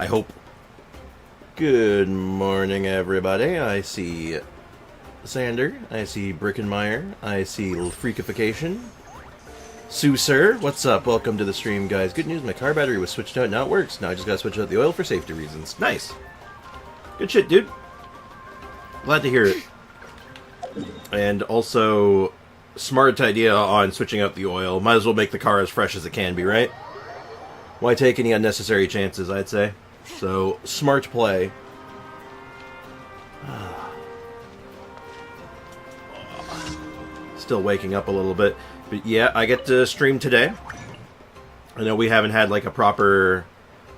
I hope. Good morning, everybody. I see Sander. I see Brickenmeyer. I see Freakification. Sue Sir, what's up? Welcome to the stream, guys. Good news, my car battery was switched out. Now it works. Now I just gotta switch out the oil for safety reasons. Nice. Good shit, dude. Glad to hear it. And also, smart idea on switching out the oil. Might as well make the car as fresh as it can be, right? Why take any unnecessary chances, I'd say. So, smart play. Still waking up a little bit. But yeah, I get to stream today. I know we haven't had like a proper...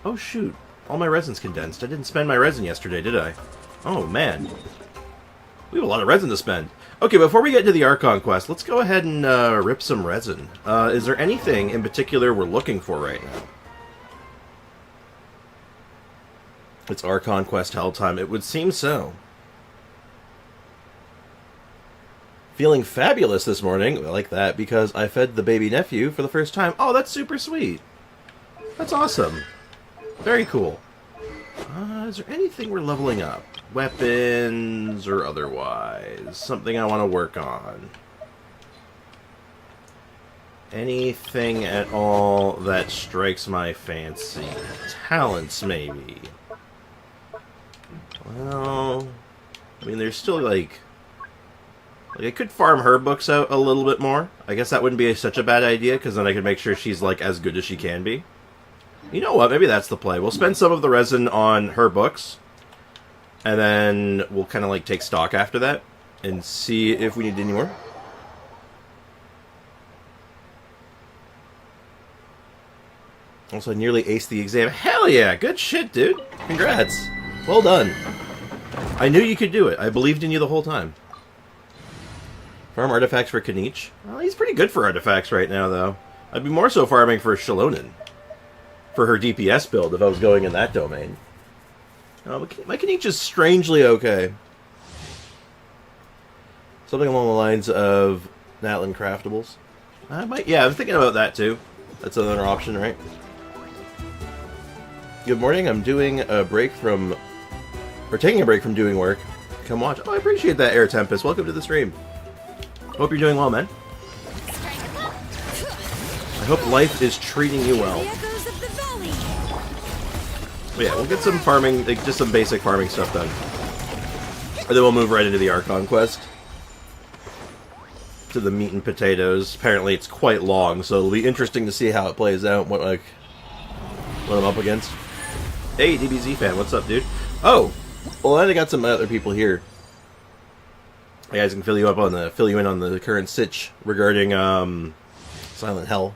Oh shoot, all my resin's condensed. I didn't spend my resin yesterday, did I? Oh man. We have a lot of resin to spend. Okay, before we get to the Archon quest, let's go ahead and rip some resin. Is there anything in particular we're looking for right now? It's Archon quest hell time. It would seem so. Feeling fabulous this morning. I like that because I fed the baby nephew for the first time. Oh, that's super sweet. That's awesome. Very cool. Is there anything we're leveling up? Weapons or otherwise? Something I want to work on. Anything at all that strikes my fancy? Talents, maybe. Well, I mean, there's still, like I could farm her books out a little bit more. I guess that wouldn't be such a bad idea, because then I could make sure she's, like, as good as she can be. You know what? Maybe that's the play. We'll spend some of the resin on her books, and then we'll kind of, like, take stock after that, and see if we need any more. Also, I nearly aced the exam. Hell yeah! Good shit, dude! Congrats! Well done. I knew you could do it. I believed in you the whole time. Farm artifacts for Kanich. Well, he's pretty good for artifacts right now, though. I'd be more so farming for Shalonen. For her DPS build, if I was going in that domain. My Kanich is strangely okay. Something along the lines of Natlan Craftables. Yeah, I'm thinking about that, too. That's another option, right? Good morning. I'm doing a break from... Or taking a break from doing work. Come watch. Oh, I appreciate that, Air Tempest. Welcome to the stream. Hope you're doing well, man. I hope life is treating you well. But yeah, we'll get some farming, like just some basic farming stuff done. And then we'll move right into the Archon quest. To the meat and potatoes. Apparently it's quite long, so it'll be interesting to see how it plays out, what I'm up against. Hey, DBZ fan, what's up, dude? Oh! Well, I got some other people here. You guys can fill you in on the current sitch regarding Silent Hell.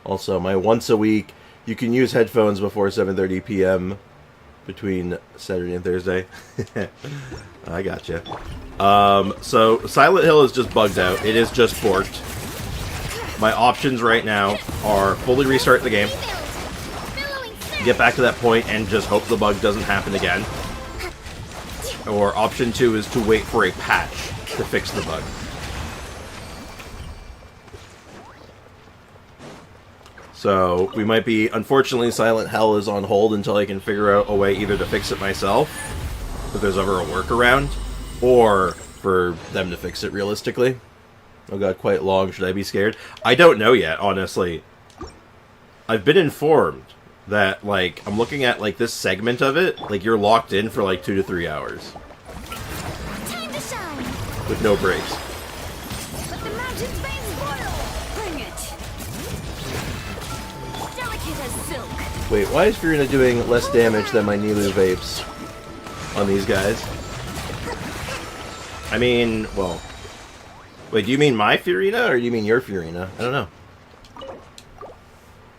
Also, my once a week, you can use headphones before 7:30 p.m. between Saturday and Thursday. I gotcha. So Silent Hill is just bugged out. It is just forked. My options right now are fully restart the game, get back to that point, and just hope the bug doesn't happen again. Or option 2 is to wait for a patch to fix the bug. So, we might be... Unfortunately, Silent Hell is on hold until I can figure out a way either to fix it myself, if there's ever a workaround, or for them to fix it realistically. Oh god, quite long. Should I be scared? I don't know yet, honestly. I've been informed that, like, I'm looking at, like, this segment of it, like, you're locked in for, like, 2 to 3 hours. Time to shine. With no breaks. Let the mountain's veins boil. Bring it. Delicate as silk. Wait, why is Furina doing less damage than my Nilu vapes on these guys? I mean, well... Wait, do you mean my Furina, or do you mean your Furina? I don't know.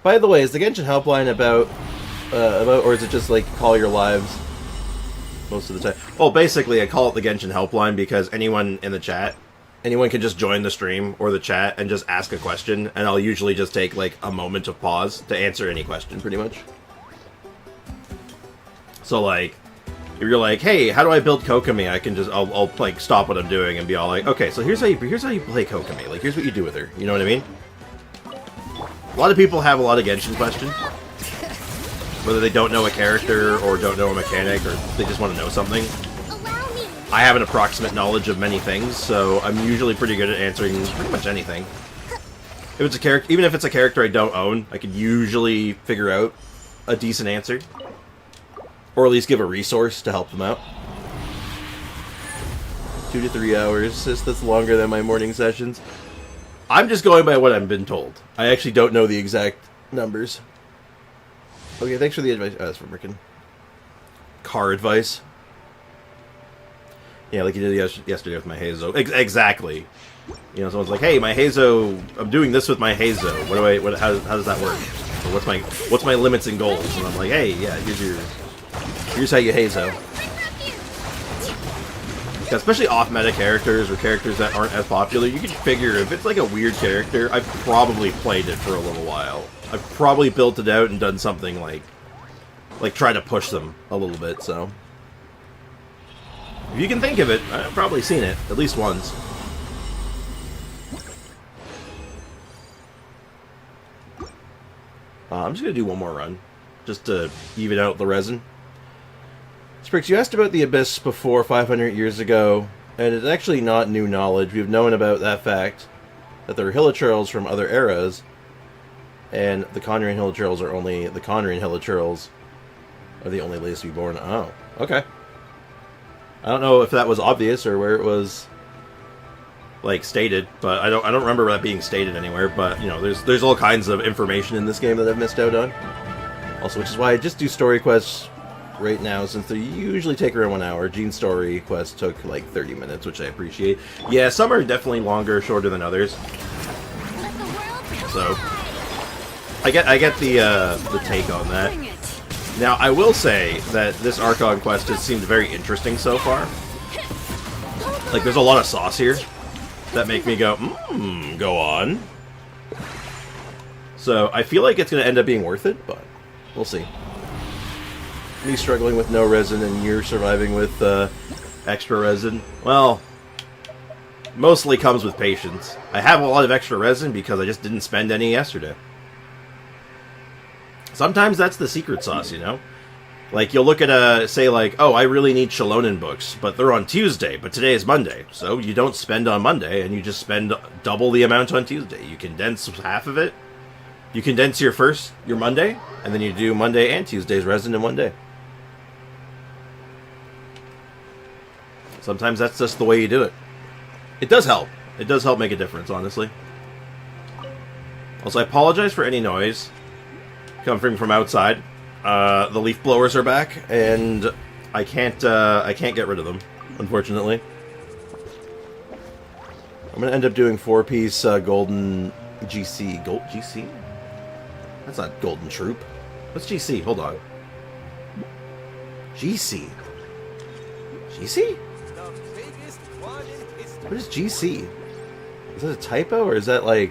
By the way, is the Genshin Helpline about, or is it just, like, call your lives most of the time? Well, basically, I call it the Genshin Helpline because anyone in the chat, anyone can just join the stream or the chat and just ask a question, and I'll usually just take, like, a moment of pause to answer any question, pretty much. So, like, if you're like, hey, how do I build Kokomi? I can just, I'll like, stop what I'm doing and be all like, okay, so here's how you play Kokomi. Like, here's what you do with her. You know what I mean? A lot of people have a lot of Genshin questions. whether they don't know a character or don't know a mechanic or they just want to know something. Allow me. I have an approximate knowledge of many things, so I'm usually pretty good at answering pretty much anything. If it's a character, even if it's a character I don't own, I could usually figure out a decent answer, or at least give a resource to help them out. 2 to 3 hours, that's longer than my morning sessions. I'm just going by what I've been told. I actually don't know the exact numbers. Okay, thanks for the advice. Oh, that's from Ricken. Car advice. Yeah, like you did yesterday with my Hazo. Exactly. You know, someone's like, "Hey, my Hazo, I'm doing this with my Hazo. How does that work? Or what's my limits and goals?" And I'm like, "Hey, yeah, here's how you Hazo." Yeah, especially off-meta characters or characters that aren't as popular, you can figure if it's like a weird character, I've probably played it for a little while. I've probably built it out and done something like try to push them a little bit, so. If you can think of it, I've probably seen it, at least once. I'm just going to do one more run, just to even out the resin. Sprix, you asked about the Abyss before 500 years ago, and it's actually not new knowledge. We've known about that fact, that there are hilichurls from other eras, and the Conjuring hilichurls are only the Conjuring hilichurls are the only latest to be born. Oh, okay. I don't know if that was obvious or where it was like stated, but I don't remember that being stated anywhere. But you know, there's all kinds of information in this game that I've missed out on. Also, which is why I just do story quests right now, since they usually take around 1 hour. Gene's story quest took like 30 minutes, which I appreciate. Yeah, some are definitely longer, shorter than others. So I get the take on that. Now, I will say that this Archon quest has seemed very interesting so far. Like, there's a lot of sauce here that make me go, go on. So, I feel like it's going to end up being worth it, but we'll see. Me struggling with no resin and you're surviving with extra resin. Well, mostly comes with patience. I have a lot of extra resin because I just didn't spend any yesterday. Sometimes that's the secret sauce, you know? Like, you'll look at say like, oh, I really need Shalonen books, but they're on Tuesday, but today is Monday. So you don't spend on Monday, and you just spend double the amount on Tuesday. You condense half of it. You condense your Monday, and then you do Monday and Tuesday's resin in one day. Sometimes that's just the way you do it. It does help. It does help make a difference, honestly. Also, I apologize for any noise coming from outside. The leaf blowers are back, and I can't get rid of them, unfortunately. I'm gonna end up doing 4-piece golden GC. GC? That's not golden troop. What's GC? Hold on. GC. GC? What is GC? Is that a typo, or is that like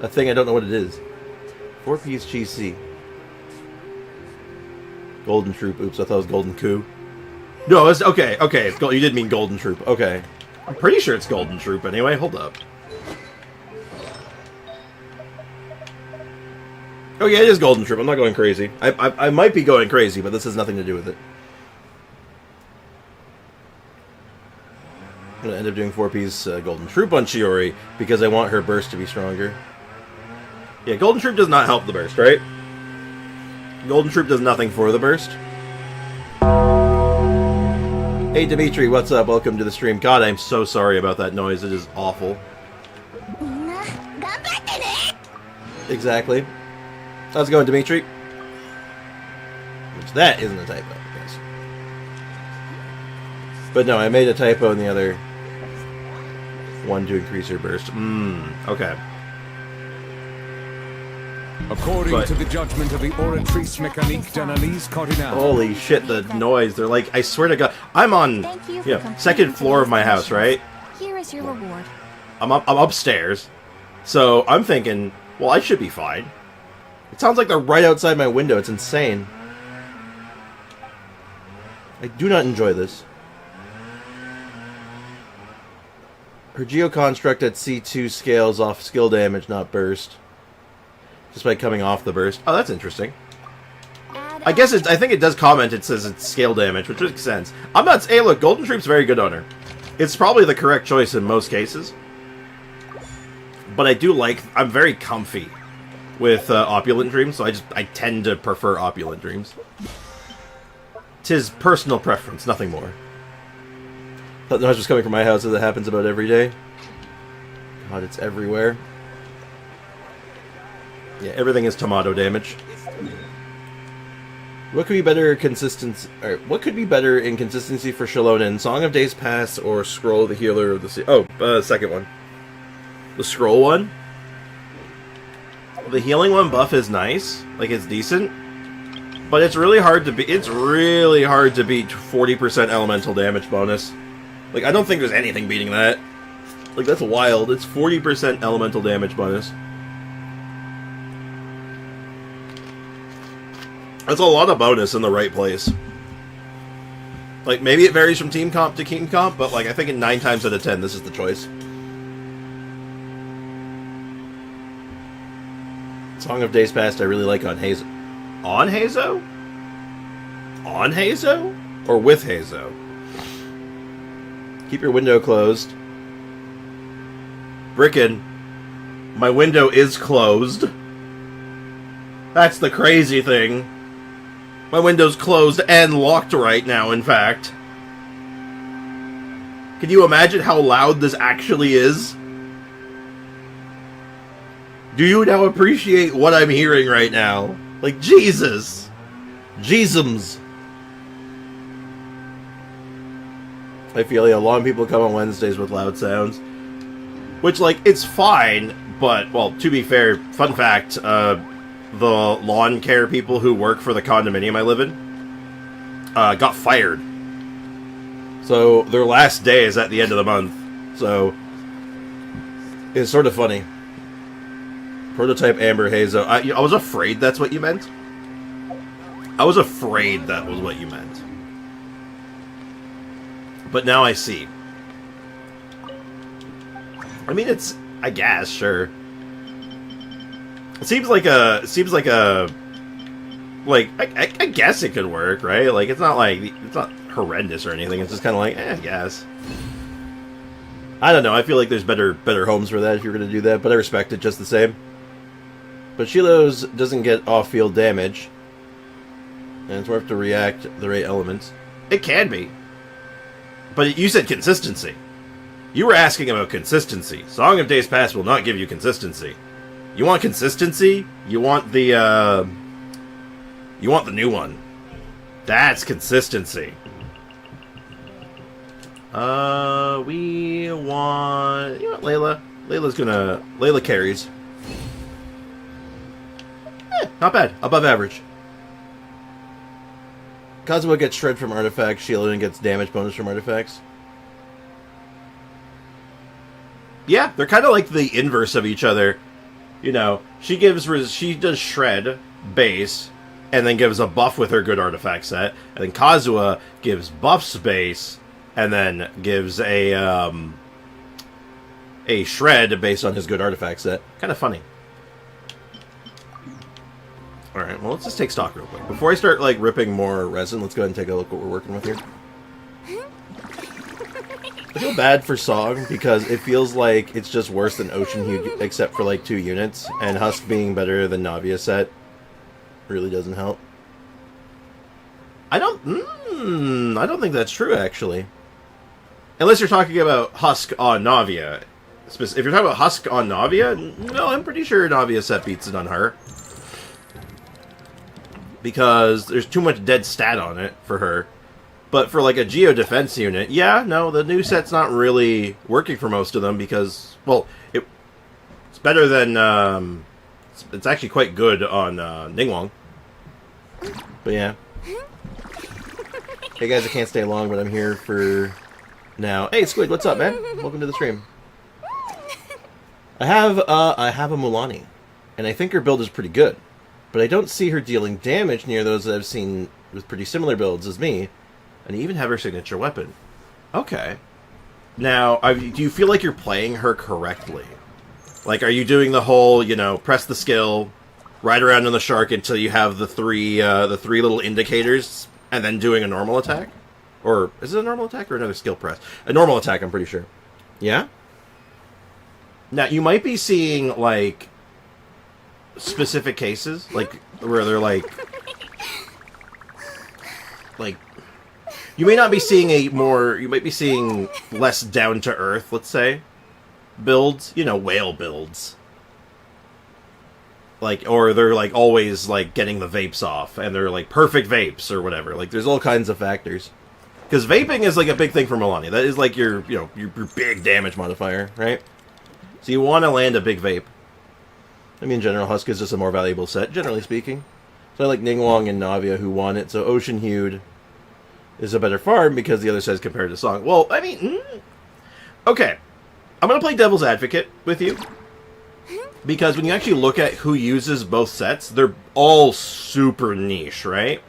a thing I don't know what it is? 4-piece GC. Golden Troop. Oops, I thought it was Golden Coup. No, it's okay. Okay, you did mean Golden Troop. Okay, I'm pretty sure it's Golden Troop. Anyway, hold up. Oh yeah, it is Golden Troop. I'm not going crazy. I might be going crazy, but this has nothing to do with it. I'm gonna end up doing 4-piece Golden Troop on Shiori because I want her burst to be stronger. Yeah, Golden Troop does not help the burst, right? Golden Troop does nothing for the burst. Hey Dimitri, what's up? Welcome to the stream. God, I'm so sorry about that noise. It is awful. Exactly. How's it going, Dimitri? Which that isn't a typo, I guess. But no, I made a typo in the other one to increase her burst. Okay. According to the judgment of the oratrice mécanique d'analyse cardinale. Holy shit, the noise. They're like, I swear to God. I'm on second floor of my house, right? Here is your reward. I'm upstairs. So I'm thinking, well, I should be fine. It sounds like they're right outside my window. It's insane. I do not enjoy this. Her geoconstruct at C2 scales off skill damage, not burst. Just by coming off the burst. Oh, that's interesting. Add I guess I think it does comment. It says it's scale damage, which makes sense. I'm not. Hey, look, Golden Shrimp's very good on her. It's probably the correct choice in most cases. But I do like. I'm very comfy with Opulent Dreams, so I tend to prefer Opulent Dreams. 'Tis personal preference, nothing more. That noise was coming from my house, as it happens about every day. God, it's everywhere. Yeah, everything is tomato damage. What could be better consistency? What could be better in consistency for Shalonen? Song of Days Past or Scroll the Healer of the Sea? Oh, second one. The scroll one. The healing one buff is nice, like it's decent, but it's really hard to beat. It's really hard to beat 40% elemental damage bonus. Like I don't think there's anything beating that. Like that's wild. It's 40% elemental damage bonus. That's a lot of bonus in the right place. Like, maybe it varies from team comp to team comp, but, like, I think in 9 times out of 10, this is the choice. Song of Days Past I really like on Hazo. On Hazo? On Hazo? Or with Hazo? Keep your window closed. Brickin', my window is closed. That's the crazy thing. My window's closed and locked right now, in fact. Can you imagine how loud this actually is? Do you now appreciate what I'm hearing right now? Like, Jesus. Jeezums. I feel like a lot of people come on Wednesdays with loud sounds. Which, like, it's fine, but, well, to be fair, fun fact, the lawn care people who work for the condominium I live in got fired. So their last day is at the end of the month. So it's sort of funny. Prototype Amber Hazo. I was afraid that's what you meant. I was afraid that was what you meant. But now I see. I mean, it's... I guess, sure. It seems like I guess it could work, right? Like, it's not horrendous or anything. It's just kind of like, I guess. I don't know. I feel like there's better homes for that if you're going to do that, but I respect it just the same. But Shiloh's doesn't get off-field damage, and it's worth to react the right elements. It can be. But you said consistency. You were asking about consistency. Song of Days Past will not give you consistency. You want consistency? You want the new one. That's consistency. We want... You know what, Layla? Layla carries. Not bad. Above average. Kazuha gets shred from artifacts. Shielding gets damage bonus from artifacts. Yeah, they're kind of like the inverse of each other. You know, she does shred base, and then gives a buff with her good artifact set, and then Kazuha gives buffs base, and then gives a shred based on his good artifact set. Kind of funny. All right, well, let's just take stock real quick before I start like ripping more resin. Let's go ahead and take a look what we're working with here. I feel bad for Song because it feels like it's just worse than Ocean Hue except for like 2 units, and Husk being better than Navia set really doesn't help. I don't think that's true actually. Unless you're talking about Husk on Navia. If you're talking about Husk on Navia, no, I'm pretty sure Navia set beats it on her. Because there's too much dead stat on it for her. But for, like, a Geo Defense unit, yeah, no, the new set's not really working for most of them because, well, it's better than, it's actually quite good on, Ningguang. But, yeah. Hey, guys, I can't stay long, but I'm here for now. Hey, Squid, what's up, man? Welcome to the stream. I have a Mulani, and I think her build is pretty good. But I don't see her dealing damage near those that I've seen with pretty similar builds as me. And even have her signature weapon. Okay. Now, do you feel like you're playing her correctly? Like, are you doing the whole, you know, press the skill, ride around on the shark until you have the three little indicators, and then doing a normal attack. Or is it a normal attack or another skill press? A normal attack, I'm pretty sure. Yeah. Now you might be seeing like specific cases, like where they're like you may not be seeing you might be seeing less down to earth, let's say, builds, you know, whale builds. Like, or they're like always like getting the vapes off and they're like perfect vapes or whatever. Like there's all kinds of factors. Because vaping is like a big thing for Milani. That is like your big damage modifier, right? So you want to land a big vape. I mean, in general, Husk is just a more valuable set, generally speaking. So I like Ningguang and Navia who won it. So Ocean Hued is a better farm because the other sets compared to Song. Well, I mean, okay. I'm going to play Devil's Advocate with you. Because when you actually look at who uses both sets, they're all super niche, right?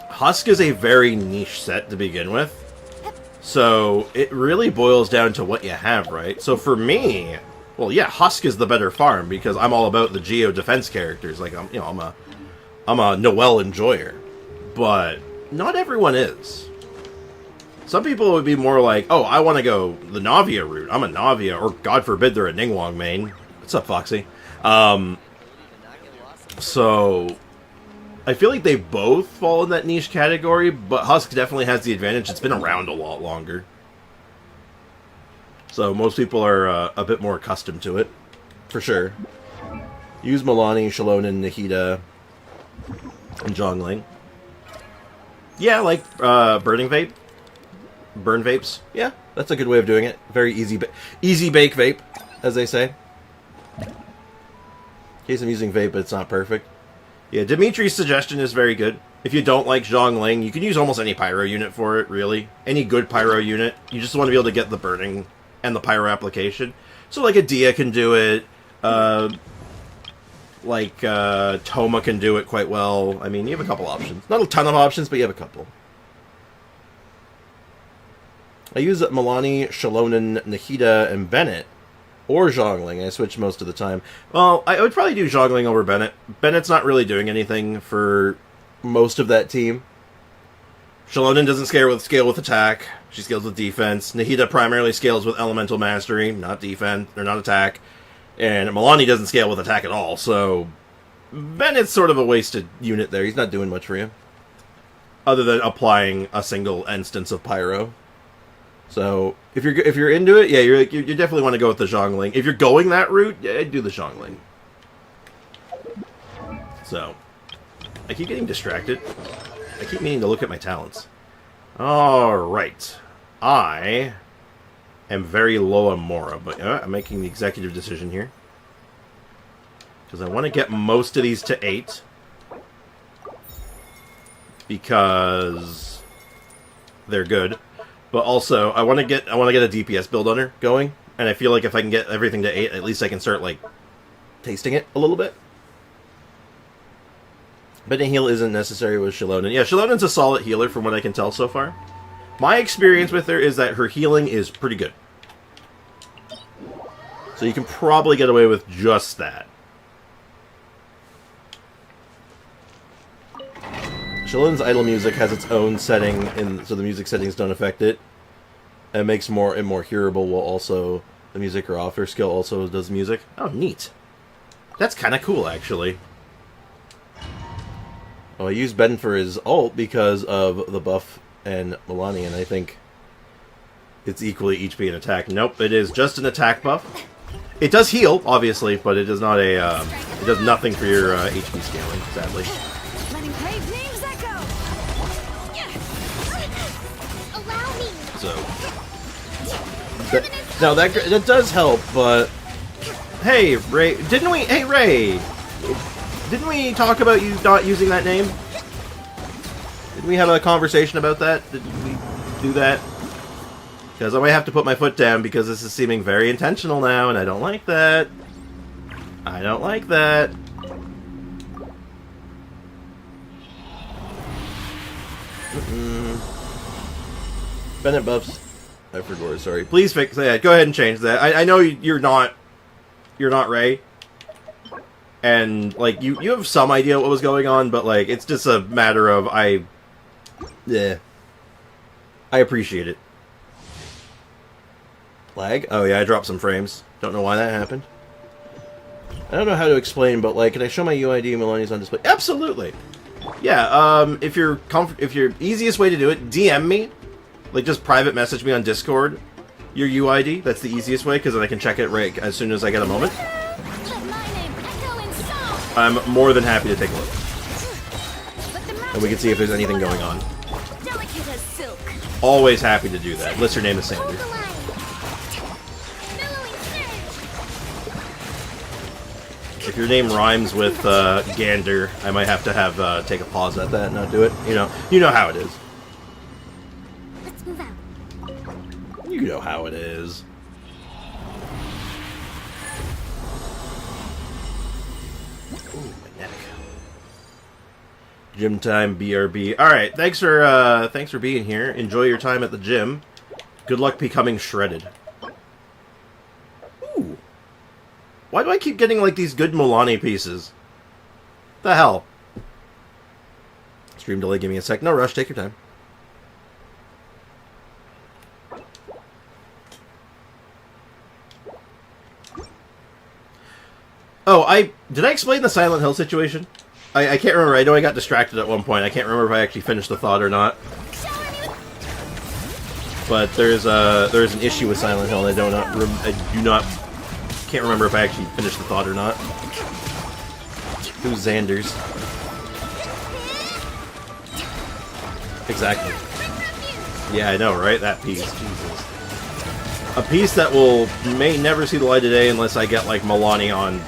Husk is a very niche set to begin with. So it really boils down to what you have, right? So for me, well, yeah, Husk is the better farm because I'm all about the Geo defense characters. Like I'm a Noelle enjoyer, but not everyone is. Some people would be more like, oh, I want to go the Navia route. I'm a Navia, or God forbid they're a Ningguang main. What's up, Foxy? So I feel like they both fall in that niche category, but Husk definitely has the advantage. It's been around a lot longer. So most people are a bit more accustomed to it, for sure. Use Milani, Shalonen, Nahida, and Zhongling. Yeah, like Burning Vape. Burn vapes. Yeah, that's a good way of doing it. Very easy bake vape, as they say. In case I'm using vape, but it's not perfect. Yeah, Dimitri's suggestion is very good. If you don't like Zhongling, you can use almost any pyro unit for it, really. Any good pyro unit. You just want to be able to get the burning and the pyro application. So like a Dia can do it. Toma can do it quite well. I mean, you have a couple options. Not a ton of options, but you have a couple. I use Milani, Shalonen, Nahida, and Bennett, or Zhongling. I switch most of the time. Well, I would probably do Zhongling over Bennett. Bennett's not really doing anything for most of that team. Shalonen doesn't scale with attack. She scales with defense. Nahida primarily scales with elemental mastery, not defense, or not attack. And Milani doesn't scale with attack at all, so Bennett's sort of a wasted unit there. He's not doing much for you. Other than applying a single instance of Pyro. So, if you're into it, yeah, you definitely want to go with the Zhongling. If you're going that route, yeah, do the Zhongling. So, I keep getting distracted. I keep meaning to look at my talents. Alright. I am very low on Mora, but I'm making the executive decision here. Because I want to get most of these to 8. Because they're good. But also, I want to get a DPS build on her going, and I feel like if I can get everything to 8, at least I can start like tasting it a little bit. But a heal isn't necessary with Shalonen. Yeah, Shalonen's a solid healer from what I can tell so far. My experience with her is that her healing is pretty good. So you can probably get away with just that. Shalonen's idle music has its own setting, so the music settings don't affect it. And it makes it more hearable while also the music or author skill also does music. Oh, neat. That's kind of cool, actually. Oh, I used Ben for his ult because of the buff and Milani, and I think it's equally each be an attack. Nope, it is just an attack buff. It does heal, obviously, but it does not it does nothing for your HP scaling, sadly. Letting brave names echo. Allow me. So now that does help, but hey, Ray, didn't we? Hey, Ray, didn't we talk about you not using that name? Didn't we have a conversation about that? Did we do that? Because I might have to put my foot down because this is seeming very intentional now, and I don't like that. I don't like that. Bennett buffs. I forgot. Sorry. Please fix that. Go ahead and change that. I know you're not Ray, And, like, you have some idea what was going on, but, like, it's just a matter of, yeah. I appreciate it. Lag? Oh, yeah, I dropped some frames. Don't know why that happened. I don't know how to explain, but, like, can I show my UID and Maloney's on display? Absolutely! Yeah, if your easiest way to do it, DM me. Like, just private message me on Discord your UID. That's the easiest way, because then I can check it right as soon as I get a moment. I'm more than happy to take a look. And we can see if there's anything going on. Always happy to do that. Unless your name is Sanders. If your name rhymes with Gander, I might have to take a pause at that and not do it. You know how it is. Let's move out. You know how it is. Ooh, my neck. Gym time, BRB. All right, thanks for being here. Enjoy your time at the gym. Good luck becoming shredded. Ooh. Why do I keep getting, like, these good Milani pieces? The hell? Stream delay, give me a sec. No rush, take your time. Oh, did I explain the Silent Hill situation? I can't remember. I know I got distracted at one point. I can't remember if I actually finished the thought or not. But there's an issue with Silent Hill, and can't remember if I actually finished the thought or not. Who's Xander's? Exactly. Yeah, I know, right? That piece. Jesus. A piece that may never see the light of day unless I get, like, Milani on,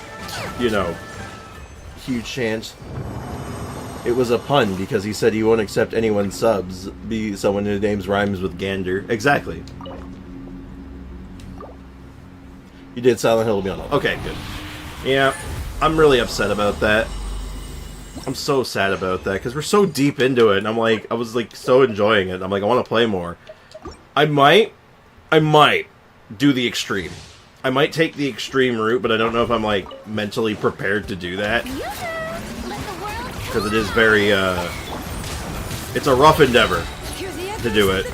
huge chance. It was a pun because he said he won't accept anyone's subs, be someone whose name's rhymes with Gander. Exactly. You did Silent Hill to be on. Okay, good. Yeah, I'm really upset about that. I'm so sad about that because we're so deep into it, and I was so enjoying it. I'm like, I want to play more. I might do the extreme. I might take the extreme route, but I don't know if I'm, like, mentally prepared to do that. Because it is very, it's a rough endeavor to do it.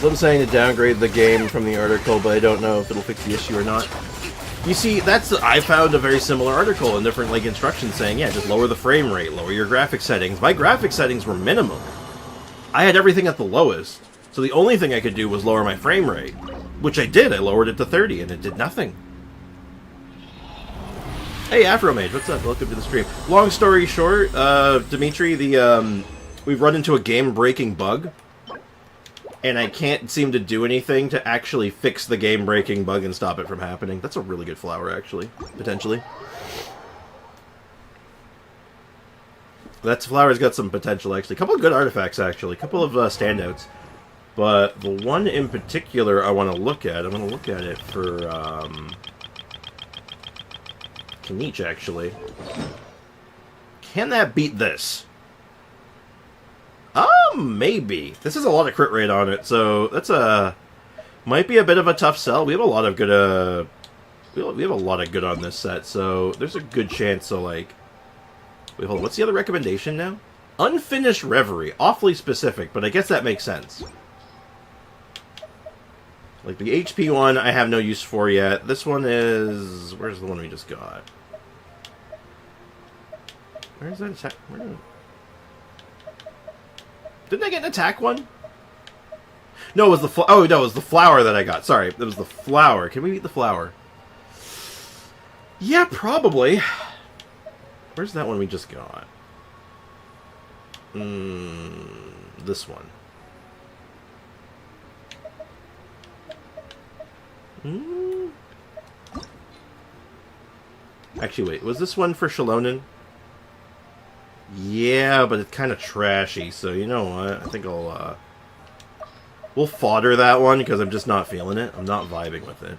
I'm saying to downgrade the game from the article, but I don't know if it'll fix the issue or not. You see, I found a very similar article in different, like, instructions saying, yeah, just lower the frame rate, lower your graphic settings. My graphic settings were minimum. I had everything at the lowest, so the only thing I could do was lower my frame rate. Which I did. I lowered it to 30, and it did nothing. Hey, Afromage, what's up? Welcome to the stream. Long story short, Dimitri, we've run into a game-breaking bug, and I can't seem to do anything to actually fix the game-breaking bug and stop it from happening. That's a really good flower, actually, potentially. That flower's got some potential, actually. A couple of good artifacts, actually. A couple of standouts. But the one in particular I want to look at, I'm going to look at it for, Kanich, actually. Can that beat this? Maybe. This is a lot of crit rate on it, so that's might be a bit of a tough sell. We have a lot of good, we have a lot of good on this set, so there's a good chance, so, like... Wait, hold on, what's the other recommendation now? Unfinished Reverie. Awfully specific, but I guess that makes sense. Like, the HP one, I have no use for yet. This one is... Where's the one we just got? Where's that attack? Didn't I get an attack one? No, it was the oh, no, it was the flower that I got. Sorry, it was the flower. Can we eat the flower? Yeah, probably. Where's that one we just got? This one. Actually, wait. Was this one for Shalonen? Yeah, but it's kind of trashy, so you know what? I think I'll, we'll fodder that one, because I'm just not feeling it. I'm not vibing with it.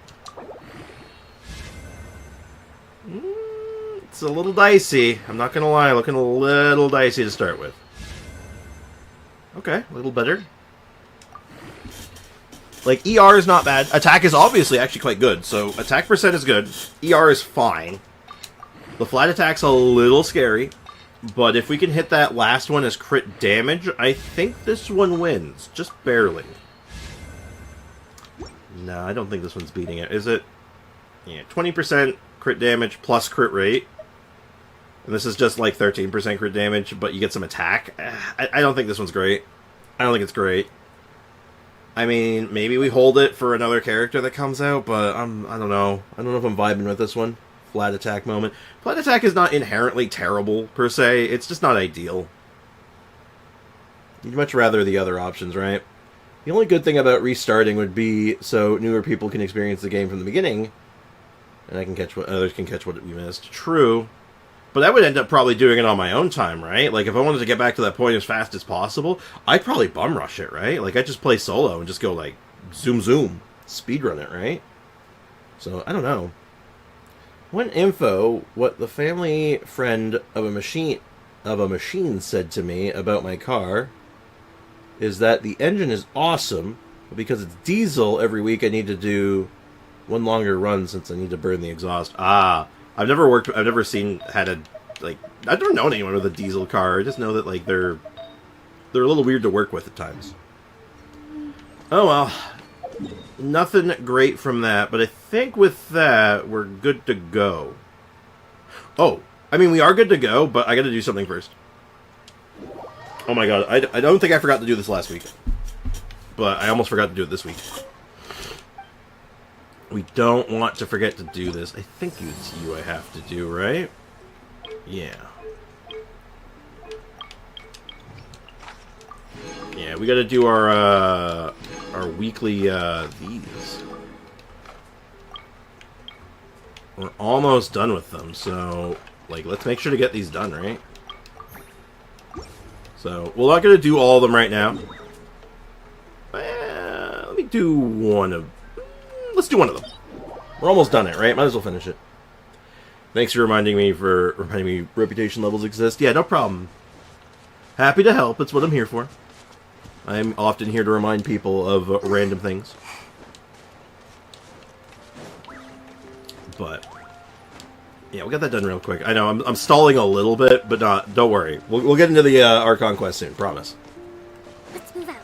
It's a little dicey. I'm not gonna lie, looking a little dicey to start with. Okay, a little better. Like, ER is not bad. Attack is obviously actually quite good. So, attack percent is good. ER is fine. The flat attack's a little scary. But if we can hit that last one as crit damage, I think this one wins. Just barely. No, I don't think this one's beating it. Is it? Yeah, 20% crit damage plus crit rate. And this is just like 13% crit damage, but you get some attack. I don't think this one's great. I don't think it's great. I mean, maybe we hold it for another character that comes out, but I don't know. I don't know if I'm vibing with this one. Flat attack moment. Flat attack is not inherently terrible, per se. It's just not ideal. You'd much rather the other options, right? The only good thing about restarting would be so newer people can experience the game from the beginning, and I can catch what others can catch what we missed. True. But I would end up probably doing it on my own time, right? Like, if I wanted to get back to that point as fast as possible, I'd probably bum rush it, right? Like, I'd just play solo and just go, like, zoom, speedrun it, right? So, I don't know. One info, what the family friend of a machine said to me about my car is that the engine is awesome, but because it's diesel, every week I need to do one longer run since I need to burn the exhaust. I've never known anyone with a diesel car. I just know that, like, they're a little weird to work with at times. Oh, well. Nothing great from that, but I think with that, we're good to go. Oh, I mean, we are good to go, but I gotta do something first. Oh my god, I don't think I forgot to do this last week. But I almost forgot to do it this week. We don't want to forget to do this. I think it's you I have to do, right? Yeah. Yeah, we gotta do our weekly, these. We're almost done with them, so, like, let's make sure to get these done, right? So, we're not gonna do all of them right now. Let me do one of... Let's do one of them. We're almost done it, right? Might as well finish it. Thanks for reminding me reputation levels exist. Yeah, no problem. Happy to help. That's what I'm here for. I'm often here to remind people of random things. But yeah, we'll get that done real quick. I know I'm stalling a little bit, but don't worry. We'll get into the Archon quest soon. Promise. Let's move out.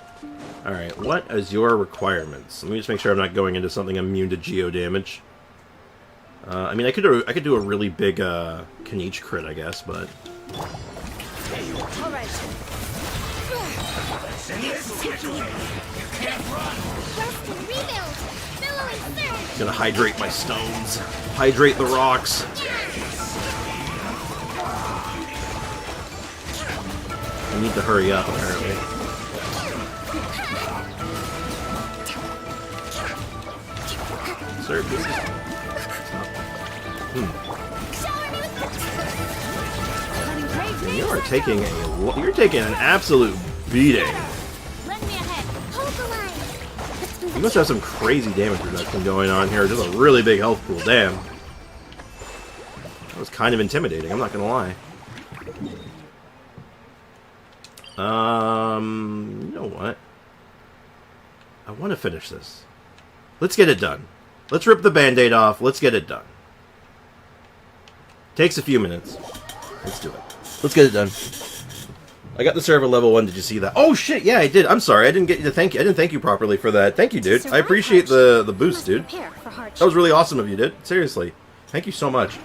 All right. What is your requirements? Let me just make sure I'm not going into something immune to geo damage. I mean, I could do a really big Kaniche crit, I guess, but. All right. Rest and rebuild. Billowing surge. Gonna hydrate my stones. Hydrate the rocks. I need to hurry up, apparently. Sir, please. You're taking an absolute beating. Lend me a hand. Hold the line. You must have some crazy damage reduction going on here. Just a really big health pool. Damn. That was kind of intimidating, I'm not gonna lie. You know what? I want to finish this. Let's get it done. Let's rip the band-aid off. Let's get it done. Takes a few minutes. Let's do it. Let's get it done. I got the server level 1. Did you see that? Oh shit! Yeah, I did. I'm sorry. I didn't get you to thank you. I didn't thank you properly for that. Thank you, dude. I appreciate the boost, dude. That was really awesome of you, dude. Seriously. Thank you so much.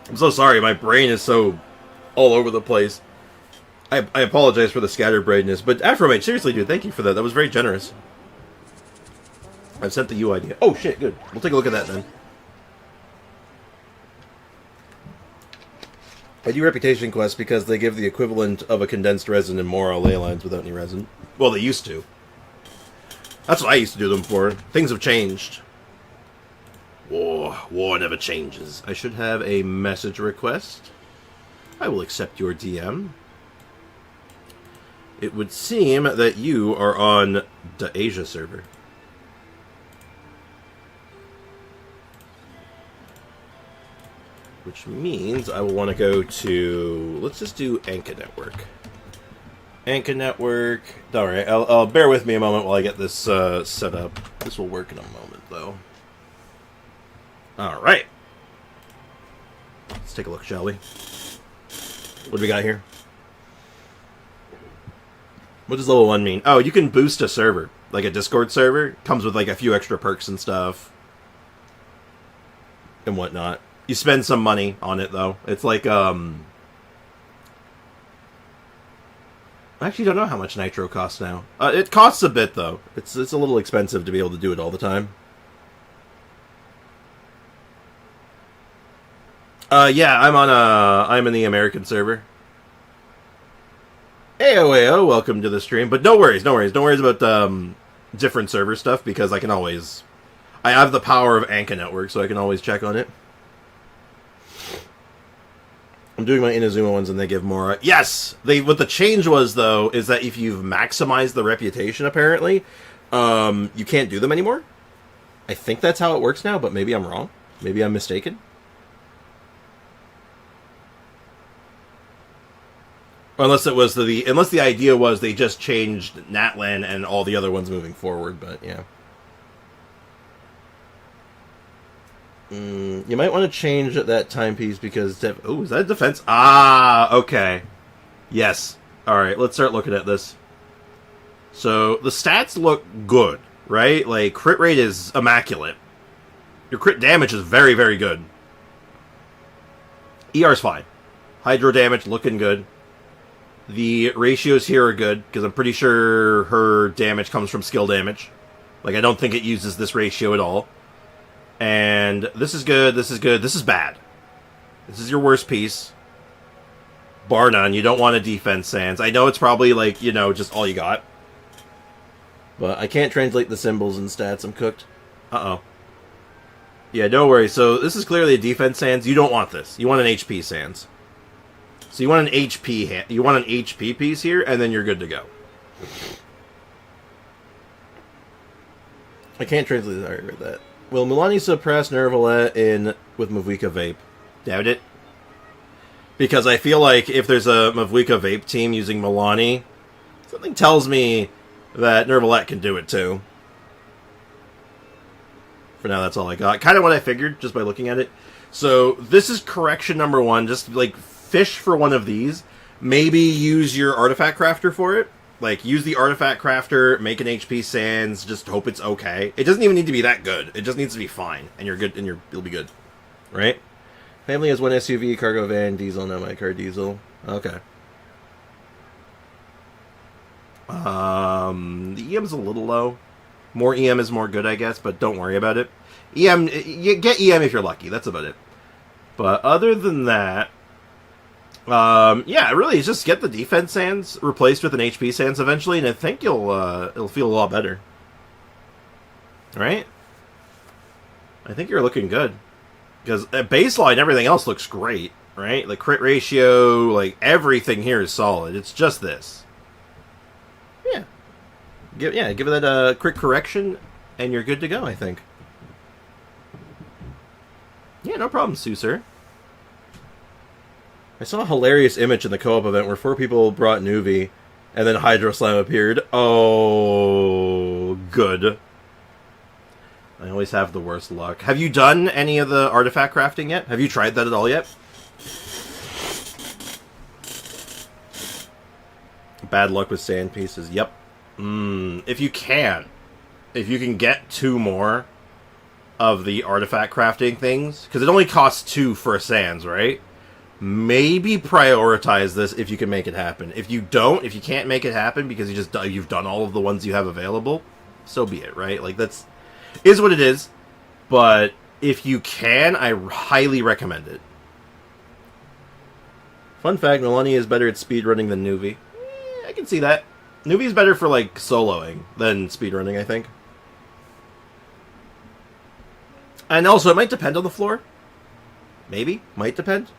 I'm so sorry. My brain is so all over the place. I apologize for the scatterbrainedness, but Afromate, seriously, dude, thank you for that. That was very generous. I've sent the UID. Oh shit, good. We'll take a look at that then. I do reputation quests because they give the equivalent of a condensed resin in Mora ley lines without any resin. Well, they used to. That's what I used to do them for. Things have changed. War never changes. I should have a message request. I will accept your DM. It would seem that you are on the Asia server. Which means I will want to go to... Let's just do Anka Network. Anchor Network. Alright, I'll bear with me a moment while I get this set up. This will work in a moment, though. Alright. Let's take a look, shall we? What do we got here? What does level 1 mean? Oh, you can boost a server. Like a Discord server. Comes with like a few extra perks and stuff. And whatnot. You spend some money on it, though. It's like, I actually don't know how much Nitro costs now. It costs a bit, though. It's a little expensive to be able to do it all the time. Yeah, I'm in the American server. Ayo, welcome to the stream. But no worries about different server stuff, because I can always... I have the power of Anka Network, so I can always check on it. I'm doing my Inazuma ones and they give Mora. Yes! What the change was, though, is that if you've maximized the reputation, apparently, you can't do them anymore. I think that's how it works now, but maybe I'm wrong. Maybe I'm mistaken. Unless the idea was they just changed Natlan and all the other ones moving forward, but yeah. You might want to change that timepiece because... Oh, is that defense? Ah, okay. Yes. Alright, let's start looking at this. So, the stats look good, right? Like, crit rate is immaculate. Your crit damage is very, very good. ER's fine. Hydro damage looking good. The ratios here are good, because I'm pretty sure her damage comes from skill damage. Like, I don't think it uses this ratio at all. And this is good, this is good, this is bad. This is your worst piece. Bar none, you don't want a defense sans. I know it's probably, like, you know, just all you got. But I can't translate the symbols and stats, I'm cooked. Uh-oh. Yeah, don't worry, so this is clearly a defense sans. You don't want this. You want an HP sans. So you want an HP piece here, and then you're good to go. I can't translate that. I read that. Will Milani suppress Nervalet with Mavuika Vape? Doubt it. Because I feel like if there's a Mavuika Vape team using Milani, something tells me that Nervalet can do it too. For now, that's all I got. Kind of what I figured, just by looking at it. So, this is correction number 1. Just, like, fish for one of these. Maybe use your Artifact Crafter for it. Like, use the Artifact Crafter, make an HP Sans, just hope it's okay. It doesn't even need to be that good. It just needs to be fine. And you're good, and you'll be good. Right? Family has 1 SUV, cargo van, diesel, no, my car diesel. Okay. The EM's a little low. More EM is more good, I guess, but don't worry about it. EM, you get EM if you're lucky. That's about it. But other than that, yeah, really, just get the defense sans replaced with an HP sans eventually, and I think it'll feel a lot better. Right? I think you're looking good. Because at baseline, everything else looks great, right? The crit ratio, like, everything here is solid. It's just this. Yeah. Give it that a quick correction, and you're good to go, I think. Yeah, no problem, Sue, sir. I saw a hilarious image in the co-op event where 4 people brought Nuvi, and then Hydro Slam appeared. Oh, good. I always have the worst luck. Have you done any of the artifact crafting yet? Have you tried that at all yet? Bad luck with sand pieces. Yep. If you can get 2 more of the artifact crafting things, because it only costs 2 for a sans, right? Maybe prioritize this if you can make it happen. If you can't make it happen because you've done all of the ones you have available, so be it, right? Like, is what it is. But if you can, I highly recommend it. Fun fact, Milani is better at speedrunning than Nuvi. I can see that. Nuvi is better for, like, soloing than speedrunning, I think. And also, it might depend on the floor. Maybe. Might depend.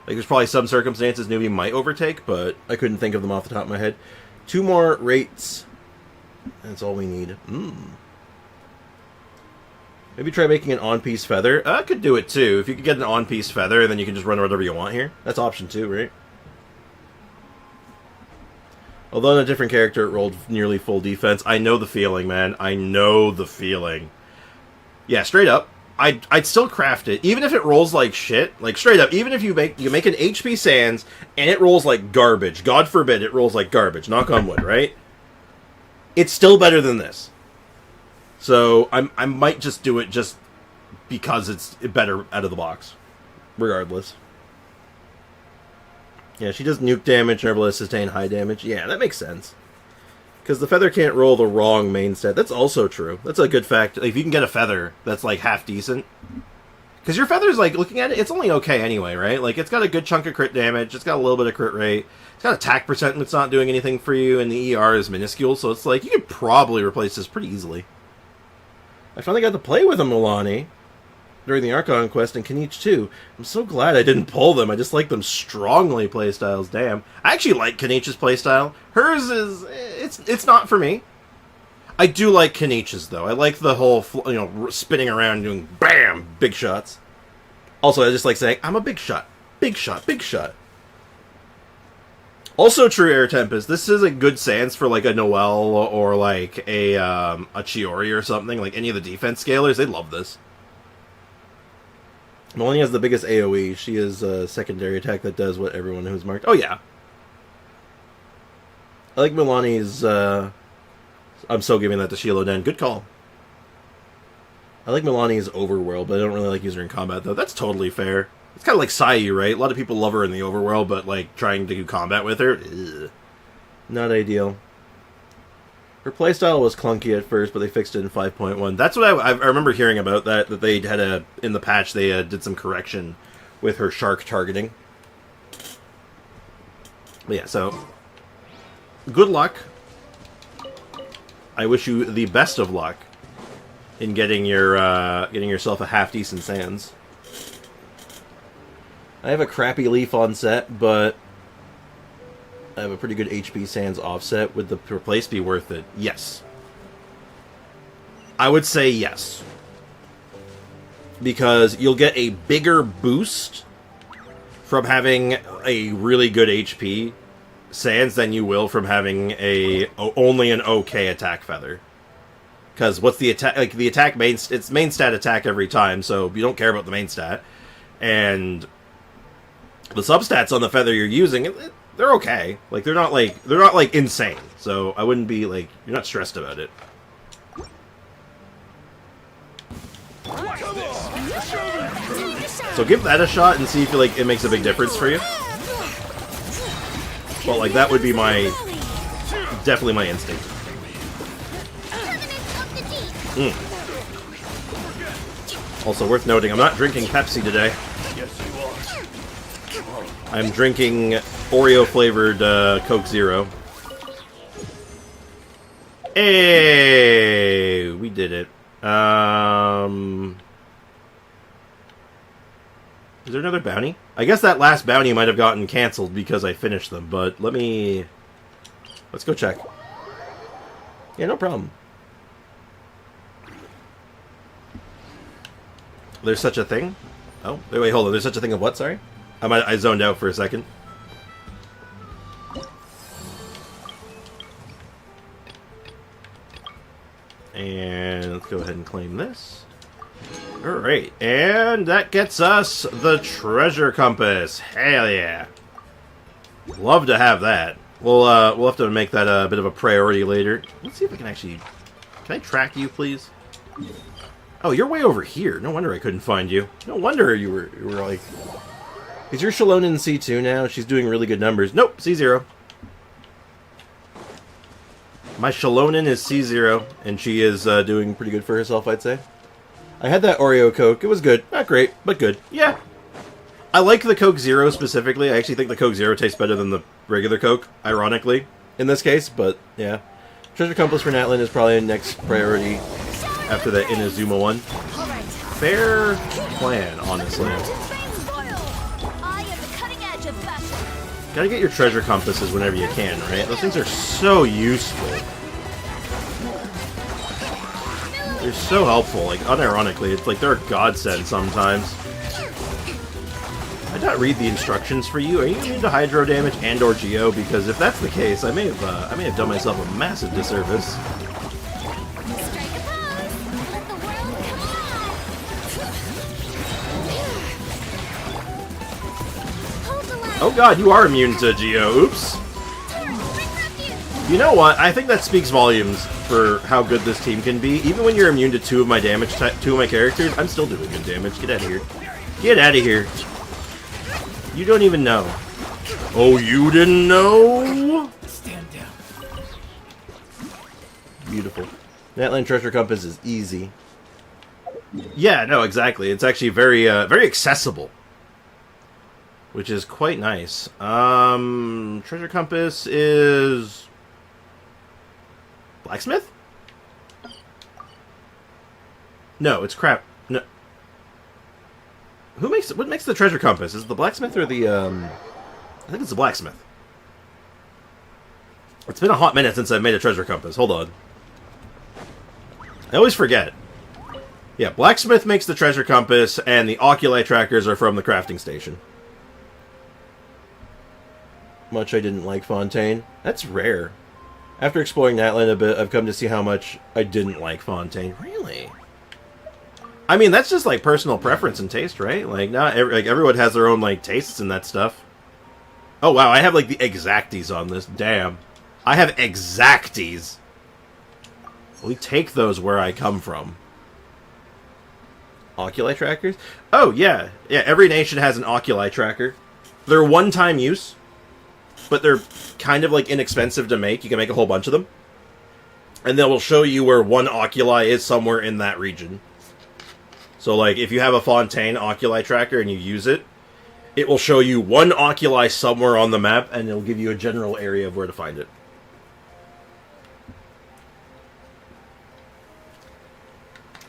Like, there's probably some circumstances Nuvi might overtake, but I couldn't think of them off the top of my head. 2 more rates. That's all we need. Maybe try making an on-piece feather. I could do it, too. If you could get an on-piece feather, then you can just run whatever you want here. That's option 2, right? Although in a different character it rolled nearly full defense. I know the feeling, man. I know the feeling. Yeah, straight up. I'd still craft it, even if it rolls like shit. Like, straight up, even if you make an HP Sans, and it rolls like garbage. God forbid it rolls like garbage. Knock on wood, right? It's still better than this. So, I might just do it just because it's better out of the box. Regardless. Yeah, she does nuke damage and able to sustain high damage. Yeah, that makes sense. Because the feather can't roll the wrong main stat. That's also true. That's a good fact. Like, if you can get a feather that's, like, half decent. Because your feather's, like, looking at it, it's only okay anyway, right? Like, it's got a good chunk of crit damage. It's got a little bit of crit rate. It's got attack percent that's not doing anything for you. And the ER is minuscule. So it's like, you could probably replace this pretty easily. I finally got to play with a Milani during the Archon quest and Kanich too. I'm so glad I didn't pull them. I just like them strongly playstyles. Damn. I actually like Kanich's playstyle. Hers is... It's not for me. I do like Kanich's, though. I like the whole, spinning around doing BAM! Big shots. Also, I just like saying, I'm a big shot. Big shot. Big shot. Also true, Air Tempest. This is a good sans for, like, a Noelle or, like, a Chiori or something. Like, any of the defense scalers. They love this. Milani has the biggest AoE. She is a secondary attack that does what everyone who's marked. Oh, yeah. I like Milani's... I'm so giving that to Shiloh Den. Good call. I like Milani's overworld, but I don't really like using her in combat, though. That's totally fair. It's kind of like Sayu, right? A lot of people love her in the overworld, but, like, trying to do combat with her... Ugh. Not ideal. Her playstyle was clunky at first, but they fixed it in 5.1. That's what I remember hearing about that they had in the patch, they did some correction with her shark targeting. But yeah, so, good luck. I wish you the best of luck in getting yourself a half-decent sans. I have a crappy leaf on set, but I have a pretty good HP Sans offset. Would the replace be worth it? Yes. I would say yes. Because you'll get a bigger boost from having a really good HP Sans than you will from having only an okay attack feather. Because what's the attack? Like, the attack it's main stat attack every time, so you don't care about the main stat. And the substats on the feather you're using, they're okay. Like, they're not like insane. So I wouldn't be like, you're not stressed about it. So give that a shot and see if it makes a big difference for you. Well, like, that would be definitely my instinct. Also worth noting, I'm not drinking Pepsi today. I'm drinking Oreo-flavored Coke Zero. Hey! We did it. Is there another bounty? I guess that last bounty might have gotten cancelled because I finished them, but let's go check. Yeah, no problem. There's such a thing? Oh, wait, hold on. There's such a thing of what, sorry? I zoned out for a second. And let's go ahead and claim this. Alright, and that gets us the treasure compass. Hell yeah. Love to have that. We'll have to make that a bit of a priority later. Let's see if I can actually... Can I track you, please? Oh, you're way over here. No wonder I couldn't find you. No wonder you were like... Is your Shalone in C2 now? She's doing really good numbers. Nope, C0. My Shalonin is C0, and she is doing pretty good for herself, I'd say. I had that Oreo Coke. It was good. Not great, but good. Yeah. I like the Coke Zero specifically. I actually think the Coke Zero tastes better than the regular Coke, ironically, in this case, but yeah. Treasure Compass for Natlin is probably the next priority after the Inazuma one. Fair plan, honestly. Gotta get your treasure compasses whenever you can, right? Those things are so useful. They're so helpful, like, unironically. It's like they're a godsend sometimes. I did not read the instructions for you. Are you immune to hydro damage and or geo? Because if that's the case, I may have done myself a massive disservice. Strike a pose. Let the world come alive. Hold the line. Oh god, you are immune to geo. Oops. Bring refuge. You know what? I think that speaks volumes for how good this team can be. Even when you're immune to two of my characters, I'm still doing good damage. Get out of here. Get out of here. You don't even know. Oh, you didn't know? Stand down. Beautiful. Natland Treasure Compass is easy. Yeah, no, exactly. It's actually very, very accessible. Which is quite nice. Treasure Compass is... Blacksmith? No, it's crap. No. What makes the treasure compass? Is it the blacksmith or the, I think it's the blacksmith. It's been a hot minute since I've made a treasure compass. Hold on. I always forget. Yeah, blacksmith makes the treasure compass, and the oculi trackers are from the crafting station. Much I didn't like Fontaine. That's rare. After exploring Natland a bit, I've come to see how much I didn't like Fontaine. Really? I mean, that's just, like, personal preference and taste, right? Like, everyone has their own, like, tastes in that stuff. Oh, wow, I have, like, the exacties on this. Damn. I have exacties. We take those where I come from. Oculi trackers? Oh, yeah. Yeah, every nation has an oculi tracker. They're one-time use, but they're kind of, like, inexpensive to make. You can make a whole bunch of them. And they will show you where one oculi is somewhere in that region. So, like, if you have a Fontaine oculi tracker and you use it, it will show you one oculi somewhere on the map, and it'll give you a general area of where to find it.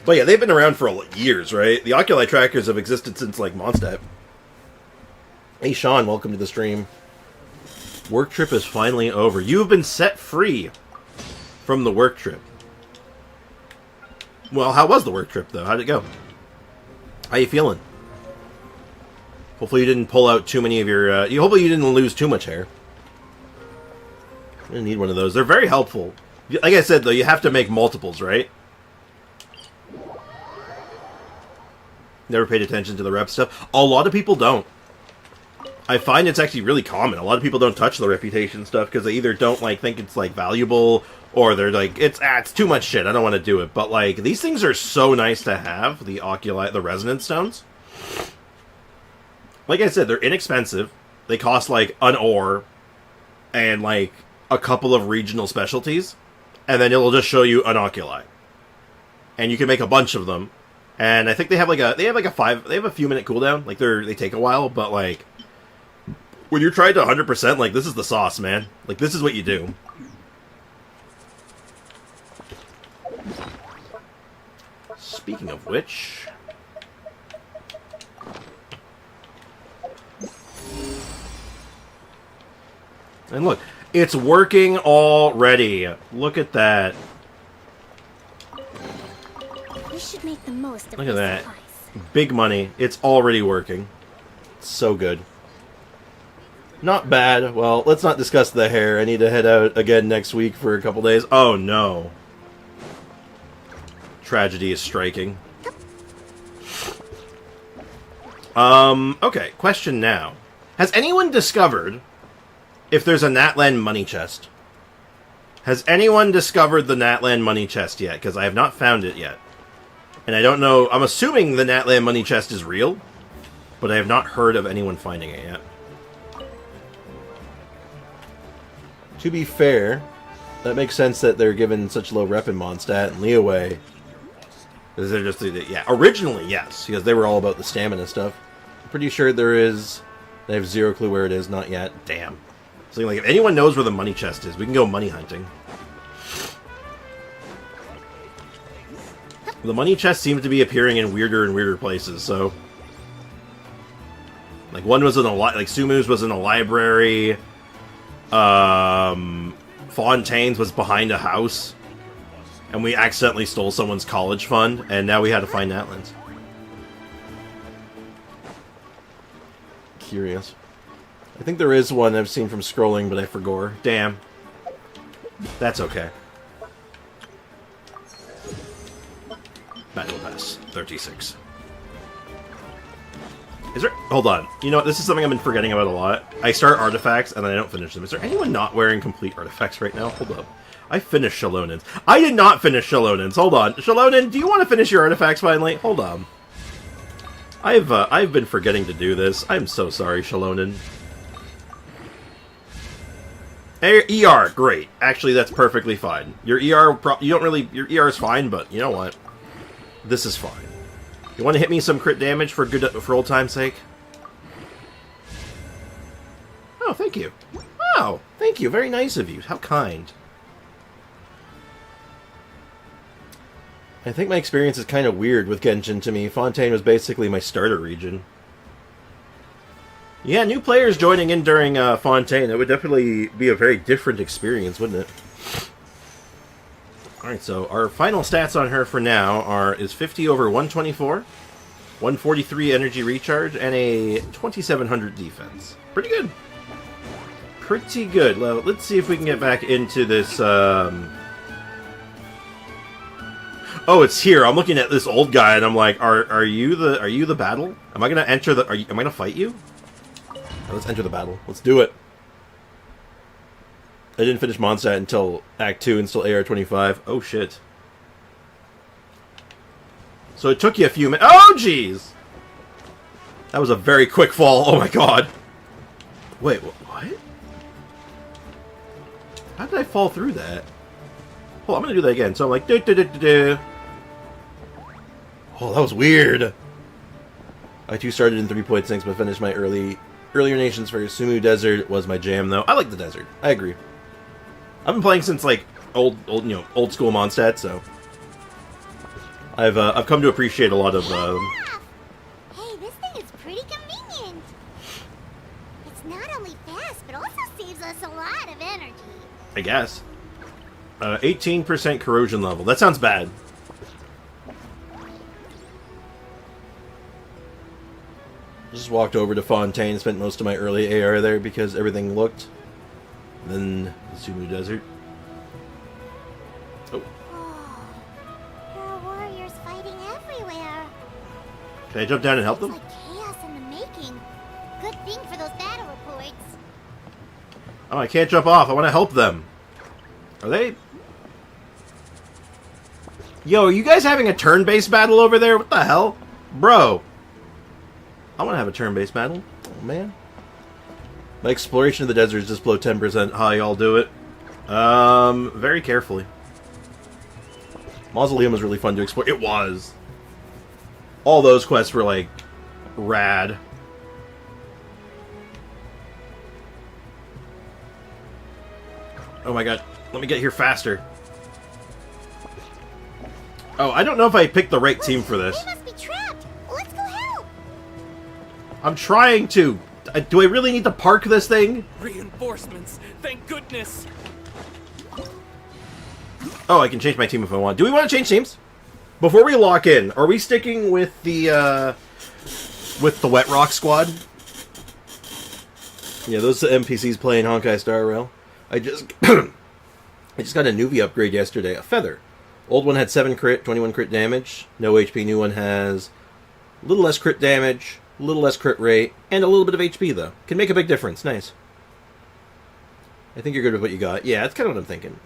But yeah, they've been around for years, right? The oculi trackers have existed since, like, Mondstadt. Hey, Sean, welcome to the stream. Work trip is finally over. You have been set free from the work trip. Well, how was the work trip, though? How'd it go? How you feeling? Hopefully you didn't pull out too many of your... hopefully you didn't lose too much hair. I'm gonna need one of those. They're very helpful. Like I said, though, you have to make multiples, right? Never paid attention to the rep stuff. A lot of people don't. I find it's actually really common. A lot of people don't touch the reputation stuff because they either don't, like, think it's, like, valuable, or they're like, it's too much shit, I don't want to do it. But, like, these things are so nice to have, the oculi, the resonance stones. Like I said, they're inexpensive. They cost, like, an ore and, like, a couple of regional specialties, and then it'll just show you an oculi. And you can make a bunch of them. And I think they have a few minute cooldown. Like, they take a while, but, like, when you're trying to 100%, like, this is the sauce, man. Like, this is what you do. Speaking of which... And look, it's working already. Look at that. We should make the most of Look at that. supplies. Big money. It's already working. It's so good. Not bad. Well, let's not discuss the hair. I need to head out again next week for a couple days. Oh, no. Tragedy is striking. Okay. Question now. Has anyone discovered if there's a Natland money chest? Has anyone discovered the Natland money chest yet? Because I have not found it yet. And I don't know... I'm assuming the Natland money chest is real, but I have not heard of anyone finding it yet. To be fair, that makes sense that they're given such low rep in Mondstadt and Leeway. Because they're just... Yeah, originally, yes, because they were all about the stamina stuff. I'm pretty sure there is... They have zero clue where it is, not yet. Damn. So, like, if anyone knows where the money chest is, we can go money hunting. The money chest seems to be appearing in weirder and weirder places, so... Like, one was in a... Like, Sumu's was in a library... Fontaine's was behind a house, and we accidentally stole someone's college fund, and now we had to find Natlands. curious. I think there is one I've seen from scrolling, but I forgot. Damn. That's okay. Battle Pass 36. Is there... Hold on. You know what? This is something I've been forgetting about a lot. I start artifacts, and then I don't finish them. Is there anyone not wearing complete artifacts right now? Hold up. I finished Shalonins. I did not finish Shalonins. Hold on. Shalonin, do you want to finish your artifacts finally? Hold on. I've been forgetting to do this. I'm so sorry, Shalonin. ER, great. Actually, that's perfectly fine. Your ER, you don't really... Your ER is fine, but you know what? This is fine. You want to hit me some crit damage for old time's sake? Oh, thank you. Oh, thank you. Very nice of you. How kind. I think my experience is kind of weird with Genshin to me. Fontaine was basically my starter region. Yeah, new players joining in during Fontaine. It would definitely be a very different experience, wouldn't it? Alright, so our final stats on her for now is 50 over 124, 143 energy recharge, and a 2700 defense. Pretty good. Pretty good. Well, let's see if we can get back into this... Oh, it's here. I'm looking at this old guy, and I'm like, are you the battle? Am I gonna enter the... am I gonna fight you? Let's enter the battle. Let's do it. I didn't finish Mondstadt until Act 2 and still AR-25. Oh, shit. So it took you a few minutes. Oh, jeez! That was a very quick fall. Oh, my God. Wait, what? How did I fall through that? Oh, I'm going to do that again. So I'm like, do-do-do-do-do. Oh, that was weird. I too started in 3.6, but finished my earlier nations for Sumu Desert was my jam, though. I like the desert. I agree. I've been playing since like old school Mondstadt, so I've come to appreciate a lot of. Hey, this thing is pretty convenient. It's not only fast, but also saves us a lot of energy. I guess. 18% corrosion level. That sounds bad. Just walked over to Fontaine, spent most of my early AR there because everything looked. Then the Sumu Desert. Oh. There are warriors fighting everywhere. Can I jump down and help them? It's like chaos in the making. Good thing for those battle reports. Oh, I can't jump off. I want to help them. Are they... Yo, are you guys having a turn-based battle over there? What the hell? Bro. I want to have a turn-based battle. Oh, man. My exploration of the desert is just below 10%. How y'all do it? Very carefully. Mausoleum was really fun to explore. It was. All those quests were, like, rad. Oh my god. Let me get here faster. Oh, I don't know if I picked the right team for this. We must be trapped. Let's go help. I'm trying to. Do I really need to park this thing? Reinforcements! Thank goodness! Oh, I can change my team if I want. Do we want to change teams? Before we lock in, are we sticking with the Wet Rock squad? Yeah, those NPCs playing Honkai Star Rail. I just got a Nuvi upgrade yesterday. A feather. Old one had 7 crit, 21 crit damage. No HP. New one has a little less crit damage, a little less crit rate, and a little bit of HP, though. Can make a big difference. Nice. I think you're good with what you got. Yeah, that's kind of what I'm thinking.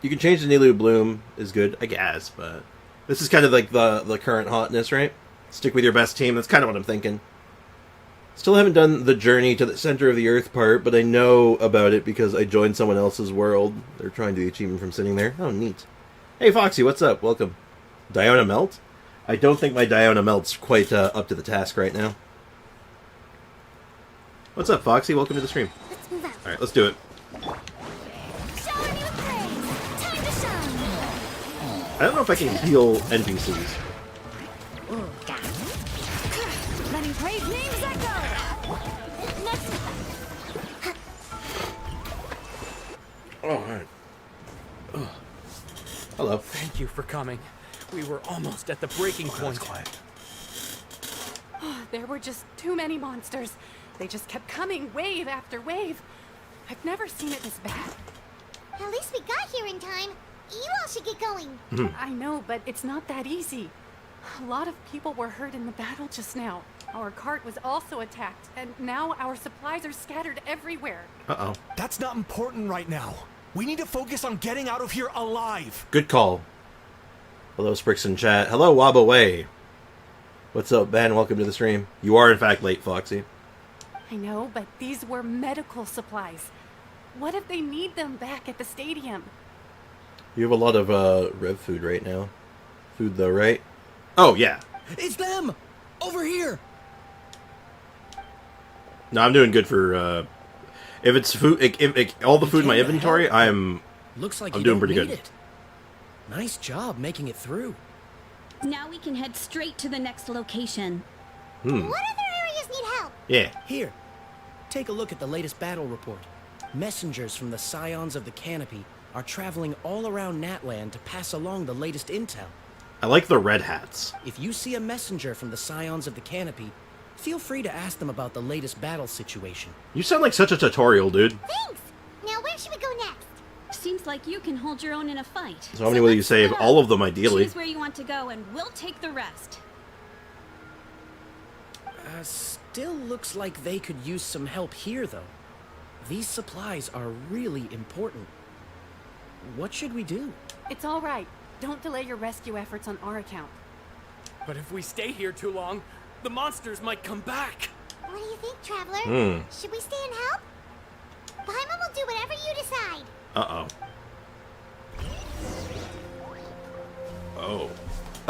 You can change the Nilu Bloom is good, I guess, but this is kind of like the current hotness, right? Stick with your best team. That's kind of what I'm thinking. Still haven't done the journey to the center of the earth part, but I know about it because I joined someone else's world. They're trying to do the achievement from sitting there. Oh, neat. Hey, Foxy, what's up? Welcome. Diona Melt? I don't think my Diona Melt's quite up to the task right now. What's up, Foxy? Welcome to the stream. Let's move out. Alright, let's do it. Showing you praise. Time to shine. I don't know if I can heal NPCs. Letting praise names echo. Next. Oh, alright. Hello. Thank you for coming. We were almost at the breaking point. Quiet. There were just too many monsters. They just kept coming, wave after wave. I've never seen it this bad. At least we got here in time. You all should get going. I know, but it's not that easy. A lot of people were hurt in the battle just now. Our cart was also attacked, and now our supplies are scattered everywhere. Uh-oh. That's not important right now. We need to focus on getting out of here alive. Good call. Hello, Sprix in chat. Hello, Wabaway. What's up, Ben? Welcome to the stream. You are, in fact, late, Foxy. I know, but these were medical supplies. What if they need them back at the stadium? You have a lot of Rev food right now. Food, though, right? Oh, yeah. It's them! Over here! No, I'm doing good for, if it's food, if all the food in my inventory, Looks like I'm you doing don't pretty need good. it. Nice job making it through. Now we can head straight to the next location. What other areas need help? Yeah. Here, take a look at the latest battle report. Messengers from the Scions of the Canopy are traveling all around Natland to pass along the latest intel. I like the red hats. If you see a messenger from the Scions of the Canopy, feel free to ask them about the latest battle situation. You sound like such a tutorial, dude. Thanks. Now where should we go next? Seems like you can hold your own in a fight. So how many will you let's save? split up. All of them, ideally. Choose where you want to go, and we'll take the rest. Still looks like they could use some help here, though. These supplies are really important. What should we do? It's all right. Don't delay your rescue efforts on our account. But if we stay here too long, the monsters might come back. What do you think, Traveler? Should we stay and help? Paimon will do whatever you decide. Uh-oh. Oh.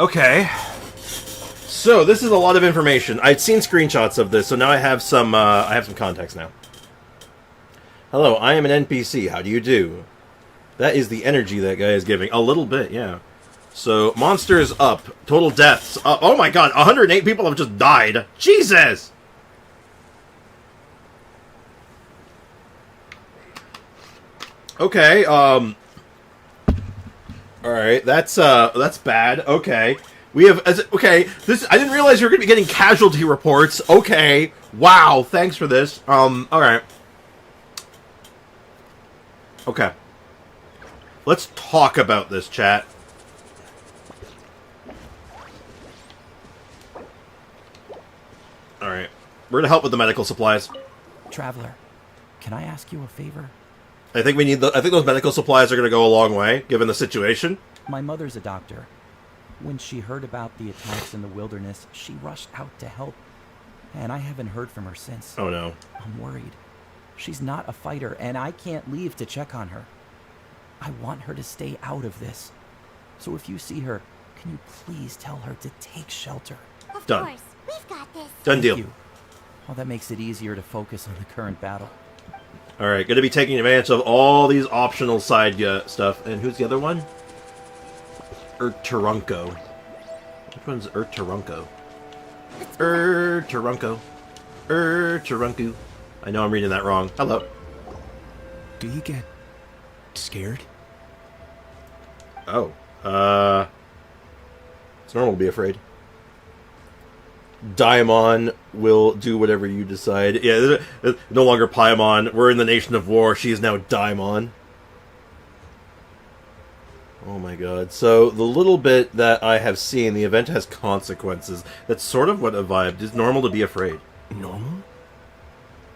Okay. So, this is a lot of information. I'd seen screenshots of this, so now I have some context now. Hello, I am an NPC. How do you do? That is the energy that guy is giving. A little bit, yeah. So, monsters up. Total deaths. Oh my god, 108 people have just died. Jesus! Okay, alright, that's bad. Okay. We have, okay, I didn't realize we were going to be getting casualty reports. Okay. Wow, thanks for this. Alright. Okay. Let's talk about this, chat. Alright. We're gonna help with the medical supplies. Traveler, can I ask you a favor? I think those medical supplies are gonna go a long way, given the situation. My mother's a doctor. When she heard about the attacks in the wilderness, she rushed out to help. And I haven't heard from her since. Oh no. I'm worried. She's not a fighter, and I can't leave to check on her. I want her to stay out of this. So if you see her, can you please tell her to take shelter? Of Done. course. We've got this. Done Thank deal. you. Well, that makes it easier to focus on the current battle. Alright, gonna be taking advantage of all these optional side stuff. And who's the other one? Turunko. Which one's Turunko? Turunko. Turunku. I know I'm reading that wrong. Hello. Do you get scared? Oh. It's normal to be afraid. Daimon will do whatever you decide. Yeah, no longer Paimon. We're in the Nation of War. She is now Daimon. Oh my god. So, the little bit that I have seen, the event has consequences. That's sort of what a vibe. It's normal to be afraid. Normal?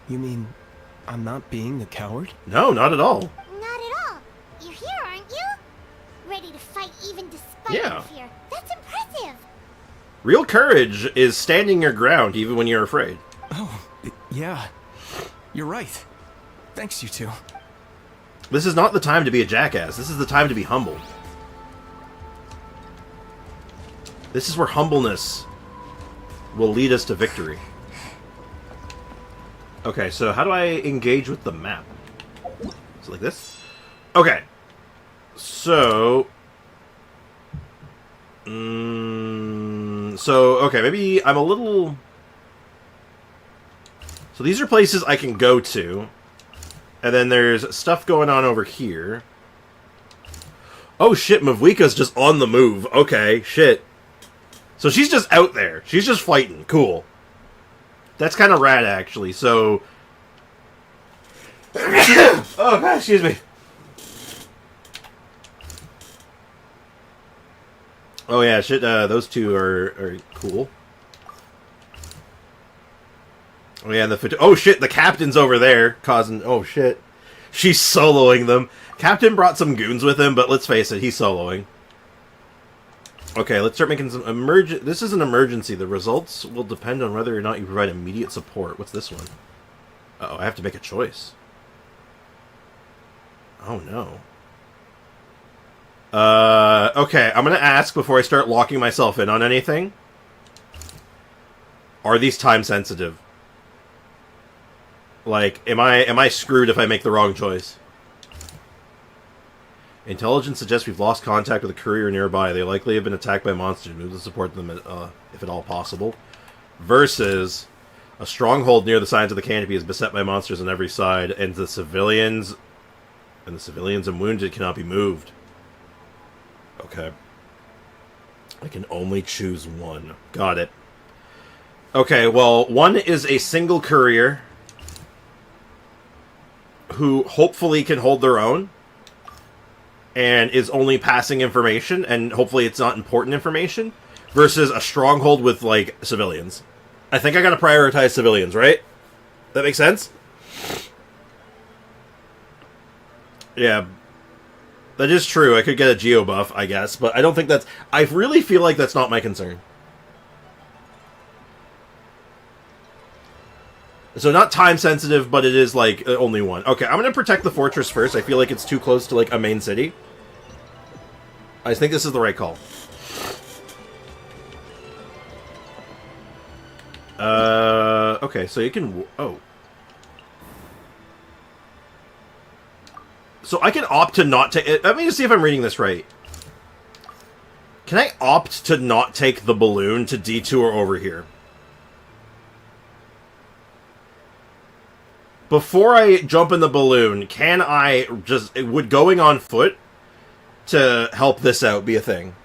You mean I'm not being a coward? No, not at all. Not at all. You're here, aren't you? Ready to fight even despite Yeah. your fear. That's impressive. Real courage is standing your ground even when you're afraid. Oh, yeah. You're right. Thanks, you two. This is not the time to be a jackass. This is the time to be humble. This is where humbleness will lead us to victory. Okay, so how do I engage with the map? Is it like this? Okay. So... okay, maybe I'm a little... So these are places I can go to. And then there's stuff going on over here. Oh shit, Mavwika's just on the move. Okay, shit. So she's just out there. She's just fighting. Cool. That's kind of rad, actually. So, oh God, excuse me. Oh yeah, shit. Those two are cool. Oh yeah, oh shit, the captain's over there causing. Oh shit, she's soloing them. Captain brought some goons with him, but let's face it, he's soloing. Okay, let's start making some This is an emergency. The results will depend on whether or not you provide immediate support. What's this one? Uh-oh, I have to make a choice. Oh no. Okay, I'm gonna ask before I start locking myself in on anything. Are these time sensitive? Like, am I screwed if I make the wrong choice? Intelligence suggests we've lost contact with a courier nearby. They likely have been attacked by monsters. Move to support them, if at all possible. Versus, a stronghold near the sides of the canopy is beset by monsters on every side, and the civilians and wounded cannot be moved. Okay. I can only choose one. Got it. Okay, well, one is a single courier who hopefully can hold their own and is only passing information, and hopefully it's not important information, versus a stronghold with, like, civilians. I think I gotta prioritize civilians, right? That makes sense? Yeah. That is true. I could get a geo buff, I guess, but I don't think that's... I really feel like that's not my concern. So not time sensitive, but it is, like, only one. Okay, I'm gonna protect the fortress first. I feel like it's too close to, like, a main city. I think this is the right call. Okay, so you can... Oh. So I can opt to not take... Let me just see if I'm reading this right. Can I opt to not take the balloon to detour over here? Before I jump in the balloon, can I just... Would going on foot to help this out be a thing?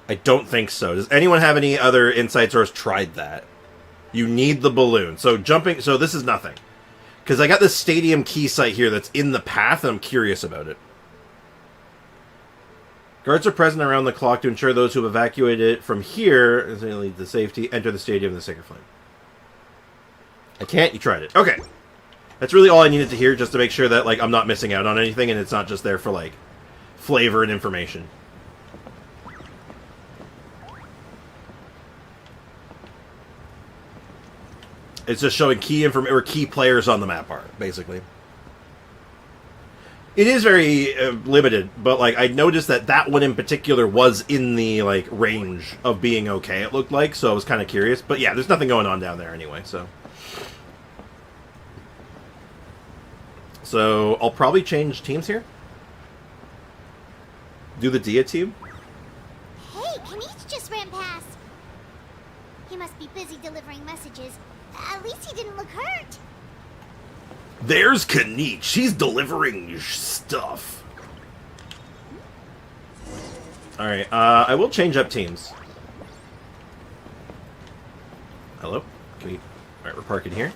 I don't think so. Does anyone have any other insights or has tried that? You need the balloon. So jumping... So this is nothing. Because I got this stadium key site here that's in the path, and I'm curious about it. Guards are present around the clock to ensure those who have evacuated from here, as they lead to safety, enter the stadium in the sacred flame. I can't? You tried it. Okay. That's really all I needed to hear, just to make sure that, like, I'm not missing out on anything, and it's not just there for, like, flavor and information. It's just showing key information, or key players on the map art, basically. It is very limited, but, like, I noticed that that one in particular was in the, like, range of being okay, it looked like, so I was kind of curious. But yeah, there's nothing going on down there anyway, so... So, I'll probably change teams here. Do the Dia team. Hey, Kanish just ran past. He must be busy delivering messages. At least he didn't look hurt. There's Kanish. She's delivering stuff. Alright, I will change up teams. Hello? Can we... Alright, we're parking here.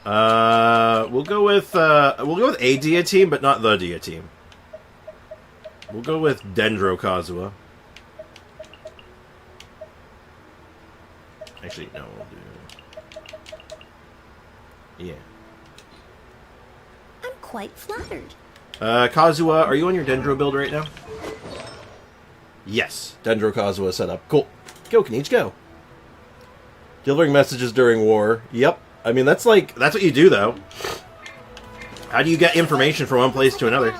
We'll go with a Dia team, but not the Dia team. We'll go with Dendro Kazuha. Actually, no, we'll do... Yeah. I'm quite flattered. Kazuha, are you on your Dendro build right now? Yes, Dendro Kazuha set up. Cool. Go, Kanish, go. Delivering messages during war. Yep. I mean, that's like, that's what you do, though. How do you get information from one place to another?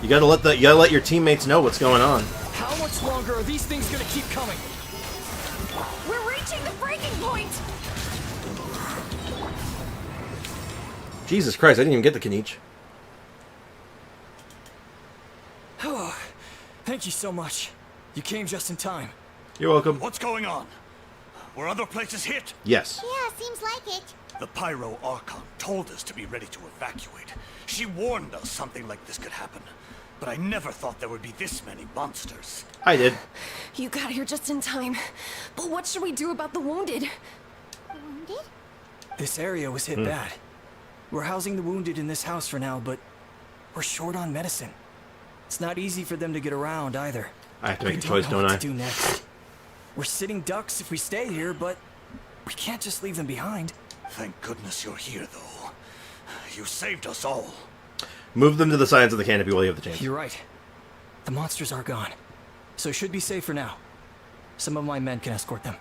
You gotta let your teammates know what's going on. How much longer are these things gonna keep coming? We're reaching the breaking point! Jesus Christ, I didn't even get the Kanish. Oh, thank you so much. You came just in time. You're welcome. What's going on? Were other places hit? Yes. Yeah, seems like it. The Pyro Archon told us to be ready to evacuate. She warned us something like this could happen. but I never thought there would be this many monsters. I did. You got here just in time. But what should we do about the wounded? Wounded? This area was hit bad. We're housing the wounded in this house for now, but we're short on medicine. It's not easy for them to get around either. I have to make a We choice, don't know don't I? what to do next. We're sitting ducks if we stay here, but we can't just leave them behind. Thank goodness you're here, though. You saved us all. Move them to the sides of the canopy while you have the chance. You're right. The monsters are gone, so should be safe for now. Some of my men can escort them.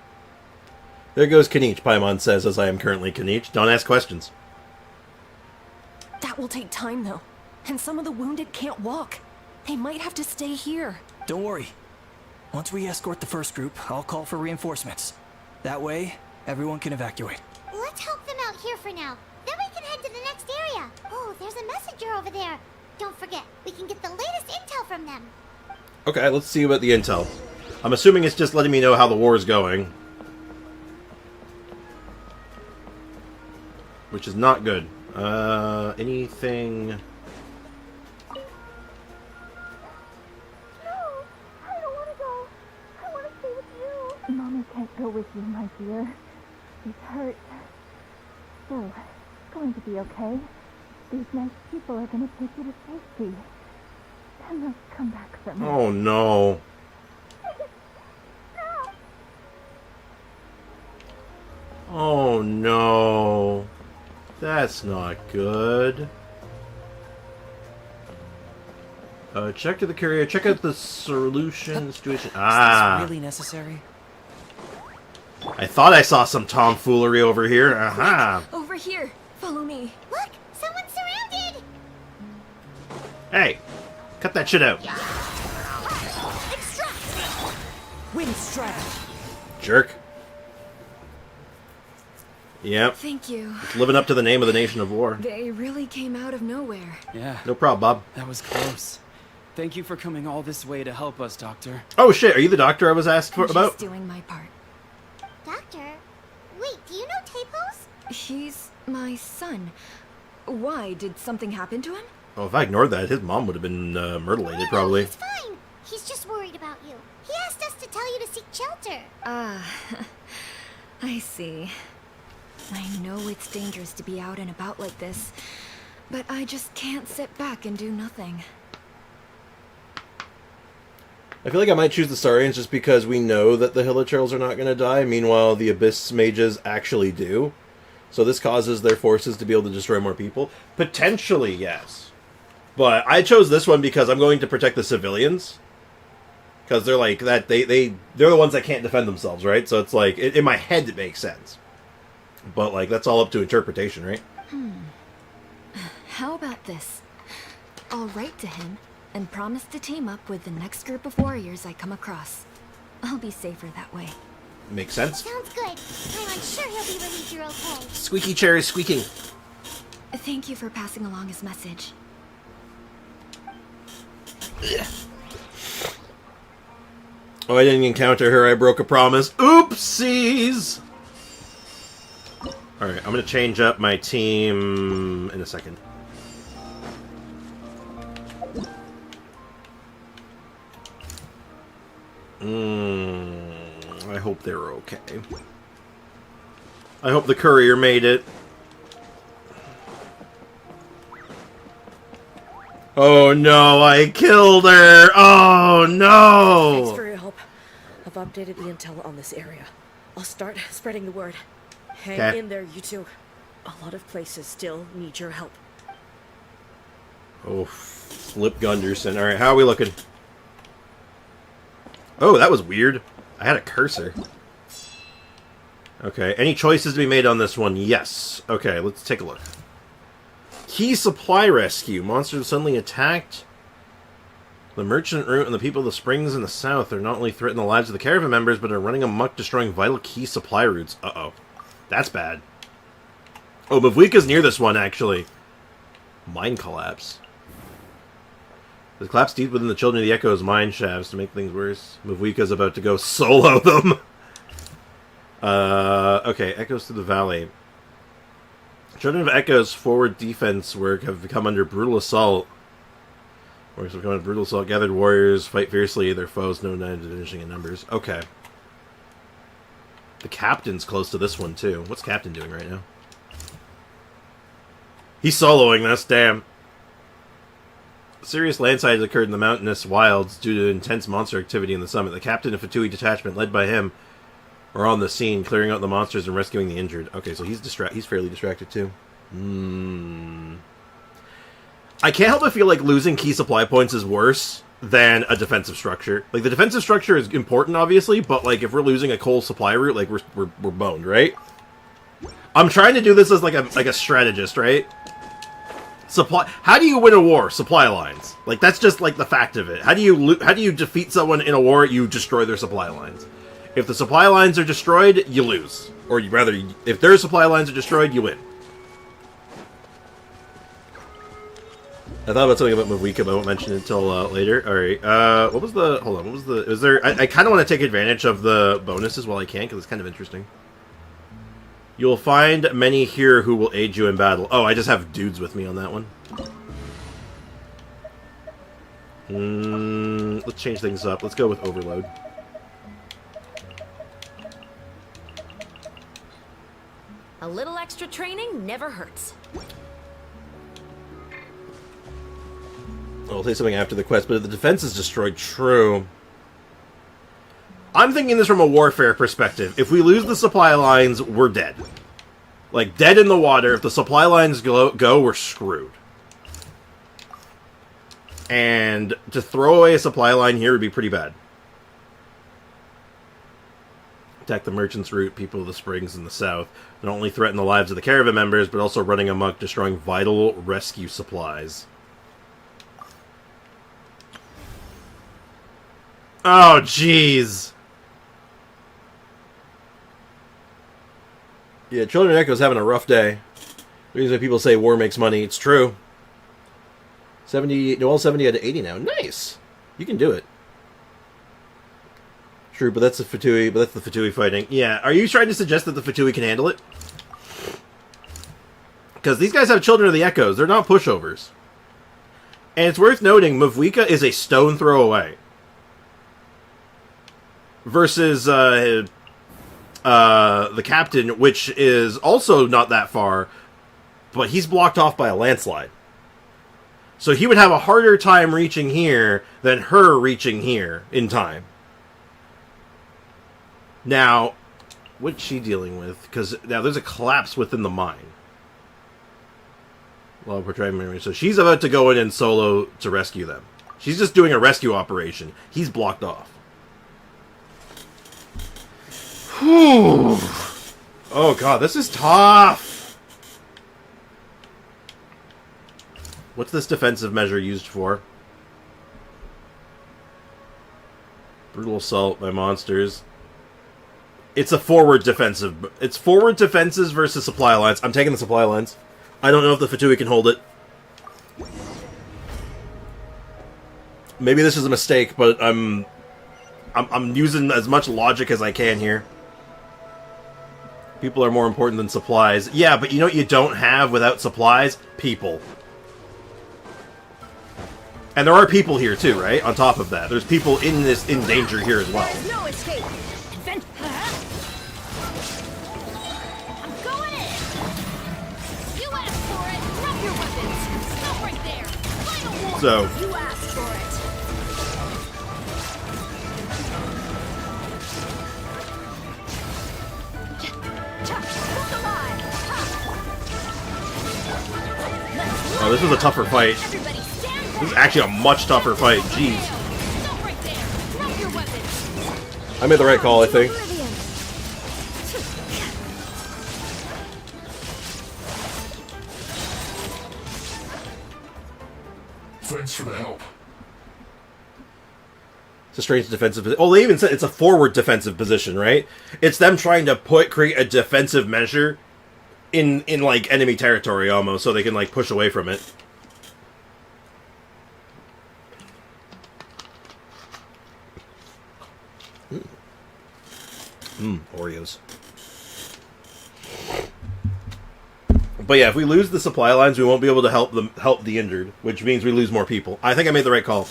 There goes Kanich, Paimon says, as I am currently Kanich. Don't ask questions. That will take time, though. And some of the wounded can't walk. They might have to stay here. Don't worry. Once we escort the first group, I'll call for reinforcements. That way, everyone can evacuate. Let's help them out here for now. Then we can head to the next area. Oh, there's a messenger over there. Don't forget, we can get the latest intel from them. Okay, let's see about the intel. I'm assuming it's just letting me know how the war is going. Which is not good. Anything... No, I don't want to go. I want to stay with you. Mommy can't go with you, my dear. She's hurt. Still, it's going to be okay. These nice people are going to take you to safety. Then they'll come back for me. Oh, no. Oh, no. That's not good. Check to the courier. Check out the solution situation. Ah. Is this really necessary? I thought I saw some tomfoolery over here. Aha. Over here. Follow me. Look, someone's surrounded. Hey, cut that shit out. Extract. Windstrap! Jerk. Yep. Thank you. It's living up to the name of the nation of war. They really came out of nowhere. Yeah. No problem, Bob. That was close. Thank you for coming all this way to help us, Doctor. Oh shit, are you the doctor I was asked I'm about? just doing my part. Doctor, wait, do you know Tapos? He's my son. Why? Did something happen to him? Oh, if I ignored that, his mom would have been mutilated, probably. He's fine. He's just worried about you. He asked us to tell you to seek shelter. Ah, I see. I know it's dangerous to be out and about like this, but I just can't sit back and do nothing. I feel like I might choose the Saurians just because we know that the Hilichurls are not going to die. Meanwhile, the Abyss Mages actually do. So this causes their forces to be able to destroy more people. Potentially, yes. But I chose this one because I'm going to protect the civilians. Because they're like that. They're the ones that can't defend themselves, right? So it's like in my head it makes sense. But like that's all up to interpretation, right? How about this? I'll write to him and promise to team up with the next group of warriors I come across. I'll be safer that way. Makes sense. Sounds good. I'm sure he'll be relieved you're okay. Squeaky chair is squeaking. Thank you for passing along his message. Oh, I didn't encounter her. I broke a promise. Oopsies! Alright, I'm going to change up my team in a second. I hope they're okay. I hope the courier made it. Oh no, I killed her! Oh no! Thanks for your help. I've updated the intel on this area. I'll start spreading the word. Hang in there, you two. A lot of places still need your help. Oh, Flip Gunderson. Alright, how are we looking? Oh, that was weird. I had a cursor. Okay, any choices to be made on this one? Yes. Okay, let's take a look. Key supply rescue. Monsters suddenly attacked. The merchant route and the people of the springs in the south are not only threatening the lives of the caravan members, but are running amok, destroying vital key supply routes. Uh-oh. That's bad. Oh, Mavwika's near this one, actually. Mine collapse. The collapse deep within the Children of the Echo's mine shafts to make things worse. Mavwika's about to go solo them. Okay, Echoes through the valley. Children of Echo's forward defense work have come under brutal assault. Works with going brutal assault. Gathered warriors fight fiercely their foes, no diminishing in numbers. Okay. The captain's close to this one, too. What's Captain doing right now? He's soloing this, damn. Serious landslides occurred in the mountainous wilds due to intense monster activity in the summit. The captain of Fatui detachment, led by him, are on the scene, clearing out the monsters and rescuing the injured. Okay, so he's fairly distracted, too. I can't help but feel like losing key supply points is worse than a defensive structure. Like, the defensive structure is important, obviously, but, like, if we're losing a coal supply route, like, we're boned, right? I'm trying to do this as, like a strategist, right? How do you win a war? Supply lines. Like, that's just, like, the fact of it. How do you defeat someone in a war? You destroy their supply lines. If the supply lines are destroyed, you lose. Or, rather, if their supply lines are destroyed, you win. I thought about something about Mavika, but I won't mention it until later. Alright, what was the... Hold on, what was the... Is there... I kind of want to take advantage of the bonuses while I can, because it's kind of interesting. You'll find many here who will aid you in battle. Oh, I just have dudes with me on that one. Let's change things up. Let's go with Overload. A little extra training never hurts. I'll say something after the quest, but if the defense is destroyed, true. I'm thinking this from a warfare perspective. If we lose the supply lines, we're dead. Like, dead in the water. If the supply lines go, we're screwed. And to throw away a supply line here would be pretty bad. Attack the merchants' route, people of the springs in the south. Not only threaten the lives of the caravan members, but also running amok, destroying vital rescue supplies. Oh, jeez. Yeah, Children of Echo's having a rough day. The reason people say war makes money, it's true. 70, Noel 70 out of 80 now. Nice. You can do it. True, but that's the Fatui. But that's the Fatui fighting. Yeah, are you trying to suggest that the Fatui can handle it? Because these guys have Children of the Echoes. They're not pushovers. And it's worth noting, Mavwika is a stone throw away. Versus the captain, which is also not that far, but he's blocked off by a landslide. So he would have a harder time reaching here than her reaching here in time. Now, what's she dealing with? Because now there's a collapse within the mine. Well, we're trying, so she's about to go in and solo to rescue them. She's just doing a rescue operation. He's blocked off. Whew. Oh god, this is tough. What's this defensive measure used for? Brutal assault by monsters. It's a forward defensive. It's forward defenses versus supply lines. I'm taking the supply lines. I don't know if the Fatui can hold it. Maybe this is a mistake, but I'm using as much logic as I can here. People are more important than supplies. Yeah, but you know what you don't have without supplies? People. And there are people here too, right? On top of that. There's people in danger here as well. There's no escape. I'm going in. You asked for it. Drop your weapons. Stop right there. Final warning. So You asked for it. oh, this was a tougher fight. This is actually a much tougher fight. Jeez. I made the right call, I think. Thanks for the help. It's a strange defensive position. Oh, they even said it's a forward defensive position, right? It's them trying to create a defensive measure in like enemy territory almost, so they can like push away from it. Oreos. But yeah, if we lose the supply lines, we won't be able to help the injured, which means we lose more people. I think I made the right call.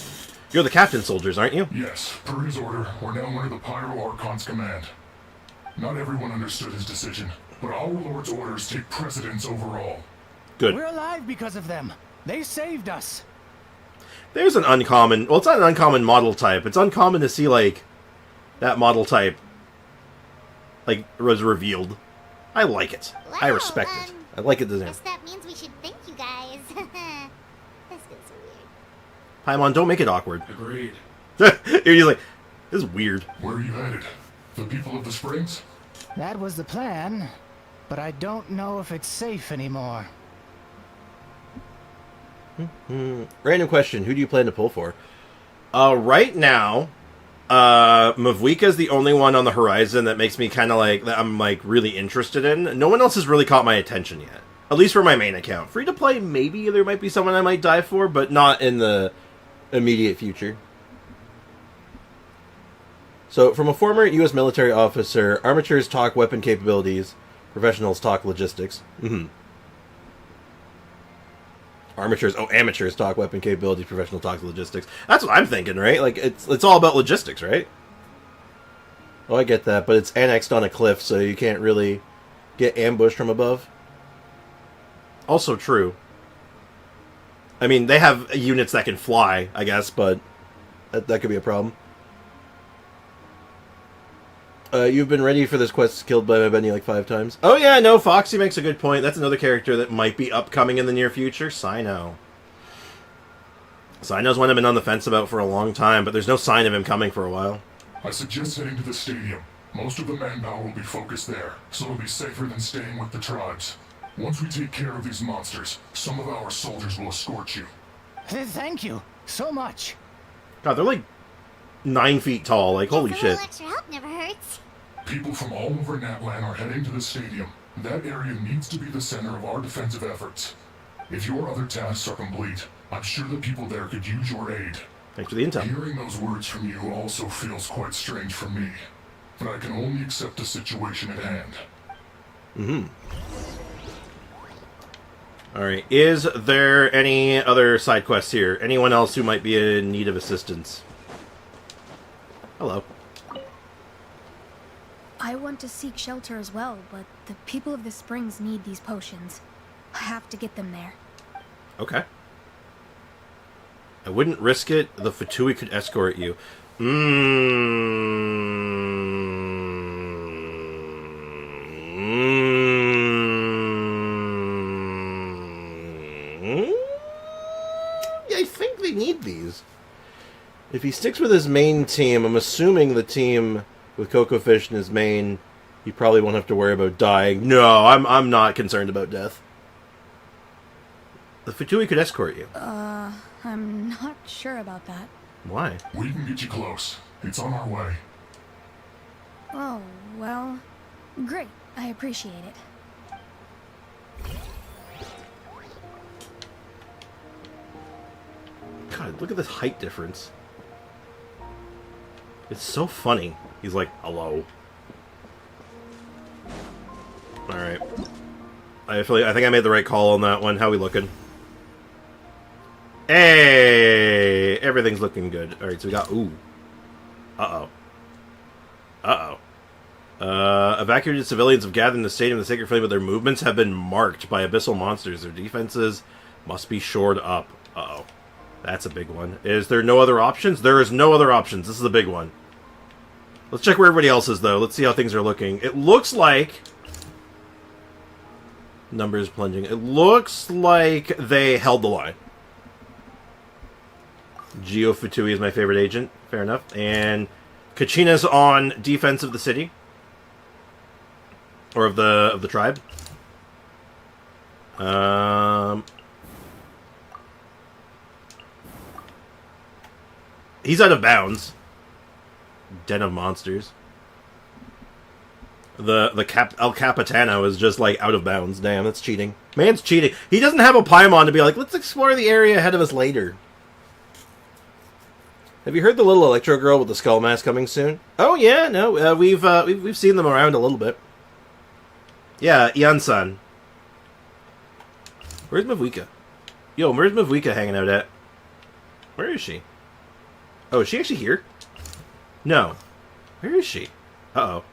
You're the captain, soldiers, aren't you? Yes. Per his order, we're now under the Pyro Archon's command. Not everyone understood his decision, but our Lord's orders take precedence over all. Good. We're alive because of them. They saved us. There's an uncommon... Well, it's not an uncommon model type. It's uncommon to see, like, that model type, like, was revealed. I like it. Wow, I respect it. I like it design. Guess that means we should thank you guys. This is weird. Paimon, don't make it awkward. Agreed. You're like, this is weird. Where are you headed? The people of the Springs? That was the plan, but I don't know if it's safe anymore. Random question, who do you plan to pull for? Right now, Mavwika's the only one on the horizon that makes me kind of like, that I'm like really interested in. No one else has really caught my attention yet. At least for my main account. Free to play, maybe there might be someone I might die for, but not in the immediate future. So, from a former U.S. military officer, amateurs talk weapon capabilities, professionals talk logistics. Amateurs talk weapon capabilities, professional talk logistics. That's what I'm thinking, right? Like, it's all about logistics, right? Oh, I get that, but it's annexed on a cliff, so you can't really get ambushed from above. Also true. I mean, they have units that can fly, I guess, but that could be a problem. You've been ready for this quest killed by my Benny like 5 times. Oh yeah, no, Foxy makes a good point. That's another character that might be upcoming in the near future. Sino. Sino's one I've been on the fence about for a long time, but there's no sign of him coming for a while. I suggest heading to the stadium. Most of the manpower will be focused there, so it'll be safer than staying with the tribes. Once we take care of these monsters, some of our soldiers will escort you. Thank you so much. God, they're like 9 feet tall. Like, holy shit. Extra help never hurts. People from all over Natlan are heading to the stadium. That area needs to be the center of our defensive efforts. If your other tasks are complete, I'm sure the people there could use your aid. Thanks for the intel. Hearing those words from you also feels quite strange for me, but I can only accept the situation at hand. Alright, is there any other side quests here? Anyone else who might be in need of assistance? Hello. I want to seek shelter as well, but the people of the Springs need these potions. I have to get them there. Okay. I wouldn't risk it. The Fatui could escort you. I think they need these. If he sticks with his main team, I'm assuming the team with Coco Fish in his main, he probably won't have to worry about dying. No, I'm not concerned about death. The Fatui could escort you. I'm not sure about that. Why? We can get you close. It's on our way. Oh, well, great. I appreciate it. God, look at this height difference. It's so funny. He's like, hello. Alright. I think I made the right call on that one. How we looking? Hey! Everything's looking good. Alright, so we got... Ooh. Uh-oh. Uh-oh. Evacuated civilians have gathered in the stadium of the Sacred Flame, but their movements have been marked by abyssal monsters. Their defenses must be shored up. Uh-oh. That's a big one. Is there no other options? There is no other options. This is a big one. Let's check where everybody else is, though. Let's see how things are looking. It looks like... Numbers plunging. It looks like they held the line. Geo Fatui is my favorite agent. Fair enough. And Kachina's on defense of the city. Or of the tribe. He's out of bounds. Den of monsters. The El Capitano is just like out of bounds. Damn, that's cheating. Man's cheating. He doesn't have a Paimon to be like, let's explore the area ahead of us later. Have you heard the little Electro girl with the skull mask coming soon? Oh yeah, no, we've seen them around a little bit. Yeah, Ian-san. Where's Mavuika? Yo, where's Mavuika hanging out at? Where is she? Oh, is she actually here? No. Where is she? Uh-oh.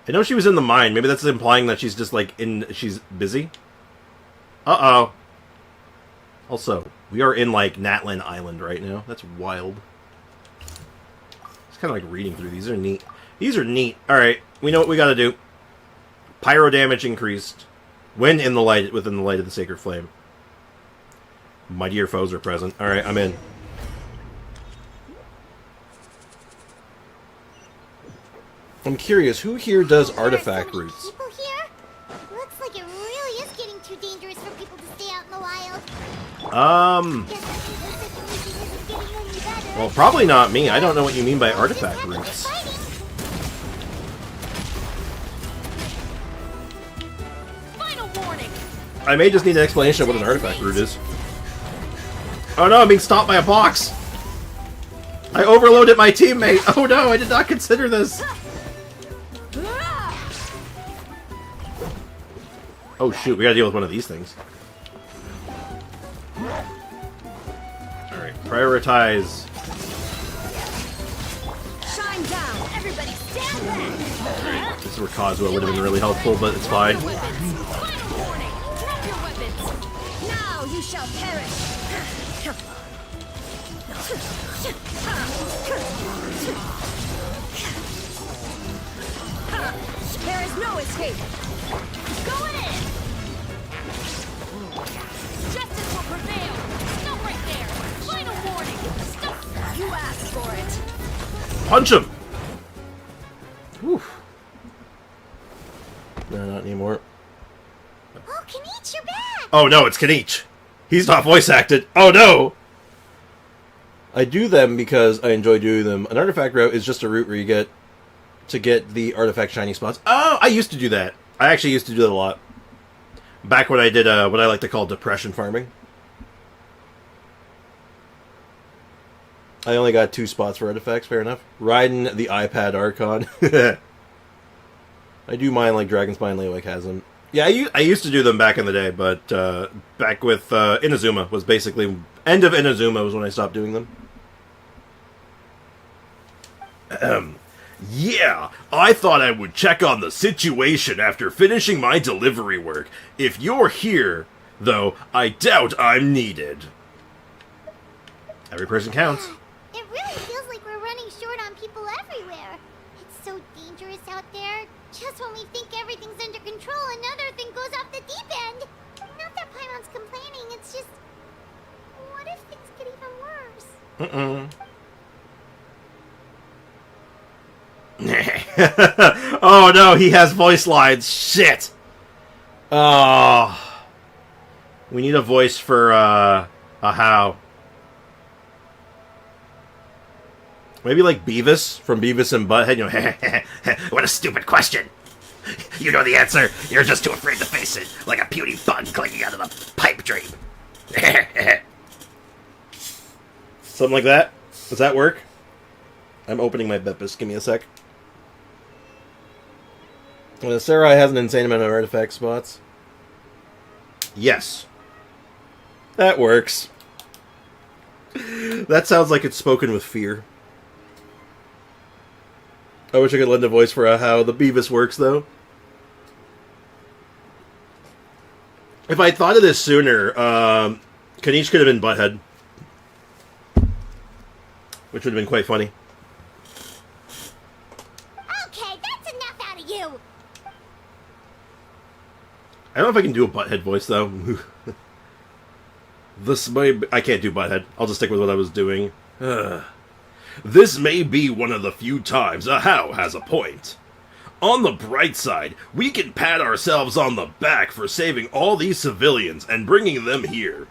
I know she was in the mine. Maybe that's implying that she's just, like, she's busy? Uh-oh. Also, we are in, like, Natlan Island right now. That's wild. It's kind of like reading through these. These are neat. These are neat. Alright, we know what we gotta do. Pyro damage increased. When in the light, within the light of the Sacred Flame. Mightier foes are present. Alright, I'm in. I'm curious, who here does artifact routes? People here? Looks like it really is getting too dangerous for people to stay out in the wild. Well, probably not me. I don't know what you mean by artifact routes. Final warning. I may just need an explanation of what an artifact route is. Oh no, I'm being stopped by a box! I overloaded my teammate! Oh no, I did not consider this! Oh shoot, we gotta deal with one of these things. Alright, prioritize. Shine down. Everybody stand back. Alright, this is where Kazuha would have been really helpful, but it's fine. Final warning. Drop your weapons. Now you shall perish. There is no escape. Going in. Justice will prevail. Stop right there. Final warning. Stop. You asked for it. Punch him! Oof. No, not anymore. Oh, Kanich, you're back! Oh no, it's Kanich! He's not voice acted! Oh no! I do them because I enjoy doing them. An artifact route is just a route where you get to get the artifact shiny spots. Oh, I used to do that. I actually used to do that a lot. Back when I did what I like to call depression farming. I only got 2 spots for artifacts, fair enough. Riding the iPad Archon. I do mine like Dragon Spine Leywick has them. Yeah, I used to do them back in the day, but back with Inazuma was basically... End of Inazuma was when I stopped doing them. Yeah, I thought I would check on the situation after finishing my delivery work. If you're here, though, I doubt I'm needed. Every person counts. It really feels like we're running short on people everywhere. It's so dangerous out there. Just when we think everything's under control, another thing goes off the deep end. Not that Paimon's complaining, it's just... What if things get even worse? Oh no, he has voice lines. Shit. Oh. We need a voice for a how. Maybe like Beavis from Beavis and Butthead. You know, what a stupid question. You know the answer. You're just too afraid to face it, like a puny bun clinging out of the pipe dream. Something like that. Does that work? I'm opening my Beppis. Give me a sec. Sarai has an insane amount of artifact spots. Yes. That works. That sounds like it's spoken with fear. I wish I could lend a voice for how the Beavis works, though. If I thought of this sooner, Kanich could have been Butthead. Which would have been quite funny. Okay, that's enough out of you! I don't know if I can do a Butthead voice, though. I can't do Butthead. I'll just stick with what I was doing. This may be one of the few times a how has a point. On the bright side, we can pat ourselves on the back for saving all these civilians and bringing them here.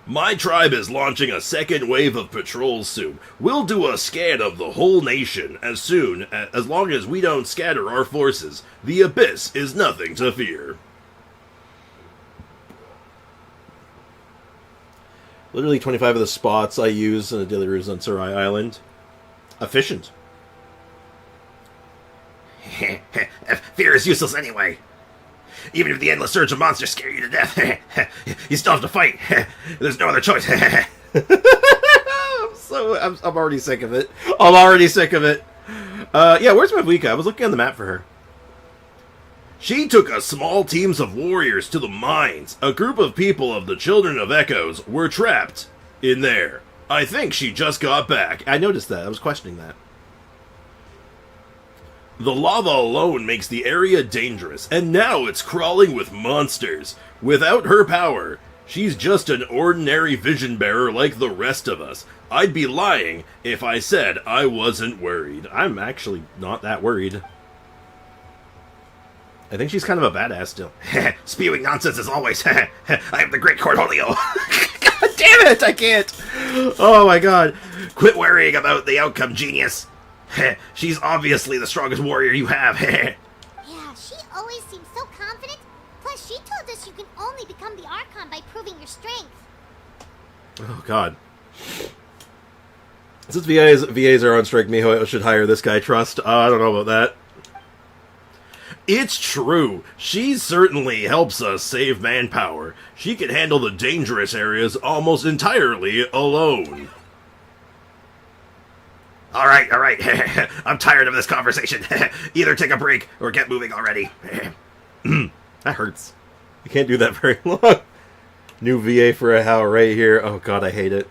My tribe is launching a second wave of patrols soon. We'll do a scan of the whole nation as long as we don't scatter our forces. The Abyss is nothing to fear. Literally 25 of the spots I use in the daily routes on Sarai Island. Efficient. Fear is useless anyway. Even if the endless surge of monsters scare you to death, you still have to fight. There's no other choice. I'm already sick of it. I'm already sick of it. Yeah, where's Mavuika? I was looking on the map for her. She took a small teams of warriors to the mines. A group of people of the Children of Echoes were trapped in there. I think she just got back. I noticed that. I was questioning that. The lava alone makes the area dangerous, and now it's crawling with monsters. Without her power, she's just an ordinary vision bearer like the rest of us. I'd be lying if I said I wasn't worried. I'm actually not that worried. I think she's kind of a badass still. Spewing nonsense as always. I am the great Cornholio. God damn it, I can't. Oh my god. Quit worrying about the outcome, genius. She's obviously the strongest warrior you have. Yeah, she always seems so confident. Plus, she told us you can only become the Archon by proving your strength. Oh god. Since VAs are on strike, Miho should hire this guy, Trust. I don't know about that. It's true. She certainly helps us save manpower. She can handle the dangerous areas almost entirely alone. Alright. I'm tired of this conversation. Either take a break or get moving already. That hurts. I can't do that very long. New VA for a how right here. Oh god, I hate it.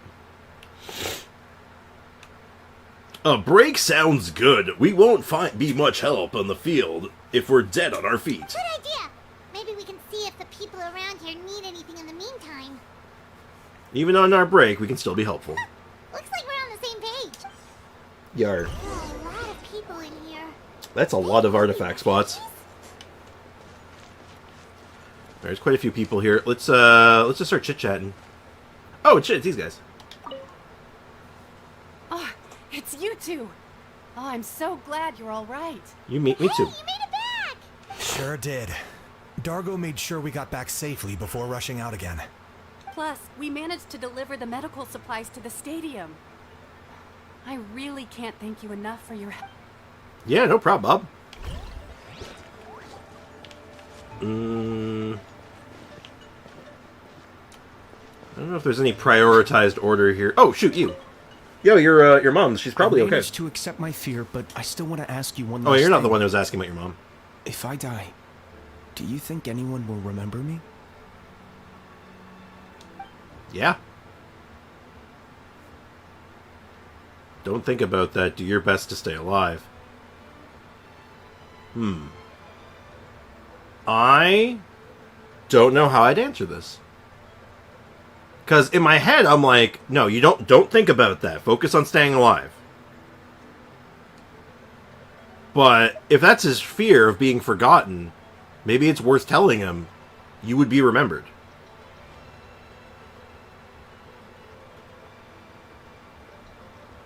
A break sounds good. We won't be much help on the field if we're dead on our feet. Good idea. Maybe we can see if the people around here need anything in the meantime. Even on our break, we can still be helpful. Looks like we're on the same page. Yar. Oh, a lot of people in here. That's a lot of artifact spots. There's quite a few people here. Let's just start chit-chatting. Oh shit, it's these guys. Oh, it's you two. Oh, I'm so glad you're all right. Me too. You made it back! Sure did. Dargo made sure we got back safely before rushing out again. Plus, we managed to deliver the medical supplies to the stadium. I really can't thank you enough for your help. Yeah, no problem, Bob. I don't know if there's any prioritized order here. Oh, shoot, you. Yo, your mom. She's probably I okay. managed to accept my fear, but I still want to ask you one last Oh, you're not thing. the one who was asking about your mom. If I die, do you think anyone will remember me? Yeah. Don't think about that. Do your best to stay alive. I don't know how I'd answer this. Because in my head, I'm like, no, you don't think about that. Focus on staying alive. But if that's his fear of being forgotten, maybe it's worth telling him you would be remembered.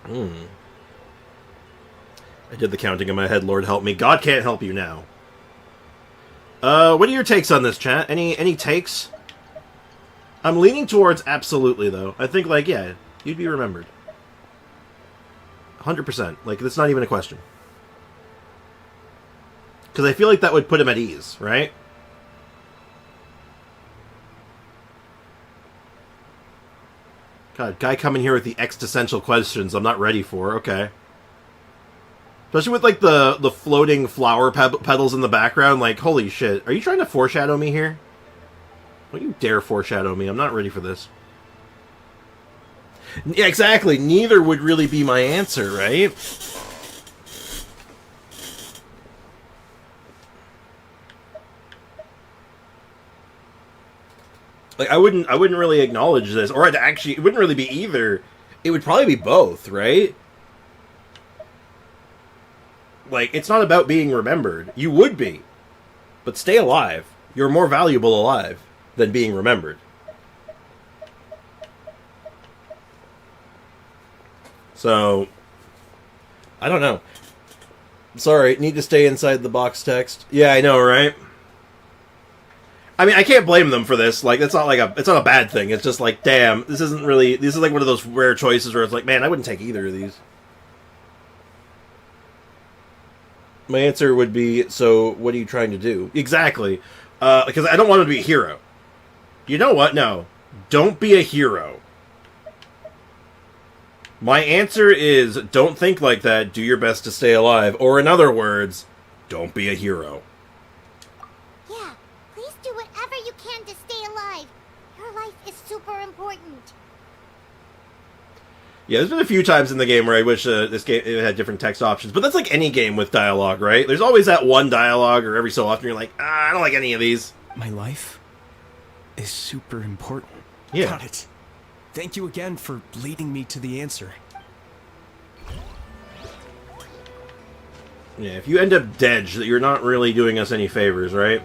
I did the counting in my head, Lord help me. God can't help you now. What are your takes on this, chat? Any takes? I'm leaning towards absolutely, though. I think, like, yeah, you'd be remembered. 100%. Like, that's not even a question. Because I feel like that would put him at ease, right? God, guy coming here with the existential questions I'm not ready for. Okay. Especially with, like, the floating flower petals in the background. Like, holy shit. Are you trying to foreshadow me here? Don't you dare foreshadow me. I'm not ready for this. Yeah, exactly. Neither would really be my answer, right? Like, I wouldn't really acknowledge this. Or I'd actually, it wouldn't really be either. It would probably be both, right? Like, it's not about being remembered. You would be. But stay alive. You're more valuable alive than being remembered. So, I don't know. Sorry, need to stay inside the box text. Yeah, I know, right? I mean, I can't blame them for this. Like, it's not a bad thing. It's just like, damn, this is like one of those rare choices where it's like, man, I wouldn't take either of these. My answer would be, so what are you trying to do? Exactly. Because I don't want him to be a hero. You know what? No. Don't be a hero. My answer is, don't think like that, do your best to stay alive. Or in other words, don't be a hero. Yeah, please do whatever you can to stay alive. Your life is super important. Yeah, there's been a few times in the game where I wish this game it had different text options. But that's like any game with dialogue, right? There's always that one dialogue, or every so often you're like, I don't like any of these. My life is super important. Yeah. Got it. Thank you again for leading me to the answer. Yeah, if you end up dead, you're not really doing us any favors, right?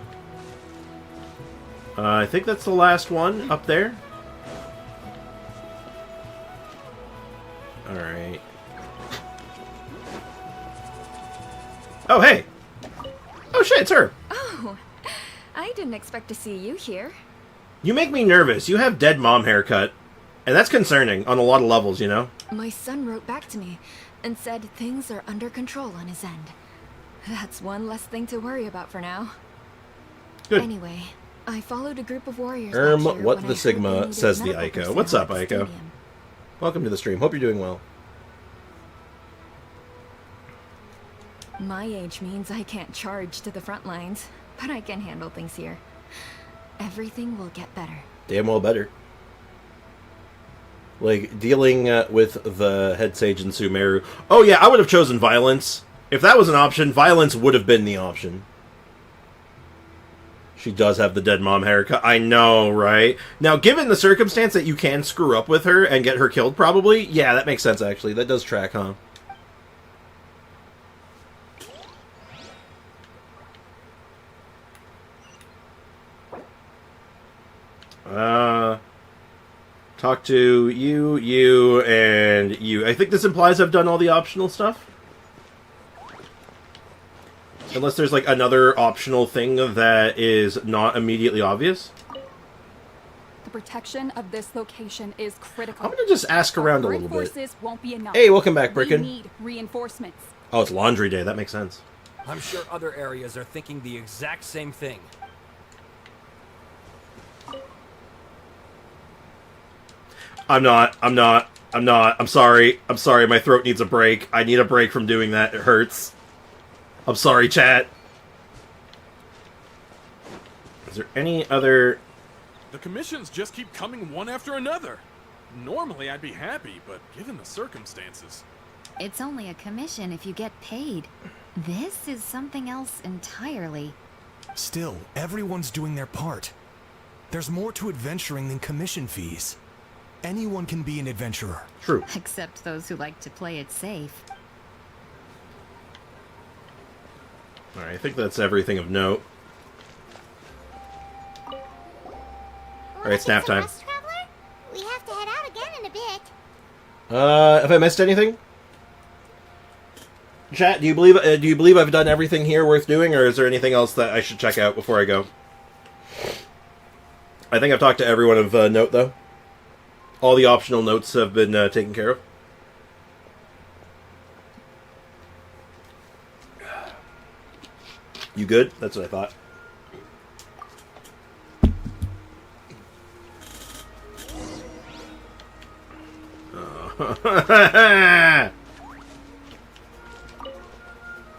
I think that's the last one up there. Alright. Oh, hey! Oh shit, it's her! Oh, I didn't expect to see you here. You make me nervous. You have dead mom haircut. And that's concerning on a lot of levels, you know? My son wrote back to me and said things are under control on his end. That's one less thing to worry about for now. Good. Anyway, I followed a group of warriors back here What when the I Sigma, heard they needed says the medical Ayaka. personnel What's up, at the Ayaka? stadium. Welcome to the stream. Hope you're doing well. My age means I can't charge to the front lines, but I can handle things here. Everything will get better. Damn well better. Like, dealing with the head sage and Sumeru. Oh yeah, I would have chosen violence. If that was an option, violence would have been the option. She does have the dead mom haircut. I know, right? Now, given the circumstance that you can screw up with her and get her killed, probably, yeah, that makes sense, actually. That does track, huh? Talk to you, and you. I think this implies I've done all the optional stuff. Unless there's, like, another optional thing that is not immediately obvious. The protection of this location is critical. I'm gonna just ask around a little bit. Reinforces won't be enough. Hey, welcome back, Brickin. We need reinforcements. Oh, it's laundry day. That makes sense. I'm sure other areas are thinking the exact same thing. I'm sorry. My throat needs a break. I need a break from doing that. It hurts. I'm sorry, chat. Is there any other... The commissions just keep coming one after another. Normally I'd be happy, but given the circumstances... It's only a commission if you get paid. This is something else entirely. Still, everyone's doing their part. There's more to adventuring than commission fees. Anyone can be an adventurer. True. Except those who like to play it safe. Alright, I think that's everything of note. Alright, it's nap time. We have to head out again in a bit. Have I missed anything? Chat, do you believe I've done everything here worth doing, or is there anything else that I should check out before I go? I think I've talked to everyone of note, though. All the optional notes have been taken care of. You good? That's what I thought.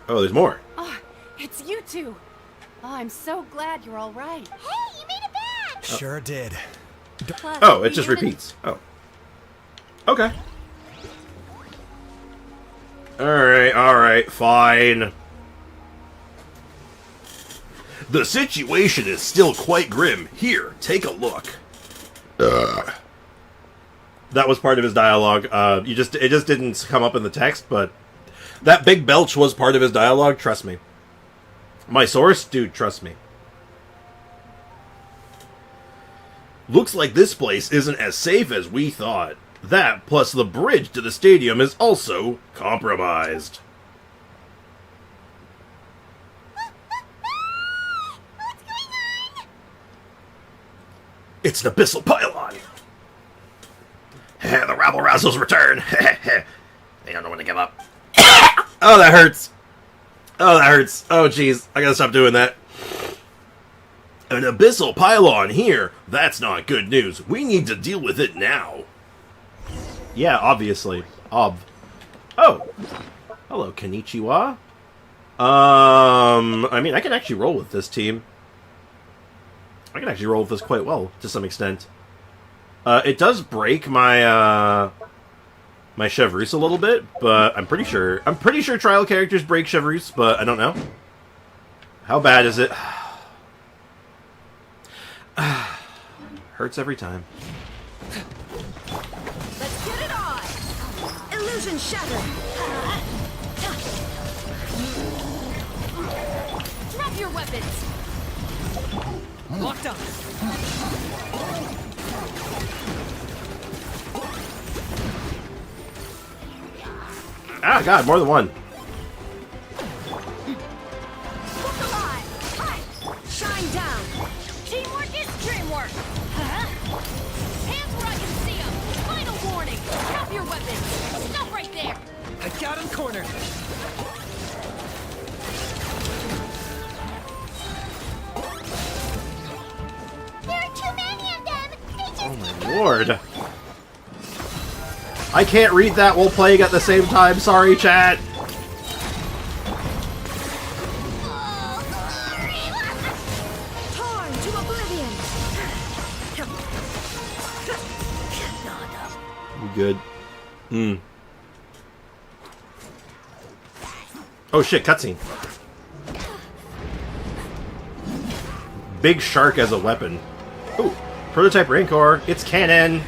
Oh, there's more. Oh, it's you two. Oh, I'm so glad you're all right. Hey, you made it back! Sure did. Oh, it just repeats. Oh. Okay. Alright, fine. The situation is still quite grim. Here, take a look. That was part of his dialogue. It just didn't come up in the text, but that big belch was part of his dialogue, trust me. My source? Dude, trust me. Looks like this place isn't as safe as we thought. That, plus the bridge to the stadium, is also compromised. What's going on? It's an abyssal pylon. The rabble-rousers return. They don't know when to give up. Oh, that hurts. Oh, that hurts. Oh, jeez. I gotta stop doing that. An abyssal pylon here. That's not good news. We need to deal with it now. Yeah, obviously. Oh. Hello, konnichiwa. I mean, I can actually roll with this team. I can actually roll with this quite well, to some extent. It does break my, my Chevreuse a little bit, but I'm pretty sure trial characters break Chevreuse, but I don't know. How bad is it? Hurts every time. Let's get it on! Illusion shattered! Drop your weapons! Locked up! Ah, God, more than one. Shine down! Teamwork is dreamwork! Hands where I can see them! Final warning! Drop your weapons! Stop right there! I got him cornered! There are too many of them! They just Oh my lord. I can't read that while playing at the same time. Sorry, chat. Torn to oblivion! Good. Oh shit, cutscene. Big shark as a weapon. Ooh, prototype Rancor. It's canon.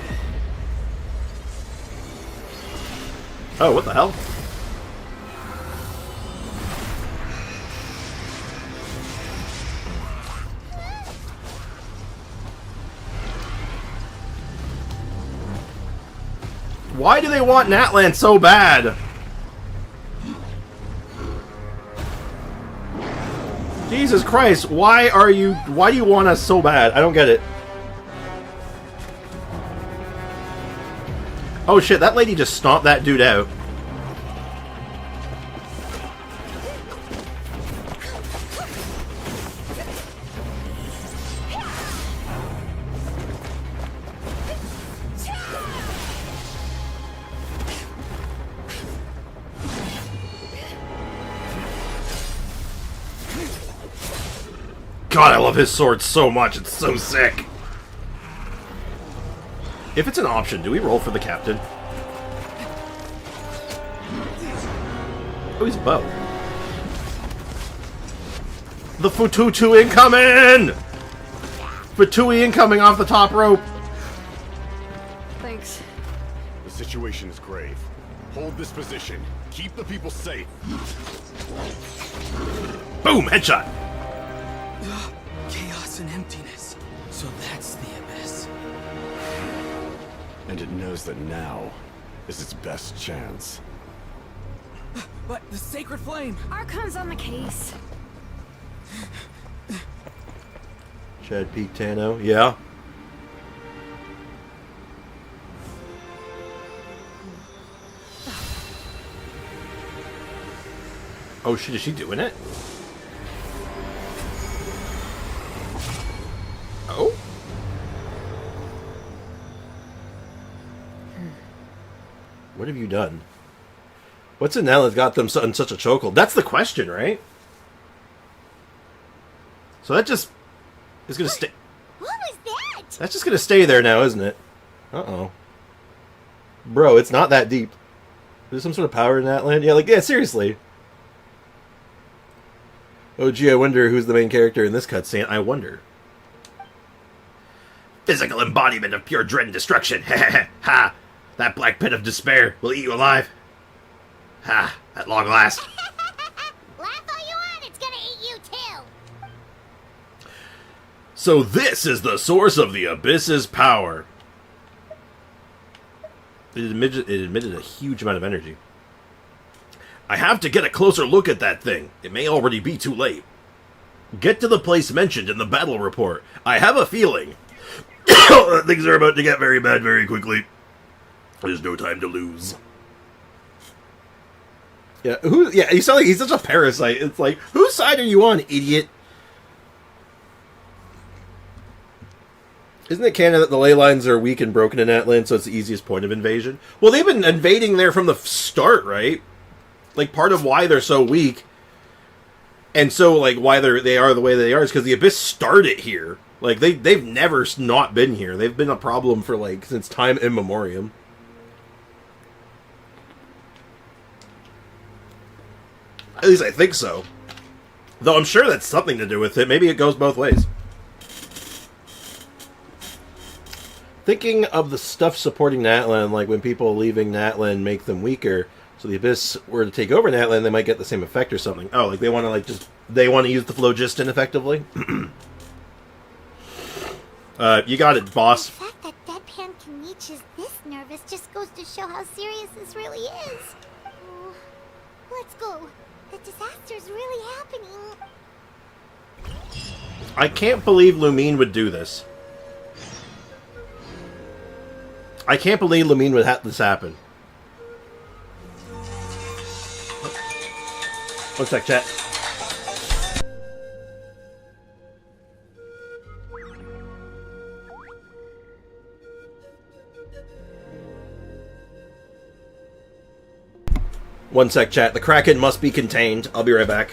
Oh, what the hell? Why do they want Natlan so bad? Jesus Christ, why do you want us so bad? I don't get it. Oh shit, that lady just stomped that dude out. God, I love his sword so much. It's so sick. If it's an option, do we roll for the captain? Oh, he's a bow. The Fututu incoming! Fatui incoming off the top rope. Thanks. The situation is grave. Hold this position. Keep the people safe. Boom! Headshot! Chaos and emptiness. So that's the abyss. And it knows that now is its best chance. But the sacred flame! Archon's on the case. Chad Peak Tano, yeah. Oh shit, is she doing it? Oh? What have you done? What's it now that's got them in such a chokehold? That's the question, right? So that just is gonna stay. What was that? That's just gonna stay there now, isn't it? Uh-oh. Bro, it's not that deep. There's some sort of power in that land? Yeah, like, yeah, seriously. Oh gee, I wonder who's the main character in this cutscene. I wonder. Physical embodiment of pure dread and destruction. Ha! That black pit of despair will eat you alive. Ha! At long last. Laugh all you want, it's gonna eat you too! So this is the source of the Abyss's power. It emitted a huge amount of energy. I have to get a closer look at that thing. It may already be too late. Get to the place mentioned in the battle report. I have a feeling things are about to get very bad very quickly. There's no time to lose. Yeah, you sound like he's such a parasite. It's like, whose side are you on, idiot? Isn't it canon that the ley lines are weak and broken in Atlan, so it's the easiest point of invasion? Well, they've been invading there from the start, right? Like, part of why they're so weak, and so, like, why they are the way they are is because the Abyss started here. Like, they've never not been here. They've been a problem for, like, since time immemorial. At least I think so. Though I'm sure that's something to do with it. Maybe it goes both ways. Thinking of the stuff supporting Natlan, like when people leaving Natlan make them weaker, so the Abyss were to take over Natlan, they might get the same effect or something. Oh, like they want to they want to use the phlogiston effectively? You got it, boss. The fact that Deadpan Kenichi is this nervous just goes to show how serious this really is. Oh, let's go. The disaster's really happening. I can't believe Lumine would do this. I can't believe Lumine would have this happen. One sec, chat. One sec, chat. The Kraken must be contained. I'll be right back.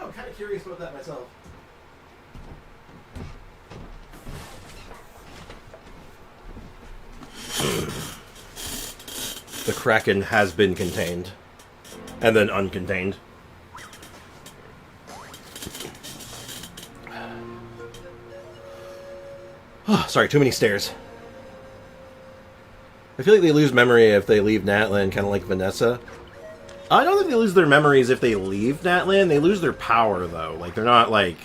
I'm kind of curious about that myself. The Kraken has been contained. And then uncontained. Oh, sorry, too many stairs. I feel like they lose memory if they leave Natlan, kind of like Vanessa. I don't think they lose their memories if they leave Natlan. They lose their power, though. Like, they're not, like...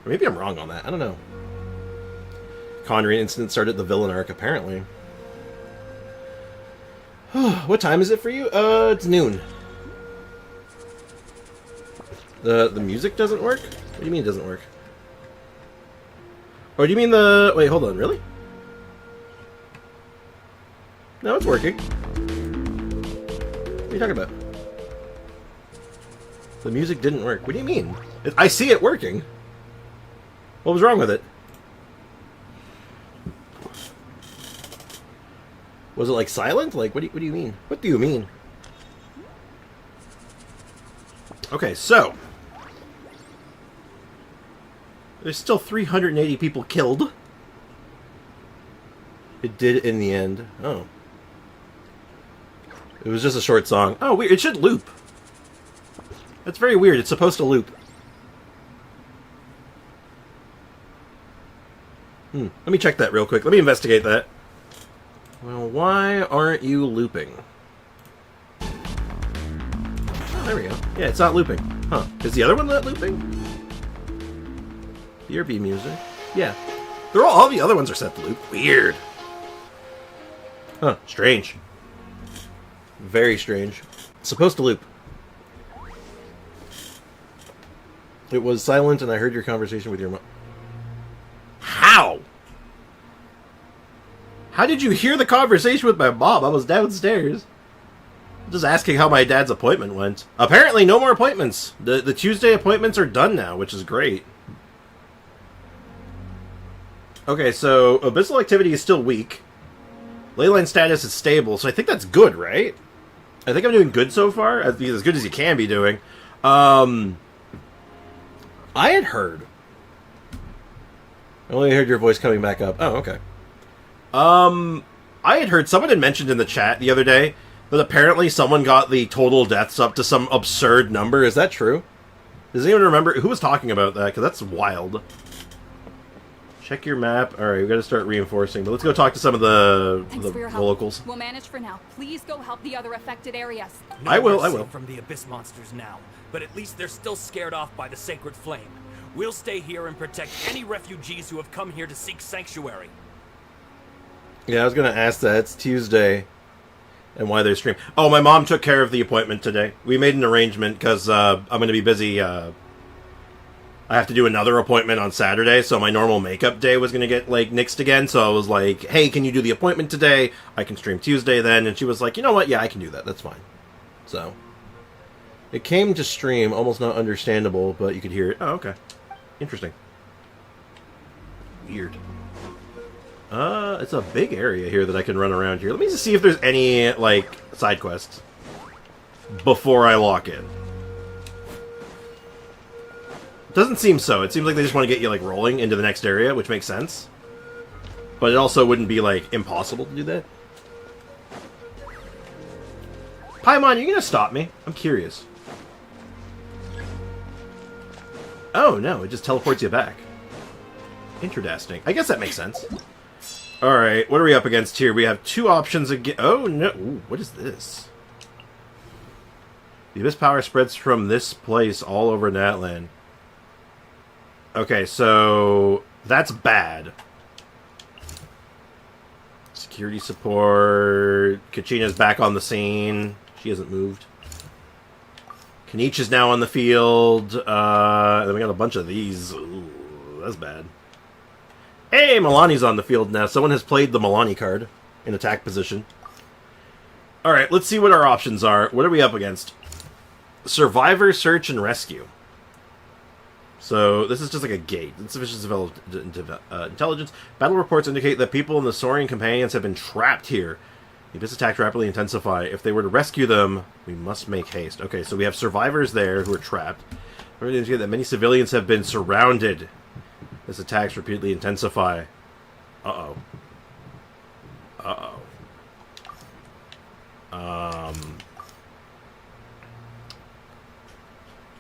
Or maybe I'm wrong on that. I don't know. Conjuring incident started the villain arc, apparently. What time is it for you? It's noon. The music doesn't work? What do you mean it doesn't work? Or do you mean the... Wait, hold on, really? No, it's working. What are you talking about? The music didn't work. What do you mean? I see it working. What was wrong with it? Was it like silent? Like, what do you mean? What do you mean? Okay, so There's still 380 people killed. It did in the end. Oh. It was just a short song. Oh, weird. It should loop. That's very weird. It's supposed to loop. Let me check that real quick. Let me investigate that. Well, why aren't you looping? Oh, there we go. Yeah, it's not looping. Huh. Is the other one not looping? BRB music. Yeah. They're all the other ones are set to loop. Weird. Huh. Strange. Very strange. It's supposed to loop. It was silent and I heard your conversation with your mom. How? How did you hear the conversation with my mom? I was downstairs. Just asking how my dad's appointment went. Apparently no more appointments. The Tuesday appointments are done now, which is great. Okay, so abyssal activity is still weak. Leyline status is stable, so I think that's good, right? I think I'm doing good so far. As good as you can be doing. I had heard. I only heard your voice coming back up. Oh, okay. I had heard, someone had mentioned in the chat the other day that apparently someone got the total deaths up to some absurd number. Is that true? Does anyone remember? Who was talking about that? Because that's wild. Check your map. Alright, we gotta start reinforcing. But let's go talk to some of the locals. We'll manage for now. Please go help the other affected areas. I will. From the abyss monsters now, but at least they're still scared off by the sacred flame. We'll stay here and protect any refugees who have come here to seek sanctuary. Yeah, I was gonna ask that. It's Tuesday. And why they stream. Oh, my mom took care of the appointment today. We made an arrangement because I'm gonna be busy. I have to do another appointment on Saturday, so my normal makeup day was going to get, like, nixed again, so I was like, hey, can you do the appointment today? I can stream Tuesday then, and she was like, you know what, yeah, I can do that, that's fine. So, it came to stream, almost not understandable, but you could hear it. Oh, okay. Interesting. Weird. It's a big area here that I can run around here. Let me just see if there's any, like, side quests before I lock in. Doesn't seem so. It seems like they just want to get you, like, rolling into the next area, which makes sense. But it also wouldn't be, like, impossible to do that. Paimon, you gonna stop me? I'm curious. Oh, no, it just teleports you back. Interesting. I guess that makes sense. Alright, what are we up against here? We have two options again. Oh, no. Ooh, what is this? The abyss power spreads from this place all over Natlan. Okay, so that's bad. Security support. Kachina's back on the scene. She hasn't moved. Kanich is now on the field. Then we got a bunch of these. Ooh, that's bad. Hey, Milani's on the field now. Someone has played the Milani card in attack position. Alright, let's see what our options are. What are we up against? Survivor, search, and rescue. So, this is just like a gate. Insufficient intelligence. Battle reports indicate that people in the Saurian companions have been trapped here. The abyss attacks rapidly intensify. If they were to rescue them, we must make haste. Okay, so we have survivors there who are trapped. Reports indicate that many civilians have been surrounded. This attacks repeatedly intensify. Uh-oh. Uh-oh.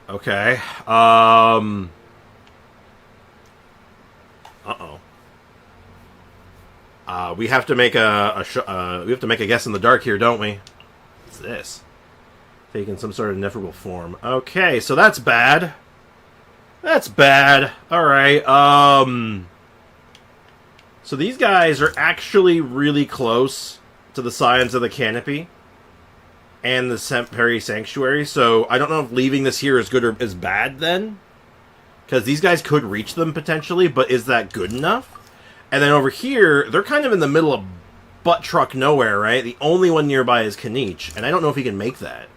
Okay. Uh-oh. We have to make we have to make a guess in the dark here, don't we? What's this? Taking some sort of ineffable form. Okay, so that's bad. That's bad. Alright, so these guys are actually really close to the Scions of the Canopy and the Semperi Sanctuary, so I don't know if leaving this here is good or is bad then. Because these guys could reach them potentially, but is that good enough? And then over here, they're kind of in the middle of butt truck nowhere, right? The only one nearby is Kanich, and I don't know if he can make that.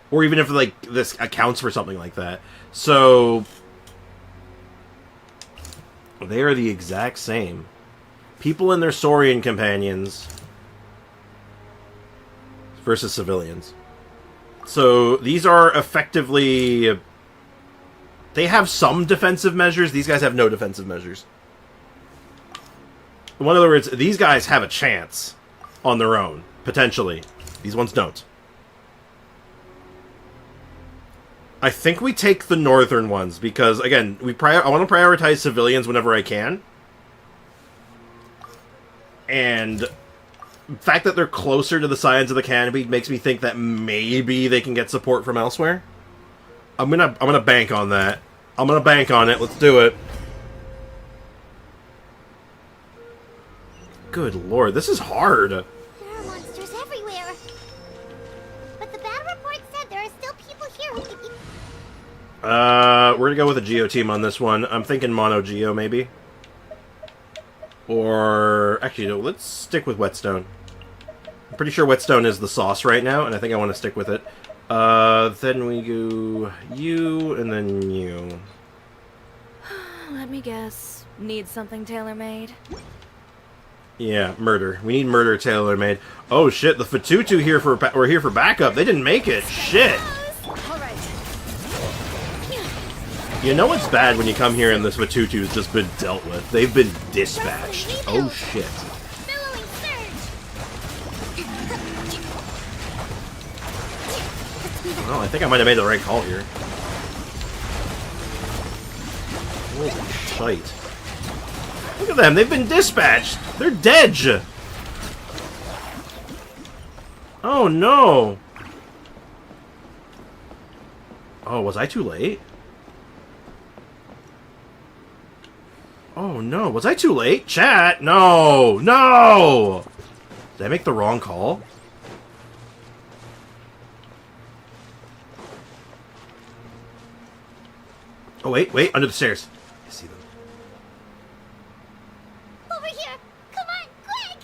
Or even if, like, this accounts for something like that. So, they are the exact same. People and their Saurian companions versus civilians. So, these are effectively They have some defensive measures. These guys have no defensive measures. In other words, these guys have a chance on their own, potentially. These ones don't. I think we take the northern ones because, again, I want to prioritize civilians whenever I can. And the fact that they're closer to the Scions of the Canopy makes me think that maybe they can get support from elsewhere. I'm gonna bank on that. I'm gonna bank on it. Let's do it. Good lord, this is hard. There are monsters everywhere. But the battle report said there are still people here who could... We're gonna go with a Geo team on this one. I'm thinking Mono Geo, maybe. Or... Actually, no, let's stick with Whetstone. I'm pretty sure Whetstone is the sauce right now, and I think I want to stick with it. Then we go you, and then you. Let me guess. Need something tailor-made? Yeah, murder. We need murder tailor-made. Oh shit, the Fatutu here for we're here for backup. They didn't make it. Shit. You know it's bad when you come here and this Fatutu's just been dealt with. They've been dispatched. Oh shit. Well, I think I might have made the right call here. Holy shite. Look at them, they've been dispatched! They're dead! Oh no! Oh, was I too late? Oh no, was I too late? Chat! No! No! Did I make the wrong call? Oh, wait, under the stairs. I see them. Over here! Come on, quick!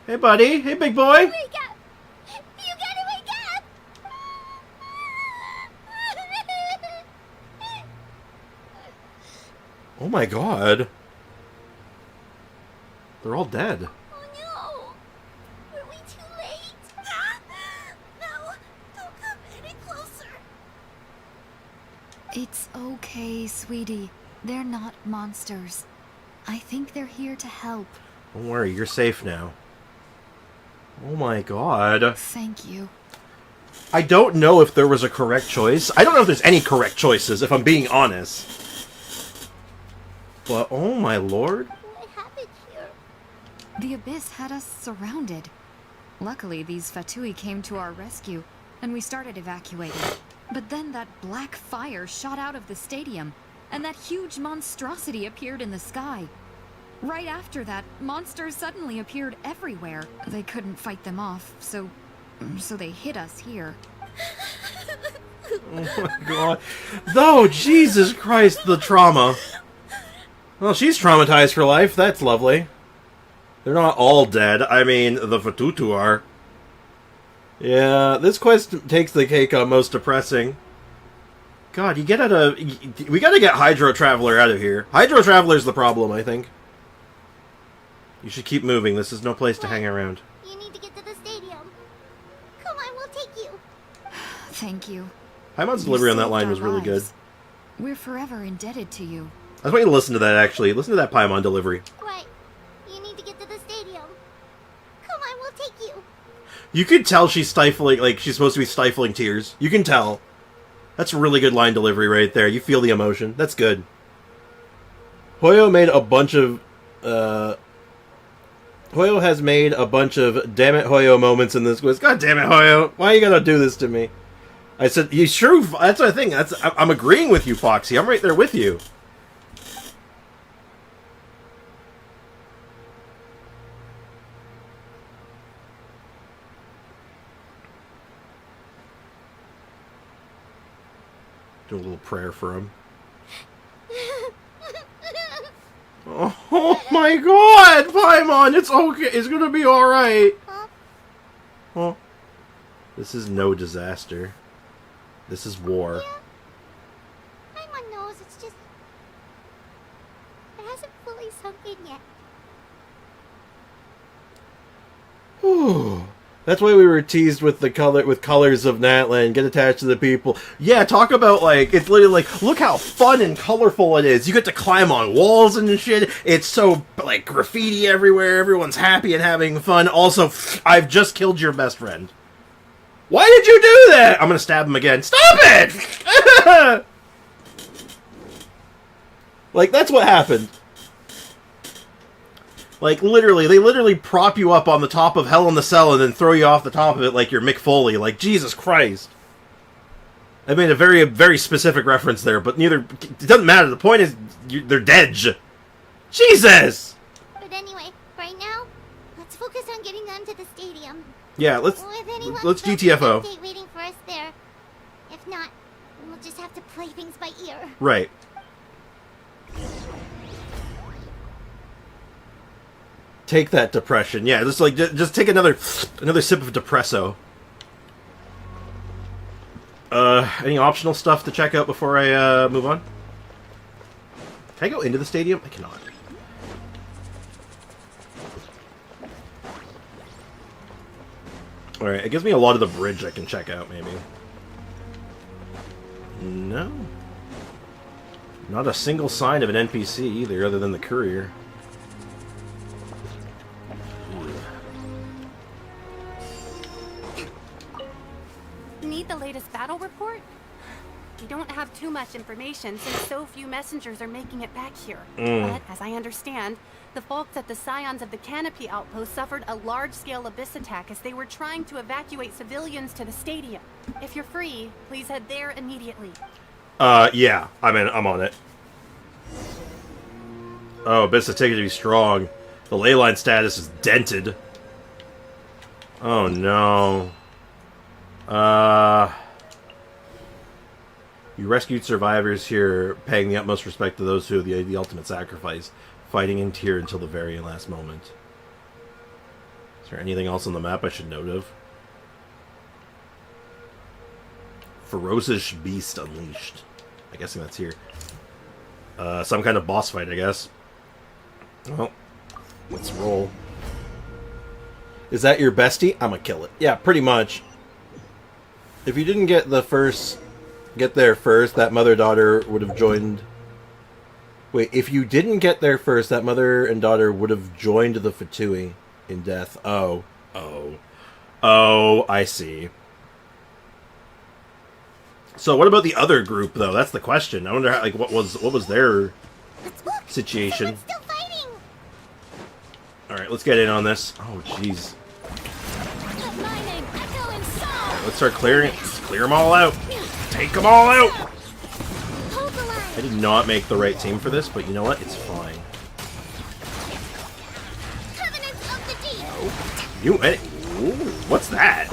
Hey, buddy. Hey, big boy. Wake up! You gotta wake up! Oh my god. They're all dead. Oh no! Were we too late? No! Don't come any closer! It's okay, sweetie. They're not monsters. I think they're here to help. Don't worry, you're safe now. Oh my god. Thank you. I don't know if there was a correct choice. I don't know if there's any correct choices, if I'm being honest. But, oh my lord. What happened here? The Abyss had us surrounded. Luckily, these Fatui came to our rescue, and we started evacuating. But then that black fire shot out of the stadium, and that huge monstrosity appeared in the sky. Right after that, monsters suddenly appeared everywhere. They couldn't fight them off, so they hit us here. Oh my god. No, Jesus Christ, the trauma. Well, she's traumatized for life. That's lovely. They're not all dead. I mean, the Fatutu are. Yeah, this quest takes the cake on most depressing. God, we gotta get Hydro Traveler out of here. Hydro Traveler's the problem, I think. You should keep moving. This is no place to hang around. You need to get to the stadium. Come on, we'll take you. Thank you. Paimon's delivery on that line was really good. We're forever indebted to you. I just want you to listen to that, actually. Listen to that Paimon delivery. Right. You need to get to the stadium. Come on, we'll take you. You can tell she's stifling, like, she's supposed to be stifling tears. You can tell. That's a really good line delivery right there. You feel the emotion. That's good. Hoyo made a bunch of, Hoyo has made a bunch of damn it Hoyo moments in this quiz. God damn it, Hoyo. Why you gotta do this to me? I said, you sure? That's what I think. I'm agreeing with you, Foxy. I'm right there with you. Do a little prayer for him. Oh my god, Paimon, it's okay. It's gonna be alright. Oh. This is no disaster. This is war. Yeah. Paimon knows, it's just... It hasn't fully sunk in yet. Ooh. That's why we were teased with the colors of Natland. Get attached to the people. Yeah, talk about, like, it's literally like, look how fun and colorful it is. You get to climb on walls and shit. It's so, like, graffiti everywhere. Everyone's happy and having fun. Also, I've just killed your best friend. Why did you do that? I'm gonna stab him again. Stop it! Like, that's what happened. Like, literally, they literally prop you up on the top of Hell in the Cell and then throw you off the top of it like you're Mick Foley. Like, Jesus Christ. I made a very, very specific reference there, but neither... It doesn't matter. The point is, they're dead. Jesus! But anyway, right now, let's focus on getting them to the stadium. Yeah, let's GTFO. Update waiting for us there. If not, we'll just have to play things by ear. Right. Take that depression. Yeah, just take another sip of depresso. Any optional stuff to check out before I move on? Can I go into the stadium? I cannot. Alright, it gives me a lot of the bridge I can check out, maybe. No. Not a single sign of an NPC either, other than the courier. Need the latest battle report? We don't have too much information since so few messengers are making it back here. But, as I understand, the folks at the Scions of the Canopy Outpost suffered a large-scale abyss attack as they were trying to evacuate civilians to the stadium. If you're free, please head there immediately. Yeah. I'm on it. Oh, abyss attack to be strong. The ley line status is dented. Oh, no. You rescued survivors here, paying the utmost respect to those who have the ultimate sacrifice, fighting in here until the very last moment. Is there anything else on the map I should note of? Ferocious beast unleashed. I'm guessing that's here. Some kind of boss fight, I guess. Well, let's roll. Is that your bestie? I'm gonna kill it. Yeah, pretty much. If you didn't get there first, that mother-daughter would have joined... Wait, if you didn't get there first, that mother and daughter would have joined the Fatui in death. Oh, I see. So what about the other group, though? That's the question. I wonder, how, like, what was their situation? Still fighting. All right, let's get in on this. Oh, jeez. Let's start clearing it. Just clear them all out. Take them all out. I did not make the right team for this, but you know what? It's fine. Ooh, what's that?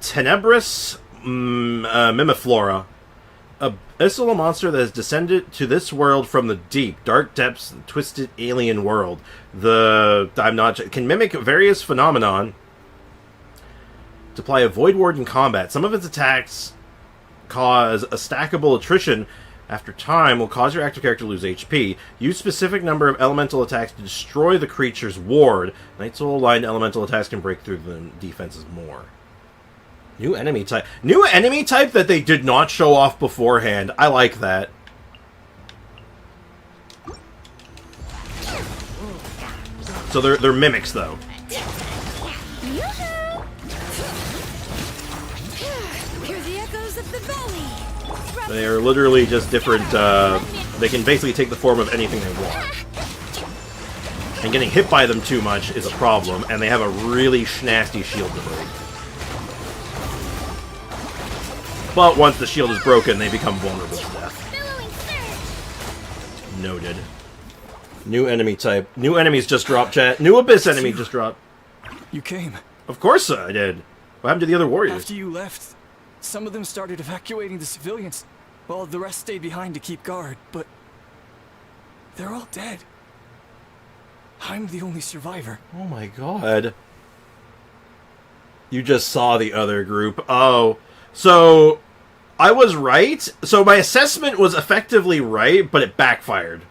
Tenebris Mimiflora. A abyssal monster that has descended to this world from the deep, dark depths of the twisted alien world. Can mimic various phenomenon to apply a Void Ward in combat. Some of its attacks cause a stackable attrition after time, will cause your active character to lose HP. Use specific number of elemental attacks to destroy the creature's ward. Night Soul aligned elemental attacks can break through the defenses more. New enemy type. New enemy type that they did not show off beforehand. I like that. So they're mimics, though. They are literally just different, they can basically take the form of anything they want. And getting hit by them too much is a problem, and they have a really nasty shield to break. But once the shield is broken, they become vulnerable to death. Noted. New enemy type. New enemies just dropped, chat. New Abyss enemy just dropped. You came. Of course I did. What happened to the other warriors? After you left, some of them started evacuating the civilians, while the rest stayed behind to keep guard, but they're all dead. I'm the only survivor. Oh my god. You just saw the other group. Oh. So, I was right. So my assessment was effectively right, but it backfired.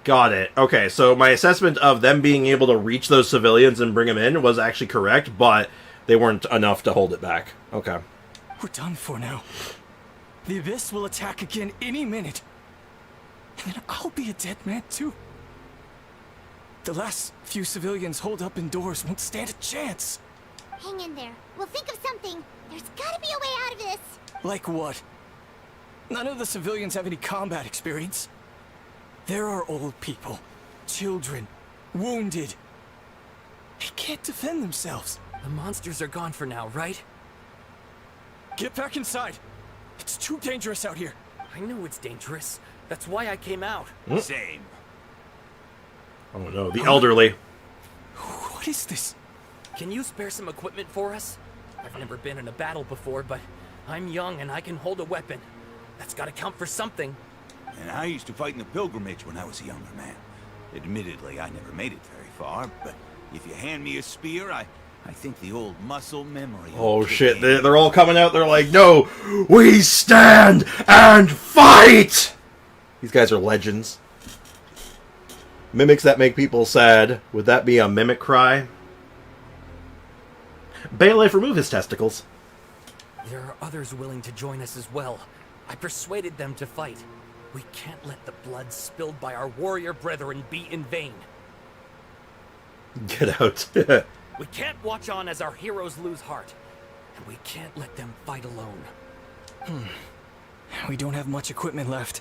Got it. Okay, so my assessment of them being able to reach those civilians and bring them in was actually correct, but they weren't enough to hold it back. Okay. We're done for now. The Abyss will attack again any minute. And then I'll be a dead man too. The last few civilians holed up indoors won't stand a chance. Hang in there. We'll think of something. There's gotta be a way out of this. Like what? None of the civilians have any combat experience. There are old people, children, wounded. They can't defend themselves. The monsters are gone for now, right? Get back inside. It's too dangerous out here. I know it's dangerous. That's why I came out. Same. Oh no, the elderly. What is this? Can you spare some equipment for us? I've never been in a battle before, but I'm young and I can hold a weapon. That's gotta count for something. And I used to fight in the pilgrimage when I was a younger man. Admittedly, I never made it very far, but if you hand me a spear, I think the old muscle memory... Oh shit, they're all coming out, they're like, no, we stand and fight! These guys are legends. Mimics that make people sad. Would that be a mimic cry? Bailiff, remove his testicles. There are others willing to join us as well. I persuaded them to fight. We can't let the blood spilled by our warrior brethren be in vain. Get out. We can't watch on as our heroes lose heart. And we can't let them fight alone. We don't have much equipment left.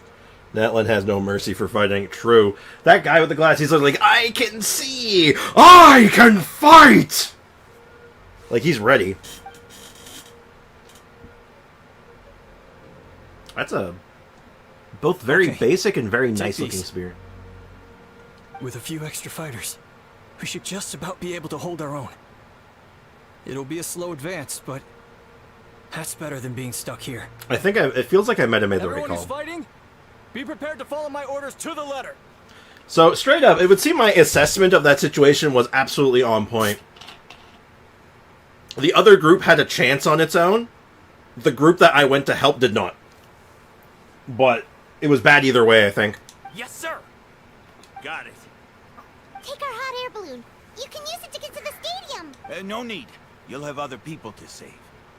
Natlan has no mercy for fighting. True. That guy with the glasses, he's like, I can see! I can fight! Like, he's ready. That's a... both very basic and very nice-looking spear. With a few extra fighters, we should just about be able to hold our own. It'll be a slow advance, but that's better than being stuck here. I think it feels like I might have made the right Everyone call. who's fighting, be prepared to follow my orders to the letter. So, straight up, it would seem my assessment of that situation was absolutely on point. The other group had a chance on its own. The group that I went to help did not. But it was bad either way, I think. Yes, sir. Got it. Take our hot air balloon. You can use it to get to the stadium. No need. You'll have other people to save.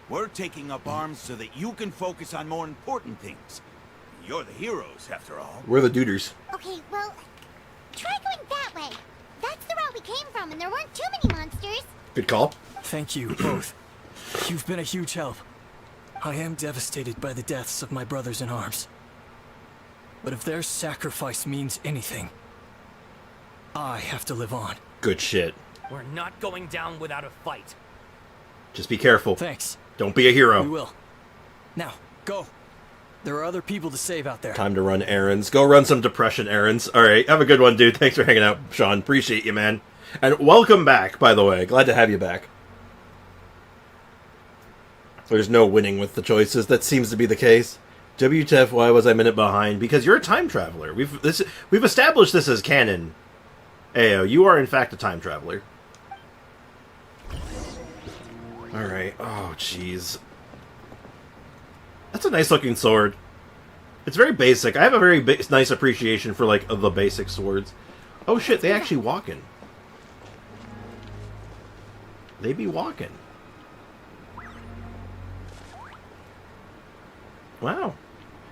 We're taking up arms so that you can focus on more important things. You're the heroes, after all. We're the duders. Okay, well, try going that way. That's the route we came from, and there weren't too many monsters. Good call. Thank you, both. You've been a huge help. I am devastated by the deaths of my brothers in arms. But if their sacrifice means anything, I have to live on. Good shit. We're not going down without a fight. Just be careful. Thanks. Don't be a hero. We will. Now, go. There are other people to save out there. Time to run errands. Go run some depression errands. Alright, have a good one, dude. Thanks for hanging out, Sean. Appreciate you, man. And welcome back, by the way. Glad to have you back. There's no winning with the choices. That seems to be the case. WTF, why was I a minute behind? Because you're a time traveler. We've established this as canon. Ayo, you are in fact a time traveler. Alright. Oh, jeez. That's a nice looking sword. It's very basic. I have a very nice appreciation for, like, the basic swords. Oh shit, they actually walking. They be walking. Wow.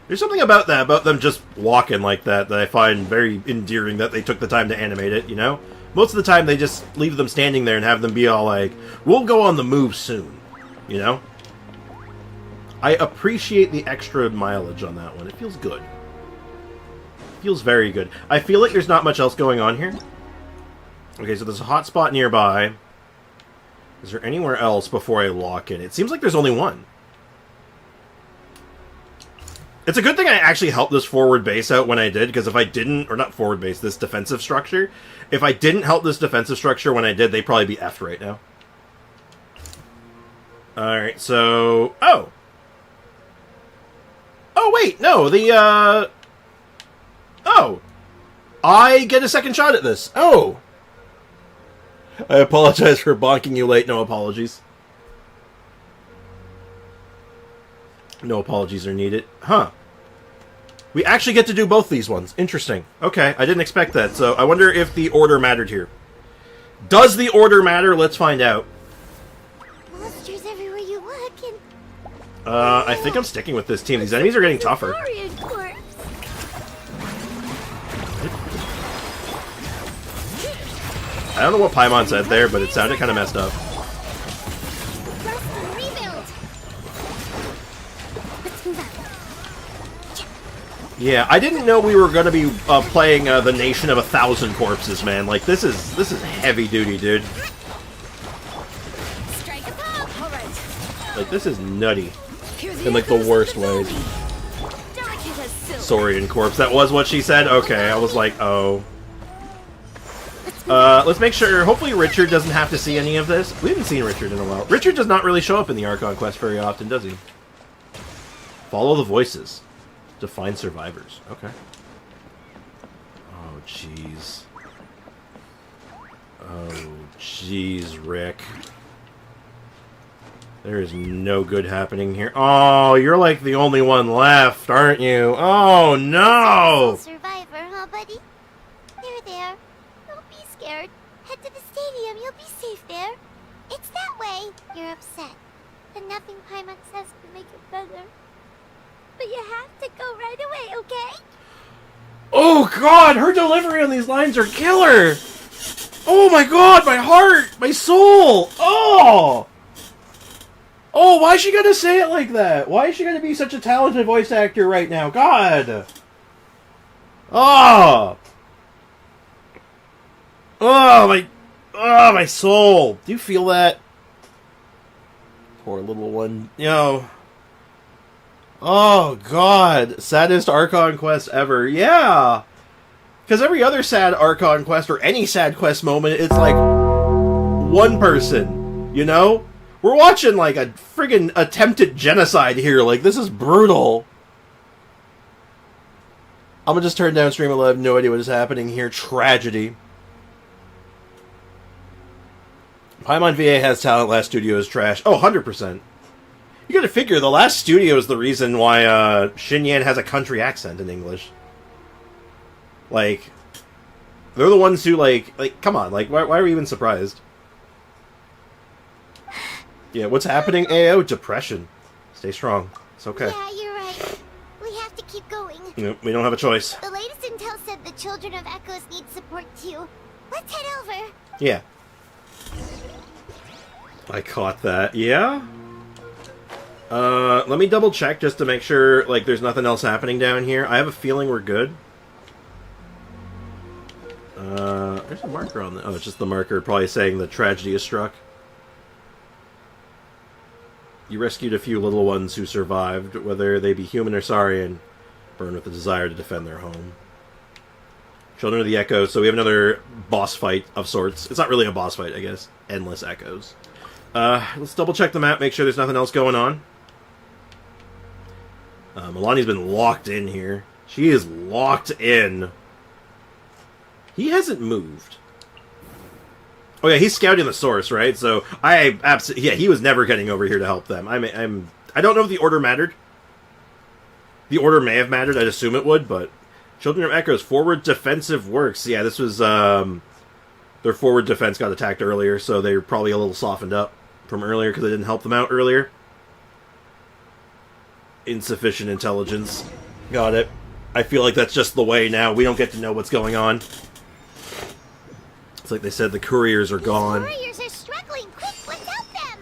There's something about that, about them just walking like that I find very endearing that they took the time to animate it, you know? Most of the time they just leave them standing there and have them be all like, we'll go on the move soon, you know? I appreciate the extra mileage on that one. It feels good. It feels very good. I feel like there's not much else going on here. Okay, so there's a hot spot nearby. Is there anywhere else before I lock in? It seems like there's only one. It's a good thing I actually helped this forward base out when I did, because if I didn't, or not forward base, this defensive structure, if I didn't help this defensive structure when I did, they'd probably be effed right now. Alright, so... Oh! Oh, wait, no, the, Oh! I get a second shot at this. Oh! I apologize for bonking you late. No apologies. No apologies are needed. Huh. We actually get to do both these ones. Interesting. Okay, I didn't expect that. So I wonder if the order mattered here. Does the order matter? Let's find out. Monsters everywhere you look, and I think I'm sticking with this team. These enemies are getting tougher. Saurian corpse. I don't know what Paimon said there, but it sounded kind of messed up. Rest and rebuild. Let's move out. Yeah, I didn't know we were going to be playing the Nation of 1,000 Corpses, man. Like, this is heavy duty, dude. Strike a pop. All right. Like, this is nutty. In, like, the worst ways. Delicate as silk. Saurian corpse. That was what she said? Okay, I was like, oh. Let's make sure, hopefully Richard doesn't have to see any of this. We haven't seen Richard in a while. Richard does not really show up in the Archon quest very often, does he? Follow the voices to find survivors. Okay. Oh, jeez. Oh, jeez, Rick. There is no good happening here. Oh, you're like the only one left, aren't you? Oh, no! Survivor, huh, buddy? There. Don't be scared. Head to the stadium. You'll be safe there. It's that way. You're upset. And nothing Paimon says can make it better. But you have to go right away, okay? Oh, God! Her delivery on these lines are killer! Oh, my God! My heart! My soul! Oh! Oh, why is she gonna say it like that? Why is she gonna be such a talented voice actor right now? God! Oh! Oh, my soul! Do you feel that? Poor little one. Yo. Oh, God. Saddest Archon quest ever. Yeah! Because every other sad Archon quest, or any sad quest moment, it's like one person, you know? We're watching like a friggin' attempted genocide here. Like, this is brutal. I'm gonna just turn down stream 11. I have no idea what is happening here. Tragedy. Paimon VA has talent. Last studio is trash. Oh, 100%. You gotta figure, the last studio is the reason why Xinyan has a country accent in English. Like, they're the ones who, like come on. Like, why are we even surprised? Yeah, what's happening, AO? Depression. Stay strong. It's okay. Yeah, you're right. We have to keep going. Nope, we don't have a choice. The latest intel said the Children of Echoes need support too. Let's head over. Yeah. I caught that. Yeah? Let me double check just to make sure, like, there's nothing else happening down here. I have a feeling we're good. There's a marker on the... Oh, it's just the marker probably saying the tragedy is struck. You rescued a few little ones who survived, whether they be human or Saurian, burn with the desire to defend their home. Children of the Echoes, so we have another boss fight of sorts. It's not really a boss fight, I guess. Endless Echoes. Let's double check the map, make sure there's nothing else going on. Milani's been locked in here. She is locked in. He hasn't moved. Oh yeah, he's scouting the source, right? So yeah, he was never getting over here to help them. I don't know if the order mattered. The order may have mattered. I'd assume it would, but Children of Echoes forward defensive works. Yeah, this was their forward defense got attacked earlier, so they were probably a little softened up from earlier because I didn't help them out earlier. Insufficient intelligence. Got it. I feel like that's just the way now. We don't get to know what's going on. It's like they said the couriers are gone. The couriers are struggling. Quick, let's help them.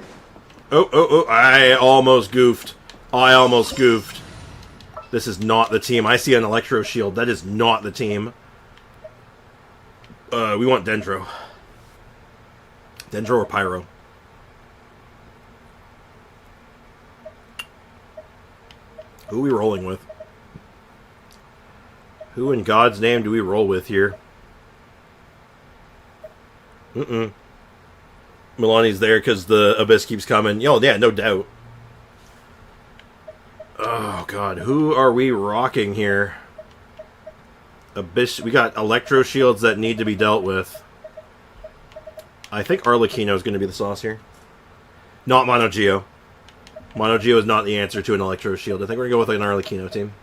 Oh, I almost goofed. This is not the team. I see an electro shield. That is not the team. We want Dendro. Dendro or Pyro. Who are we rolling with? Who in God's name do we roll with here? Milani's there because the Abyss keeps coming. Yo, yeah, no doubt. Oh, God. Who are we rocking here? Abyss. We got Electro Shields that need to be dealt with. I think Arlecchino is going to be the sauce here. Not Mono Geo. Mono Geo is not the answer to an Electro Shield. I think we're going to go with an Arlecchino team.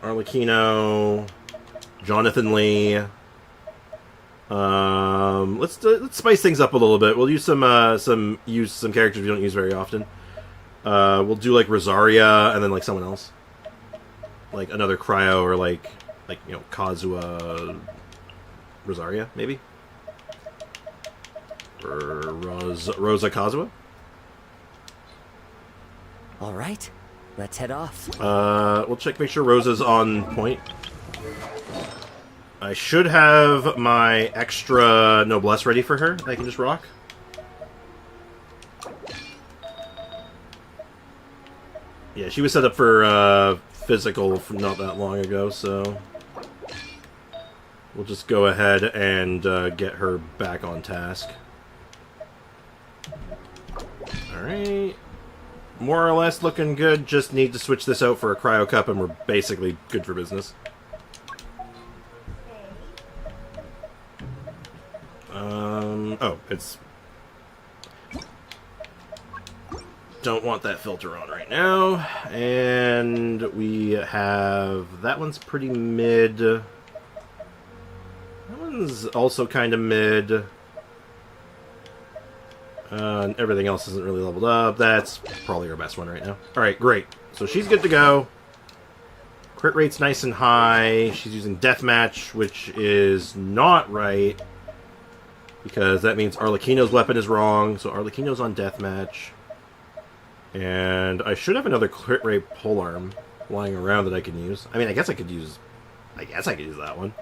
Arlecchino, Jonathan Lee. Let's spice things up a little bit. We'll use some characters we don't use very often. We'll do like Rosaria and then like someone else, like another Cryo or like you know Kazuha Rosaria maybe, or Rosa Kazuha. All right, let's head off. We'll make sure Rosa's on point. I should have my extra noblesse ready for her. I can just rock. Yeah, she was set up for physical from not that long ago, so we'll just go ahead and get her back on task. Alright. More or less looking good. Just need to switch this out for a cryo cup and we're basically good for business. Oh, it's... Don't want that filter on right now. And we have... That one's pretty mid. That one's also kind of mid. And everything else isn't really leveled up. That's probably our best one right now. Alright, great. So she's good to go. Crit rate's nice and high. She's using Deathmatch, which is not right. Because that means Arlecchino's weapon is wrong. So Arlecchino's on Deathmatch. And I should have another crit rate polearm lying around that I can use. I mean, I guess I could use that one.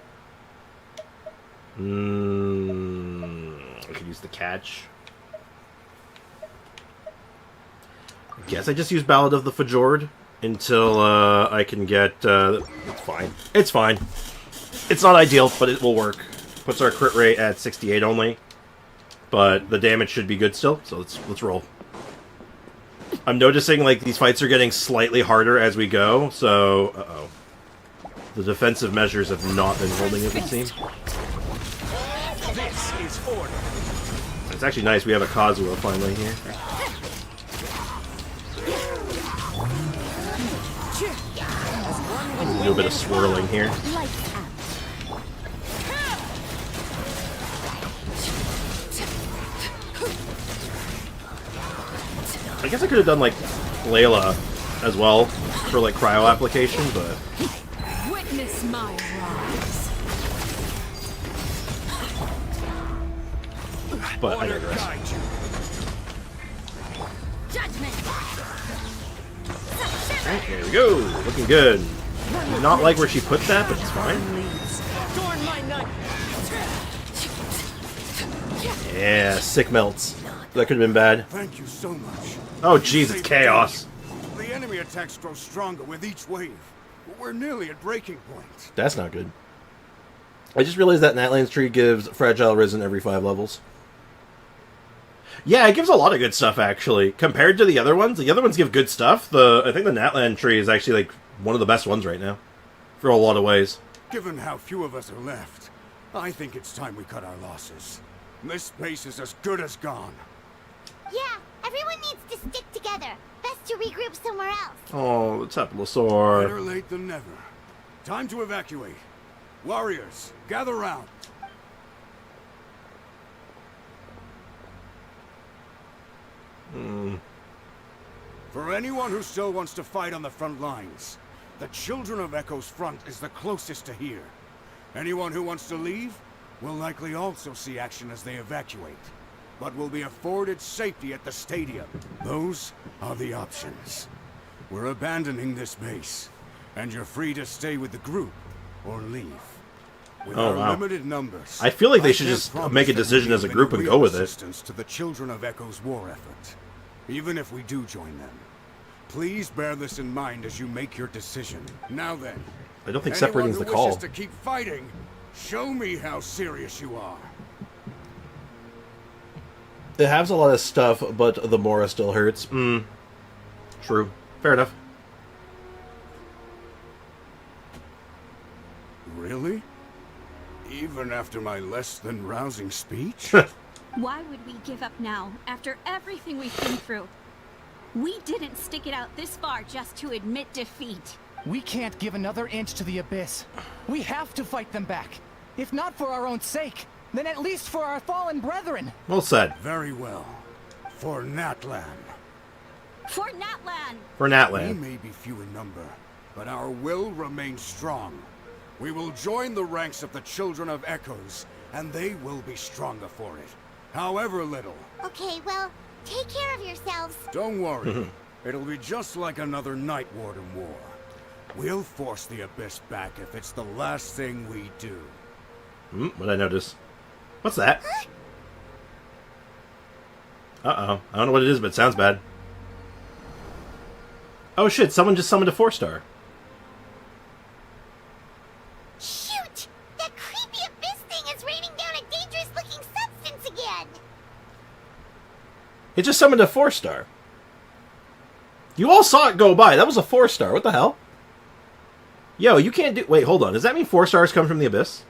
I could use the catch. I guess I just use Ballad of the Fjord until I can get... it's fine. It's fine. It's not ideal, but it will work. Puts our crit rate at 68 only. But the damage should be good still, so let's roll. I'm noticing like these fights are getting slightly harder as we go, so... Uh-oh. The defensive measures have not been holding, it would seem. This is order. It's actually nice we have a Kazuha finally here. A little bit of swirling here. I guess I could have done like Layla as well for like cryo application, but Witness my rise. I digress. Judgment. Alright, there we go. Looking good. Not like where she put that, but it's fine. Yeah, sick melts. That could have been bad. Thank you so much. Oh jeez, it's chaos. The enemy attacks grow stronger with each wave. We're nearly at breaking point. That's not good. I just realized that Natlan's tree gives Fragile Risen every 5 levels. Yeah, it gives a lot of good stuff, actually. Compared to the other ones give good stuff. I think the Natlan tree is actually like one of the best ones right now. For a lot of ways. Given how few of us are left, I think it's time we cut our losses. This space is as good as gone. Yeah, everyone needs to stick together. Best to regroup somewhere else. Oh, the Teplosaur. Better late than never. Time to evacuate. Warriors, gather round. For anyone who still wants to fight on the front lines, the Children of Echo's front is the closest to here. Anyone who wants to leave will likely also see action as they evacuate, but will be afforded safety at the stadium. Those are the options. We're abandoning this base, and you're free to stay with the group or leave. With our limited numbers, I feel like they should just make a decision as a group and go with it. To the Children of Echo's war effort, even if we do join them. Please bear this in mind as you make your decision. Now then, I don't think separating is the call. Wishes to keep fighting, show me how serious you are. It has a lot of stuff, but the Mora still hurts. True. Fair enough. Really? Even after my less than rousing speech? Why would we give up now, after everything we've been through? We didn't stick it out this far just to admit defeat. We can't give another inch to the Abyss. We have to fight them back. If not for our own sake, then at least for our fallen brethren. Well said. Very well. For Natlan. For Natlan! For Natlan. We may be few in number, but our will remains strong. We will join the ranks of the Children of Echoes, and they will be stronger for it. However little. Okay, well, take care of yourselves. Don't worry. It'll be just like another Night Warden war. We'll force the Abyss back if it's the last thing we do. What'd I notice? What's that? Uh-oh. I don't know what it is, but it sounds bad. Oh shit, someone just summoned a 4-star. Shoot! That creepy Abyss thing is raining down a dangerous-looking substance again! It just summoned a 4-star. You all saw it go by. That was a 4-star. What the hell? Yo, you can't do... Wait, hold on. Does that mean 4 stars come from the Abyss?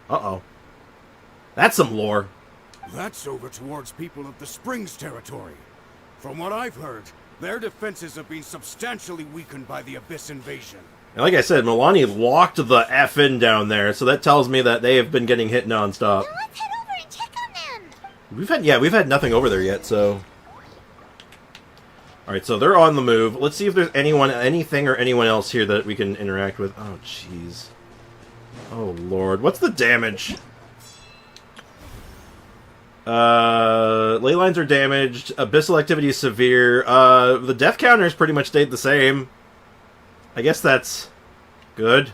Uh-oh. That's some lore. That's over towards people of the Springs territory. From what I've heard, their defenses have been substantially weakened by the Abyss invasion. And like I said, Milani locked the F in down there, so that tells me that they have been getting hit nonstop. Now let's head over and check on them! We've had nothing over there yet, so... Alright, so they're on the move. Let's see if there's anything or anyone else here that we can interact with. Oh, jeez. Oh, Lord. What's the damage? Ley lines are damaged. Abyssal activity is severe. The death counter has pretty much stayed the same. I guess that's good.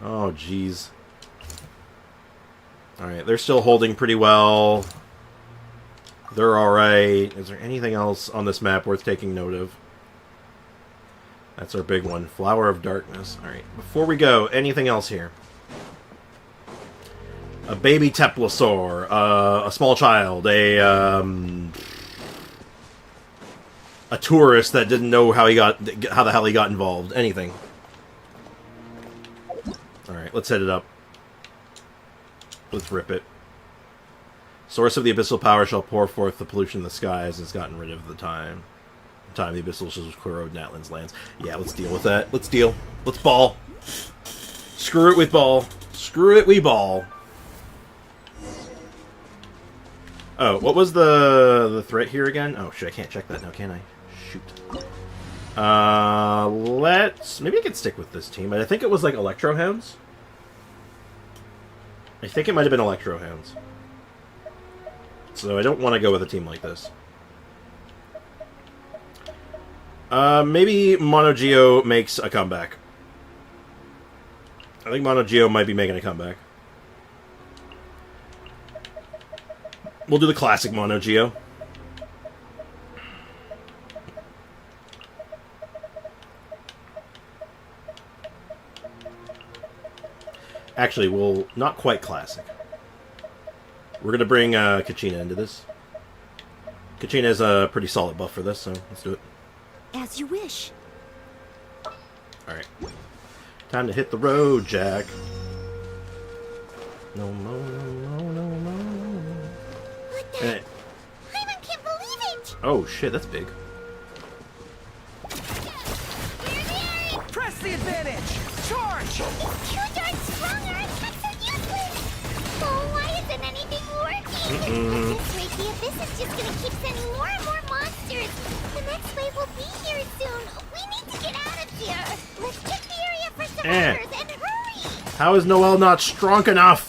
Oh, jeez. Alright, they're still holding pretty well. They're alright. Is there anything else on this map worth taking note of? That's our big one. Flower of Darkness. Alright, before we go, anything else here? A baby Teplosaur, a small child, a tourist that didn't know how the hell he got involved. Anything. Alright, let's head it up. Let's rip it. Source of the abyssal power shall pour forth the pollution in the skies and has gotten rid of the time. The abyssal shall corrode Natlan's lands. Yeah, let's deal with that. Let's deal. Let's ball. Screw it with ball. Screw it, we ball. Oh, what was the threat here again? Oh, shit, I can't check that now, can I? Shoot. Maybe I could stick with this team, but I think it was like Electro Hounds. I think it might have been Electro Hounds. So I don't want to go with a team like this. Maybe Mono Geo makes a comeback. I think Mono Geo might be making a comeback. We'll do the classic Mono Geo. Actually, well, not quite classic. We're going to bring Kachina into this. Kachina is a pretty solid buff for this, so let's do it. As you wish. Alright. Time to hit the road, Jack. No, no, no, no, no, no. What the? Paimon can't believe it! Oh, shit, that's big. Press the advantage! Charge! It's too darn strong, our attacks are useless! Oh, why isn't anything working? At this rate, the Abyss is just gonna keep sending more and more monsters. The next wave will be here soon. We need to get out of here. Let's check the area for survivors and hurry! How is Noelle not strong enough?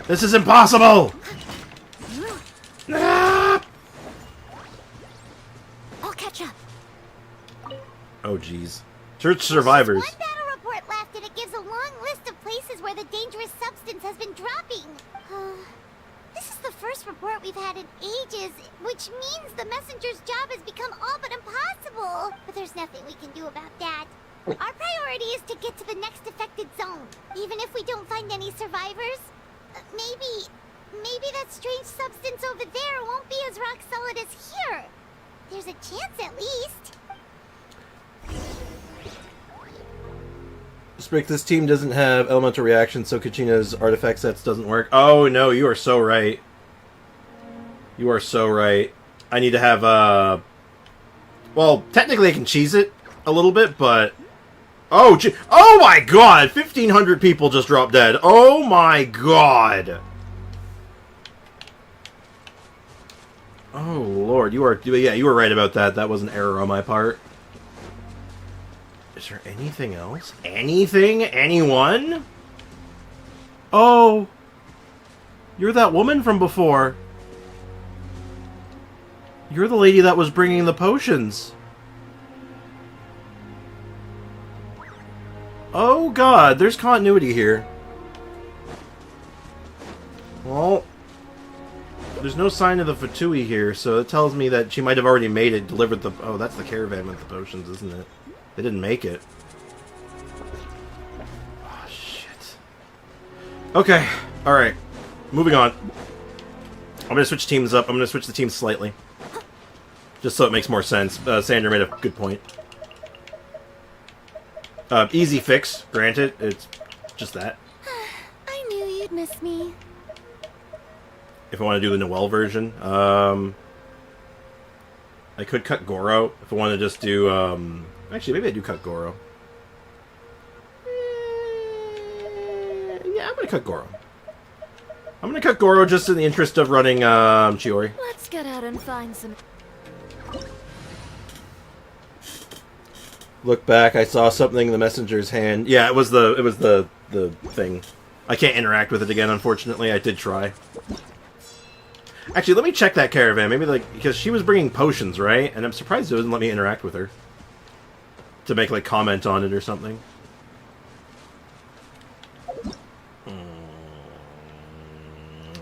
This is impossible! I'll catch up. Oh, jeez. Search survivors. One battle report left, and it gives a long list of places where the dangerous substance has been dropping. This is the first report we've had in ages, which means the messenger's job has become all but impossible. But there's nothing we can do about that. Our priority is to get to the next affected zone. Even if we don't find any survivors, maybe that strange substance over there won't be as rock solid as here. There's a chance at least. Sprick, this team doesn't have elemental reaction, so Kachina's artifact sets doesn't work. Oh, no, you are so right. You are so right. I need to have, well, technically I can cheese it, a little bit, but... Oh, oh my god! 1,500 people just dropped dead. Oh my god! Oh lord, you were right about that. That was an error on my part. Is there anything else? Anything? Anyone? Oh! You're that woman from before. You're the lady that was bringing the potions. Oh god, there's continuity here. Well, there's no sign of the Fatui here, so it tells me that she might have already made it, delivered the... Oh, that's the caravan with the potions, isn't it? They didn't make it. Oh, shit. Okay, alright. Moving on. I'm gonna switch teams up. I'm gonna switch the teams slightly. Just so it makes more sense. Sandra made a good point. Easy fix, granted. It's just that. I knew you'd miss me. If I want to do the Noelle version, I could cut Goro. If I want to just do, actually, maybe I do cut Goro. Yeah, I'm gonna cut Goro. I'm gonna cut Goro just in the interest of running Chiori. Let's get out and find some. Look back, I saw something in the messenger's hand. Yeah, it was the thing. I can't interact with it again, unfortunately. I did try. Actually, let me check that caravan. Maybe, like, because she was bringing potions, right? And I'm surprised it doesn't let me interact with her. To make, like, comment on it or something.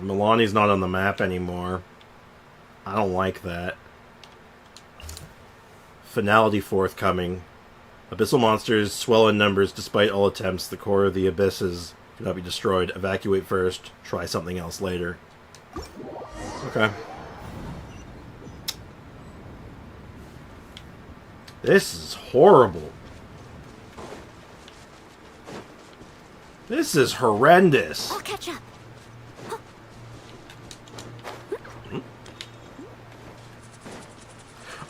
Milani's not on the map anymore. I don't like that. Finality forthcoming. Abyssal monsters swell in numbers despite all attempts. The core of the abysses cannot be destroyed. Evacuate first. Try something else later. Okay. This is horrible. This is horrendous. I'll catch up.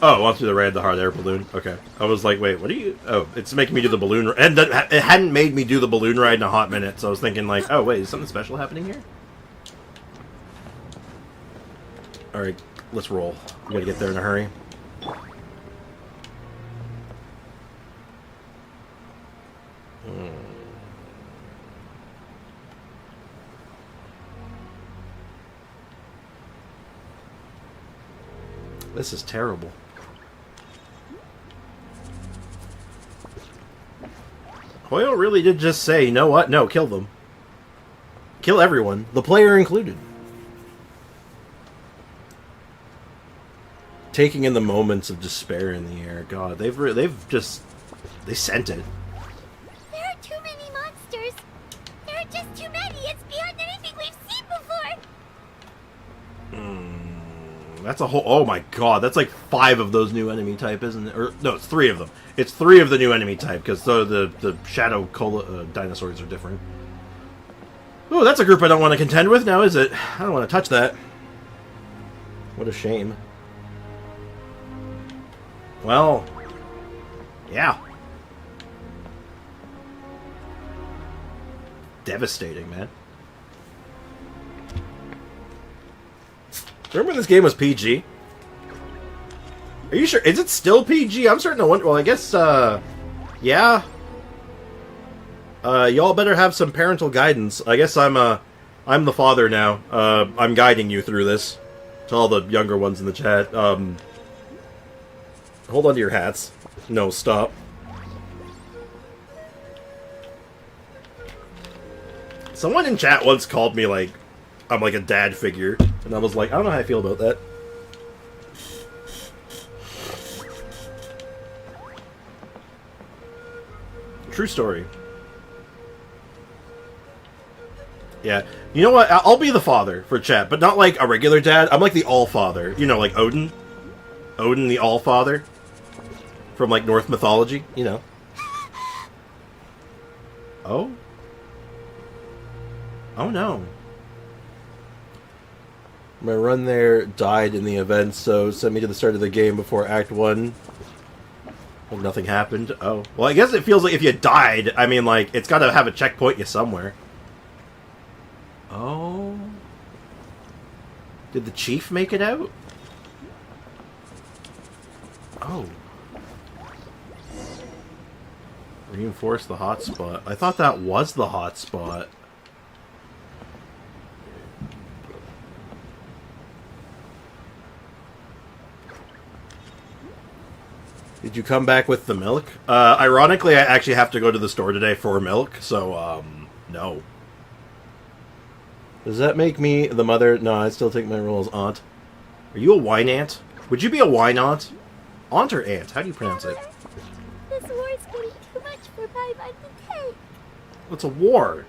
Oh, it wants me to ride the hard air balloon. Okay. I was like, wait, what are you... Oh, it's making me do the balloon... And it hadn't made me do the balloon ride in a hot minute, so I was thinking like, oh, wait, is something special happening here? Alright, let's roll. We gotta get there in a hurry. This is terrible. Hoyle really did just say, you know what? No, kill them. Kill everyone. The player included. Taking in the moments of despair in the air. God, they've just... They sent it. There are too many monsters. There are just too many. It's beyond anything we've seen before. That's a whole... Oh my god, that's like 5 of those new enemy type, isn't it? Or, no, it's 3 of them. It's 3 of the new enemy type, because the shadow dinosaurs are different. Oh, that's a group I don't want to contend with now, is it? I don't want to touch that. What a shame. Well... Yeah. Devastating, man. Remember when this game was PG? Are you sure? Is it still PG? I'm starting to wonder. Well, I guess, yeah. Y'all better have some parental guidance. I guess I'm the father now. I'm guiding you through this. To all the younger ones in the chat. Hold on to your hats. No, stop. Someone in chat once called me, like, I'm like a dad figure. And I was like, I don't know how I feel about that. True story. Yeah. You know what? I'll be the father for chat, but not like a regular dad. I'm like the all-father. You know, like Odin. Odin the all-father. From, like, Norse mythology, you know. Oh? Oh, no. My run there died in the event, so send me to the start of the game before Act 1. Well, nothing happened. Oh. Well, I guess it feels like if you died, I mean, like, it's got to have a checkpoint you somewhere. Oh. Did the chief make it out? Oh. Reinforce the hotspot. I thought that was the hotspot. Did you come back with the milk? Ironically, I actually have to go to the store today for milk, so, no. Does that make me the mother? No, I still take my role as aunt. Are you a wine aunt? Would you be a wine aunt? Aunt or aunt? How do you pronounce it? This war's getting too much for Paimon to take. It's a war.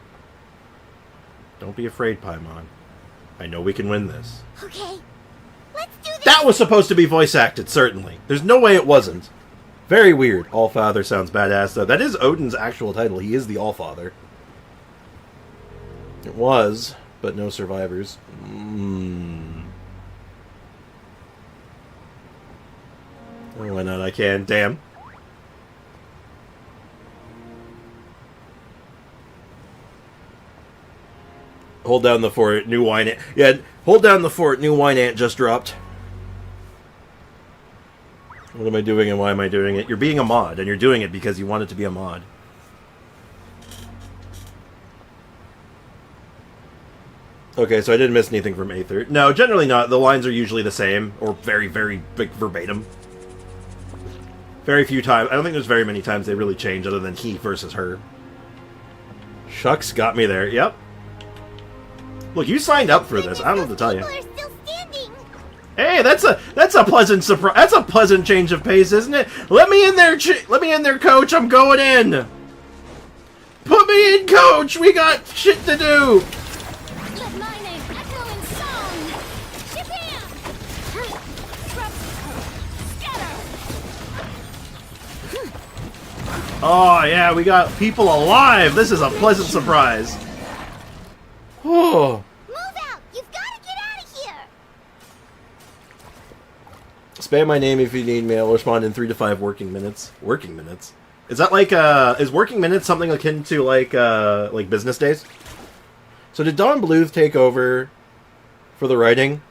Don't be afraid, Paimon. I know we can win this. Okay, let's do this. That was supposed to be voice acted, certainly. There's no way it wasn't. Very weird. Allfather sounds badass, though. That is Odin's actual title. He is the Allfather. It was, but no survivors. Oh, why not? I can. Damn. Hold down the fort. New wine ant. Yeah, hold down the fort. New wine ant just dropped. What am I doing and why am I doing it? You're being a mod, and you're doing it because you want it to be a mod. Okay, so I didn't miss anything from Aether. No, generally not. The lines are usually the same, or very, very big verbatim. Very few times. I don't think there's very many times they really change other than he versus her. Shucks got me there. Yep. Look, you signed up for this. I don't know what to tell you. Hey, that's a pleasant surprise. That's a pleasant change of pace, isn't it? Let me in there, coach. I'm going in. Put me in, coach. We got shit to do. Let my name echo in song. Japan. Scatter. Oh yeah, we got people alive. This is a pleasant surprise. Oh. Spam my name if you need me. I'll respond in 3 to 5 working minutes. Working minutes? Is that like, is working minutes something akin to, like business days? So did Don Bluth take over for the writing?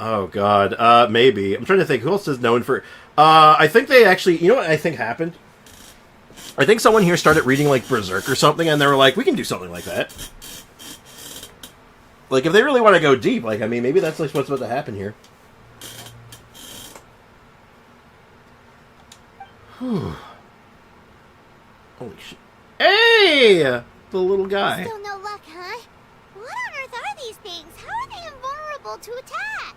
Oh, God. Maybe. I'm trying to think. Who else is known for... I think they actually... You know what I think happened? I think someone here started reading, like, Berserk or something, and they were like, we can do something like that. Like, if they really want to go deep, like, I mean, maybe that's like what's about to happen here. Whew. Holy shit. Hey! The little guy. Still no luck, huh? What on earth are these things? How are they invulnerable to attack?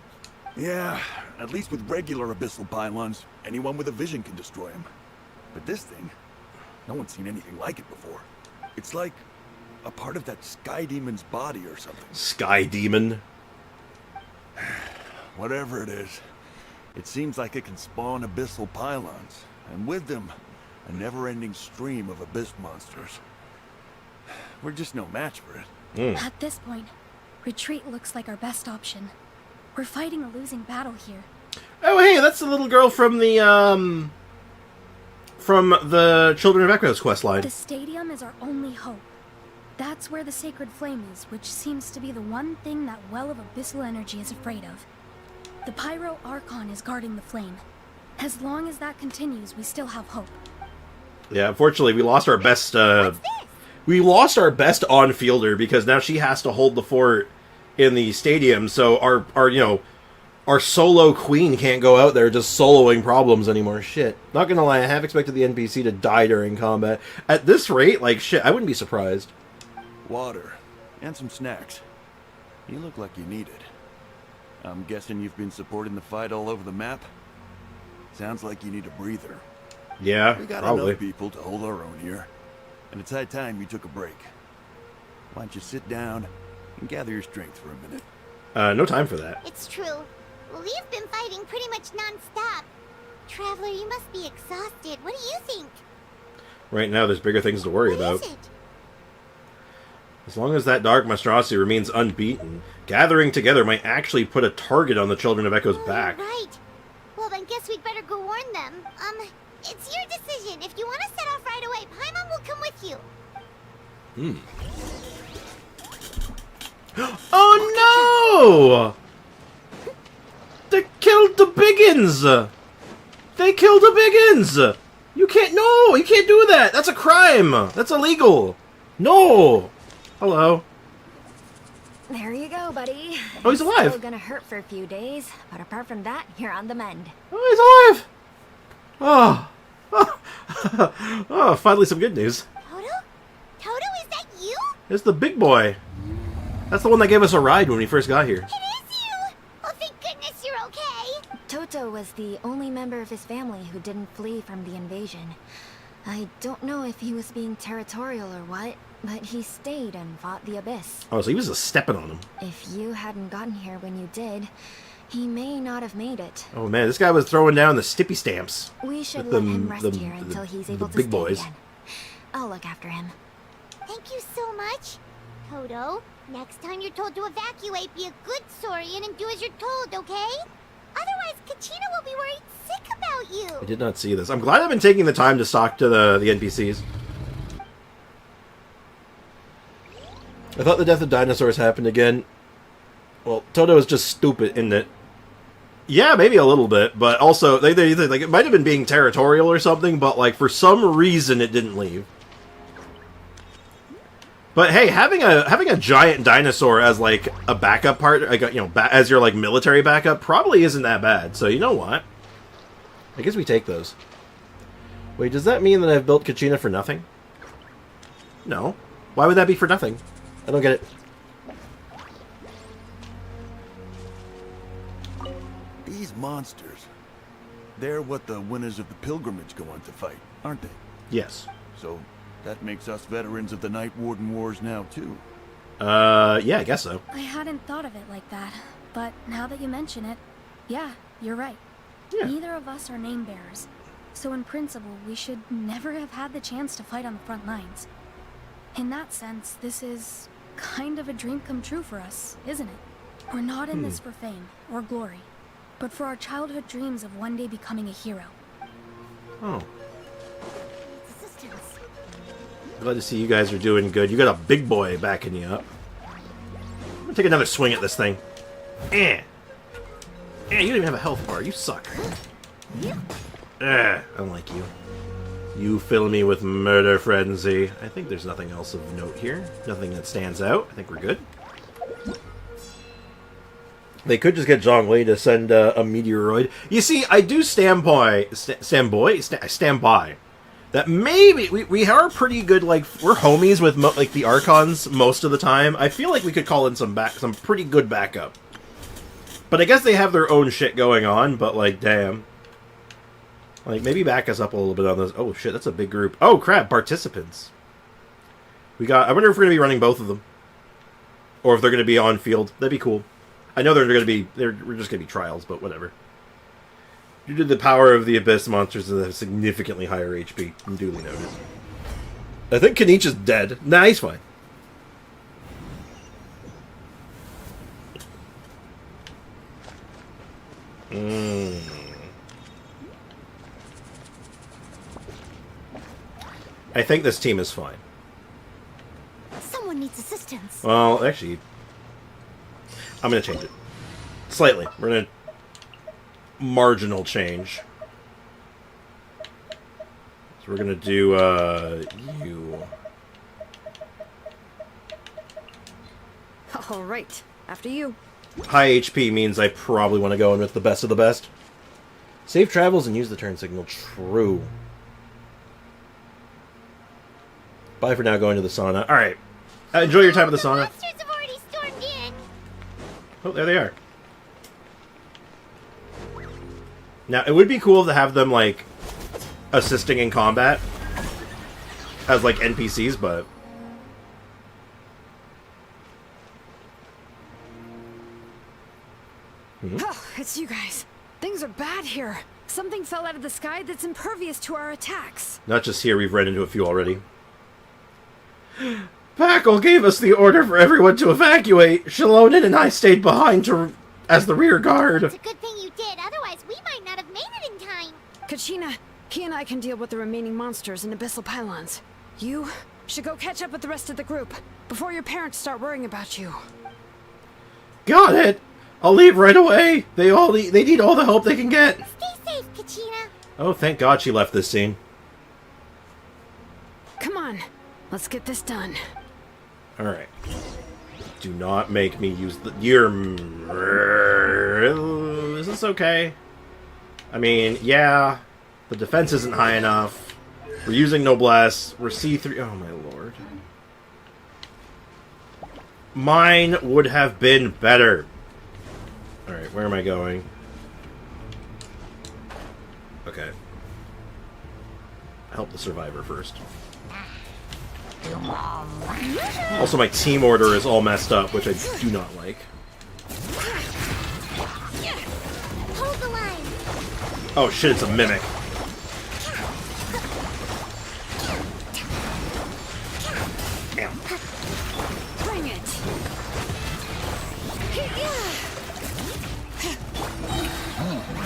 Yeah, at least with regular abyssal pylons, anyone with a vision can destroy them. But this thing, no one's seen anything like it before. It's like a part of that sky demon's body or something. Sky demon? Whatever it is, it seems like it can spawn abyssal pylons, and with them, a never-ending stream of abyss monsters. We're just no match for it. At this point, retreat looks like our best option. We're fighting a losing battle here. Oh, hey, that's the little girl from the Children of Echoes questline. The stadium is our only hope. That's where the sacred flame is, which seems to be the one thing that well of abyssal energy is afraid of. The Pyro Archon is guarding the flame. As long as that continues, we still have hope. Yeah, unfortunately, we lost our best, we lost our best on-fielder because now she has to hold the fort in the stadium, so our solo queen can't go out there just soloing problems anymore. Shit. Not gonna lie, I have expected the NPC to die during combat. At this rate, like, shit, I wouldn't be surprised. Water. And some snacks. You look like you need it. I'm guessing you've been supporting the fight all over the map? Sounds like you need a breather. Yeah, we got probably enough people to hold our own here. And it's high time you took a break. Why don't you sit down and gather your strength for a minute? No time for that. It's true. We've been fighting pretty much non-stop. Traveler, you must be exhausted. What do you think? Right now, there's bigger things to worry about. What is it? As long as that dark monstrosity remains unbeaten, gathering together might actually put a target on the Children of Echo's back. Right. Well, then guess we'd better better go warn them. It's your decision. If you want to set off right away, Paimon will come with you. Oh no! They killed the biggins! They killed the biggins! You can't, no! You can't do that! That's a crime! That's illegal! No! Hello. There you go, buddy. Oh, he's alive. Still gonna hurt for a few days, but apart from that, you're on the mend. Oh, he's alive! Oh. Oh, finally some good news. Toto? Toto, is that you? It's the big boy. That's the one that gave us a ride when we first got here. It is you! Oh, thank goodness you're okay. Toto was the only member of his family who didn't flee from the invasion. I don't know if he was being territorial or what, but he stayed and fought the Abyss. Oh, so he was just stepping on him. If you hadn't gotten here when you did, he may not have made it. Oh man, this guy was throwing down the stippy stamps. We should let him rest here until he's able to big stay boys. again. I'll look after him. Thank you so much. Toto, next time you're told to evacuate, be a good saurian and do as you're told, okay? Otherwise, Kachina will be worried sick about you. I did not see this. I'm glad I've been taking the time to talk to the NPCs. I thought the death of dinosaurs happened again. Well, Toto is just stupid, isn't it? Yeah, maybe a little bit, but also like it might have been being territorial or something, but like for some reason it didn't leave. But hey, having a giant dinosaur as like a backup part, like as your like military backup, probably isn't that bad. So you know what? I guess we take those. Wait, does that mean that I've built Kachina for nothing? No. Why would that be for nothing? I don't get it. These monsters, they're what the winners of the pilgrimage go on to fight, aren't they? Yes. So that makes us veterans of the Night Warden Wars now, too. Yeah, I guess so. I hadn't thought of it like that, but now that you mention it, yeah, you're right. Yeah. Neither of us are name bearers, so in principle, we should never have had the chance to fight on the front lines. In that sense, this is kind of a dream come true for us, isn't it? We're not in this for fame or glory, but for our childhood dreams of one day becoming a hero. Oh. Glad to see you guys are doing good. You got a big boy backing you up. I'm gonna take another swing at this thing. You don't even have a health bar. You suck. I don't like you. You fill me with murder frenzy. I think there's nothing else of note here. Nothing that stands out. I think we're good. They could just get Zhongli to send a meteoroid. You see, I do stand by that maybe we are pretty good. Like we're homies with like the Archons most of the time. I feel like we could call in some pretty good backup. But I guess they have their own shit going on. But like, damn, like maybe back us up a little bit on this. Oh shit, that's a big group. Oh crap, participants. We got. I wonder if we're gonna be running both of them, or if they're gonna be on field. That'd be cool. I know they're gonna be. We're just gonna be trials, but whatever. Due to the power of the Abyss, monsters that have significantly higher HP. Duly noted. I think Kanich is dead. Nah, he's fine. I think this team is fine. Someone needs assistance. Well, actually, I'm going to change it. Slightly. We're going to marginal change. So we're gonna do you. All right, after you. High HP means I probably want to go in with the best of the best. Safe travels and use the turn signal. True. Bye for now. Going to the sauna. All right. Enjoy your time at the sauna. Monsters have already stormed in. Oh, there they are. Now, it would be cool to have them, like, assisting in combat as, like, NPCs, but... Oh, it's you guys. Things are bad here. Something fell out of the sky that's impervious to our attacks. Not just here, we've run into a few already. Packle gave us the order for everyone to evacuate. Shalonen and I stayed behind as the rear guard. It's a good thing you did, otherwise we might not have made it in time. Kachina, he and I can deal with the remaining monsters and abyssal pylons. You should go catch up with the rest of the group before your parents start worrying about you. Got it! I'll leave right away! They need all the help they can get! Stay safe, Kachina. Oh, thank God she left this scene. Come on, let's get this done. Alright. Do not make me use the... Is this okay? I mean, yeah. The defense isn't high enough. We're using Noblesse. We're C3... Oh, my lord. Mine would have been better. Alright, where am I going? Okay. Help the survivor first. Also, my team order is all messed up, which I do not like. Hold the line. Oh shit, it's a mimic. Damn. Bring it.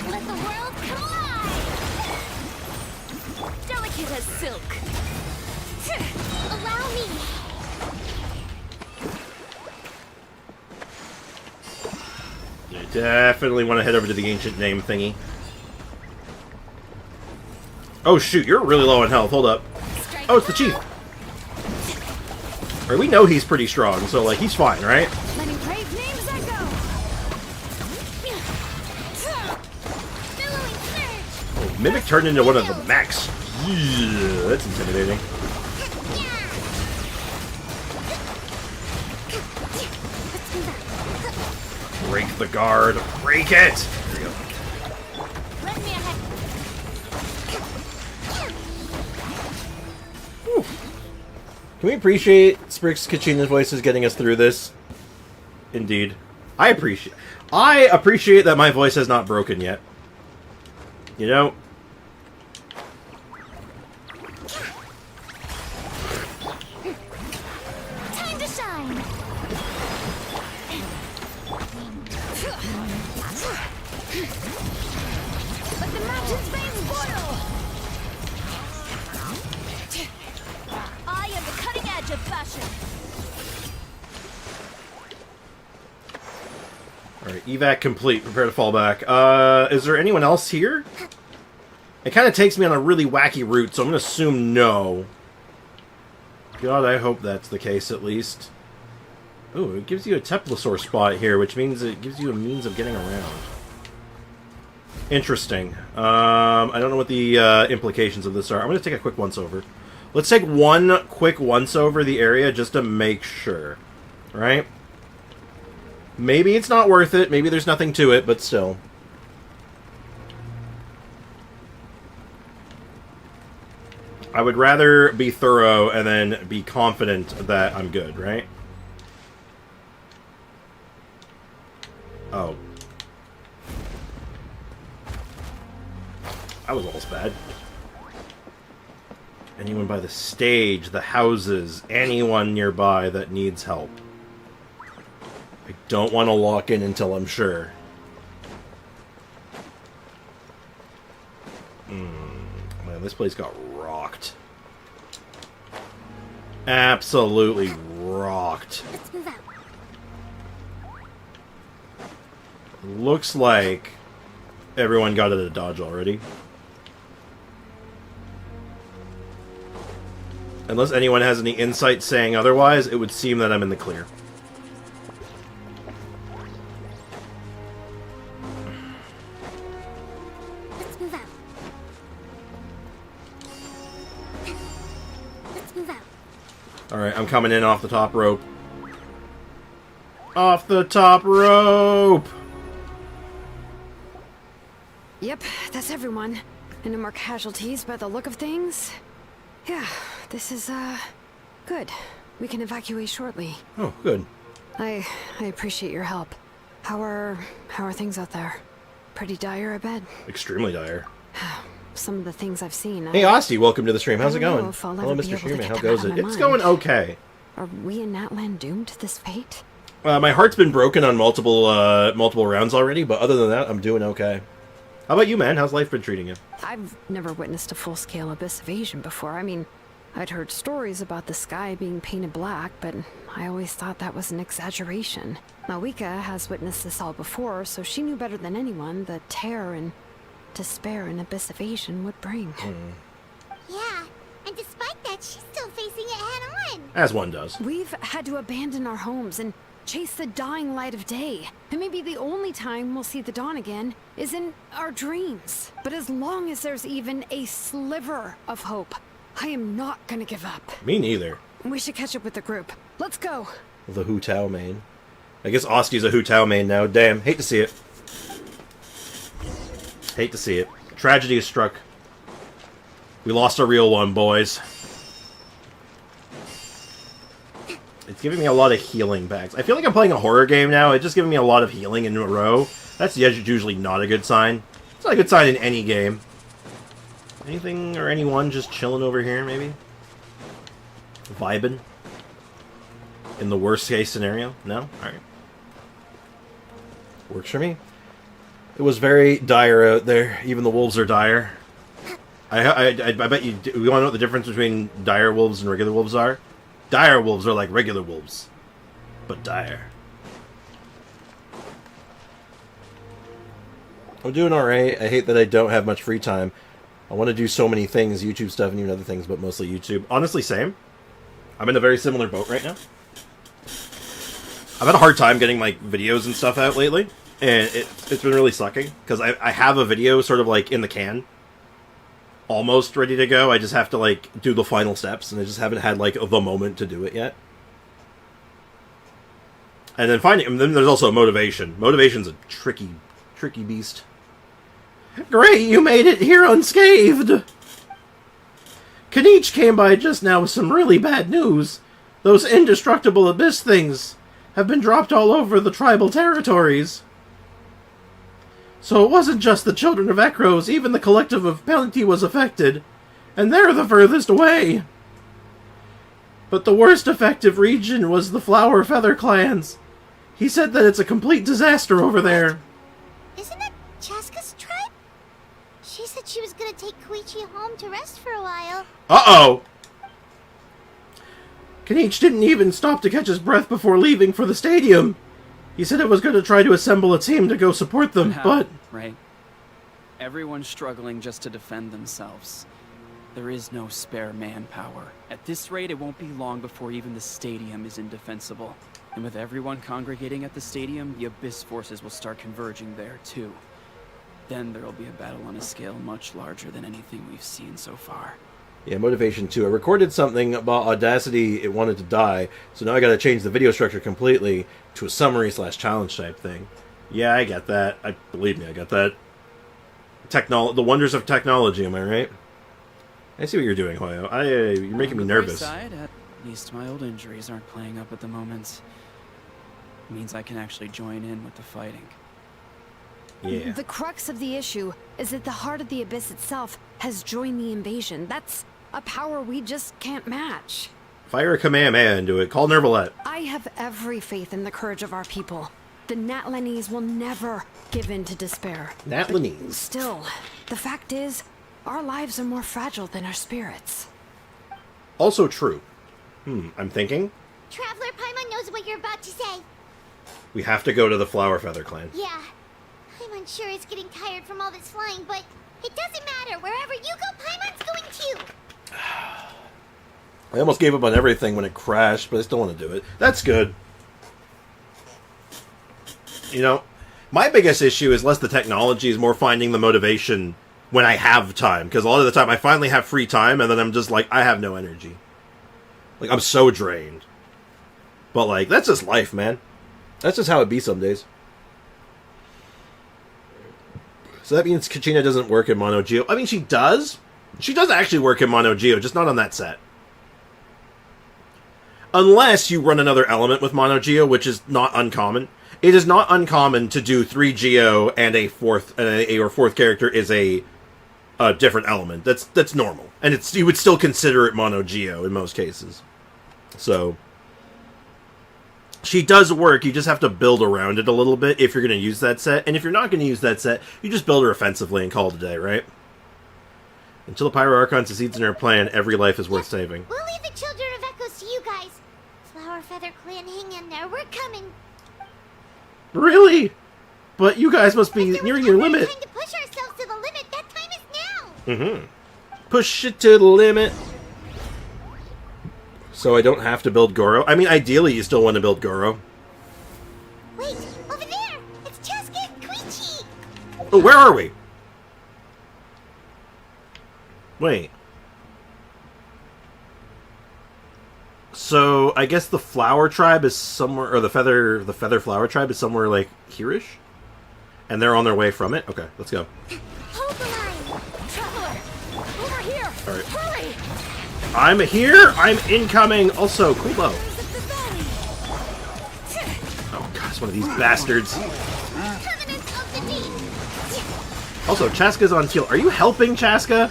Let the world collide! Delicate as silk. Allow me. I definitely want to head over to the ancient name thingy. Oh shoot, you're really low on health. Hold up. Oh, it's the chief. Alright, we know he's pretty strong, so like he's fine, right? Letting brave names echo. Oh, Mimic turned into one of the mechs. Yeah, that's intimidating. Break the guard. Break it! There we go. Let me ahead. Whew. Can we appreciate Sprix Kachina's voices getting us through this? Indeed. I appreciate that my voice has not broken yet. You know? Time to shine. Let the mountain's veins boil! I am the cutting edge of fashion. Alright, evac complete. Prepare to fall back. Is there anyone else here? It kind of takes me on a really wacky route, so I'm going to assume no. God, I hope that's the case, at least. Ooh, it gives you a Teplasaur spot here, which means it gives you a means of getting around. Interesting. I don't know what the implications of this are. I'm going to take a quick once-over. Let's take one quick once-over the area just to make sure. Right? Maybe it's not worth it. Maybe there's nothing to it, but still. I would rather be thorough and then be confident that I'm good, right? Oh. That was almost bad. Anyone by the stage, the houses, anyone nearby that needs help. I don't want to lock in until I'm sure. Man, this place got rocked. Absolutely rocked. Let's move out. Looks like everyone got it a dodge already. Unless anyone has any insight saying otherwise, it would seem that I'm in the clear. Let's move out. Let's move out. Alright, I'm coming in off the top rope. Off the top rope! Yep, that's everyone. And no more casualties by the look of things. Yeah, this is, good. We can evacuate shortly. Oh, good. I appreciate your help. How are things out there? Pretty dire, I bet. Extremely dire. Some of the things I've seen. Hey, Austin, welcome to the stream. How's it going? Hello, Mr. Shearman. How goes it? It's going okay. Are we in Natlan doomed to this fate? My heart's been broken on multiple rounds already, but other than that, I'm doing okay. How about you, man? How's life been treating you? I've never witnessed a full-scale abyss evasion before. I mean, I'd heard stories about the sky being painted black, but I always thought that was an exaggeration. Malika has witnessed this all before, so she knew better than anyone the terror and despair an abyss evasion would bring. Yeah, and despite that, she's still facing it head-on. As one does. We've had to abandon our homes and chase the dying light of day. And maybe the only time we'll see the dawn again is in our dreams. But as long as there's even a sliver of hope, I am not gonna give up. Me neither. We should catch up with the group. Let's go. The Hu Tao main. I guess Oski's a Hu Tao main now. Damn, hate to see it. Hate to see it. Tragedy has struck. We lost a real one, boys. It's giving me a lot of healing packs. I feel like I'm playing a horror game now. It's just giving me a lot of healing in a row. That's usually not a good sign. It's not a good sign in any game. Anything or anyone just chilling over here, maybe? Vibing? In the worst case scenario? No? Alright. Works for me. It was very dire out there. Even the wolves are dire. I bet you... We want to know what the difference between dire wolves and regular wolves are? Dire wolves are like regular wolves. But dire. I'm doing alright. I hate that I don't have much free time. I want to do so many things, YouTube stuff and even other things, but mostly YouTube. Honestly, same. I'm in a very similar boat right now. I've had a hard time getting like videos and stuff out lately, and it's been really sucking, because I have a video sort of like in the can. Almost ready to go. I just have to like do the final steps, and I just haven't had like the moment to do it yet. And then there's also motivation. Motivation's a tricky beast. Great, you made it here unscathed! Kaniche came by just now with some really bad news. Those indestructible abyss things have been dropped all over the tribal territories. So it wasn't just the children of Ekros, even the collective of Penalty was affected. And they're the furthest away. But the worst affected region was the Flower Feather clans. He said that it's a complete disaster over there. Isn't it Chaska's tribe? She said she was gonna take Koichi home to rest for a while. Uh-oh! Kaniche didn't even stop to catch his breath before leaving for the stadium. He said it was going to try to assemble a team to go support them, but... Right. Everyone's struggling just to defend themselves. There is no spare manpower. At this rate, it won't be long before even the stadium is indefensible. And with everyone congregating at the stadium, the Abyss forces will start converging there, too. Then there'll be a battle on a scale much larger than anything we've seen so far. Yeah, motivation too. I recorded something about Audacity, it wanted to die, so now I gotta change the video structure completely to a summary/challenge type thing. Yeah, I get that. Believe me, I got that. The wonders of technology, am I right? I see what you're doing, Hoyo. You're making me nervous. Side, at least my old injuries aren't playing up at the moment. It means I can actually join in with the fighting. Yeah. The crux of the issue is that the heart of the Abyss itself has joined the invasion. That's a power we just can't match. Fire a Kamehameha into it. Call Nervalette. I have every faith in the courage of our people. The Natlanese will never give in to despair. Natlanese. Still, the fact is, our lives are more fragile than our spirits. Also true. I'm thinking. Traveler Paimon knows what you're about to say. We have to go to the Flower Feather clan. Yeah. Paimon sure is getting tired from all this flying, but it doesn't matter. Wherever you go, Paimon's going too. I almost gave up on everything when it crashed, but I still want to do it. That's good. You know, my biggest issue is less the technology, is more finding the motivation when I have time. Because a lot of the time I finally have free time, and then I'm just like, I have no energy. Like, I'm so drained. But, like, that's just life, man. That's just how it be some days. So that means Kachina doesn't work in Mono Geo. I mean, she does. She does actually work in Mono Geo, just not on that set. Unless you run another element with Mono Geo, which is not uncommon. It is not uncommon to do 3 Geo and a fourth character is a different element. That's normal, and you would still consider it Mono Geo in most cases. So She does work, you just have to build around it a little bit if you're going to use that set. And if you're not going to use that set, you just build her offensively and call it a day, right? Until the Pyro Archon succeeds in her plan, every life is worth saving. We'll leave the Children of Echoes to you guys. Flower Feather Clan, hang in there. We're coming. Really? But you guys must be nearing your limit. Time to push ourselves to the limit. That time is now. Mm-hmm. Push it to the limit. So I don't have to build Goro? I mean, ideally you still want to build Goro. Wait, over there! It's Chaska and Koichi! Oh, where are we? Wait. So, I guess the Flower Tribe is somewhere, or the Feather Flower Tribe is somewhere, like, here-ish? And they're on their way from it? Okay, let's go. Hold the line! Traveler! Over here! Alright. Hurry! I'm here! I'm incoming! Also, Kubo. Oh gosh, one of these bastards. Also, Chaska's on teal. Are you helping, Chaska?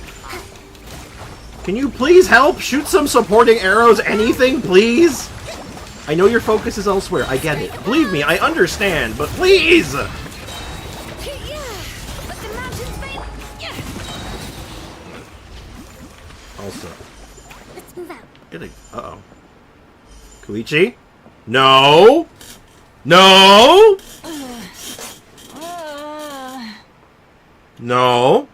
Can you please help? Shoot some supporting arrows, anything, please? I know your focus is elsewhere. I get it. Believe me, I understand, but please! Also. Let's move out. Uh-oh. Koichi? No! No! No!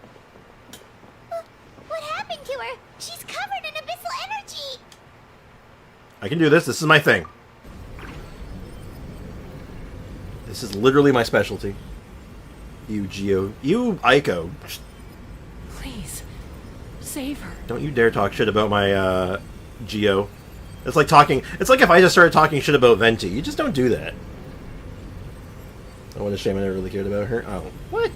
What happened to her? She's covered in abyssal energy! I can do this. This is my thing. This is literally my specialty. You, Geo. You, Aiko. Please, save her. Don't you dare talk shit about my, Geo. It's like talking... It's like if I just started talking shit about Venti. You just don't do that. Oh, what a shame I never really cared about her. Oh, what?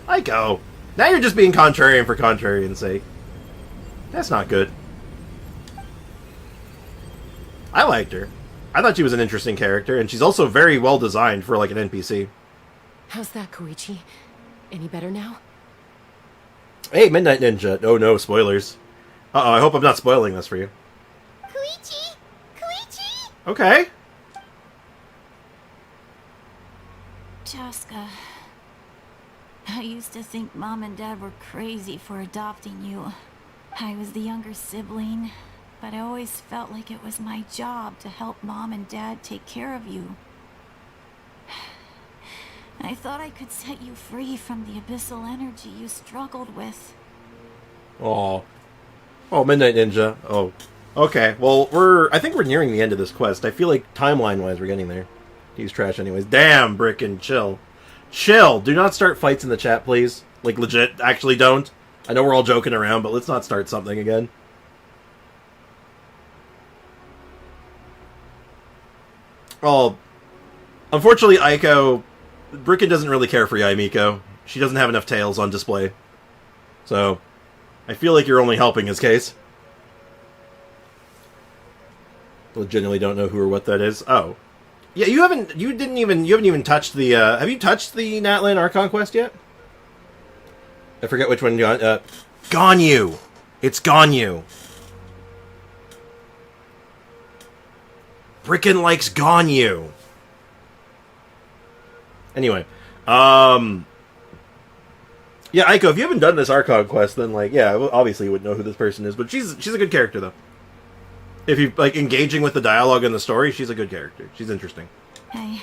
Aiko! Now you're just being contrarian for contrarian's sake. That's not good. I liked her. I thought she was an interesting character, and she's also very well designed for, like, an NPC. How's that, Koichi? Any better now? Hey, Midnight Ninja. Oh no, spoilers. Uh-oh, I hope I'm not spoiling this for you. Koichi? Koichi? Okay. Chaska, I used to think Mom and Dad were crazy for adopting you. I was the younger sibling, but I always felt like it was my job to help Mom and Dad take care of you. I thought I could set you free from the abyssal energy you struggled with. Aw. Oh, Midnight Ninja. Oh. Okay, well, I think we're nearing the end of this quest. I feel like timeline-wise we're getting there. He's trash anyways. Damn, Bricken, chill. Chill! Do not start fights in the chat, please. Like, legit, actually don't. I know we're all joking around, but let's not start something again. Oh. Unfortunately, Aiko... Bricken doesn't really care for Yaimiko. She doesn't have enough tails on display. So, I feel like you're only helping his case. Legitimately don't know who or what that is. Oh. Yeah, you haven't even touched the, have you touched the Natlan Archon quest yet? I forget which one, Ganyu! It's Ganyu! Bricken likes Ganyu! Anyway, yeah, Aiko, if you haven't done this Archon quest, then, like, yeah, obviously you wouldn't know who this person is, but she's a good character, though. If you, like, engaging with the dialogue and the story, she's a good character. She's interesting. I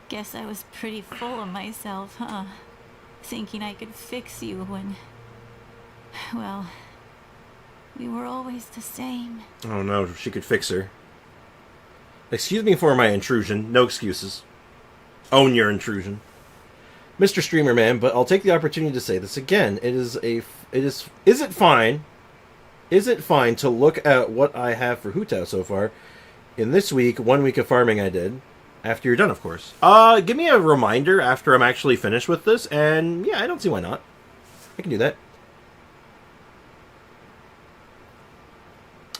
guess I was pretty full of myself, huh? Thinking I could fix you when... well, we were always the same. Oh no, she could fix her. Excuse me for my intrusion. No excuses. Own your intrusion. Mr. Streamer Man, but I'll take the opportunity to say this again. Is it fine to look at what I have for Hutao so far in this week, 1 week of farming I did, after you're done, of course. Give me a reminder after I'm actually finished with this, and yeah, I don't see why not. I can do that.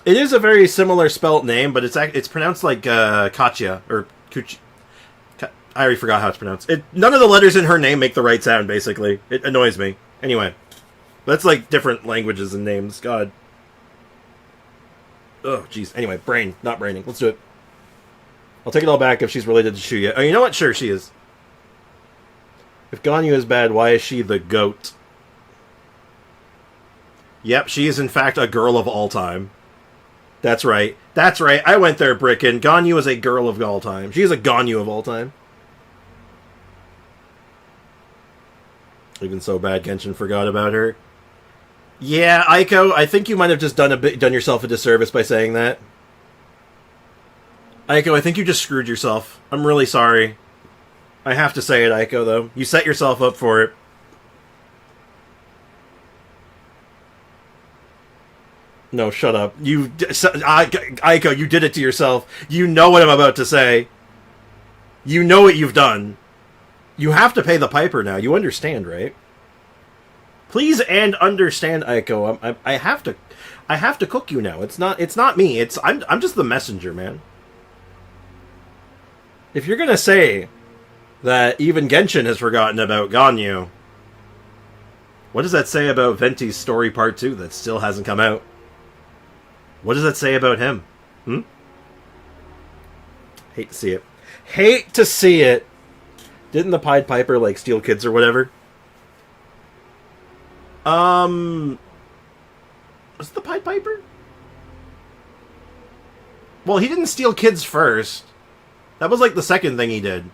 It is a very similar spelt name, but it's pronounced like Katya, or Kuchi. I already forgot how it's pronounced. None of the letters in her name make the right sound, basically. It annoys me. Anyway. That's like different languages and names. God. Oh, jeez. Anyway, brain. Not braining. Let's do it. I'll take it all back if she's related to Shuya. Oh, you know what? Sure, she is. If Ganyu is bad, why is she the goat? Yep, she is in fact a girl of all time. That's right. That's right. I went there, Bricken. Ganyu is a girl of all time. She is a Ganyu of all time. Even so bad, Genshin forgot about her. Yeah, Aiko, I think you might have just done yourself a disservice by saying that. Aiko, I think you just screwed yourself. I'm really sorry. I have to say it, Aiko, though. You set yourself up for it. No, shut up. Aiko, you did it to yourself. You know what I'm about to say. You know what you've done. You have to pay the piper now. You understand, right? Please and understand, Aiko. I have to cook you now. It's not me. I'm just the messenger, man. If you're gonna say that even Genshin has forgotten about Ganyu, what does that say about Venti's story part 2 that still hasn't come out? What does that say about him? Hate to see it. Hate to see it! Didn't the Pied Piper, like, steal kids or whatever? Was it the Pied Piper? Well, he didn't steal kids first. That was, like, the second thing he did.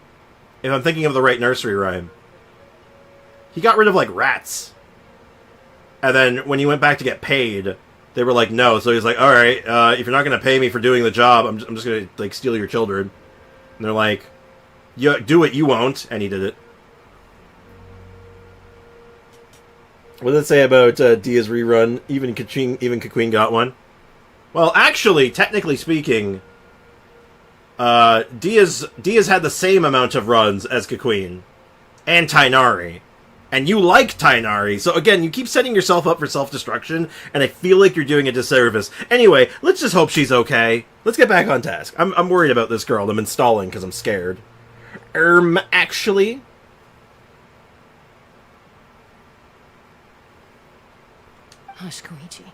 If I'm thinking of the right nursery rhyme. He got rid of, like, rats. And then, when he went back to get paid, they were like, no. So he's like, alright, if you're not going to pay me for doing the job, I'm just going to, like, steal your children. And they're like, you do it, you won't. And he did it. What does it say about Dia's rerun? Even Kaqueen got one. Well, actually, technically speaking, Dia's had the same amount of runs as Kaqueen. And Tainari. And you like Tainari, so again, you keep setting yourself up for self-destruction, and I feel like you're doing a disservice. Anyway, let's just hope she's okay. Let's get back on task. I'm worried about this girl. I'm installing because I'm scared. Actually... Hush, Koichi.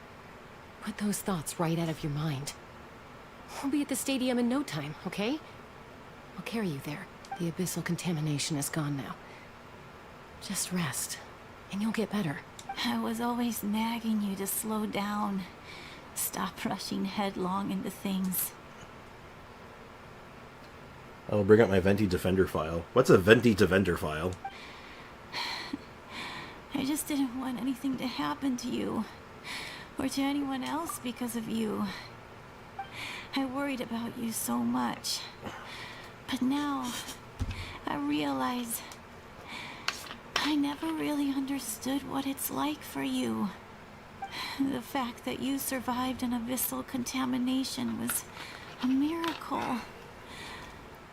Put those thoughts right out of your mind. We'll be at the stadium in no time, okay? I'll carry you there. The abyssal contamination is gone now. Just rest, and you'll get better. I was always nagging you to slow down. Stop rushing headlong into things. I'll bring up my Venti Defender file. What's a Venti Defender file? I just didn't want anything to happen to you, or to anyone else because of you. I worried about you so much. But now, I realize I never really understood what it's like for you. The fact that you survived an abyssal contamination was a miracle.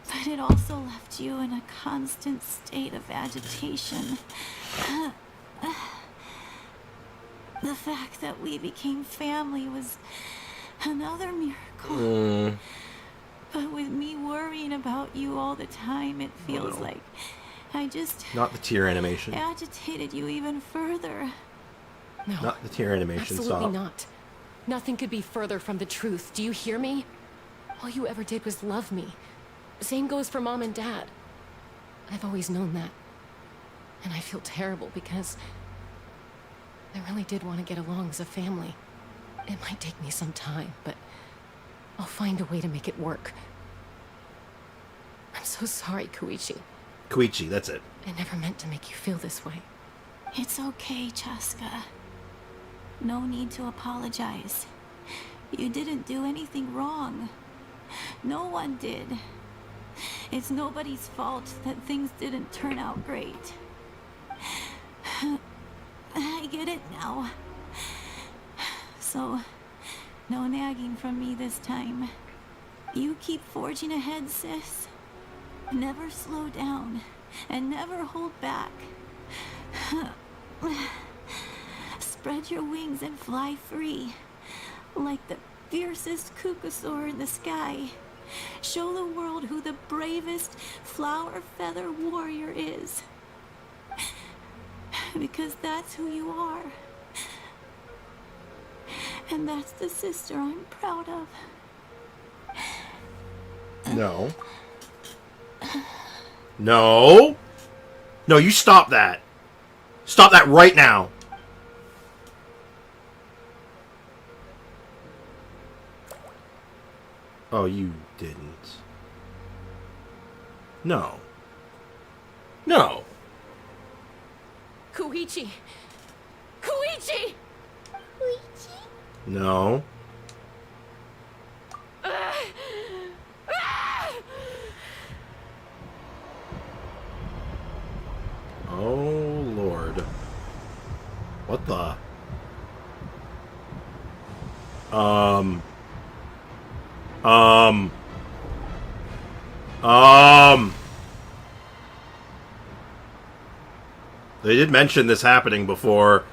But it also left you in a constant state of agitation. The fact that we became family was another miracle. But with me worrying about you all the time, it feels like I just... Not the tear animation. Agitated you even further. No. Not the tear animation, Absolutely not. Nothing could be further from the truth. Do you hear me? All you ever did was love me. Same goes for Mom and Dad. I've always known that. And I feel terrible because I really did want to get along as a family. It might take me some time, but I'll find a way to make it work. I'm so sorry, Koichi. Koichi, that's it. I never meant to make you feel this way. It's okay, Chaska. No need to apologize. You didn't do anything wrong. No one did. It's nobody's fault that things didn't turn out great. I get it now. So, no nagging from me this time. You keep forging ahead, sis. Never slow down, and never hold back. Spread your wings and fly free, like the fiercest kukusaur in the sky. Show the world who the bravest flower feather warrior is. Because that's who you are. And that's the sister I'm proud of. No. No. No, you stop that. Stop that right now. Oh, you didn't. No. No. Koichi! Koichi! Koichi? No. Oh, Lord. What the? They did mention this happening before,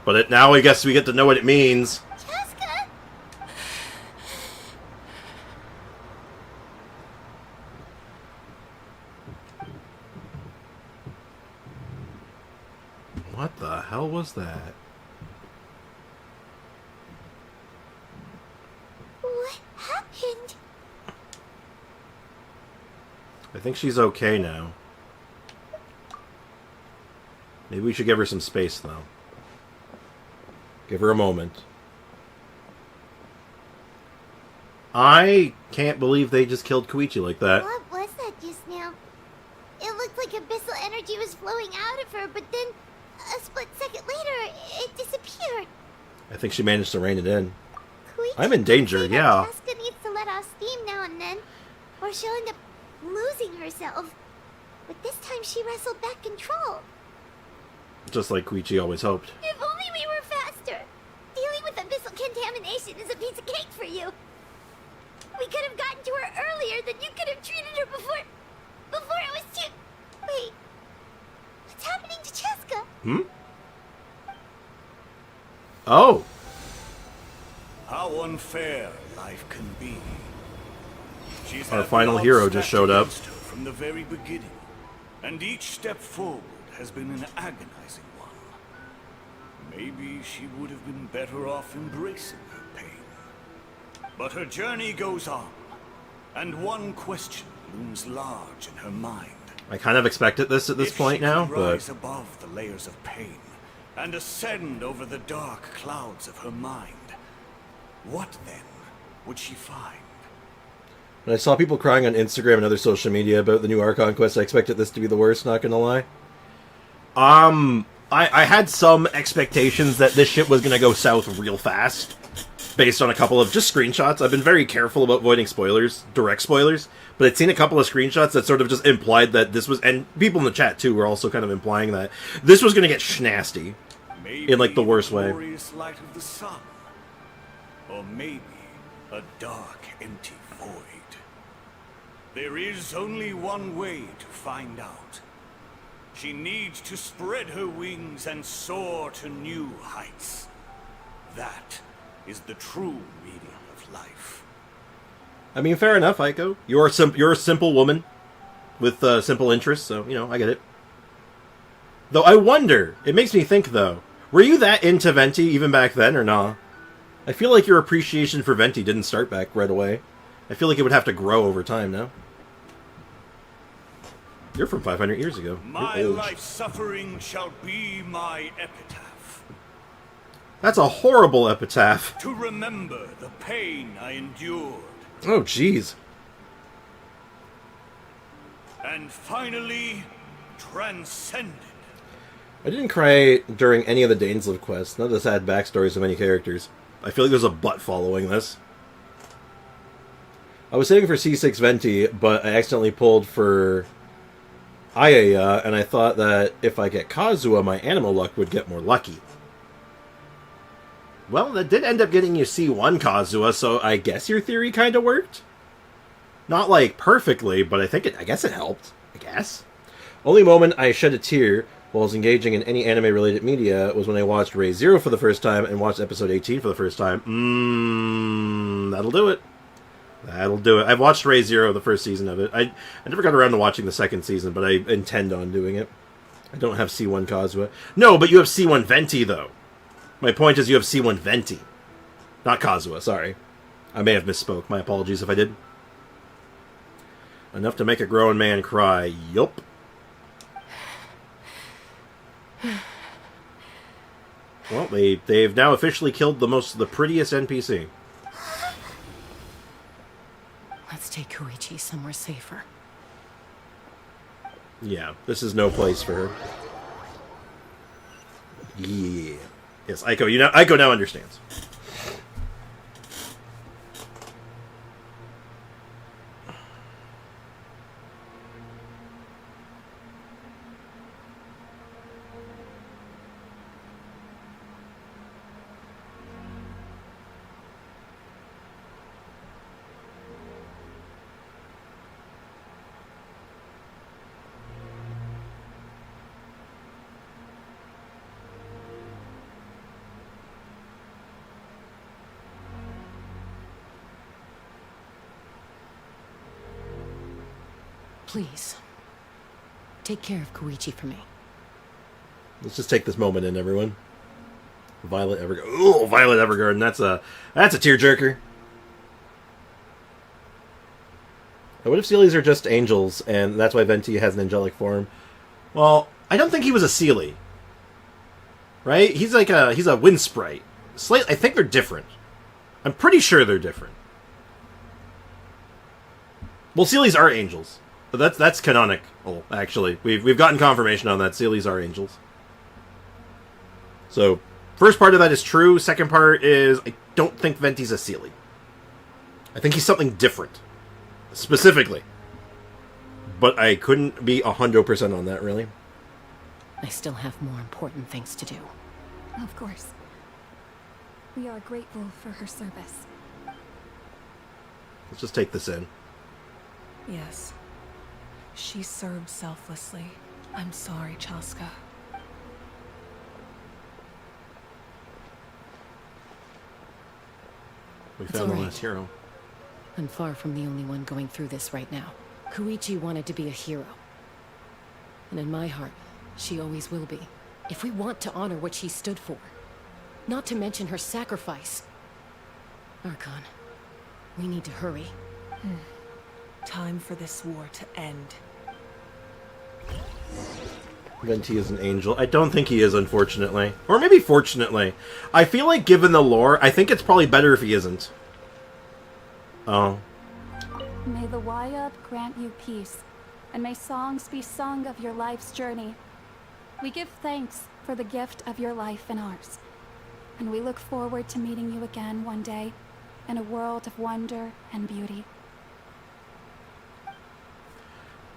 but now I guess we get to know what it means. Jessica? What the hell was that? What happened? I think she's okay now. Maybe we should give her some space, though. Give her a moment. I can't believe they just killed Koichi like that. What was that just now? It looked like abyssal energy was flowing out of her, but then a split second later, it disappeared. I think she managed to rein it in. Koichi I'm in danger, yeah. Jessica needs to let off steam now and then, or she'll end up losing herself. But this time she wrestled back control. Just like Koichi always hoped. If only we were faster. Dealing with abyssal contamination is a piece of cake for you. We could have gotten to her earlier, then you could have treated her before it was too... Wait. What's happening to Cheska? Hmm? Oh. How unfair life can be. She's Our had final the hero odds just stacked showed up. against her from the very beginning, and each step forward has been an agonizing one. Maybe she would have been better off embracing her pain. But her journey goes on, and one question looms large in her mind. I kind of expected this at this point now, If she could rise but... above the layers of pain and ascend over the dark clouds of her mind, what then would she find? When I saw people crying on Instagram and other social media about the new Archon quest, I expected this to be the worst, not gonna lie. I had some expectations that this shit was gonna go south real fast, based on a couple of just screenshots. I've been very careful about avoiding spoilers, direct spoilers, but I'd seen a couple of screenshots that sort of just implied that this was, and people in the chat too were also kind of implying that this was gonna get schnasty. In like the worst way. Glorious light of the sun, or maybe a dark, empty void. There is only one way to find out. She needs to spread her wings and soar to new heights. That is the true meaning of life. I mean, fair enough, Aiko. You're a simple woman with simple interests, so, you know, I get it. Though I wonder, it makes me think, though, were you that into Venti even back then, or nah? I feel like your appreciation for Venti didn't start back right away. I feel like it would have to grow over time now. You're from 500 years ago. My life suffering shall be my epitaph. That's a horrible epitaph. To remember the pain I endured. Oh, jeez. And finally, transcended. I didn't cry during any of the Dainsleif quests. None of the sad backstories of any characters. I feel like there's a butt following this. I was saving for C6 Venti, but I accidentally pulled for Ayaya, and I thought that if I get Kazuha, my animal luck would get more lucky. Well, that did end up getting you C1 Kazuha, so I guess your theory kind of worked. Not, like, perfectly, but I guess it helped. I guess. Only moment I shed a tear while I was engaging in any anime-related media was when I watched Ray Zero for the first time and watched episode 18 for the first time. That'll do it. That'll do it. I've watched Ray Zero, the first season of it. I never got around to watching the second season, but I intend on doing it. I don't have C1 Kazuha. No, but you have C1 Venti, though. My point is you have C1 Venti. Not Kazuha, sorry. I may have misspoke. My apologies if I did. Enough to make a grown man cry. Yup. Well, they've now officially killed the prettiest NPC. Let's take Koichi somewhere safer. Yeah, this is no place for her. Yeah. Yes, Aiko now understands. Please, take care of Koichi for me. Let's just take this moment in, everyone. Violet Evergarden. Ooh, Violet Evergarden. That's a tearjerker. What if Seelies are just angels, and that's why Venti has an angelic form? Well, I don't think he was a Seelie. Right? He's a wind sprite. I think they're different. I'm pretty sure they're different. Well, Seelies are angels. But that's canonical, actually. We've gotten confirmation on that. Seelies are angels. So, first part of that is true. Second part is, I don't think Venti's a Seelie. I think he's something different. Specifically. But I couldn't be 100% on that, really. I still have more important things to do. Of course. We are grateful for her service. Let's just take this in. Yes. She served selflessly. I'm sorry, Chaska. We It's found the all right. last hero. I'm far from the only one going through this right now. Koichi wanted to be a hero. And in my heart, she always will be. If we want to honor what she stood for. Not to mention her sacrifice. Archon, we need to hurry. Time for this war to end. Venti is an angel. I don't think he is, unfortunately. Or maybe fortunately. I feel like, given the lore, I think it's probably better if he isn't. Oh. May the Hurryup grant you peace, and may songs be sung of your life's journey. We give thanks for the gift of your life and ours, and we look forward to meeting you again one day in a world of wonder and beauty.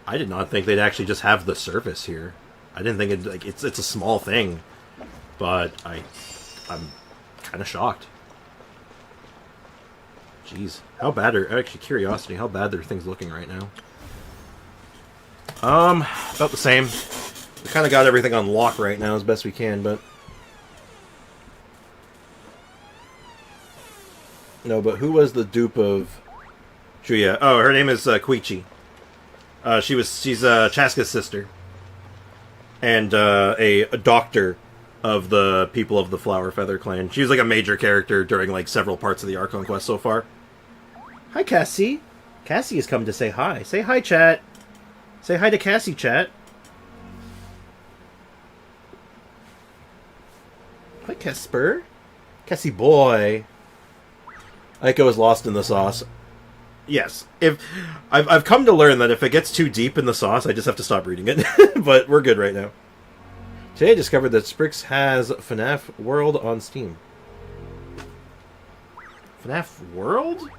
I did not think they'd actually just have the service here. I didn't think it's a small thing, but I'm kind of shocked. Jeez, how bad are actually curiosity? How bad are things looking right now? About the same. We kind of got everything on lock right now as best we can, but no. But who was the dupe of Juya? Oh, her name is Koichi. She's Chaska's sister. And a doctor of the people of the Flower Feather clan. She was like a major character during like several parts of the Archon quest so far. Hi, Cassie. Cassie has come to say hi. Say hi, chat. Say hi to Cassie, chat. Hi, Casper. Cassie boy. Aiko is lost in the sauce. Yes, if I've come to learn that if it gets too deep in the sauce, I just have to stop reading it. But we're good right now. Today I discovered that Sprix has FNAF World on Steam. FNAF World?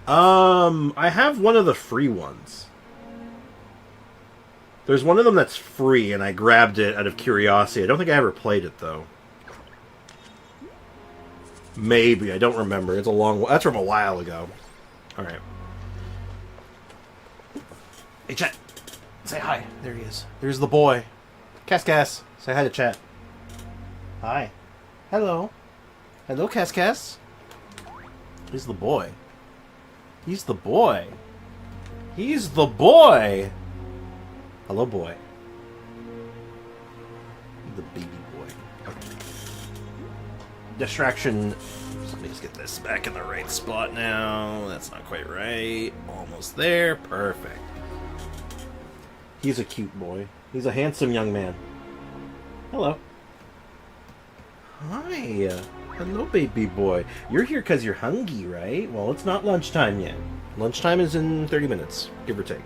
I have one of the free ones. There's one of them that's free, and I grabbed it out of curiosity. I don't think I ever played it, though. Maybe, I don't remember. It's a long... That's from a while ago. Alright. Hey, chat. Say hi. There he is. There's the boy. Cass. Say hi to chat. Hi. Hello. Hello, Cass. He's the boy. He's the boy. He's the boy. Hello, boy. The baby boy. Okay. Distraction me just get this back in the right spot now. That's not quite right. Almost there. Perfect. He's a cute boy. He's a handsome young man. Hello. Hi. Hello, baby boy. You're here because you're hungry, right? Well, it's not lunchtime yet. Lunchtime is in 30 minutes, give or take.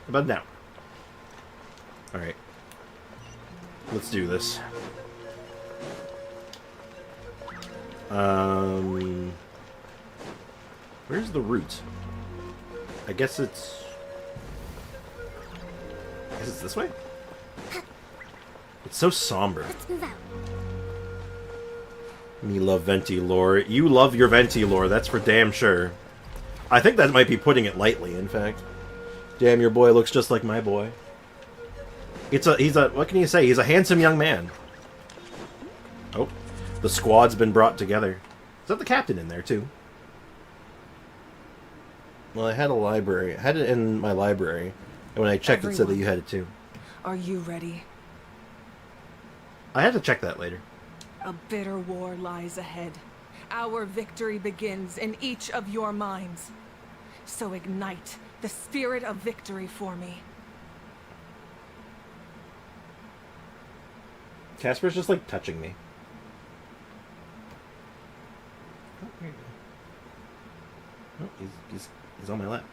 About an hour. Alright. Let's do this. Where's the route? I guess it's this way? It's so somber. Let's move out. Me love venti lore. You love your venti lore, that's for damn sure. I think that might be putting it lightly, in fact. Damn, your boy looks just like my boy. He's a, what can you say? He's a handsome young man. Oh, the squad's been brought together. Is that the captain in there, too? Well, I had a library. I had it in my library. And when I checked, it said that you had it, too. Are you ready? I have to check that later. A bitter war lies ahead. Our victory begins in each of your minds. So ignite the spirit of victory for me. Casper's just, like, touching me. Oh, here you go. Oh, he's on my lap.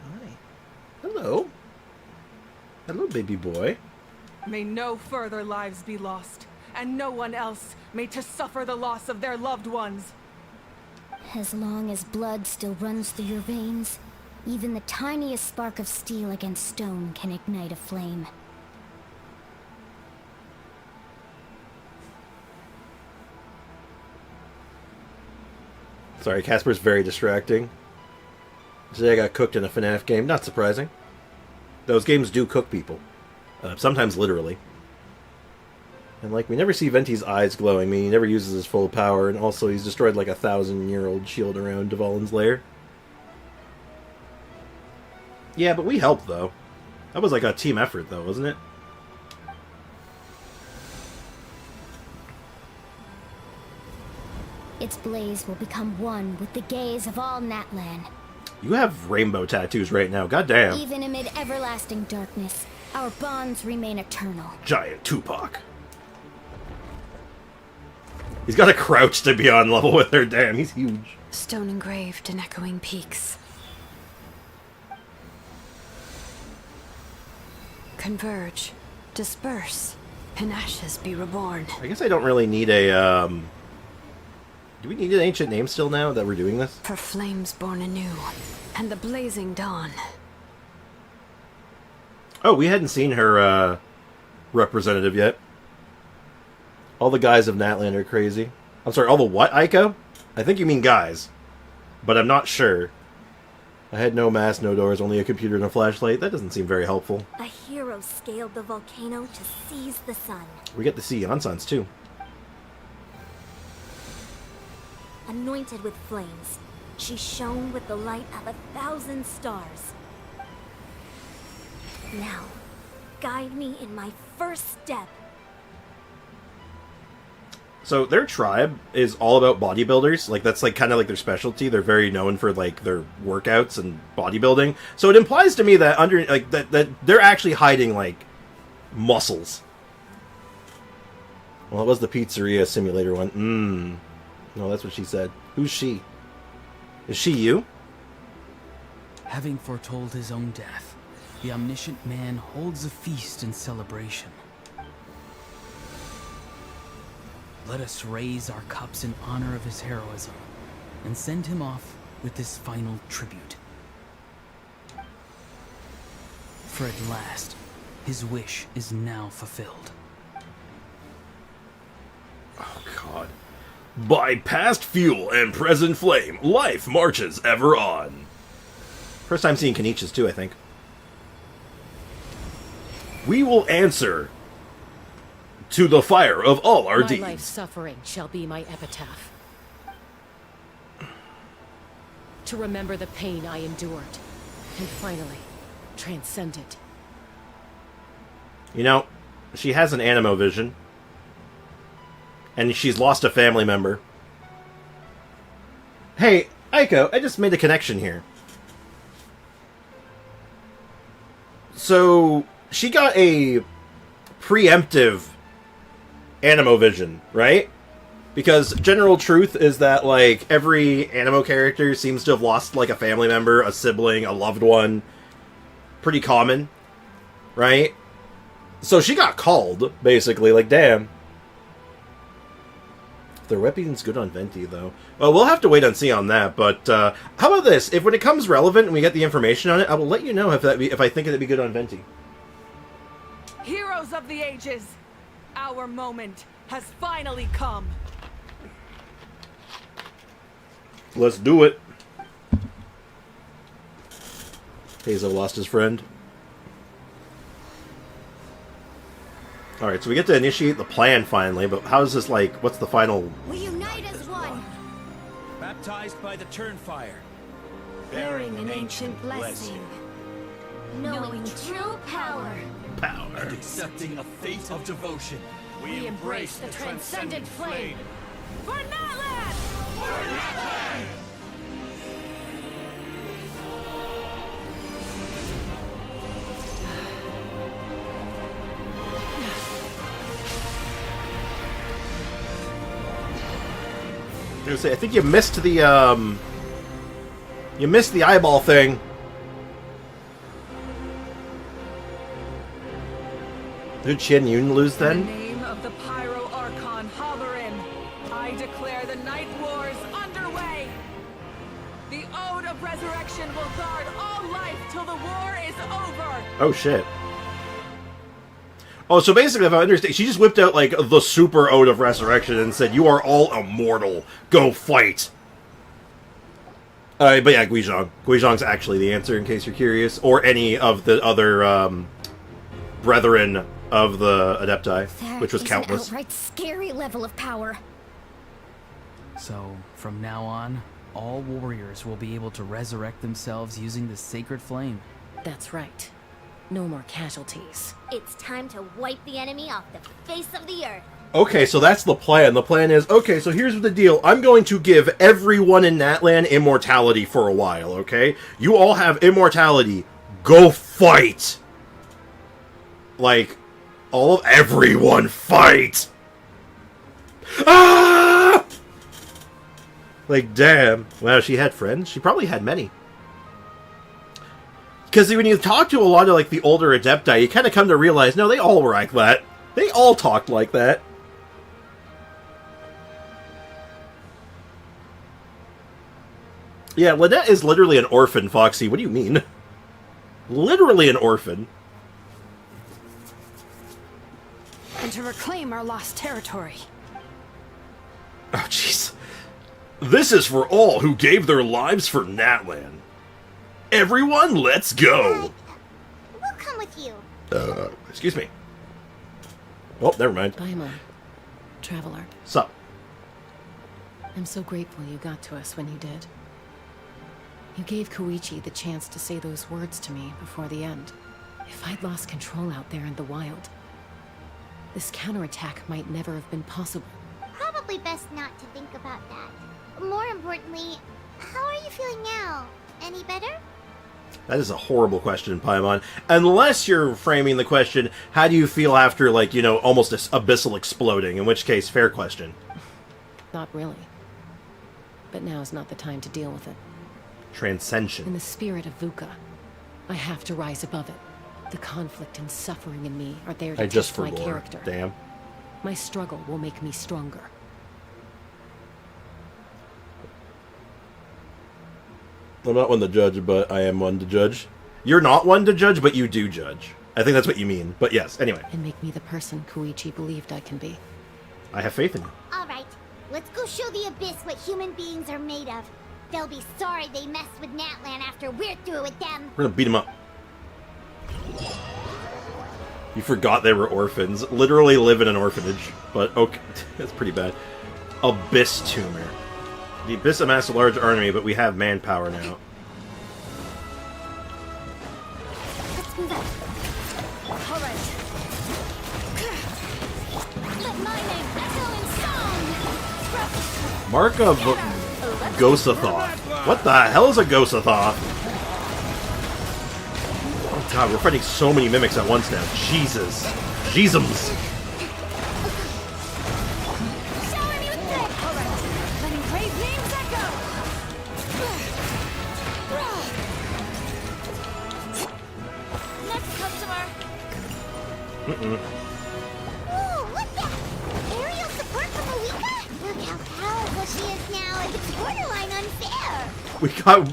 Hi. Hello. Hello, baby boy. May no further lives be lost, and no one else may to suffer the loss of their loved ones. As long as blood still runs through your veins, even the tiniest spark of steel against stone can ignite a flame. Sorry, Casper's very distracting. Today I got cooked in a FNAF game. Not surprising. Those games do cook people. Sometimes literally. And, like, we never see Venti's eyes glowing. I mean, he never uses his full power, and also he's destroyed, like, a 1,000-year-old shield around Dvalin's lair. Yeah, but we helped, though. That was, like, a team effort, though, wasn't it? Its blaze will become one with the gaze of all Natlan. You have rainbow tattoos right now, goddamn. Even amid everlasting darkness, our bonds remain eternal. Giant Tupac. He's got to crouch to be on level with her, damn, he's huge. Stone engraved in echoing peaks. Converge, disperse, in ashes be reborn. I guess I don't really need a, Do we need an ancient name still now that we're doing this? For flames born anew, and the blazing dawn. Oh, we hadn't seen her, representative yet. All the guys of Natlan are crazy. I'm sorry, all the what, Aiko? I think you mean guys. But I'm not sure. I had no mask, no doors, only a computer and a flashlight. That doesn't seem very helpful. A hero scaled the volcano to seize the sun. We get to see Ansans, too. Anointed with flames, she shone with the light of 1,000 stars. Now, guide me in my first step. So their tribe is all about bodybuilders. Like, that's like kind of like their specialty. They're very known for like their workouts and bodybuilding. So it implies to me that under like that they're actually hiding like muscles. Well, it was the pizzeria simulator one. No, that's what she said. Who's she? Is she you? Having foretold his own death, the omniscient man holds a feast in celebration. Let us raise our cups in honor of his heroism, and send him off with this final tribute. For at last, his wish is now fulfilled. Oh, God. By past fuel and present flame, life marches ever on. First time seeing Kanichas, too, I think. We will answer to the fire of all our deeds. My life's suffering shall be my epitaph. To remember the pain I endured, and finally, transcend it. You know, she has an animo vision. And she's lost a family member. Hey, Aiko, I just made a connection here. So, she got a preemptive Animo vision, right? Because general truth is that, like, every Animo character seems to have lost, like, a family member, a sibling, a loved one. Pretty common, right? So she got called, basically, like, damn. Their weapon's good on Venti, though. Well, we'll have to wait and see on that, but, how about this? If when it comes relevant and we get the information on it, I will let you know if I think it'd be good on Venti. Heroes of the ages, our moment has finally come. Let's do it. Hazo lost his friend. Alright, so we get to initiate the plan finally, but how is this like, what's the final... We unite as one. Baptized by the Turnfire. Bearing an ancient blessing. Knowing true power. And accepting a fate of devotion. We embrace the transcendent flame. For Natlan! For Natlan! I was gonna say, I think you missed the eyeball thing. Did Chen Yun lose then? In the name of the Pyro Archon Halloran, I declare the Night Wars underway. The Ode of Resurrection will guard all life till the war is over. Oh shit. Oh, so basically, if I understand, she just whipped out, like, the super Ode of Resurrection and said, "You are all immortal. Go fight!" But yeah, Guizhong. Guizhong's actually the answer, in case you're curious. Or any of the other, brethren of the Adepti, which was countless. That is an outright scary level of power. So, from now on, all warriors will be able to resurrect themselves using the sacred flame. That's right. No more casualties. It's time to wipe the enemy off the face of the earth. Okay, so that's the plan. The plan is, okay, so here's the deal. I'm going to give everyone in Natlan immortality for a while, okay? You all have immortality. Go fight! Like, everyone fight! Ah! Like, damn. Wow, she had friends? She probably had many. Because when you talk to a lot of, like, the older Adepti, you kind of come to realize, no, they all were like that. They all talked like that. Yeah, Lynette is literally an orphan, Foxy. What do you mean? Literally an orphan. And to reclaim our lost territory. Oh, jeez. This is for all who gave their lives for Natlan. Everyone, let's go! We'll come with you. Excuse me. Oh, never mind. Paimon, traveler. Sup? I'm so grateful you got to us when you did. You gave Koichi the chance to say those words to me before the end. If I'd lost control out there in the wild, this counterattack might never have been possible. Probably best not to think about that. More importantly, how are you feeling now? Any better? That is a horrible question, Paimon. Unless you're framing the question, how do you feel after, like, you know, almost abyssal exploding? In which case, fair question. Not really. But now is not the time to deal with it. Transcension. In the spirit of VUCA, I have to rise above it. The conflict and suffering in me are there to test my character. Damn. My struggle will make me stronger. I'm not one to judge, but I am one to judge. You're not one to judge, but you do judge. I think that's what you mean. But yes, anyway. And make me the person Koichi believed I can be. I have faith in you. Alright, let's go show the Abyss what human beings are made of. They'll be sorry they messed with Natlan after we're through with them. We're gonna beat them up. You forgot they were orphans. Literally live in an orphanage. But okay, that's pretty bad. Abyss tumor. The Abyss amassed a large army, but we have manpower now. Let's move out. Alright. Let my name echo in song! Mark of Gosathoth. What the hell is a Gosathoth? Oh god, we're fighting so many mimics at once now. Jesus. Jeezums. Ooh, what the? Aerial support from Ayaka? Look how powerful she is now. It's borderline unfair. We got...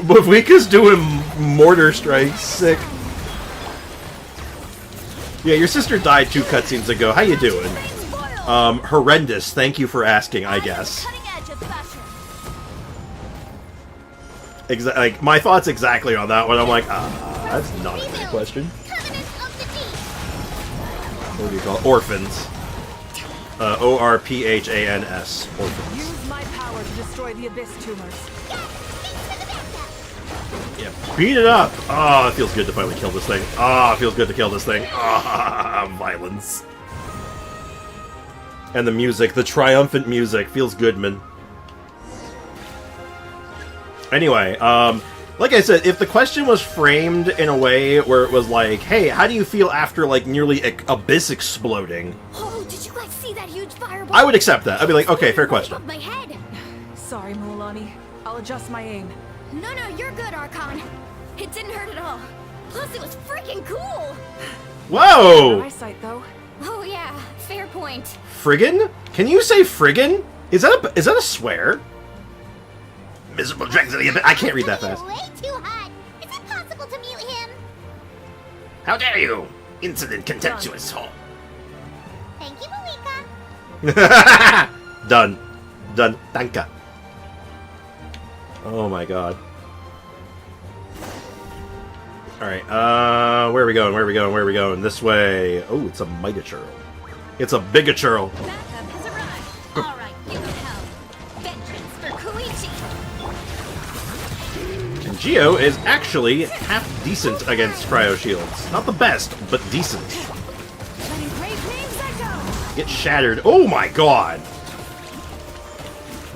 Wavika's doing mortar strikes. Sick. Yeah, your sister died 2 cutscenes ago. How you doing? Horrendous. Thank you for asking, I guess. Like, my thoughts exactly on that one. I'm like, that's not a great question. What do you call it? Orphans. O-R-P-H-A-N-S. Orphans. Use my power to destroy the abyss tumors. Yeah, beat it up! Oh, it feels good to finally kill this thing. Oh, it feels good to kill this thing. Ah, violence. And the music, the triumphant music, feels good, man. Anyway, like I said, if the question was framed in a way where it was like, hey, how do you feel after, like, nearly abyss exploding? Oh, did you guys see that huge fireball? I would accept that. I'd be like, okay, fair question. My head. Sorry, Mulani. I'll adjust my aim. No, you're good, Archon. It didn't hurt at all. Plus, it was freaking cool. Whoa! Eyesight, though. Oh yeah, fair point. Friggin? Can you say friggin? Is that a swear? Miserable dregs of the abyss. I can't read that fast. Way too hot. Is it possible to mute him? How dare you! Insolent, contemptuous hole. Thank you, Malika. Done. Done. Danka. Oh my god. Alright, where are we going? Where are we going? Where are we going? This way. Oh, it's a mega churl. It's a bigga churl. Alright, you can help. Vengeance for Koichi. And Geo is actually half decent against cryo shields. Not the best, but decent. Get shattered. Oh my god!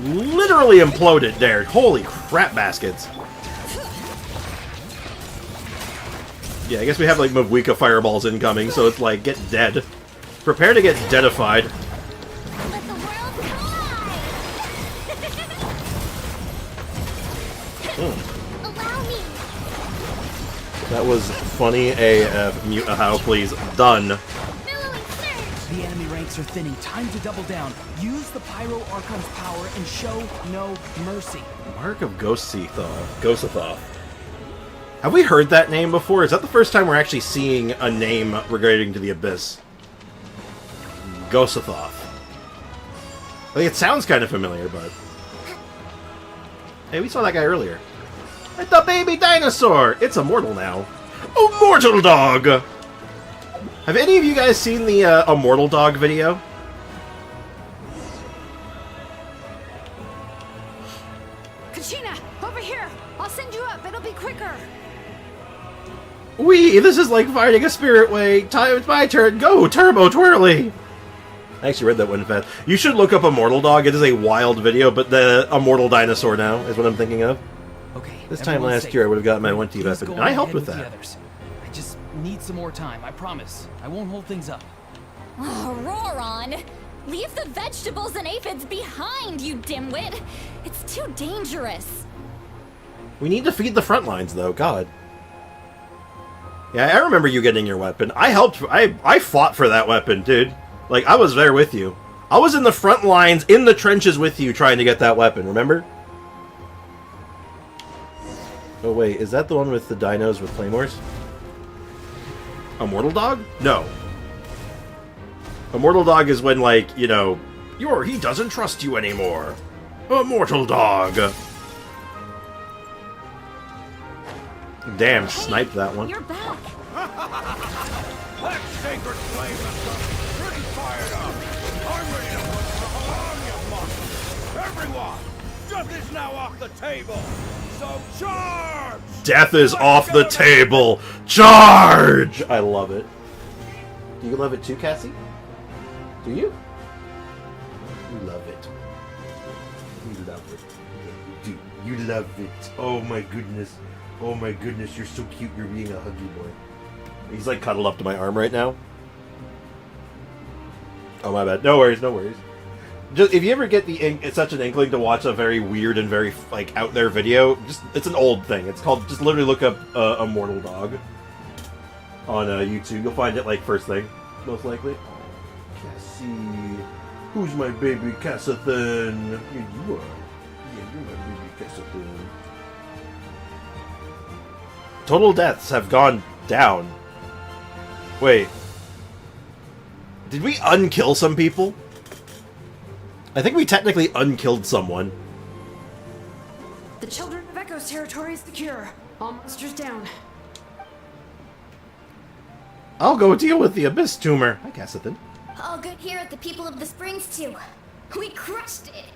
Literally imploded there. Holy crap baskets. Yeah, I guess we have like Mavwika fireballs incoming, so it's like, get dead. Prepare to get deadified. Let the world Allow me. That was funny AF. Mute how, please. Done. The enemy ranks are thinning. Time to double down. Use the Pyro Archon's power and show no mercy. Mark of Gosathoth. Have we heard that name before? Is that the first time we're actually seeing a name regarding to the Abyss? Gosathoth. Like, it sounds kind of familiar, but... Hey, we saw that guy earlier. It's a baby dinosaur! It's immortal now. Immortal Dog! Have any of you guys seen the Immortal Dog video? Kachina, over here! I'll send you up, it'll be quicker! This is like fighting a spirit way. It's my turn. Go, Turbo Twirly! I actually read that one fast. You should look up Immortal Dog. It is a wild video, but the Immortal Dinosaur now is what I'm thinking of. Okay. This time last year I would have gotten my 1T weapon, and I helped with that. I just need some more time, I promise. I won't hold things up. Oh, Roron! Leave the vegetables and aphids behind, you dimwit! It's too dangerous. We need to feed the front lines, though. God. Yeah, I remember you getting your weapon. I helped. I fought for that weapon, dude. Like, I was there with you. I was in the front lines, in the trenches with you, trying to get that weapon, remember? Oh, wait, is that the one with the dinos with claymores? Immortal Dog? No. Immortal Dog is when, like, you know, he doesn't trust you anymore. Immortal Dog. Damn, sniped that one. You're back. That sacred flame has got me pretty fired up. I'm ready to put the whole on you, monster. Everyone, death is now off the table. So charge! Death is off the table. Charge! I love it. Do you love it too, Cassie? Do you? You love it. You love it. Yeah, you do. You love it. Oh my goodness. Oh my goodness, you're so cute. You're being a huggy boy. He's like cuddled up to my arm right now. Oh my bad. No worries, no worries. Just if you ever get it's such an inkling to watch a very weird and very like out there video, it's an old thing. It's called just literally look up a mortal dog on YouTube. You'll find it like first thing, most likely. Cassie, who's my baby Cassathan? Here you are. Yeah, you're my baby Cassathan. Total deaths have gone down. Wait. Did we unkill some people? I think we technically unkilled someone. The Children of Echo's territory is secure. All monsters down. I'll go deal with the Abyss tumor. Hi, Cassathan. All good here at the People of the Springs, too. We crushed it!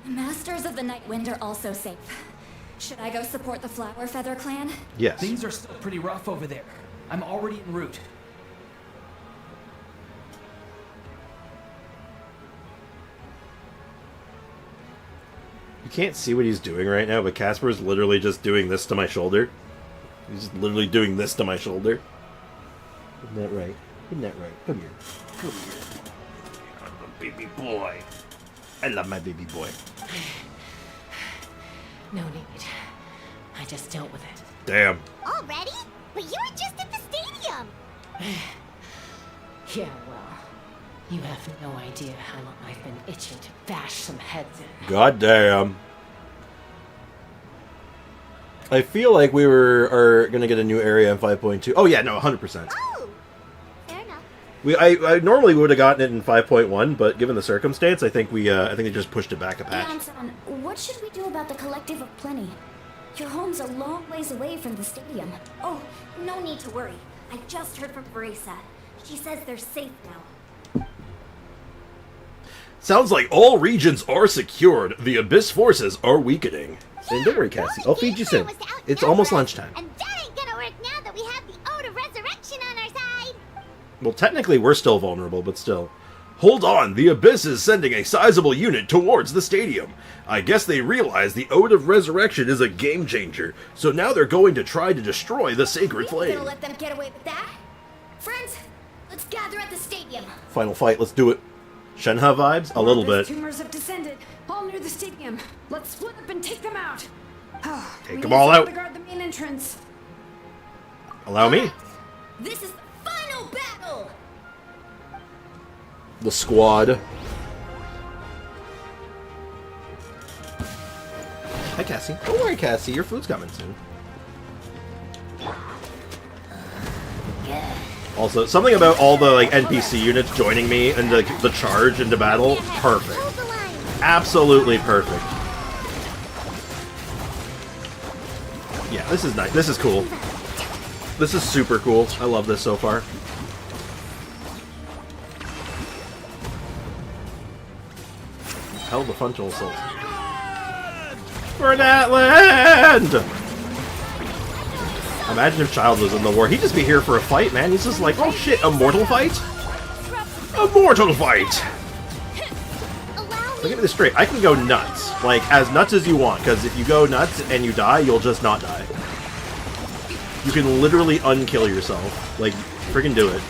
The Masters of the Night Wind are also safe. Should I go support the Flower Feather clan? Yes. Things are still pretty rough over there. I'm already en route. You can't see what he's doing right now, but Casper's literally just doing this to my shoulder. He's just literally doing this to my shoulder. Isn't that right? Isn't that right? Come here. Come here. I'm a baby boy. I love my baby boy. No need. I just dealt with it. Damn. Already? But you were just at the stadium! Yeah, well, you have no idea how long I've been itching to bash some heads in. God damn. I feel like we are gonna get a new area in 5.2. Oh yeah, no, 100%. Oh! Fair enough. I normally would have gotten it in 5.1, but given the circumstance, I think they just pushed it back a patch. Anson, what should we do about the Collective of Plenty? Your home's a long ways away from the stadium. Oh, no need to worry. I just heard from Barisa. She says they're safe now. Sounds like all regions are secured. The Abyss forces are weakening. And don't worry, Cassie. I'll feed you soon. It's almost lunchtime. And that ain't gonna work now that we have the Ode of Resurrection on our side! Well, technically, we're still vulnerable, but still. Hold on, the Abyss is sending a sizable unit towards the stadium. I guess they realize the Ode of Resurrection is a game changer, so now they're going to try to destroy the Sacred We're Flame. gonna let them get away with that? Friends, let's gather at the stadium. Final fight, let's do it. Shenhe vibes? A little bit. Tumors have descended, all near the stadium. Let's split up and take them out. Take them all out. To guard the main entrance. Allow me. This is the final battle! The squad. Hi, Cassie. Don't worry, Cassie. Your food's coming soon. Also, something about all the like NPC units joining me and the charge into battle, perfect. Absolutely perfect. Yeah, this is nice. This is cool. This is super cool. I love this so far. Hell of a frontal assault. For that land! Imagine if Child was in the war. He'd just be here for a fight, man. He's just like, oh shit, a mortal fight? A mortal fight! Look at this straight. I can go nuts. Like, as nuts as you want, because if you go nuts and you die, you'll just not die. You can literally unkill yourself. Like, freaking do it.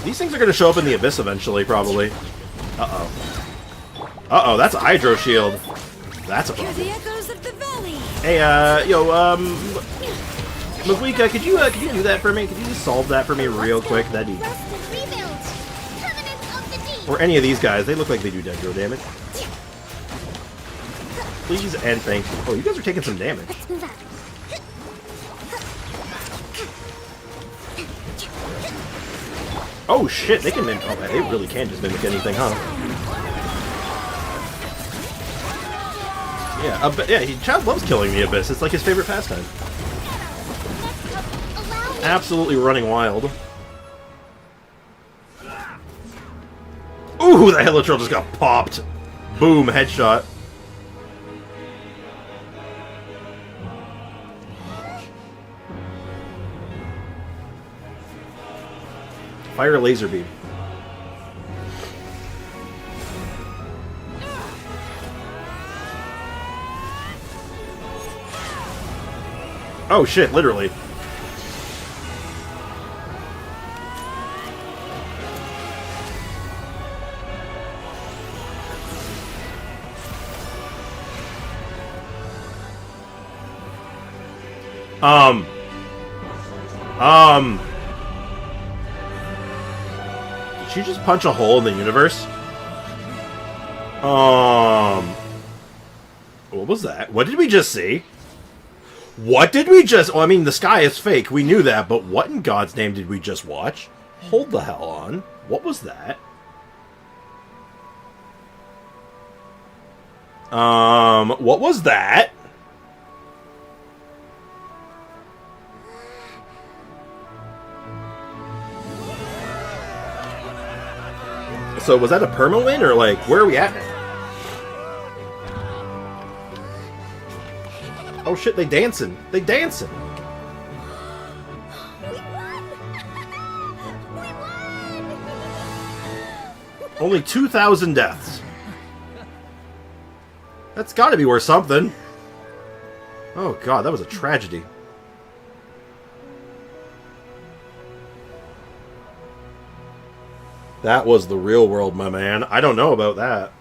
These things are going to show up in the Abyss eventually, probably. Uh-oh. Uh-oh, that's a Hydro Shield. That's a problem. Hey, Magwika, could you do that for me? Could you just solve that for me real quick? That'd be... Or any of these guys. They look like they do Dendro damage. Please and thank you. Oh, you guys are taking some damage. Oh shit, they can mimic. Oh, they really can just mimic anything, huh? Yeah, Child loves killing the Abyss. It's like his favorite pastime. Absolutely running wild. Ooh, the Helitrol just got popped. Boom, headshot. Fire laser beam. Oh shit, literally. Did she just punch a hole in the universe? What was that? What did we just see? What did we just... Well, I mean, the sky is fake. We knew that, but what in God's name did we just watch? Hold the hell on. What was that? What was that? So was that a perma win, or like, where are we at now? Oh shit, they dancing. They dancing. Only 2,000 deaths. That's gotta be worth something. Oh god, that was a tragedy. That was the real world, my man. I don't know about that.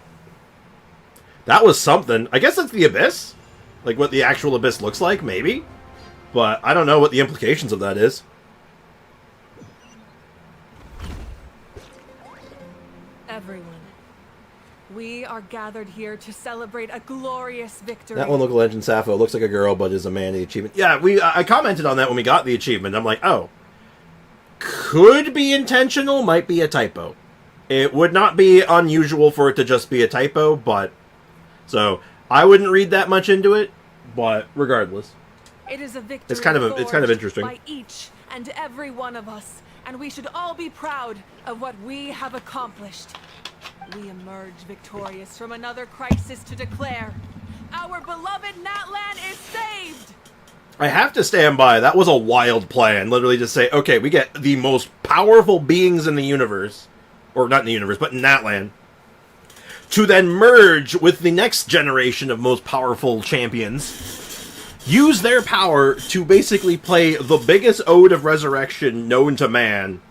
That was something. I guess that's the Abyss? Like what the actual Abyss looks like, maybe? But I don't know what the implications of that is. Everyone, we are gathered here to celebrate a glorious victory. That one local legend Sappho looks like a girl, but is a man. The achievement. Yeah, I commented on that when we got the achievement. I'm like, oh. Could be intentional, might be a typo. It would not be unusual for it to just be a typo, but... So, I wouldn't read that much into it, but regardless. It is a victory it's kind of interesting. By each and every one of us, and we should all be proud of what we have accomplished. We emerge victorious from another crisis to declare, our beloved Natlan is saved! I have to stand by. That was a wild plan. Literally just say, okay, we get the most powerful beings in the universe. Or not in the universe, but in Natlan. To then merge with the next generation of most powerful champions. Use their power to basically play the biggest ode of resurrection known to man.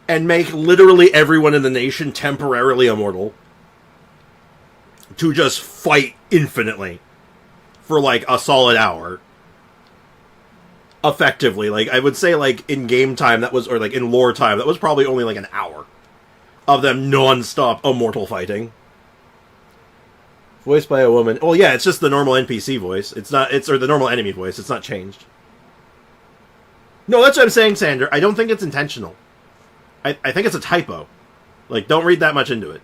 And make literally everyone in the nation temporarily immortal. To just fight infinitely. For like a solid hour. Effectively, like, I would say, like, in game time, that was, or, like, in lore time, that was probably only, like, an hour of them non-stop immortal fighting. Voiced by a woman. Well, yeah, it's just the normal NPC voice. It's not, or the normal enemy voice. It's not changed. No, that's what I'm saying, Sander. I don't think it's intentional. I think it's a typo. Like, don't read that much into it.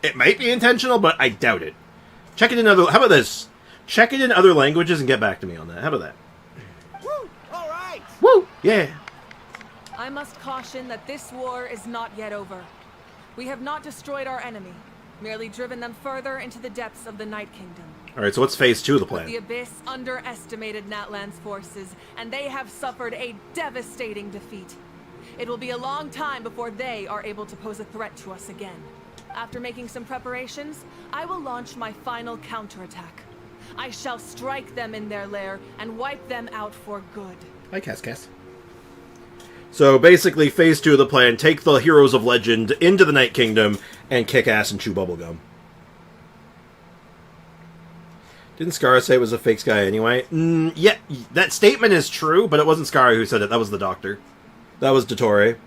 It might be intentional, but I doubt it. Check it in other, how about this? Check it in other languages and get back to me on that. How about that? Woo! All right. Woo! Yeah. I must caution that this war is not yet over. We have not destroyed our enemy, merely driven them further into the depths of the Night Kingdom. Alright, so what's phase 2 of the plan? The Abyss underestimated Natlan's forces, and they have suffered a devastating defeat. It will be a long time before they are able to pose a threat to us again. After making some preparations, I will launch my final counterattack. I shall strike them in their lair and wipe them out for good. Hi, Cass. So basically, phase 2 of the plan, take the heroes of legend into the Night Kingdom and kick ass and chew bubblegum. Didn't Skara say it was a fake sky anyway? Yeah, that statement is true, but it wasn't Skara who said it. That was the doctor. That was Dottore.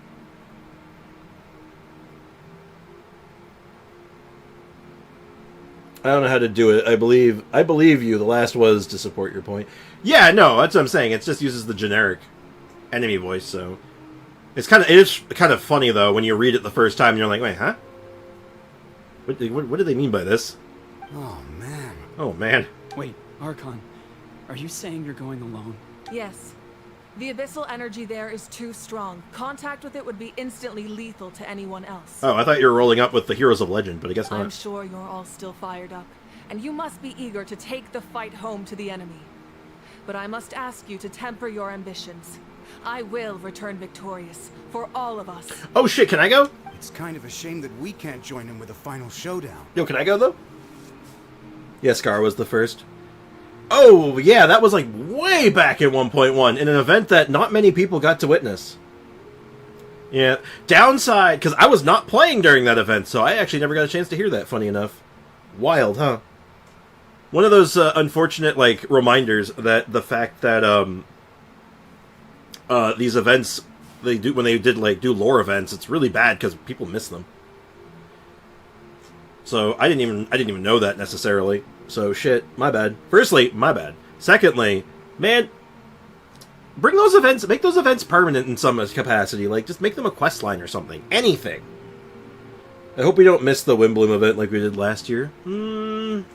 I don't know how to do it. I believe you. The last was to support your point. Yeah, no, that's what I'm saying. It just uses the generic enemy voice, so it is kind of funny though when you read it the first time and you're like, wait, huh? What do they mean by this? Oh man. Oh man. Wait, Archon, are you saying you're going alone? Yes. The abyssal energy there is too strong. Contact with it would be instantly lethal to anyone else. Oh, I thought you were rolling up with the heroes of legend, but I guess not. I'm sure you're all still fired up, and you must be eager to take the fight home to the enemy. But I must ask you to temper your ambitions. I will return victorious for all of us. Oh shit, can I go? It's kind of a shame that we can't join him with a final showdown. Yo, can I go though? Yeah, Scar was the first. Oh, yeah, that was like way back in 1.1 in an event that not many people got to witness. Yeah, downside, because I was not playing during that event, so I actually never got a chance to hear that, funny enough. Wild, huh? One of those unfortunate, like, reminders that the fact that these events, they do when they did, like, do lore events, it's really bad because people miss them. So I didn't even know that necessarily. So shit, my bad. Firstly, my bad. Secondly, man, bring those events, make those events permanent in some capacity. Like, just make them a quest line or something. Anything. I hope we don't miss the Windbloom event like we did last year. When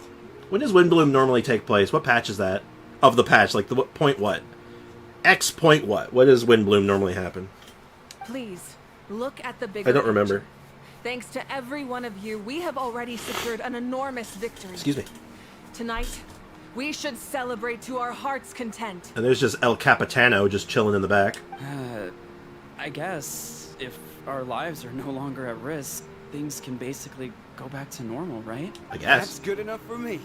does Windbloom normally take place? What patch is that? Of the patch, like the point what? X point what? What does Windbloom normally happen? Please, look at the bigger I don't remember. picture. Thanks to every one of you, we have already secured an enormous victory. Excuse me. Tonight, we should celebrate to our heart's content. And there's just El Capitano just chilling in the back. I guess if our lives are no longer at risk, things can basically go back to normal, right? I guess. That's good enough for me.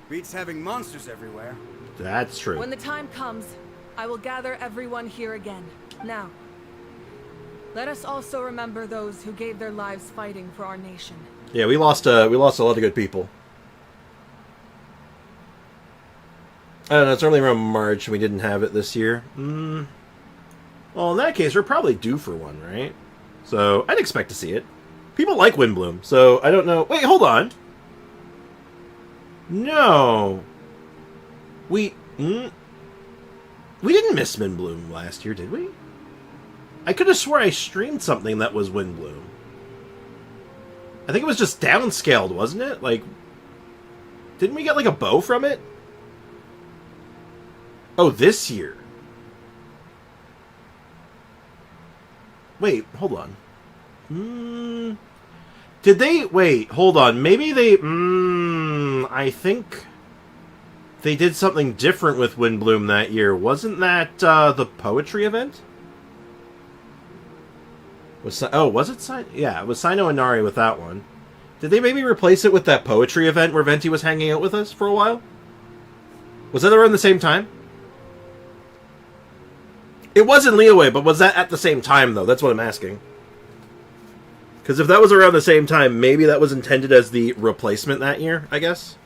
Beats having monsters everywhere. That's true. When the time comes, I will gather everyone here again. Now, let us also remember those who gave their lives fighting for our nation. Yeah, we lost a lot of good people. I don't know, it's only around March, we didn't have it this year. Well, in that case, we're probably due for one, right? So, I'd expect to see it. People like Windbloom, so I don't know. Wait, hold on. No. We didn't miss Windbloom last year, did we? I could have swore I streamed something that was Windbloom. I think it was just downscaled, wasn't it? Like, didn't we get like a bow from it? Oh, this year. Wait, hold on. Did they... Wait, hold on. Maybe they... I think they did something different with Windbloom that year. Wasn't that the poetry event? Was it? Yeah, it was Sino and Nari with that one. Did they maybe replace it with that poetry event where Venti was hanging out with us for a while? Was that around the same time? It was in Leeway, but was that at the same time, though? That's what I'm asking. Because if that was around the same time, maybe that was intended as the replacement that year, I guess?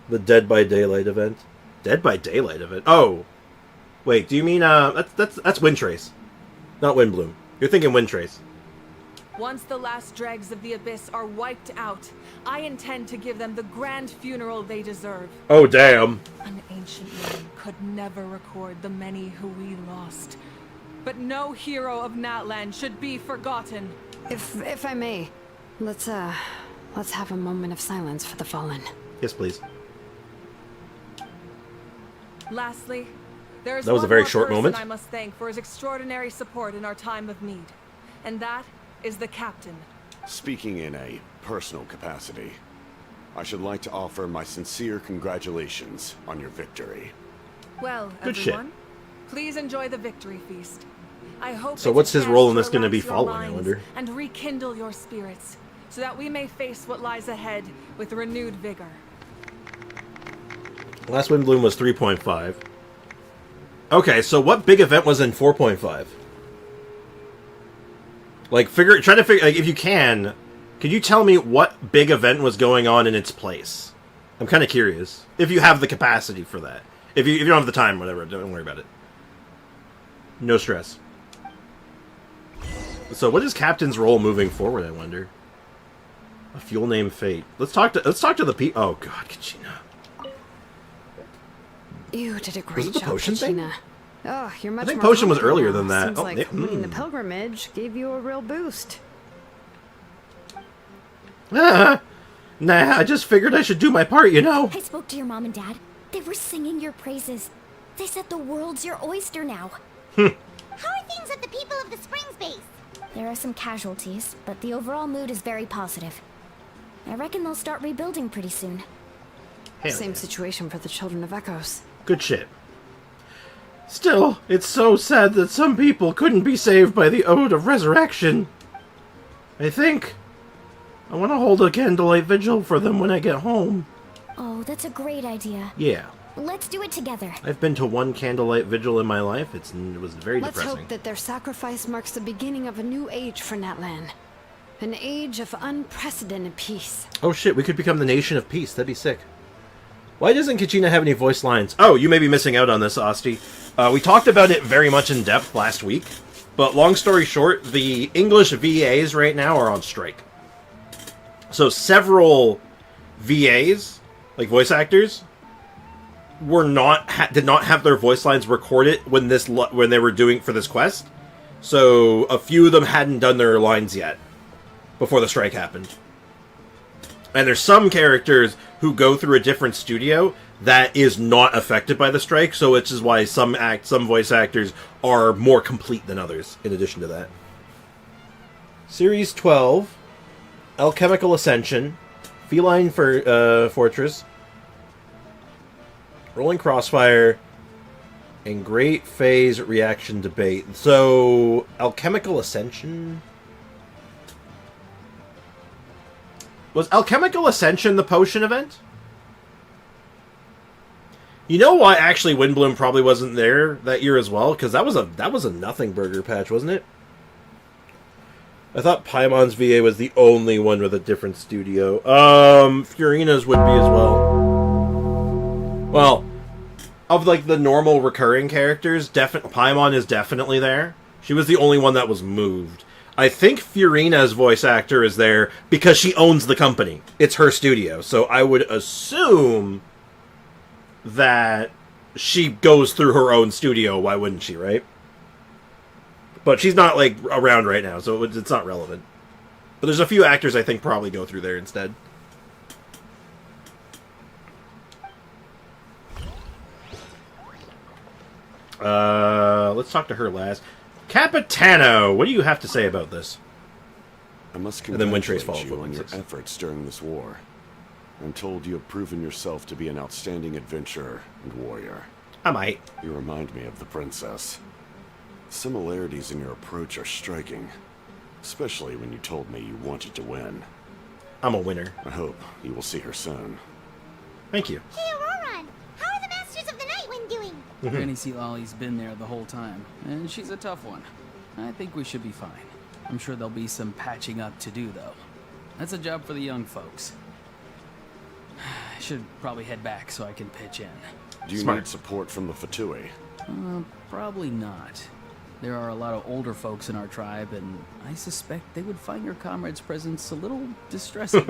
The Dead by Daylight event. Dead by Daylight event? Oh. Wait, do you mean, that's Windtrace. Not Windbloom. You're thinking Windtrace. Once the last dregs of the Abyss are wiped out, I intend to give them the grand funeral they deserve. Oh, damn. An ancient name could never record the many who we lost. But no hero of Natlan should be forgotten. If I may, let's have a moment of silence for the fallen. Yes, please. Lastly, there is that was one a very more short person moment. I must thank for his extraordinary support in our time of need. And that is the captain. Speaking in a personal capacity, I should like to offer my sincere congratulations on your victory. Well, Good everyone, please enjoy the victory feast. I hope so it's what's a his chance role in to this going to be relax your following, I minds wonder? And rekindle your spirits, so that we may face what lies ahead with renewed vigor. Last Windbloom was 3.5. Okay, so what big event was in 4.5? Like, try to figure, like, if you can, could you tell me what big event was going on in its place? I'm kind of curious. If you have the capacity for that. If you don't have the time, whatever, don't worry about it. No stress. So what is Captain's role moving forward, I wonder? A fuel named Fate. Let's talk to the people. Oh god, Kachina. You did a Was great it the job, potion thing? Kachina. Oh, you're much I think more potion was confident earlier now. than that. Seems Oh, like winning the pilgrimage gave you a real boost. Nah, I just figured I should do my part, you know. I spoke to your mom and dad. They were singing your praises. They said the world's your oyster now. How are things at the People of the Springs base? There are some casualties, but the overall mood is very positive. I reckon they'll start rebuilding pretty soon. Same situation for the Children of Echoes. Good shit. Still, it's so sad that some people couldn't be saved by the Ode of Resurrection. I think I want to hold a candlelight vigil for them when I get home. Oh, that's a great idea. Yeah. Let's do it together. I've been to one candlelight vigil in my life. It was very Let's depressing. hope that their sacrifice marks the beginning of a new age for Natlan. An age of unprecedented peace. Oh shit, we could become the nation of peace. That'd be sick. Why doesn't Kachina have any voice lines? Oh, you may be missing out on this, Asti. We talked about it very much in depth last week. But long story short, the English VAs right now are on strike. So several VAs, like voice actors, did not have their voice lines recorded when they were doing for this quest. So a few of them hadn't done their lines yet before the strike happened. And there's some characters who go through a different studio that is not affected by the strike, so which is why some voice actors are more complete than others, in addition to that. Series 12, Alchemical Ascension, Feline Fortress, Rolling Crossfire, and Great Phase Reaction Debate. So, Alchemical Ascension... Was Alchemical Ascension the potion event? You know why actually Windbloom probably wasn't there that year as well? Because that was a nothing burger patch, wasn't it? I thought Paimon's VA was the only one with a different studio. Furina's would be as well. Well, of like the normal recurring characters, Paimon is definitely there. She was the only one that was moved. I think Furina's voice actor is there because she owns the company. It's her studio. So I would assume that she goes through her own studio. Why wouldn't she, right? But she's not, like, around right now, so it's not relevant. But there's a few actors I think probably go through there instead. Let's talk to her last. Capitano, what do you have to say about this? I must and then Windtrace congratulate you on your efforts during this war. I'm told you have proven yourself to be an outstanding adventurer and warrior. I might. You remind me of the princess. Similarities in your approach are striking, especially when you told me you wanted to win. I'm a winner. I hope you will see her soon. Thank you. Hey, Auroron! How are the Masters of the Night Wind doing? Granny Sea Lolly's been there the whole time, and she's a tough one. I think we should be fine. I'm sure there'll be some patching up to do, though. That's a job for the young folks. I should probably head back so I can pitch in. Do you need support from the Fatui? Probably not. There are a lot of older folks in our tribe, and I suspect they would find your comrade's presence a little distressing.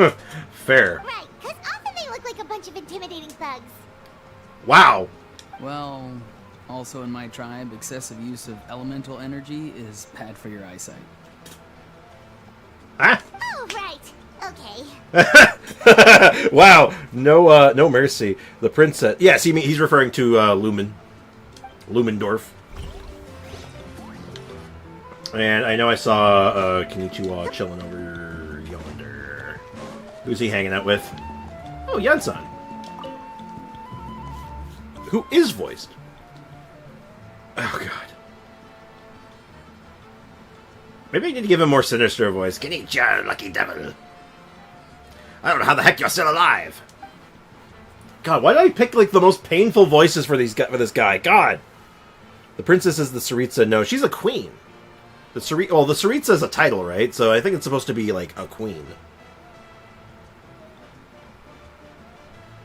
Fair. Right, because often they look like a bunch of intimidating thugs. Wow. Well, also in my tribe, excessive use of elemental energy is bad for your eyesight. Ah? Oh, right. Okay. Wow. No mercy. The princess. Yes, he's referring to Lumendorf. And I know I saw Konnichiwa chilling over yonder. Who's he hanging out with? Oh, Yansan. Who is voiced? Oh, God. Maybe I need to give him more sinister voice. Konnichiwa, lucky devil. I don't know how the heck you're still alive. God, why did I pick, like, the most painful voices for this guy? God. The princess is the Tsaritsa. No, she's a queen. The Tsaritsa is a title, right? So I think it's supposed to be, like, a queen.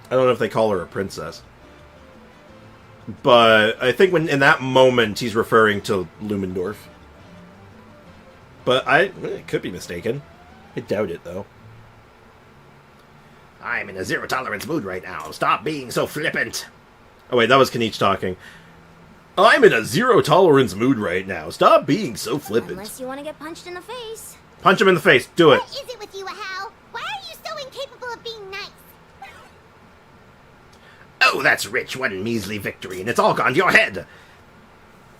I don't know if they call her a princess. But I think in that moment, he's referring to Lumendorf. But I could be mistaken. I doubt it, though. I'm in a zero-tolerance mood right now. Stop being so flippant. Oh, wait, that was Kanich talking. I'm in a zero-tolerance mood right now. Stop being so flippant. Unless you want to get punched in the face. Punch him in the face. Do it. What is it with you, Ahau? Why are you so incapable of being nice? Oh, that's rich. One measly victory, and it's all gone to your head.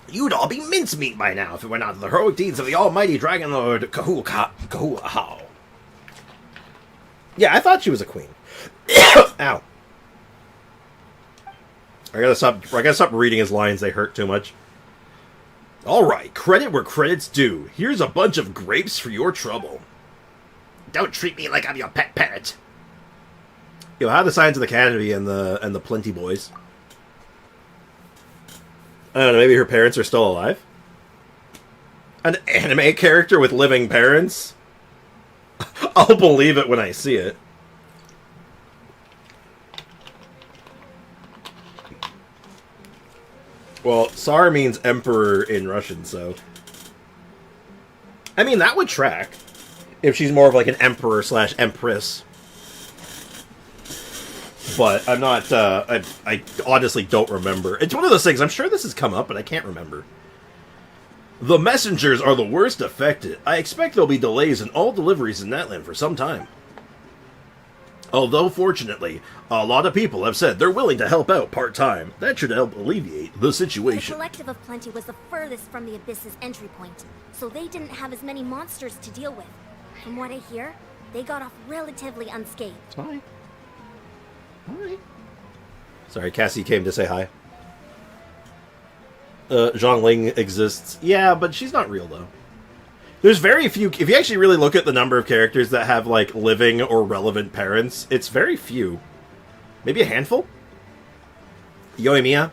You'd all be mincemeat by now if it were not for the heroic deeds of the almighty Dragon Lord Ahau. Yeah, I thought she was a queen. Ow. I gotta stop reading his lines. They hurt too much. All right, credit where credit's due. Here's a bunch of grapes for your trouble. Don't treat me like I'm your pet parrot. Yo, how are the signs of the Academy and the Plenty Boys? I don't know. Maybe her parents are still alive. An anime character with living parents. I'll believe it when I see it. Well, Tsar means emperor in Russian, so... I mean, that would track. If she's more of like an emperor / empress. But I'm not, I honestly don't remember. It's one of those things, I'm sure this has come up, but I can't remember. The messengers are the worst affected. I expect there'll be delays in all deliveries in Natland for some time. Although, fortunately, a lot of people have said they're willing to help out part-time. That should help alleviate the situation. The Collective of Plenty was the furthest from the Abyss's entry point, so they didn't have as many monsters to deal with. From what I hear, they got off relatively unscathed. Hi. Hi. Sorry, Cassie came to say hi. Zhongling exists. Yeah, but she's not real, though. There's very few... If you actually really look at the number of characters that have, like, living or relevant parents, it's very few. Maybe a handful? Yoimiya.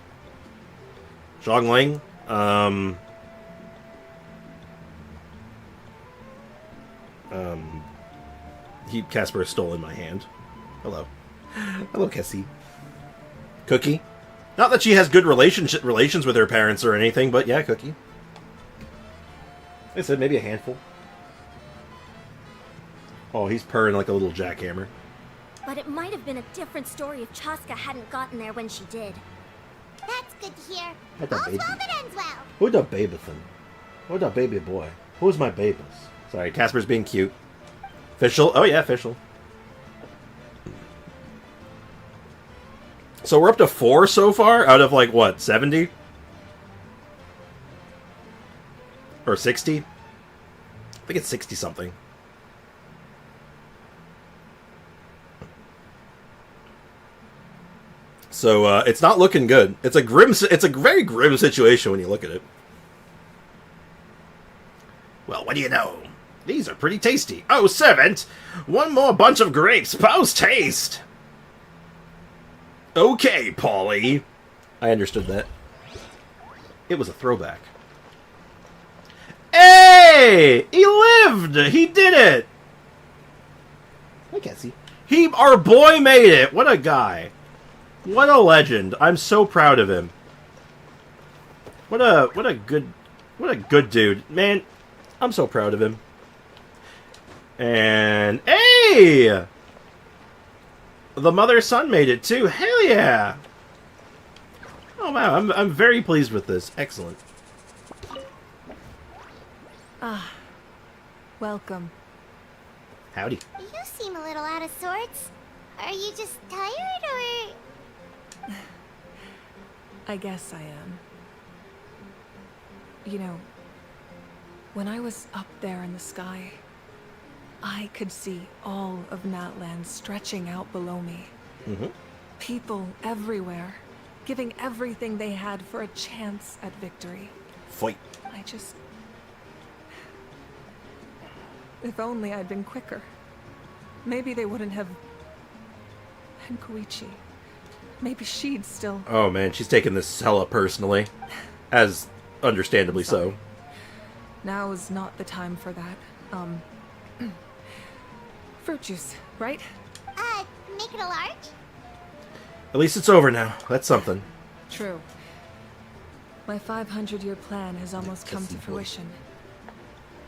Zhongling. Casper stole in my hand. Hello. Hello, Cassie. Cookie. Not that she has good relations with her parents or anything, but yeah, Cookie. I said maybe a handful. Oh, he's purring like a little jackhammer. But it might have been a different story if Chaska hadn't gotten there when she did. That's good to hear. What the All's baby? well that ends well. Who the baby thing? Who the baby boy? Who's my babies? Sorry, Casper's being cute. Official? Oh yeah, official. So we're up to 4 so far, out of like, what, 70? Or 60? I think it's 60-something. So, it's not looking good. It's a very grim situation when you look at it. Well, what do you know? These are pretty tasty. Oh, servant! One more bunch of grapes, post haste! Okay, Polly. I understood that. It was a throwback. Hey! He lived! He did it! Hi, Cassie. Our boy made it! What a guy. What a legend. I'm so proud of him. What a good dude. Man, I'm so proud of him. And hey! The mother-son made it too. Hell yeah! Oh wow, I'm very pleased with this. Excellent. Ah, welcome. Howdy. You seem a little out of sorts. Are you just tired, or...? I guess I am. You know, when I was up there in the sky, I could see all of Natland stretching out below me. Mm-hmm. People everywhere, giving everything they had for a chance at victory. Fight. I just... If only I'd been quicker. Maybe they wouldn't have... And Koichi. Maybe she'd still... Oh man, she's taking this hella personally. As understandably so. Now is not the time for that. Fruit juice, right? Make it a large? At least it's over now. That's something. True. My 500-year plan has almost come to fruition.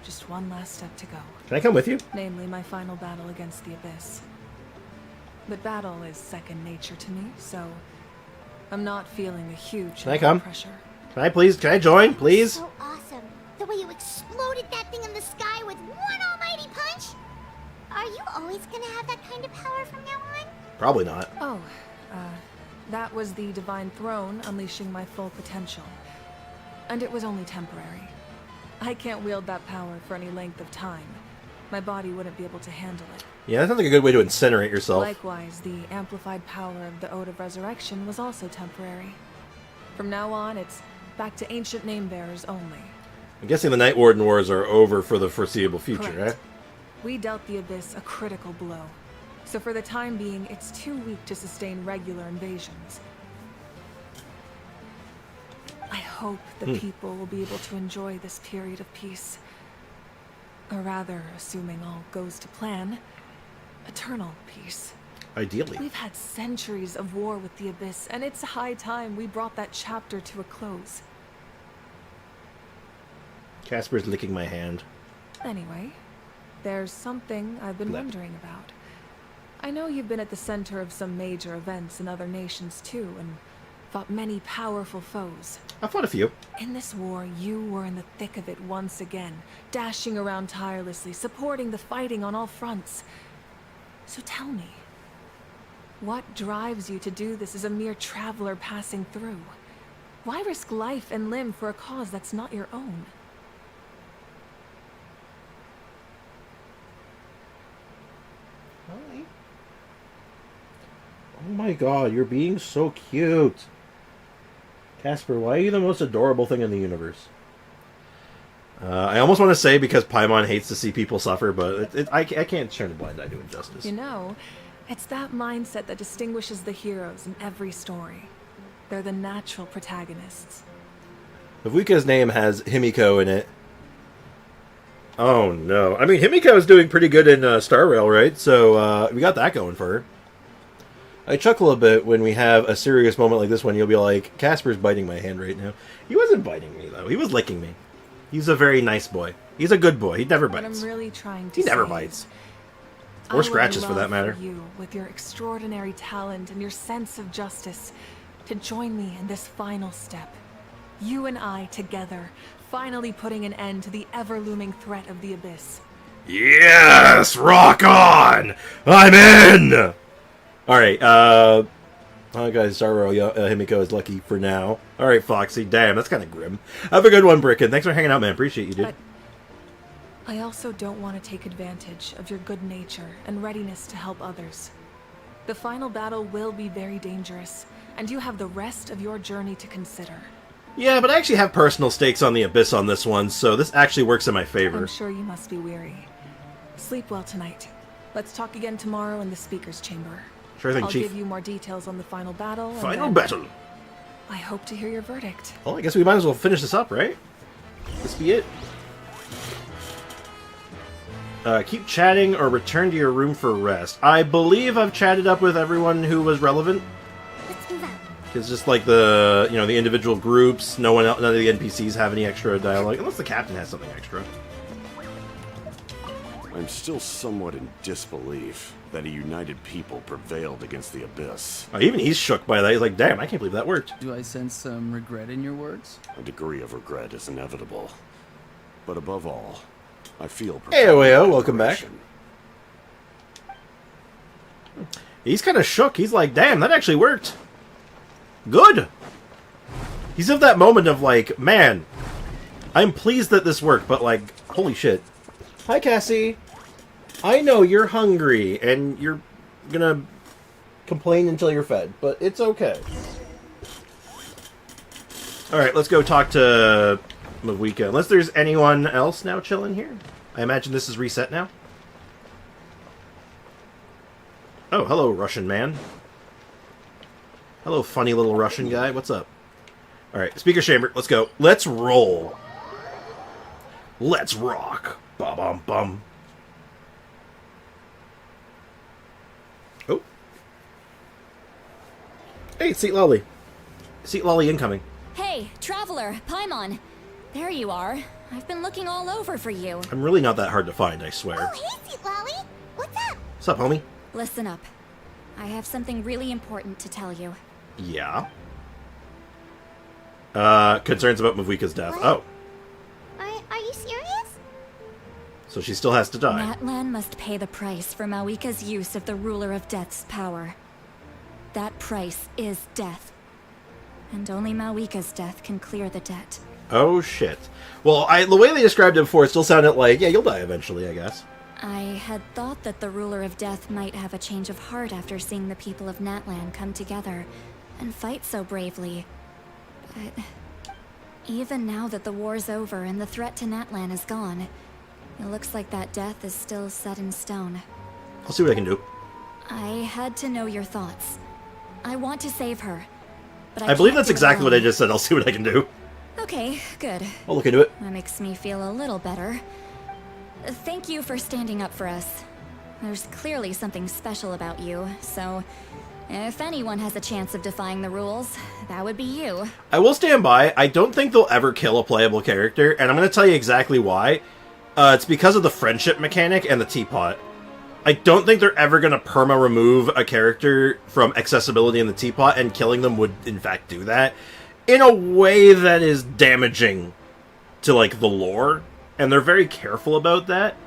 Just one last step to go. Can I come with you? Namely, my final battle against the Abyss. But battle is second nature to me, so I'm not feeling a huge Can I come? pressure. Can I please? Can I join, please? So awesome. The way you exploded that thing in the sky with one almighty punch? Are you always gonna have that kind of power from now on? Probably not. Oh, that was the Divine Throne unleashing my full potential. And it was only temporary. I can't wield that power for any length of time. My body wouldn't be able to handle it. Yeah, that sounds like a good way to incinerate yourself. Likewise, the amplified power of the Ode of Resurrection was also temporary. From now on, it's back to ancient name-bearers only. I'm guessing the Night Warden Wars are over for the foreseeable future, Correct. eh? We dealt the Abyss a critical blow. So for the time being, it's too weak to sustain regular invasions. I hope the people will be able to enjoy this period of peace. Or rather, assuming all goes to plan, eternal peace. Ideally. We've had centuries of war with the Abyss, and it's high time we brought that chapter to a close. Casper's licking my hand. Anyway, there's something I've been wondering about. I know you've been at the center of some major events in other nations too, and fought many powerful foes. I fought a few. In this war, you were in the thick of it once again, dashing around tirelessly, supporting the fighting on all fronts. So tell me, what drives you to do this as a mere traveler passing through? Why risk life and limb for a cause that's not your own? Oh my god, you're being so cute. Casper, why are you the most adorable thing in the universe? I almost want to say because Paimon hates to see people suffer, but I can't turn a blind eye to injustice. You know, it's that mindset that distinguishes the heroes in every story. They're the natural protagonists. Mavuka's name has Himiko in it. Oh no. I mean, Himiko is doing pretty good in Star Rail, right? So we got that going for her. I chuckle a bit when we have a serious moment like this one. You'll be like, Casper's biting my hand right now. He wasn't biting me, though. He was licking me. He's a very nice boy. He's a good boy. He never bites. What I'm really trying to He never say bites. I Or would scratches, for love that matter. You, with your extraordinary talent and your sense of justice, to join me in this final step. You and I together, finally putting an end to the ever-looming threat of the Abyss. Yes! Rock on! I'm in! Alright, oh guys, Zaro Himiko is lucky for now. Alright, Foxy, damn, that's kind of grim. Have a good one, Bricken. Thanks for hanging out, man. Appreciate you, dude. But I also don't want to take advantage of your good nature and readiness to help others. The final battle will be very dangerous, and you have the rest of your journey to consider. Yeah, but I actually have personal stakes on the Abyss on this one, so this actually works in my favor. I'm sure you must be weary. Sleep well tonight. Let's talk again tomorrow in the speaker's chamber. Sure thing, I'll Chief. give you more details on the final battle. and Final then battle! I hope to hear your verdict. Well, I guess we might as well finish this up, right? This be it. Keep chatting or return to your room for rest. I believe I've chatted up with everyone who was relevant. Let's move out. It's just like the, the individual groups. None of the NPCs have any extra dialogue, unless the captain has something extra. I'm still somewhat in disbelief that a united people prevailed against the Abyss. Even he's shook by that. He's like, damn, I can't believe that worked. Do I sense some regret in your words? A degree of regret is inevitable. But above all, I feel... Hey, Oeo, welcome back. He's kind of shook. He's like, damn, that actually worked. Good. He's of that moment of like, man, I'm pleased that this worked, but like, holy shit. Hi, Cassie. I know you're hungry, and you're gonna complain until you're fed, but it's okay. Alright, let's go talk to Mavuka. Unless there's anyone else now chilling here. I imagine this is reset now. Oh, hello, Russian man. Hello, funny little Russian guy. What's up? Alright, speaker chamber. Let's go. Let's roll. Let's rock. Bum-bum-bum. Oh. Hey, Seat Lolly. Seat Lolly incoming. Hey, traveler, Paimon. There you are. I've been looking all over for you. I'm really not that hard to find, I swear. Oh, hey, Sweet Lolly. What's up? What's up, homie? Listen up. I have something really important to tell you. Yeah. Concerns about Mavuka's death. What? Oh. Are you serious? So she still has to die. Natlan must pay the price for Mawika's use of the Ruler of Death's power. That price is death. And only Mawika's death can clear the debt. Oh, shit. Well, the way they described it before, it still sounded like, yeah, you'll die eventually, I guess. I had thought that the ruler of death might have a change of heart after seeing the people of Natlan come together and fight so bravely. But even now that the war's over and the threat to Natlan is gone, it looks like that death is still set in stone. I'll see what I can do. I had to know your thoughts. I want to save her, but I believe that's exactly what I just said. I'll see what I can do. Okay, good. I'll look into it. That makes me feel a little better. Thank you for standing up for us. There's clearly something special about you, so if anyone has a chance of defying the rules, that would be you. I will stand by. I don't think they'll ever kill a playable character, and I'm going to tell you exactly why. It's because of the friendship mechanic and the teapot. I don't think they're ever going to perma-remove a character from accessibility in the teapot, and killing them would, in fact, do that in a way that is damaging to, like, the lore. And they're very careful about that.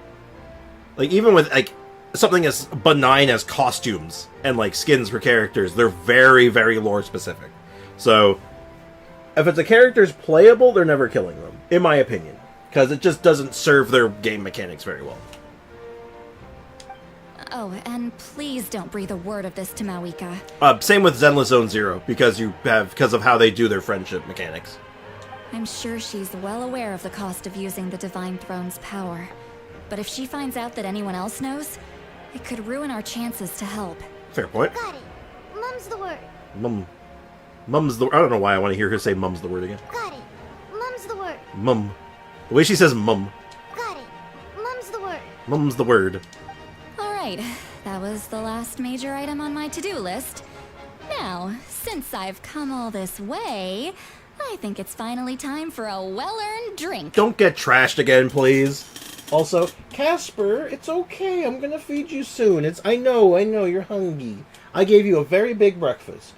Like, even with, like, something as benign as costumes and, like, skins for characters, they're very, very lore-specific. So, if it's a character's playable, they're never killing them, in my opinion. Because it just doesn't serve their game mechanics very well. Oh, and please don't breathe a word of this to Mawika. Same with Zenless Zone Zero, because of how they do their friendship mechanics. I'm sure she's well aware of the cost of using the Divine Throne's power. But if she finds out that anyone else knows, it could ruin our chances to help. Fair point. Got it. Mum's the word. Mum's the... I don't know why I want to hear her say mum's the word again. Got it. Mum's the word. Mum. The way she says mum. Got it. Mum's the word. Mum's the word. Alright, that was the last major item on my to-do list. Now, since I've come all this way, I think it's finally time for a well-earned drink. Don't get trashed again, please. Also, Casper, it's okay. I'm gonna feed you soon. I know, you're hungry. I gave you a very big breakfast.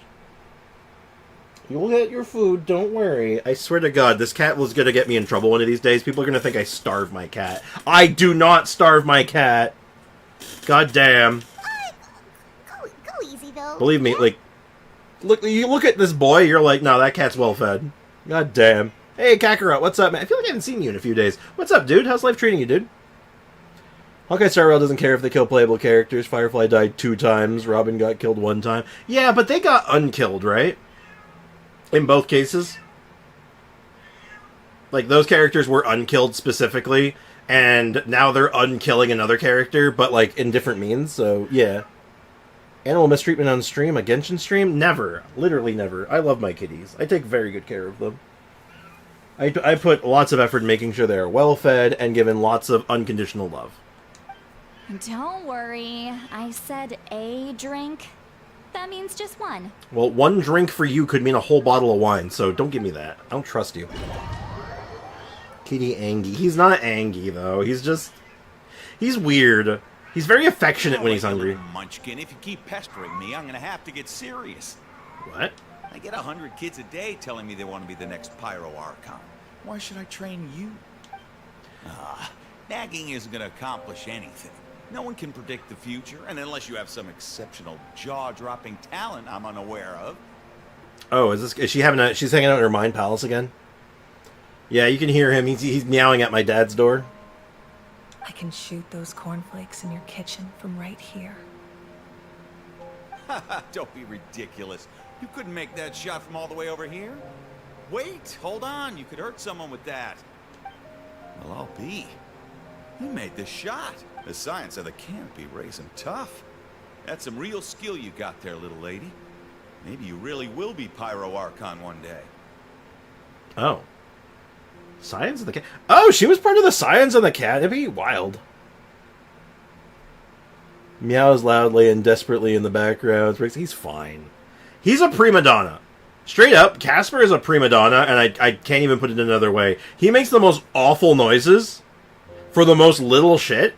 You'll get your food, don't worry. I swear to God, this cat was gonna get me in trouble one of these days. People are gonna think I starve my cat. I do not starve my cat. God damn. Go easy, though. Believe me, like, you look at this boy, you're like, no, that cat's well fed. God damn. Hey, Kakarot, what's up, man? I feel like I haven't seen you in a few days. What's up, dude? How's life treating you, dude? Hawkeye Star Rail doesn't care if they kill playable characters. Firefly died 2 times. Robin got killed 1 time. Yeah, but they got unkilled, right? In both cases. Like, those characters were unkilled specifically, and now they're unkilling another character, but, like, in different means, so, yeah. Animal mistreatment on stream? A Genshin stream? Never. Literally never. I love my kitties. I take very good care of them. I put lots of effort in making sure they're well-fed and given lots of unconditional love. Don't worry, I said a drink. That means just one. Well, 1 drink for you could mean a whole bottle of wine, so don't give me that. I don't trust you. Kitty Angie. He's not Angie, though. He's just... He's weird. He's very affectionate when he's hungry. Munchkin, if you keep pestering me, I'm gonna have to get serious. What? I get 100 kids a day telling me they want to be the next Pyro Archon. Why should I train you? Nagging isn't gonna accomplish anything. No one can predict the future, and unless you have some exceptional jaw-dropping talent I'm unaware of. Oh, is she having she's hanging out in her mind palace again? Yeah, you can hear him. He's meowing at my dad's door. I can shoot those cornflakes in your kitchen from right here. Don't be ridiculous. You couldn't make that shot from all the way over here. Wait, hold on. You could hurt someone with that. Well, I'll be. You made the shot. The science of the canopy raising tough. That's some real skill you got there, little lady. Maybe you really will be Pyro Archon one day. Oh. Science of the Cat. Oh, she was part of the Science of the Canopy? Wild. Meows loudly and desperately in the background. He's fine. He's a prima donna. Straight up, Casper is a prima donna, and I can't even put it another way. He makes the most awful noises for the most little shit.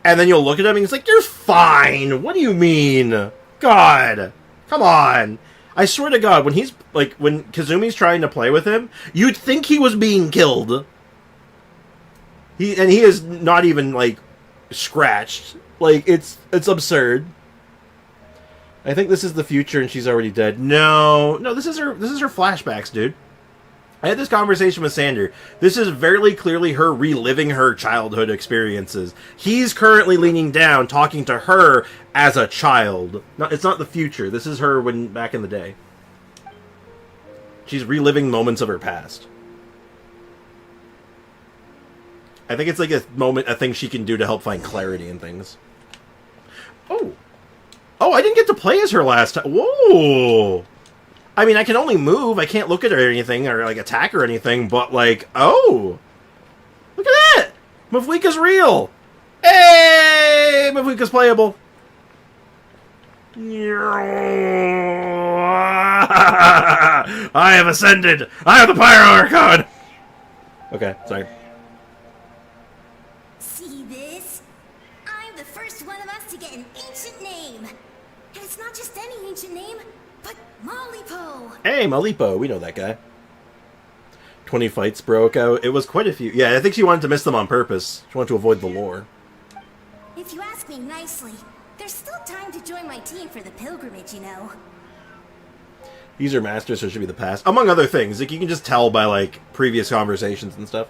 And then you'll look at him and he's like, you're fine. What do you mean? God. Come on. I swear to God, when he's, like, when Kazumi's trying to play with him, you'd think he was being killed. He is not even, like, scratched. Like, it's absurd. I think this is the future and she's already dead. No, this is her flashbacks, dude. I had this conversation with Sander. This is very clearly her reliving her childhood experiences. He's currently leaning down, talking to her as a child. No, it's not the future. This is her when back in the day. She's reliving moments of her past. I think it's like a thing she can do to help find clarity in things. Oh. Oh, I didn't get to play as her last time. Whoa. I mean, I can only move. I can't look at her or anything, or like attack or anything, but like, oh. Look at that. Mavlika's real. Hey, Mavlika's playable. I have ascended. I am the Pyro Archon. Okay, sorry. See this? I'm the first one of us to get an ancient name. And it's not just any ancient name, but Malipo. Hey, Malipo. We know that guy. 20 fights broke out. It was quite a few. Yeah, I think she wanted to miss them on purpose. She wanted to avoid the lore. If you ask me nicely, there's still time to join my team for the pilgrimage, you know. These are masters, so it should be the past. Among other things. Like, you can just tell by, like, previous conversations and stuff.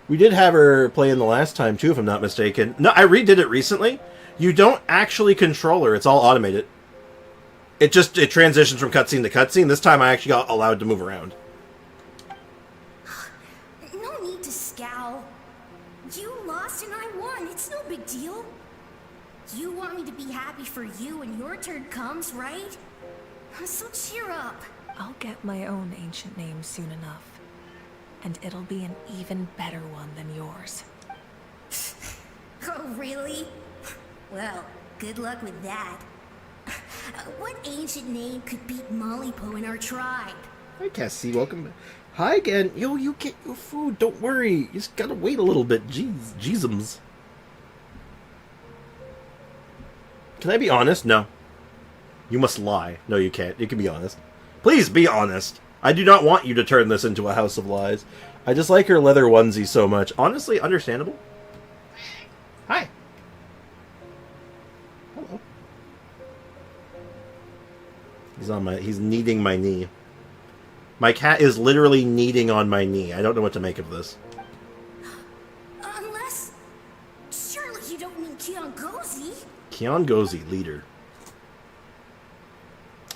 We did have her play in the last time, too, if I'm not mistaken. No, I redid it recently. You don't actually control her. It's all automated. It transitions from cutscene to cutscene. This time I actually got allowed to move around. No need to scowl. You lost and I won. It's no big deal. You want me to be happy for you when your turn comes, right? So cheer up. I'll get my own ancient name soon enough. And it'll be an even better one than yours. Oh, really? Well, good luck with that. What ancient name could beat Malipo in our tribe? Hi, Cassie. Welcome back. Hi again. Yo, you get your food. Don't worry. You just gotta wait a little bit. Jeez. Jeezums. Can I be honest? No. You must lie. No, you can't. You can be honest. Please be honest. I do not want you to turn this into a house of lies. I just like her leather onesie so much. Honestly, understandable. Hi. Hello. He's kneading my knee. My cat is literally kneading on my knee. I don't know what to make of this. Unless... surely you don't mean Kiangozi? Kiangozi, leader.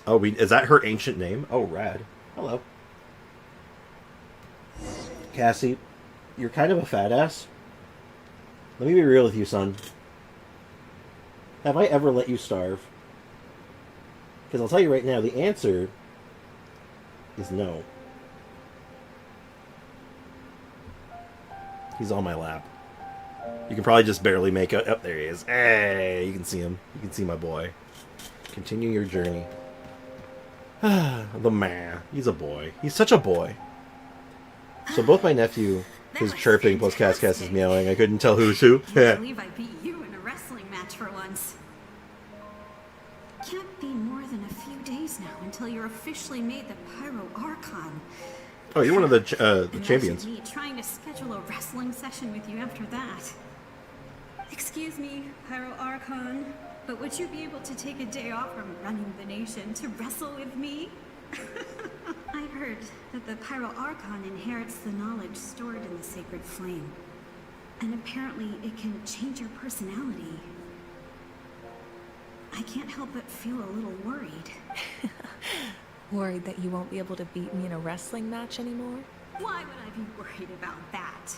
Oh, is that her ancient name? Oh, rad. Hello. Cassie, you're kind of a fat ass. Let me be real with you, son. Have I ever let you starve? Because I'll tell you right now, the answer is no. He's on my lap. You can probably just barely make out. Oh, there he is. Hey, you can see him. You can see my boy. Continue your journey. The man. He's a boy. He's such a boy. So both my nephew is chirping plus Cass is meowing. I couldn't tell who's who. Can't believe I beat you in a wrestling match for once. Can't be more than a few days now until you're officially made the Pyro Archon. Oh, you're one of the champions. Me trying to schedule a wrestling session with you after that. Excuse me, Pyro Archon, but would you be able to take a day off from running the nation to wrestle with me? I heard that the Pyro Archon inherits the knowledge stored in the sacred flame. And apparently it can change your personality. I can't help but feel a little worried. Worried that you won't be able to beat me in a wrestling match anymore? Why would I be worried about that?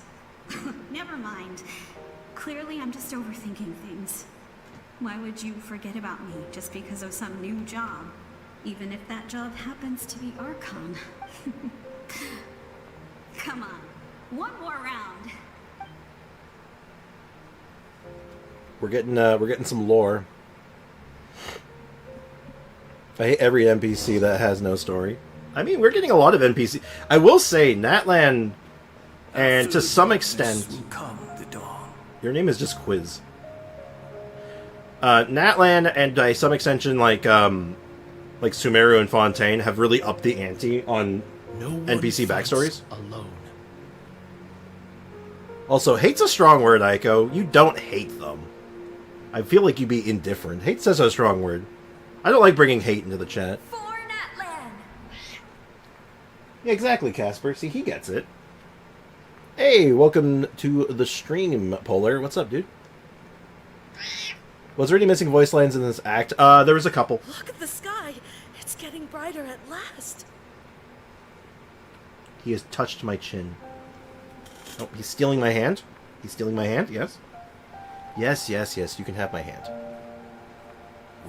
Never mind. Clearly I'm just overthinking things. Why would you forget about me just because of some new job? Even if that job happens to be Archon. Come on, one more round. We're getting some lore. I hate every NPC that has no story. I mean, we're getting a lot of NPC. I will say, Natlan, and to some extent, your name is just Quiz. Natlan and to some extension, like Sumeru and Fontaine have really upped the ante on NPC backstories. Alone. Also, hate's a strong word, Aiko. You don't hate them. I feel like you'd be indifferent. Hate's such a strong word. I don't like bringing hate into the chat. For Natlan! Yeah, exactly, Casper. See, he gets it. Hey, welcome to the stream, Polar. What's up, dude? Was there any missing voice lines in this act? There was a couple. Look at the sky. It's getting brighter at last. He has touched my chin. Oh, he's stealing my hand? He's stealing my hand, yes? Yes, yes, yes, you can have my hand.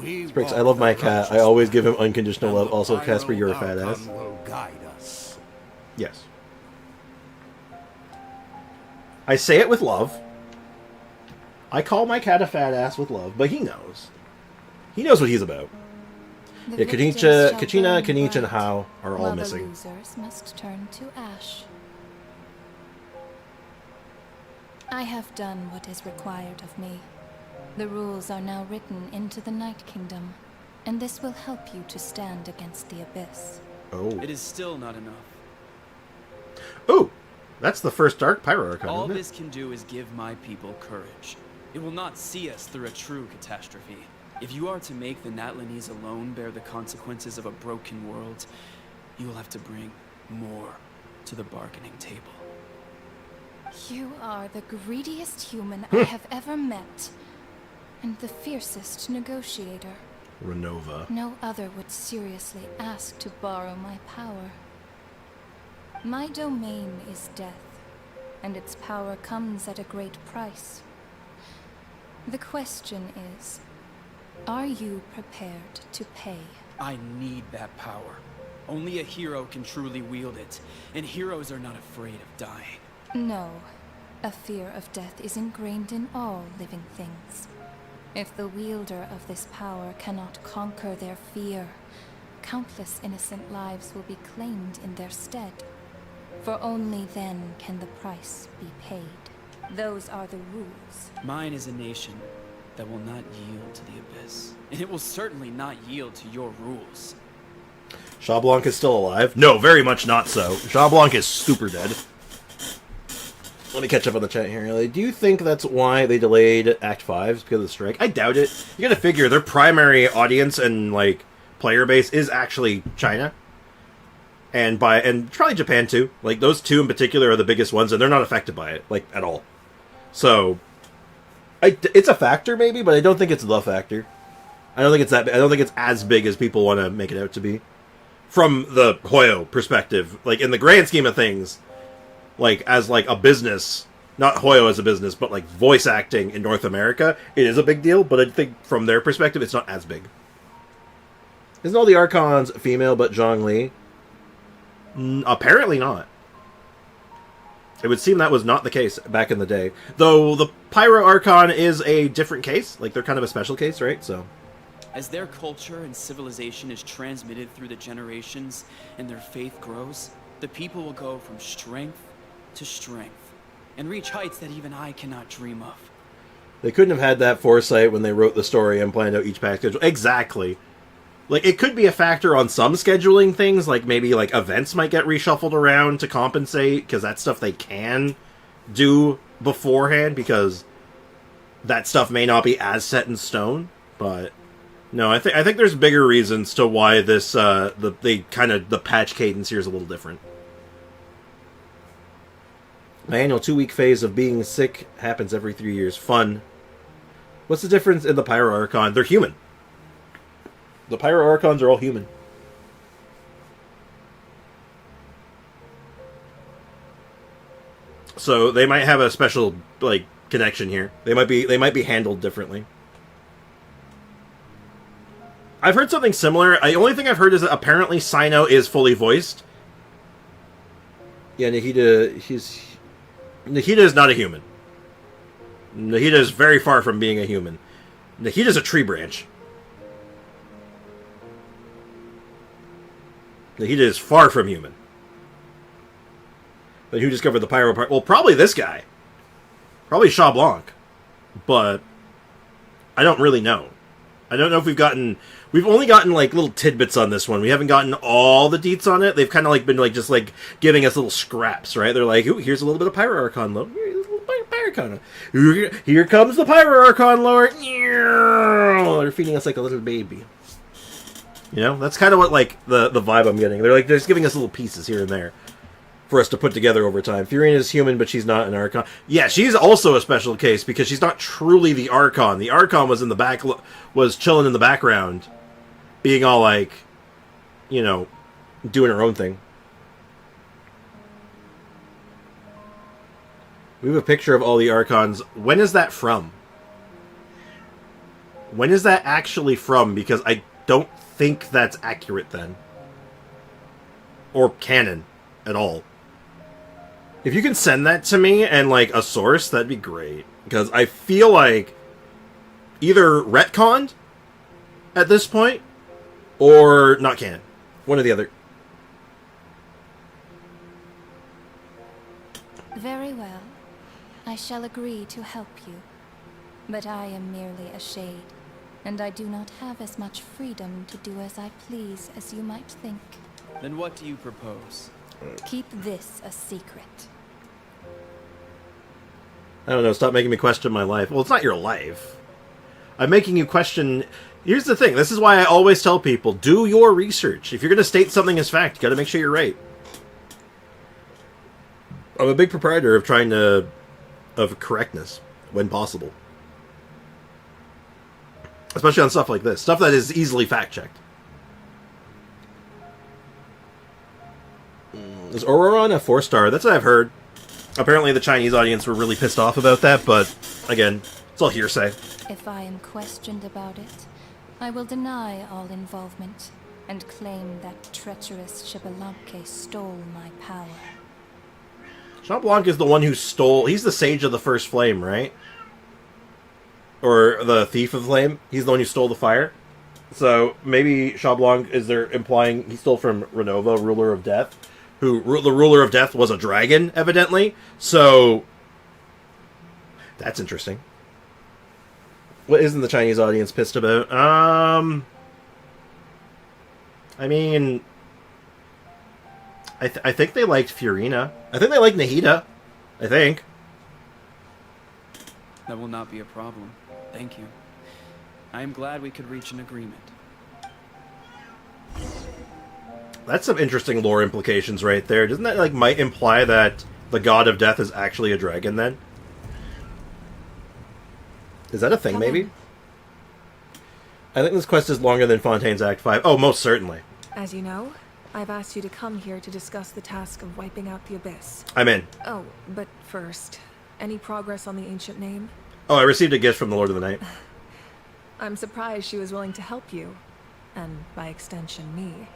Sprix, I love my cat. I always give him unconditional love. Also, Casper, you're a fat ass. Will guide us. Yes. I say it with love. I call my cat a fat ass with love, but he knows. He knows what he's about. Yeah, Kachina, Kanich, and Hao are all missing. The losers must turn to ash. I have done what is required of me. The rules are now written into the Night Kingdom, and this will help you to stand against the Abyss. Oh. It is still not enough. Oh! That's the first Dark Pyro Archon, All isn't it? this can do is give my people courage. It will not see us through a true catastrophe. If you are to make the Natlanese alone bear the consequences of a broken world, you will have to bring more to the bargaining table. You are the greediest human I have ever met, and the fiercest negotiator. Renova. No other would seriously ask to borrow my power. My domain is death, and its power comes at a great price. The question is, are you prepared to pay? I need that power. Only a hero can truly wield it, and heroes are not afraid of dying. No. A fear of death is ingrained in all living things. If the wielder of this power cannot conquer their fear, countless innocent lives will be claimed in their stead. For only then can the price be paid. Those are the rules. Mine is a nation that will not yield to the Abyss, and it will certainly not yield to your rules. Shaw Blanc is still alive? No, very much not so. Shaw Blanc is super dead. Let me catch up on the chat here. Do you think that's why they delayed Act 5 because of the strike? I doubt it. You gotta figure their primary audience and like player base is actually China. And probably Japan too. Like those two in particular are the biggest ones, and they're not affected by it, like at all. So it's a factor maybe, but I don't think it's the factor. I don't think it's that. I don't think it's as big as people want to make it out to be. From the Hoyo perspective, like in the grand scheme of things, like as like a business, not Hoyo as a business, but like voice acting in North America, it is a big deal. But I think from their perspective, it's not as big. Isn't all the Archons female but Zhongli? Apparently not. It would seem that was not the case back in the day. Though the Pyro Archon is a different case. Like, they're kind of a special case, right? So, as their culture and civilization is transmitted through the generations and their faith grows, the people will go from strength to strength and reach heights that even I cannot dream of. They couldn't have had that foresight when they wrote the story and planned out each pack schedule. Exactly. Like, it could be a factor on some scheduling things, like maybe like events might get reshuffled around to compensate, because that's stuff they can do beforehand, because that stuff may not be as set in stone. But no, I think there's bigger reasons to why this the patch cadence here is a little different. My annual 2-week phase of being sick happens every 3 years. Fun. What's the difference in the Pyro Archon? They're human. The Pyro Archons are all human. So they might have a special like connection here. They might be handled differently. I've heard something similar. The only thing I've heard is that apparently Sino is fully voiced. Yeah, Nahida is not a human. Nahida is very far from being a human. Nahida's a tree branch. Nahida is far from human. But who discovered the Pyro part? Well, probably this guy. Probably Shaw Blanc. But I don't really know. I don't know if we've only gotten like little tidbits on this one. We haven't gotten all the deets on it. They've kind of like been like just like giving us little scraps, right? They're like, ooh, here's a little bit of Pyro Archon lore. Here's a little Pyro Archon. Here comes the Pyro Archon lore. They're feeding us like a little baby. You know, that's kind of what, like, the vibe I'm getting. They're just giving us little pieces here and there for us to put together over time. Furina is human, but she's not an Archon. Yeah, she's also a special case because she's not truly the Archon. The Archon was in the back, was chilling in the background, being all like, you know, doing her own thing. We have a picture of all the Archons. When is that from? When is that actually from? Because I don't think that's accurate then. Or canon at all. If you can send that to me and, like, a source, that'd be great. Because I feel like either retconned at this point, or not canon. One or the other. Very well. I shall agree to help you. But I am merely a shade, and I do not have as much freedom to do as I please as you might think. Then what do you propose? Keep this a secret. I don't know, stop making me question my life. Well, it's not your life. I'm making you question... Here's the thing, this is why I always tell people, do your research. If you're going to state something as fact, you got to make sure you're right. I'm a big proprietor of trying to... of correctness, when possible. Especially on stuff like this. Stuff that is easily fact-checked. Is Auroron a 4-star? That's what I've heard. Apparently the Chinese audience were really pissed off about that, but again, it's all hearsay. If I am questioned about it, I will deny all involvement and claim that treacherous Xbalanque stole my power. Xbalanque is the one who stole... He's the Sage of the First Flame, right? Or the Thief of Flame. He's the one who stole the fire. So maybe Xbalanque, is there implying he stole from Renova, Ruler of Death? Who, the Ruler of Death was a dragon, evidently. So, that's interesting. What isn't the Chinese audience pissed about? I mean... I think they liked Furina. I think they liked Nahida. I think. That will not be a problem. Thank you. I am glad we could reach an agreement. That's some interesting lore implications right there. Doesn't that, like, might imply that the God of Death is actually a dragon, then? Is that a thing, maybe? I think this quest is longer than Fontaine's Act 5. Oh, most certainly. As you know, I've asked you to come here to discuss the task of wiping out the Abyss. I'm in. Oh, but first, any progress on the ancient name? Oh, I received a gift from the Lord of the Night. I'm surprised she was willing to help you. And, by extension, me.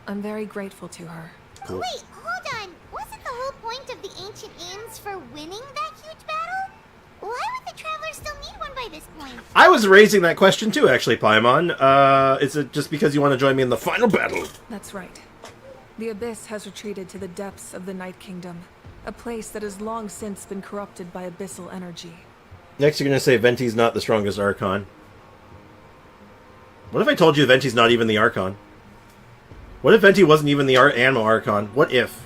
I'm very grateful to her. Cool. Wait, hold on. Wasn't the whole point of the ancient aims for winning that huge battle? Why would the Travelers still need one by this point? I was raising that question too, actually, Paimon. Is it just because you want to join me in the final battle? That's right. The Abyss has retreated to the depths of the Night Kingdom, a place that has long since been corrupted by abyssal energy. Next you're going to say Venti's not the strongest Archon. What if I told you Venti's not even the Archon? What if Venti wasn't even the Anemo Archon? What if?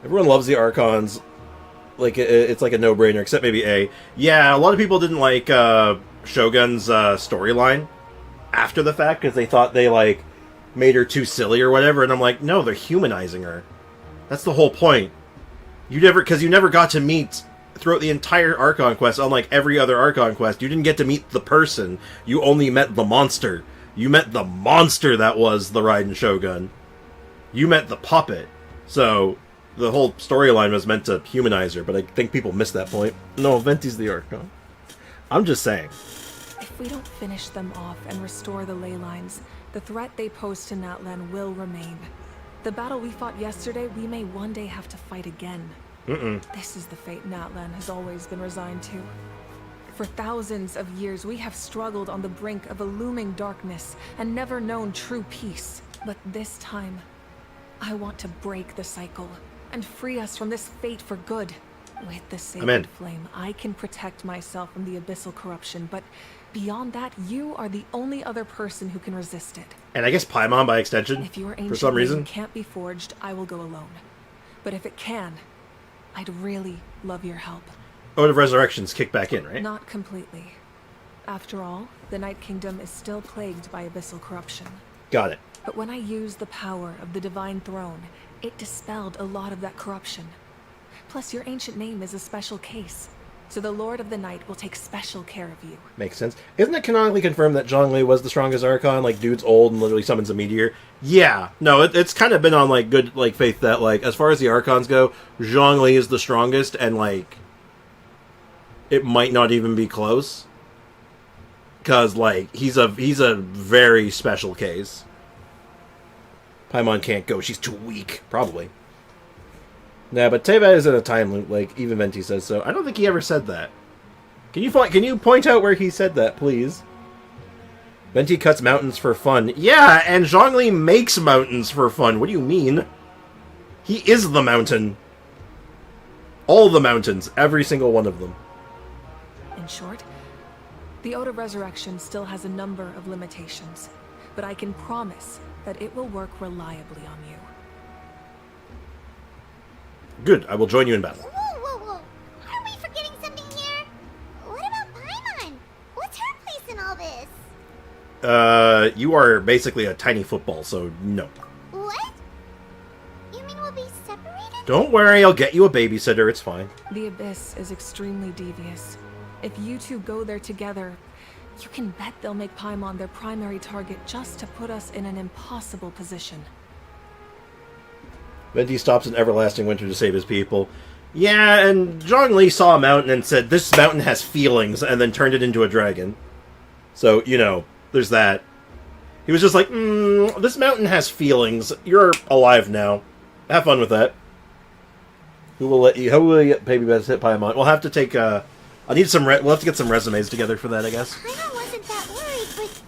Everyone loves the Archons. Like, it's like a no-brainer, except maybe A. Yeah, a lot of people didn't like Shogun's storyline after the fact, because they thought they, like, made her too silly or whatever, and I'm like, no, they're humanizing her. That's the whole point. Because you never got to meet, throughout the entire Archon quest, unlike every other Archon quest, you didn't get to meet the person. You only met the monster. You met the monster that was the Raiden Shogun. You met the puppet. So, the whole storyline was meant to humanize her, but I think people missed that point. No, Venti's the Archon. I'm just saying. If we don't finish them off and restore the ley lines, the threat they pose to Natlan will remain. The battle we fought yesterday, we may one day have to fight again. This is the fate Natlan has always been resigned to. For thousands of years, we have struggled on the brink of a looming darkness and never known true peace. But this time, I want to break the cycle and free us from this fate for good. With the Sacred Flame, I can protect myself from the abyssal corruption, but beyond that, you are the only other person who can resist it. And I guess Paimon by extension, if your for some reason. If can't be forged, I will go alone. But if it can, I'd really love your help. Ode of Resurrections kick back in, right? Not completely. After all, the Night Kingdom is still plagued by abyssal corruption. Got it. But when I used the power of the Divine Throne, it dispelled a lot of that corruption. Plus, your ancient name is a special case, so the Lord of the Night will take special care of you. Makes sense. Isn't it canonically confirmed that Zhongli was the strongest Archon? Like, dude's old and literally summons a meteor? Yeah. No, it's kind of been on, like, good, like, faith that, like, as far as the Archons go, Zhongli is the strongest, and, like, it might not even be close. Because, like, he's a very special case. Paimon can't go. She's too weak. Probably. Nah, but Teyvat is in a time loop, like even Venti says so. I don't think he ever said that. Can you point out where he said that, please? Venti cuts mountains for fun. Yeah, and Zhongli makes mountains for fun. What do you mean? He is the mountain. All the mountains. Every single one of them. In short, the Ode of Resurrection still has a number of limitations, but I can promise that it will work reliably on you. Good, I will join you in battle. Whoa, whoa, whoa. Are we forgetting something here? What about Paimon? What's her place in all this? You are basically a tiny football, so no. What? You mean we'll be separated? Don't worry, I'll get you a babysitter, it's fine. The Abyss is extremely devious. If you two go there together, you can bet they'll make Paimon their primary target just to put us in an impossible position. Venti stops in Everlasting Winter to save his people. Yeah, and Zhongli saw a mountain and said, this mountain has feelings, and then turned it into a dragon. So, you know, there's that. He was just like, this mountain has feelings. You're alive now. Have fun with that. Who will let you get Baby Best hit Paimon? We'll have to take, we'll have to get some resumes together for that, I guess. Paimon wasn't that worried, but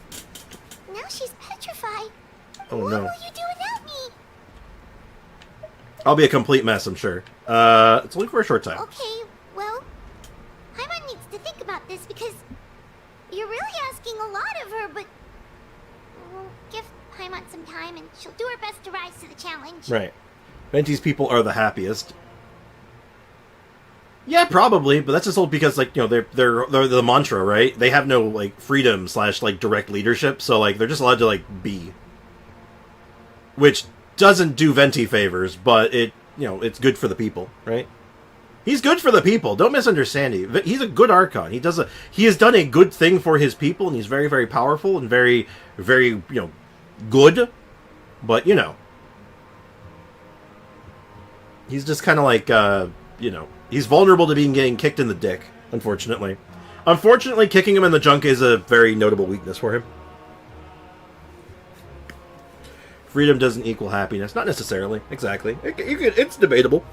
now she's petrified. Oh, what no. will you do without me? I'll be a complete mess, I'm sure. It's only for a short time. Okay, well, Paimon needs to think about this because you're really asking a lot of her, but we'll give Paimon some time and she'll do her best to rise to the challenge. Right. Venti's people are the happiest. Yeah, probably, but that's just all because, like, you know, they're the mantra, right? They have no, like, freedom / like, direct leadership, so, like, they're just allowed to, like, be. Which doesn't do Venti favors, but it, you know, it's good for the people, right? He's good for the people. Don't misunderstand him. He's a good Archon. He has done a good thing for his people, and he's very, very powerful and very, very, you know, good. But, you know, he's just kind of like, you know, he's vulnerable to getting kicked in the dick, unfortunately. Unfortunately, kicking him in the junk is a very notable weakness for him. Freedom doesn't equal happiness. Not necessarily. Exactly. It's debatable.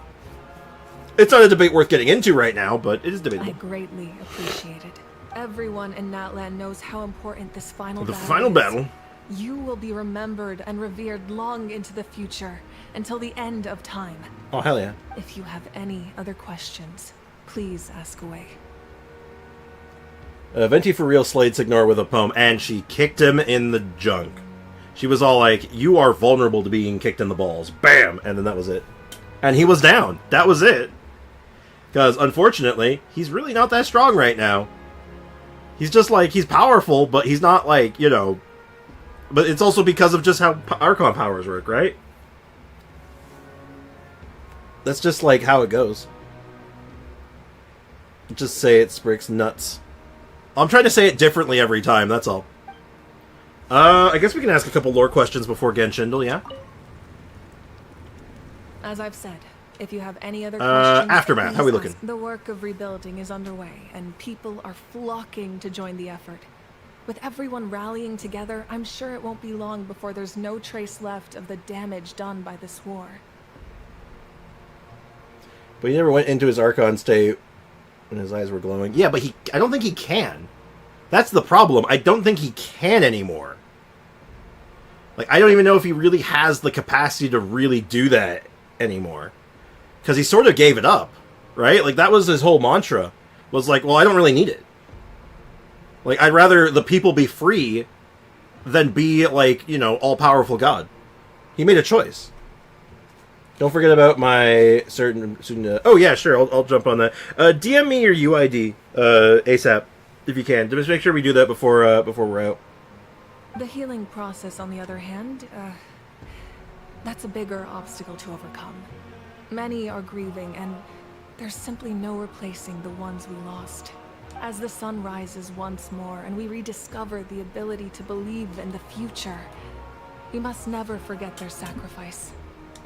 It's not a debate worth getting into right now, but it is debatable. I greatly appreciate it. Everyone in Natlan knows how important this final battle is. The final battle. You will be remembered and revered long into the future, until the end of time. Oh, hell yeah. If you have any other questions, please ask away. Venti for real slayed Signor with a poem, and she kicked him in the junk. She was all like, you are vulnerable to being kicked in the balls. Bam! And then that was it. And he was down. That was it. Because, unfortunately, he's really not that strong right now. He's just like, he's powerful, but he's not like, you know... But it's also because of just how Archon powers work, right? That's just like how it goes. Just say it, Sprick's nuts. I'm trying to say it differently every time, that's all. I guess we can ask a couple lore questions before Genshin, yeah? As I've said, if you have any other questions... Aftermath, how we looking? The work of rebuilding is underway, and people are flocking to join the effort. With everyone rallying together, I'm sure it won't be long before there's no trace left of the damage done by this war. But he never went into his Archon state when his eyes were glowing. Yeah, but I don't think he can. That's the problem. I don't think he can anymore. Like, I don't even know if he really has the capacity to really do that anymore. Because he sort of gave it up, right? Like, that was his whole mantra. Was like, well, I don't really need it. Like, I'd rather the people be free than be, like, you know, all-powerful God. He made a choice. Don't forget about my certain oh, yeah, sure, I'll jump on that. DM me your UID, ASAP. if you can. Just make sure we do that before we're out. The healing process, on the other hand, that's a bigger obstacle to overcome. Many are grieving, and there's simply no replacing the ones we lost. As the sun rises once more and we rediscover the ability to believe in the future, we must never forget their sacrifice.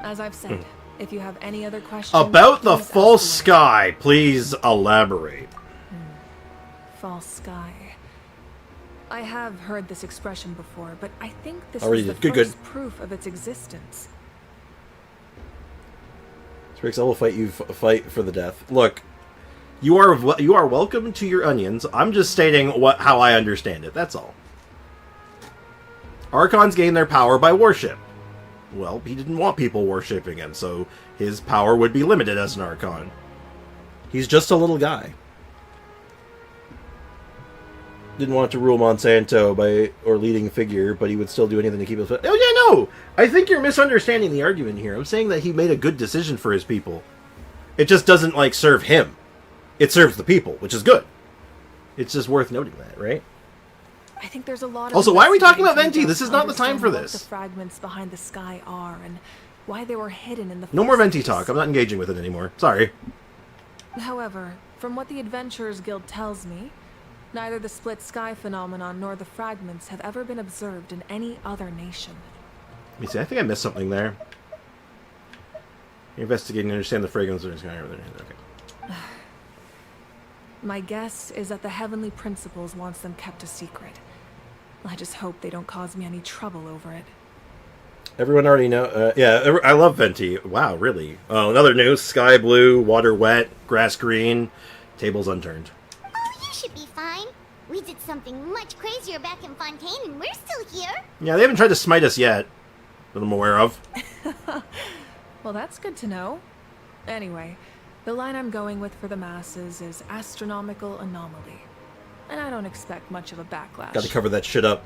As I've said, if you have any other questions... About the false sky, please elaborate. False sky. I have heard this expression before, but I think this Already is the did. first proof of its existence. Sprix, I will fight for the death. Look, you are welcome to your onions. I'm just stating how I understand it. That's all. Archons gain their power by worship. Well, he didn't want people worshipping him, so his power would be limited as an Archon. He's just a little guy. Didn't want to rule Monsanto or leading figure, but he would still do anything to keep us... Oh, yeah, no! I think you're misunderstanding the argument here. I'm saying that he made a good decision for his people. It just doesn't, like, serve him. It serves the people, which is good. It's just worth noting that, right? I think there's a lot of... Also, why are we talking about Venti? This is not the time for what this. the fragments behind the sky are and why they were hidden in the No more first Venti place. talk. I'm not engaging with it anymore. Sorry. However, from what the Adventurers Guild tells me, neither the split sky phenomenon nor the fragments have ever been observed in any other nation. Let me see. I think I missed something there. You're investigating to understand the fragrance of the sky. Okay. My guess is that the Heavenly Principles wants them kept a secret. I just hope they don't cause me any trouble over it. Everyone already know. Yeah, I love Venti. Wow, really? Oh, another news. Sky blue, water wet, grass green, tables unturned. Oh, you should be fine. We did something much crazier back in Fontaine, and we're still here. Yeah, they haven't tried to smite us yet, that I'm aware of. Well, that's good to know. Anyway, the line I'm going with for the masses is astronomical anomaly. And I don't expect much of a backlash. Got to cover that shit up.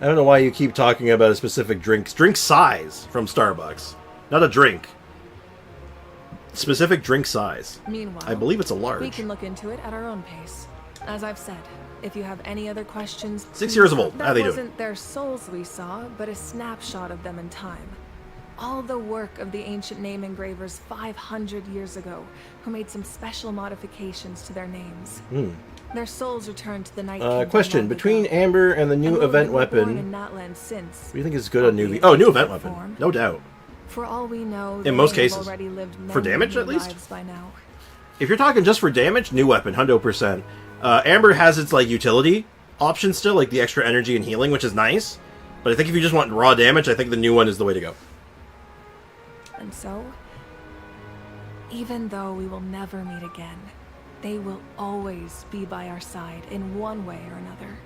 I don't know why you keep talking about a specific drink. Drink size from Starbucks. Not a drink. Specific drink size. Meanwhile, I believe it's a large. We can look into it at our own pace. As I've said, if you have any other questions... 6 years old. How That they doing? wasn't their souls we saw, but a snapshot of them in time. All the work of the ancient name engravers 500 years ago, who made some special modifications to their names. Their souls returned to the Night Kingdom Question. long Between ago. Amber and the new And event though they were born weapon, in Natlan since, what do you think is good on newbie? Oh, new event weapon. No doubt. for all we know, In most they have cases. already lived For many damage, at new least? lives by now. If you're talking just for damage, new weapon, 100%. Amber has its like utility option still, like the extra energy and healing, which is nice. But I think if you just want raw damage, I think the new one is the way to go. And so, even though we will never meet again, they will always be by our side in one way or another.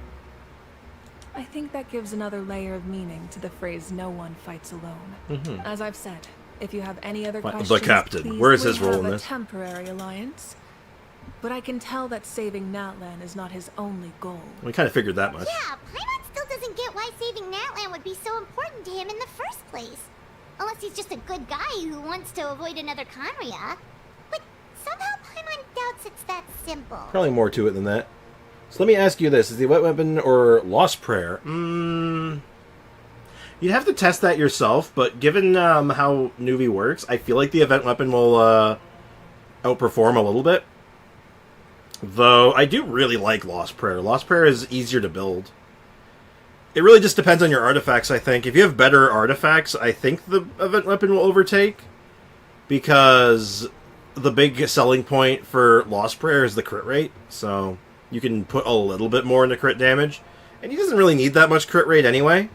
I think that gives another layer of meaning to the phrase "no one fights alone." As I've said, if you have any other questions, The captain. please, Where is we his role have in a this? temporary alliance. But I can tell that saving Natlan is not his only goal. We kind of figured that much. Yeah, Paimon still doesn't get why saving Natlan would be so important to him in the first place. Unless he's just a good guy who wants to avoid another Conria. But somehow Paimon doubts it's that simple. Probably more to it than that. So let me ask you this. Is the wet weapon or lost prayer? You'd have to test that yourself, but given how Nuvi works, I feel like the event weapon will outperform a little bit. Though, I do really like Lost Prayer. Lost Prayer is easier to build. It really just depends on your artifacts, I think. If you have better artifacts, I think the event weapon will overtake. Because the big selling point for Lost Prayer is the crit rate. So, you can put a little bit more into crit damage. And he doesn't really need that much crit rate anyway.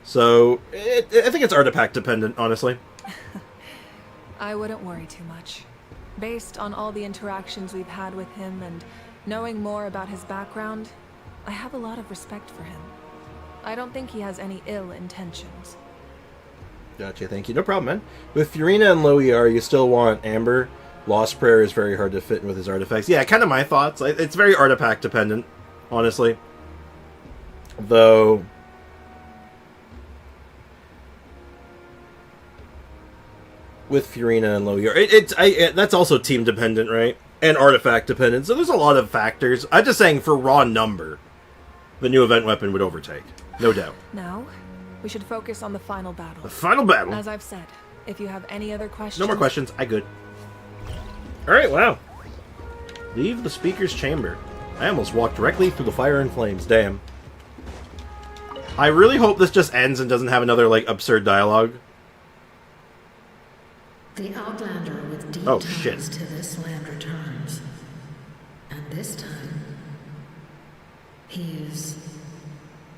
So, I think it's artifact dependent, honestly. I wouldn't worry too much. Based on all the interactions we've had with him and knowing more about his background, I have a lot of respect for him. I don't think he has any ill intentions. Gotcha, thank you. No problem, man. With Furina and Loiar, you still want Amber. Lost Prayer is very hard to fit in with his artifacts. Yeah, kind of my thoughts. It's very artifact dependent, honestly. Though... with Furina and Loiar, that's also team dependent, right? and artifact dependent. So there's a lot of factors. I'm just saying for raw number, the new event weapon would overtake. No doubt. Now, we should focus on the final battle. The final battle? As I've said, if you have any other questions... No more questions. I good. Alright, wow. Leave the speaker's chamber. I almost walked directly through the fire and flames. Damn. I really hope this just ends and doesn't have another, like, absurd dialogue. The outlander with deep ties to this land returns. And this time, he is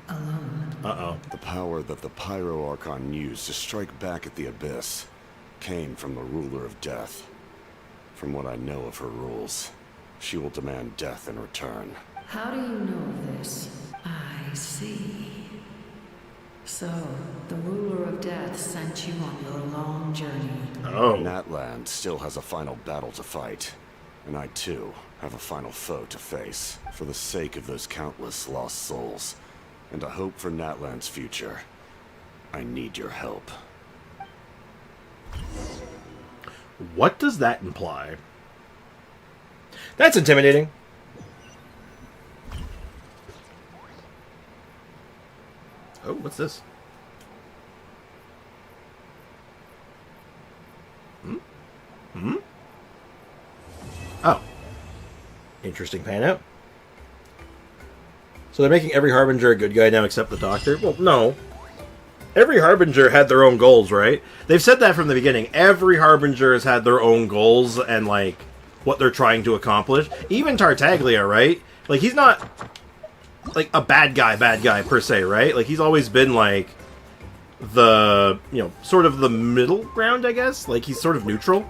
alone. Uh-oh. The power that the Pyro Archon used to strike back at the Abyss came from the Ruler of Death. From what I know of her rules, she will demand death in return. How do you know of this? I see. So, the Ruler of Death sent you on your long journey. Oh. Natland still has a final battle to fight. And I, too, have a final foe to face. For the sake of those countless lost souls, and a hope for Natland's future, I need your help. What does that imply? That's intimidating. Oh, what's this? Hmm? Oh. Interesting pan out. So they're making every Harbinger a good guy now except the Doctor? Well, no. Every Harbinger had their own goals, right? They've said that from the beginning. Every Harbinger has had their own goals and, like, what they're trying to accomplish. Even Tartaglia, right? Like, he's not, like, a bad guy per se, right? Like, he's always been, like, the, you know, sort of the middle ground, I guess? Like, he's sort of neutral.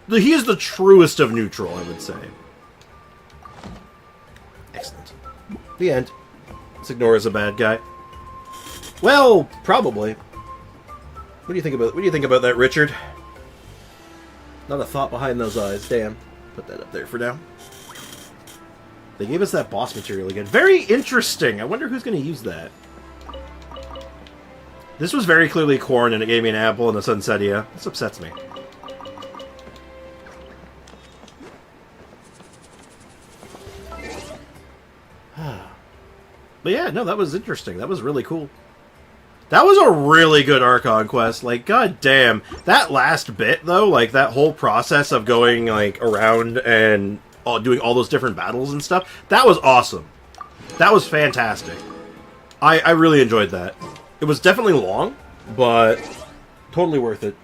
He is the truest of neutral, I would say. Excellent. The end. Signor is a bad guy. Well, probably. What do you think about that, Richard? Not a thought behind those eyes. Damn. Put that up there for now. They gave us that boss material again. Very interesting. I wonder who's going to use that. This was very clearly corn, and it gave me an apple and a sunsetia. This upsets me. But yeah, no, that was interesting. That was really cool. That was a really good Archon quest. Like, god damn. That last bit, though, like, that whole process of going, like, around and doing all those different battles and stuff, that was awesome. That was fantastic. I really enjoyed that. It was definitely long, but totally worth it.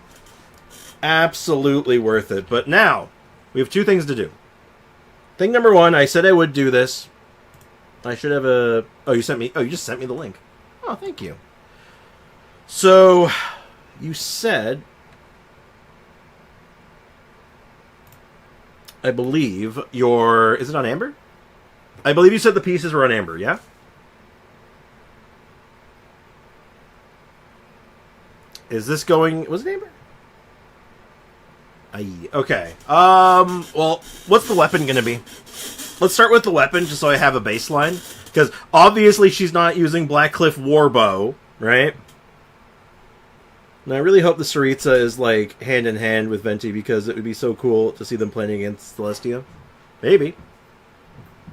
Absolutely worth it. But now, we have two things to do. Thing number one, I said I would do this. I should have a... Oh, you sent me... Oh, you just sent me the link. Oh, thank you. So, you said... I believe your... Is it on Amber? I believe you said the pieces were on Amber, yeah? Is this going... Was it Amber? Okay. Well, what's the weapon gonna be? Let's start with the weapon, just so I have a baseline. Because, obviously, she's not using Blackcliff Warbow, right? And I really hope the Saritza is, like, hand-in-hand with Venti, because it would be so cool to see them playing against Celestia. Maybe.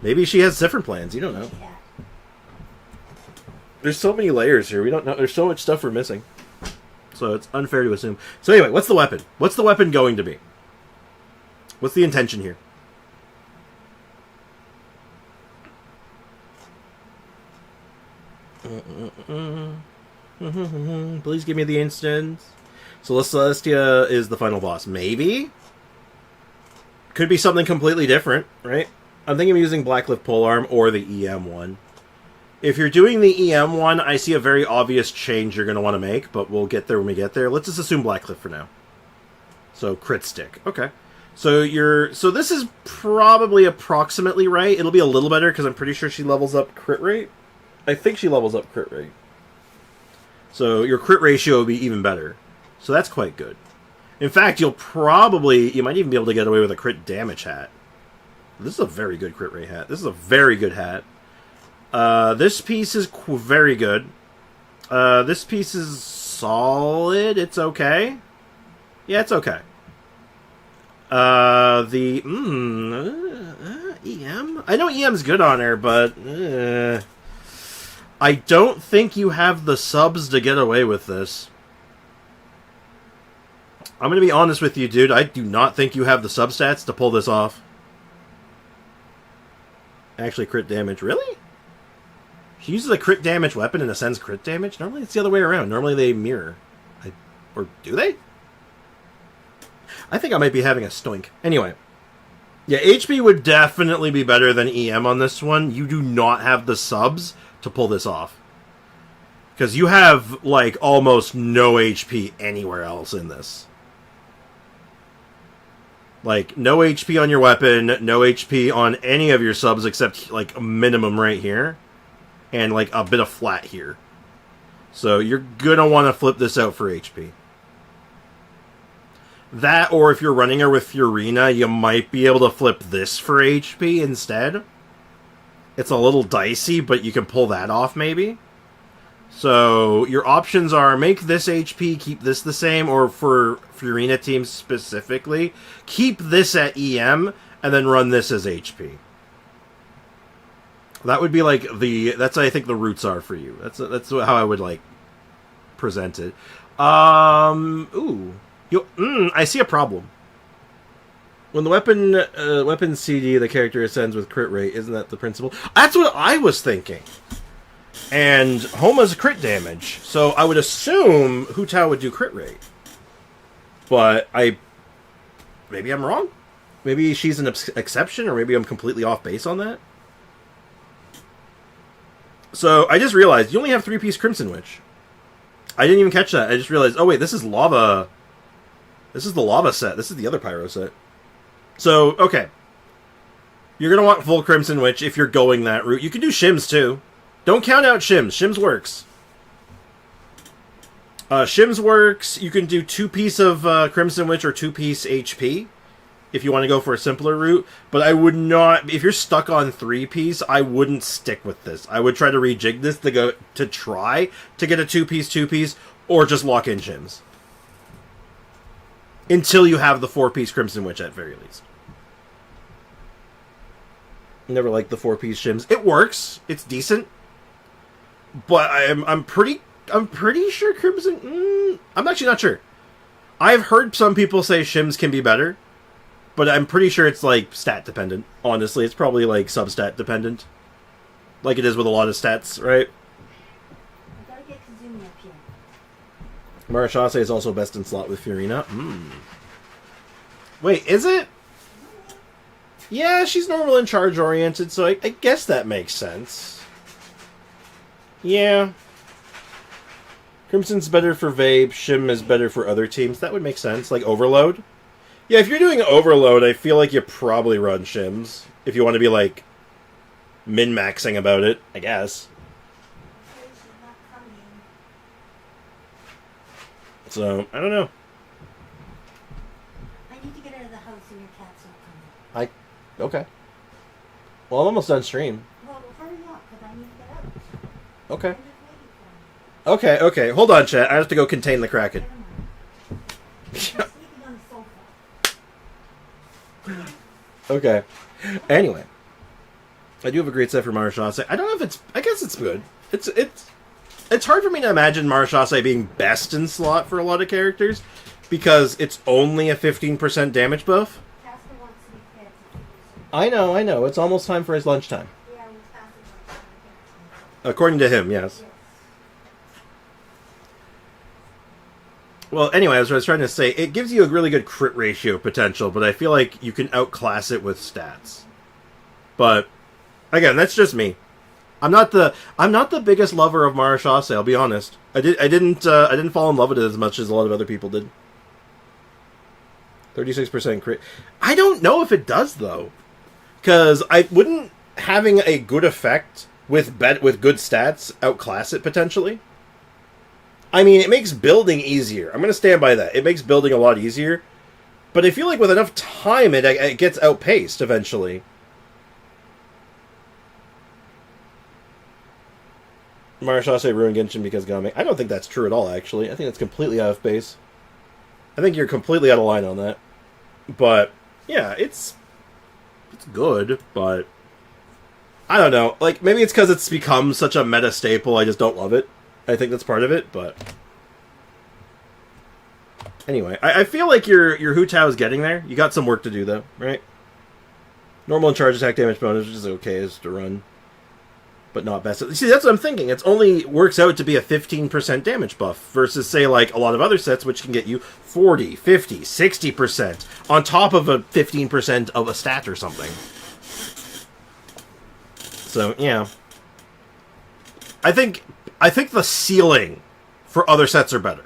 Maybe she has different plans, you don't know. There's so many layers here, we don't know. There's so much stuff we're missing. So it's unfair to assume. So anyway, what's the weapon? What's the weapon going to be? What's the intention here? Please give me the instance. So Celestia is the final boss. Maybe? Could be something completely different, right? I'm thinking of using Blackcliff Polearm or the EM one. If you're doing the EM one, I see a very obvious change you're going to want to make, but we'll get there when we get there. Let's just assume Blackcliff for now. So, crit stick. Okay. So this is probably approximately right. It'll be a little better, because I'm pretty sure she levels up crit rate. I think she levels up crit rate. So, your crit ratio will be even better. So, that's quite good. In fact, you might even be able to get away with a crit damage hat. This is a very good crit rate hat. This is a very good hat. This piece is very good. This piece is solid. It's okay. Yeah, it's okay. EM? I know EM's good on her, but I don't think you have the subs to get away with this. I'm going to be honest with you, dude. I do not think you have the substats to pull this off. Actually, crit damage. Really? She uses a crit damage weapon and ascends crit damage? Normally it's the other way around. Normally they mirror. Or do they? I think I might be having a stoink. Anyway. Yeah, HP would definitely be better than EM on this one. You do not have the subs to pull this off. Because you have, like, almost no HP anywhere else in this. Like, no HP on your weapon, no HP on any of your subs except, like, a minimum right here. And, like, a bit of flat here. So, you're gonna want to flip this out for HP. That, or if you're running her with Furina, you might be able to flip this for HP instead. It's a little dicey, but you can pull that off, maybe. So, your options are make this HP, keep this the same, or for Furina teams specifically, keep this at EM, and then run this as HP. That would be like that's what I think the roots are for you. That's how I would like present it. I see a problem. When the weapon CD, the character ascends with crit rate, isn't that the principle? That's what I was thinking. And Homa's crit damage, so I would assume Hu Tao would do crit rate. But maybe I'm wrong. Maybe she's an exception, or maybe I'm completely off base on that. So, I just realized, you only have 3-piece Crimson Witch. I didn't even catch that. I just realized, oh wait, this is lava. This is the lava set. This is the other pyro set. So, okay. You're going to want full Crimson Witch if you're going that route. You can do Shims, too. Don't count out Shims. Shims works. Shims works. You can do 2-piece of Crimson Witch or 2-piece HP. If you want to go for a simpler route. But I would not... If you're stuck on 3-piece, I wouldn't stick with this. I would try to rejig this to try to get a 2-piece, or just lock in Shims. Until you have the 4-piece Crimson Witch at very least. Never liked the 4-piece Shims. It works. It's decent. But I'm pretty sure Crimson... I'm actually not sure. I've heard some people say Shims can be better. But I'm pretty sure it's, like, stat-dependent. Honestly, it's probably, like, sub-stat-dependent. Like it is with a lot of stats, right? I gotta get Kazumi up here. Marashase is also best in slot with Furina. Wait, is it? Yeah, she's normal and charge-oriented, so I guess that makes sense. Yeah. Crimson's better for Vape, Shim is better for other teams. That would make sense. Like Overload? Yeah, if you're doing Overload, I feel like you probably run Shims. If you want to be, like, min-maxing about it, I guess. So, I don't know. I need to get out of the house and your cat's not coming. Okay. Well, I'm almost done stream. Well, hurry up, because I need to get out. Okay. Okay. Hold on, chat. I have to go contain the Kraken. Okay. Anyway. I do have a great set for Marashase. I don't know if it's... I guess it's good. It's hard for me to imagine Marashase being best in slot for a lot of characters, because it's only a 15% damage buff. I know. It's almost time for his lunchtime. According to him, yes. Well, anyway, as I was trying to say, it gives you a really good crit ratio potential, but I feel like you can outclass it with stats. But again, that's just me. I'm not the biggest lover of Marashase, I'll be honest. I didn't fall in love with it as much as a lot of other people did. 36% crit. I don't know if it does though. Cuz I wouldn't having a good effect with good stats outclass it potentially. I mean, it makes building easier. I'm going to stand by that. It makes building a lot easier. But I feel like with enough time, it gets outpaced eventually. Marashase ruined Genshin because Game. I don't think that's true at all, actually. I think that's completely out of base. I think you're completely out of line on that. But Yeah, it's good, but I don't know. Like, maybe it's because it's become such a meta staple, I just don't love it. I think that's part of it, but anyway, I feel like your Hu Tao is getting there. You got some work to do, though, right? Normal and charge attack damage bonus, which is okay is to run, but not best. See, that's what I'm thinking. It's only works out to be a 15% damage buff versus, say, like a lot of other sets, which can get you 40, 50, 60% on top of a 15% of a stat or something. So yeah, I think the ceiling for other sets are better,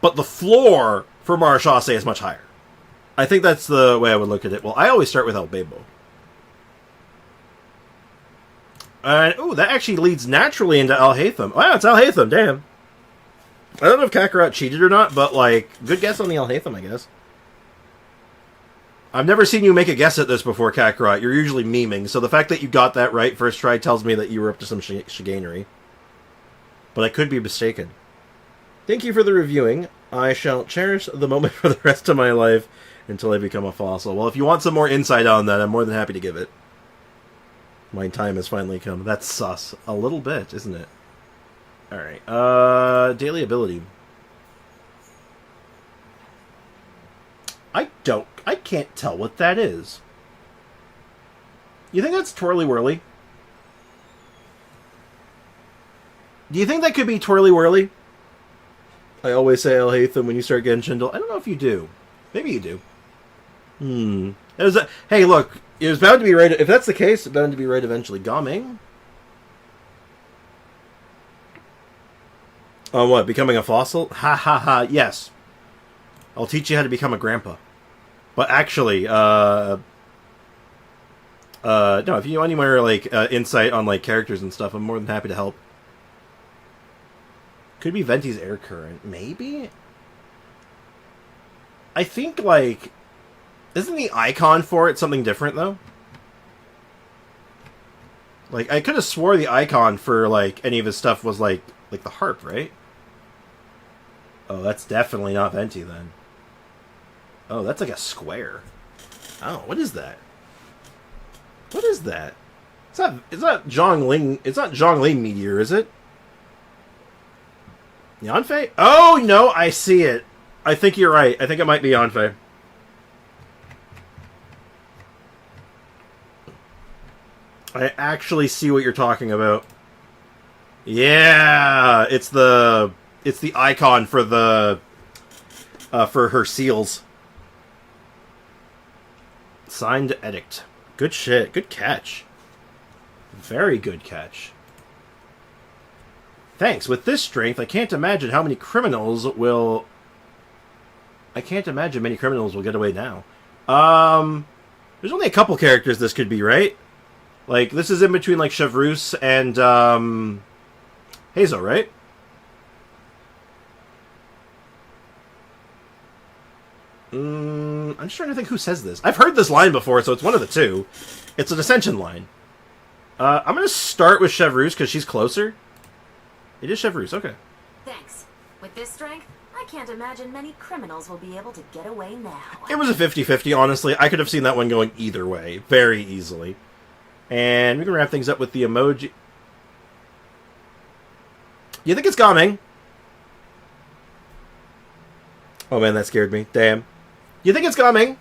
but the floor for Mara Shase is much higher. I think that's the way I would look at it. Well, I always start with El Bebo. And, ooh, that actually leads naturally into Al Haytham. Wow, it's Al Haytham, damn. I don't know if Kakarot cheated or not, but, like, good guess on the Al Haytham, I guess. I've never seen you make a guess at this before, Kakarot. You're usually memeing, so the fact that you got that right first try tells me that you were up to some chicanery. But I could be mistaken. Thank you for the reviewing. I shall cherish the moment for the rest of my life until I become a fossil. Well, if you want some more insight on that, I'm more than happy to give it. My time has finally come. That's sus. A little bit, isn't it? Alright, daily ability. I can't tell what that is. You think that's Twirly Whirly? Do you think that could be Twirly Whirly? I always say El Haytham when you start Genshin. I don't know if you do. Maybe you do. Hey, look. It was bound to be right. If that's the case, it's bound to be right eventually. Gaming? On what? Becoming a fossil? Ha ha ha. Yes. I'll teach you how to become a grandpa. But actually, no, if you want any more, like, insight on, like, characters and stuff, I'm more than happy to help. Could be Venti's air current. Maybe? I think, like, isn't the icon for it something different, though? Like, I could have swore the icon for, like, any of his stuff was, like the harp, right? Oh, that's definitely not Venti, then. Oh, that's like a square. Oh, what is that? What is that? It's not Zhongling. It's not Zhongling Meteor, is it? Yanfei? Oh, no, I see it. I think you're right. I think it might be Yanfei. I actually see what you're talking about. Yeah, it's the icon for the for her seals. Signed edict. Good shit. Good catch. Very good catch. Thanks. With this strength, I can't imagine many criminals will get away now. There's only a couple characters this could be, right? Like, this is in between, like, Chevreuse and, Hazel, right? I'm just trying to think who says this. I've heard this line before, so it's one of the two. It's an Ascension line. I'm going to start with Chevreuse, because she's closer. It is Chevreuse, okay. Thanks. With this strength, I can't imagine many criminals will be able to get away now. It was a 50-50, honestly. I could have seen that one going either way, very easily. And we can wrap things up with the emoji. You think it's Gaming? Oh man, that scared me. Damn. You think it's Gaming?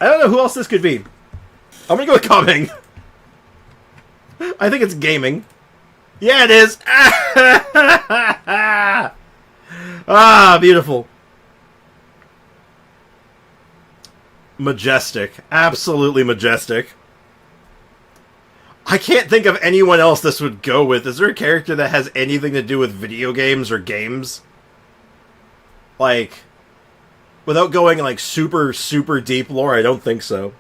I don't know who else this could be. I'm gonna go with Gaming. I think it's gaming. Yeah, it is. Ah, beautiful. Majestic. Absolutely majestic. I can't think of anyone else this would go with. Is there a character that has anything to do with video games or games? Like, without going, like, super, super deep lore, I don't think so.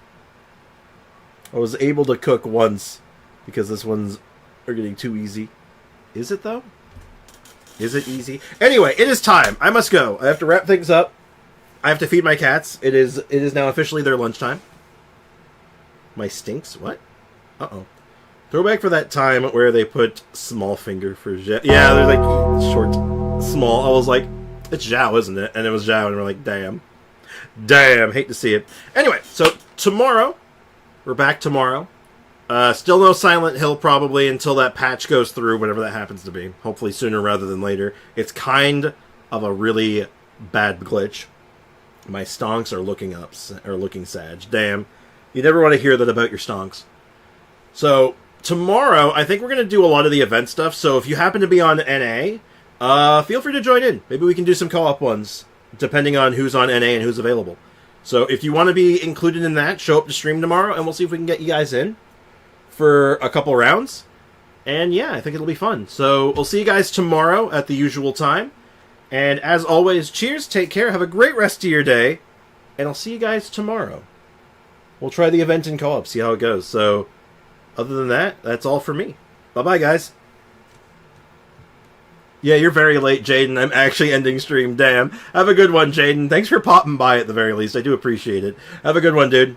I was able to cook once, because this one's are getting too easy. Is it, though? Is it easy? Anyway, it is time. I must go. I have to wrap things up. I have to feed my cats. It is now officially their lunchtime. My stinks? What? Uh-oh. Throwback for that time where they put small finger for... Yeah, they're like short, small. I was like, It's Zhao, isn't it? And it was Zhao, and we're like, damn. Damn, hate to see it. Anyway, so tomorrow, we're back tomorrow. Still no Silent Hill probably until that patch goes through, whatever that happens to be. Hopefully sooner rather than later. It's kind of a really bad glitch. My stonks are looking sad. Damn. You never want to hear that about your stonks. So, tomorrow, I think we're going to do a lot of the event stuff, so if you happen to be on NA, feel free to join in. Maybe we can do some co-op ones, depending on who's on NA and who's available. So, if you want to be included in that, show up to stream tomorrow, and we'll see if we can get you guys in for a couple rounds. And yeah, I think it'll be fun. So, we'll see you guys tomorrow at the usual time. And as always, cheers, take care, have a great rest of your day, and I'll see you guys tomorrow. We'll try the event in co-op, see how it goes. So, other than that, that's all for me. Bye-bye, guys. Yeah, you're very late, Jaden. I'm actually ending stream. Damn. Have a good one, Jaden. Thanks for popping by at the very least. I do appreciate it. Have a good one, dude.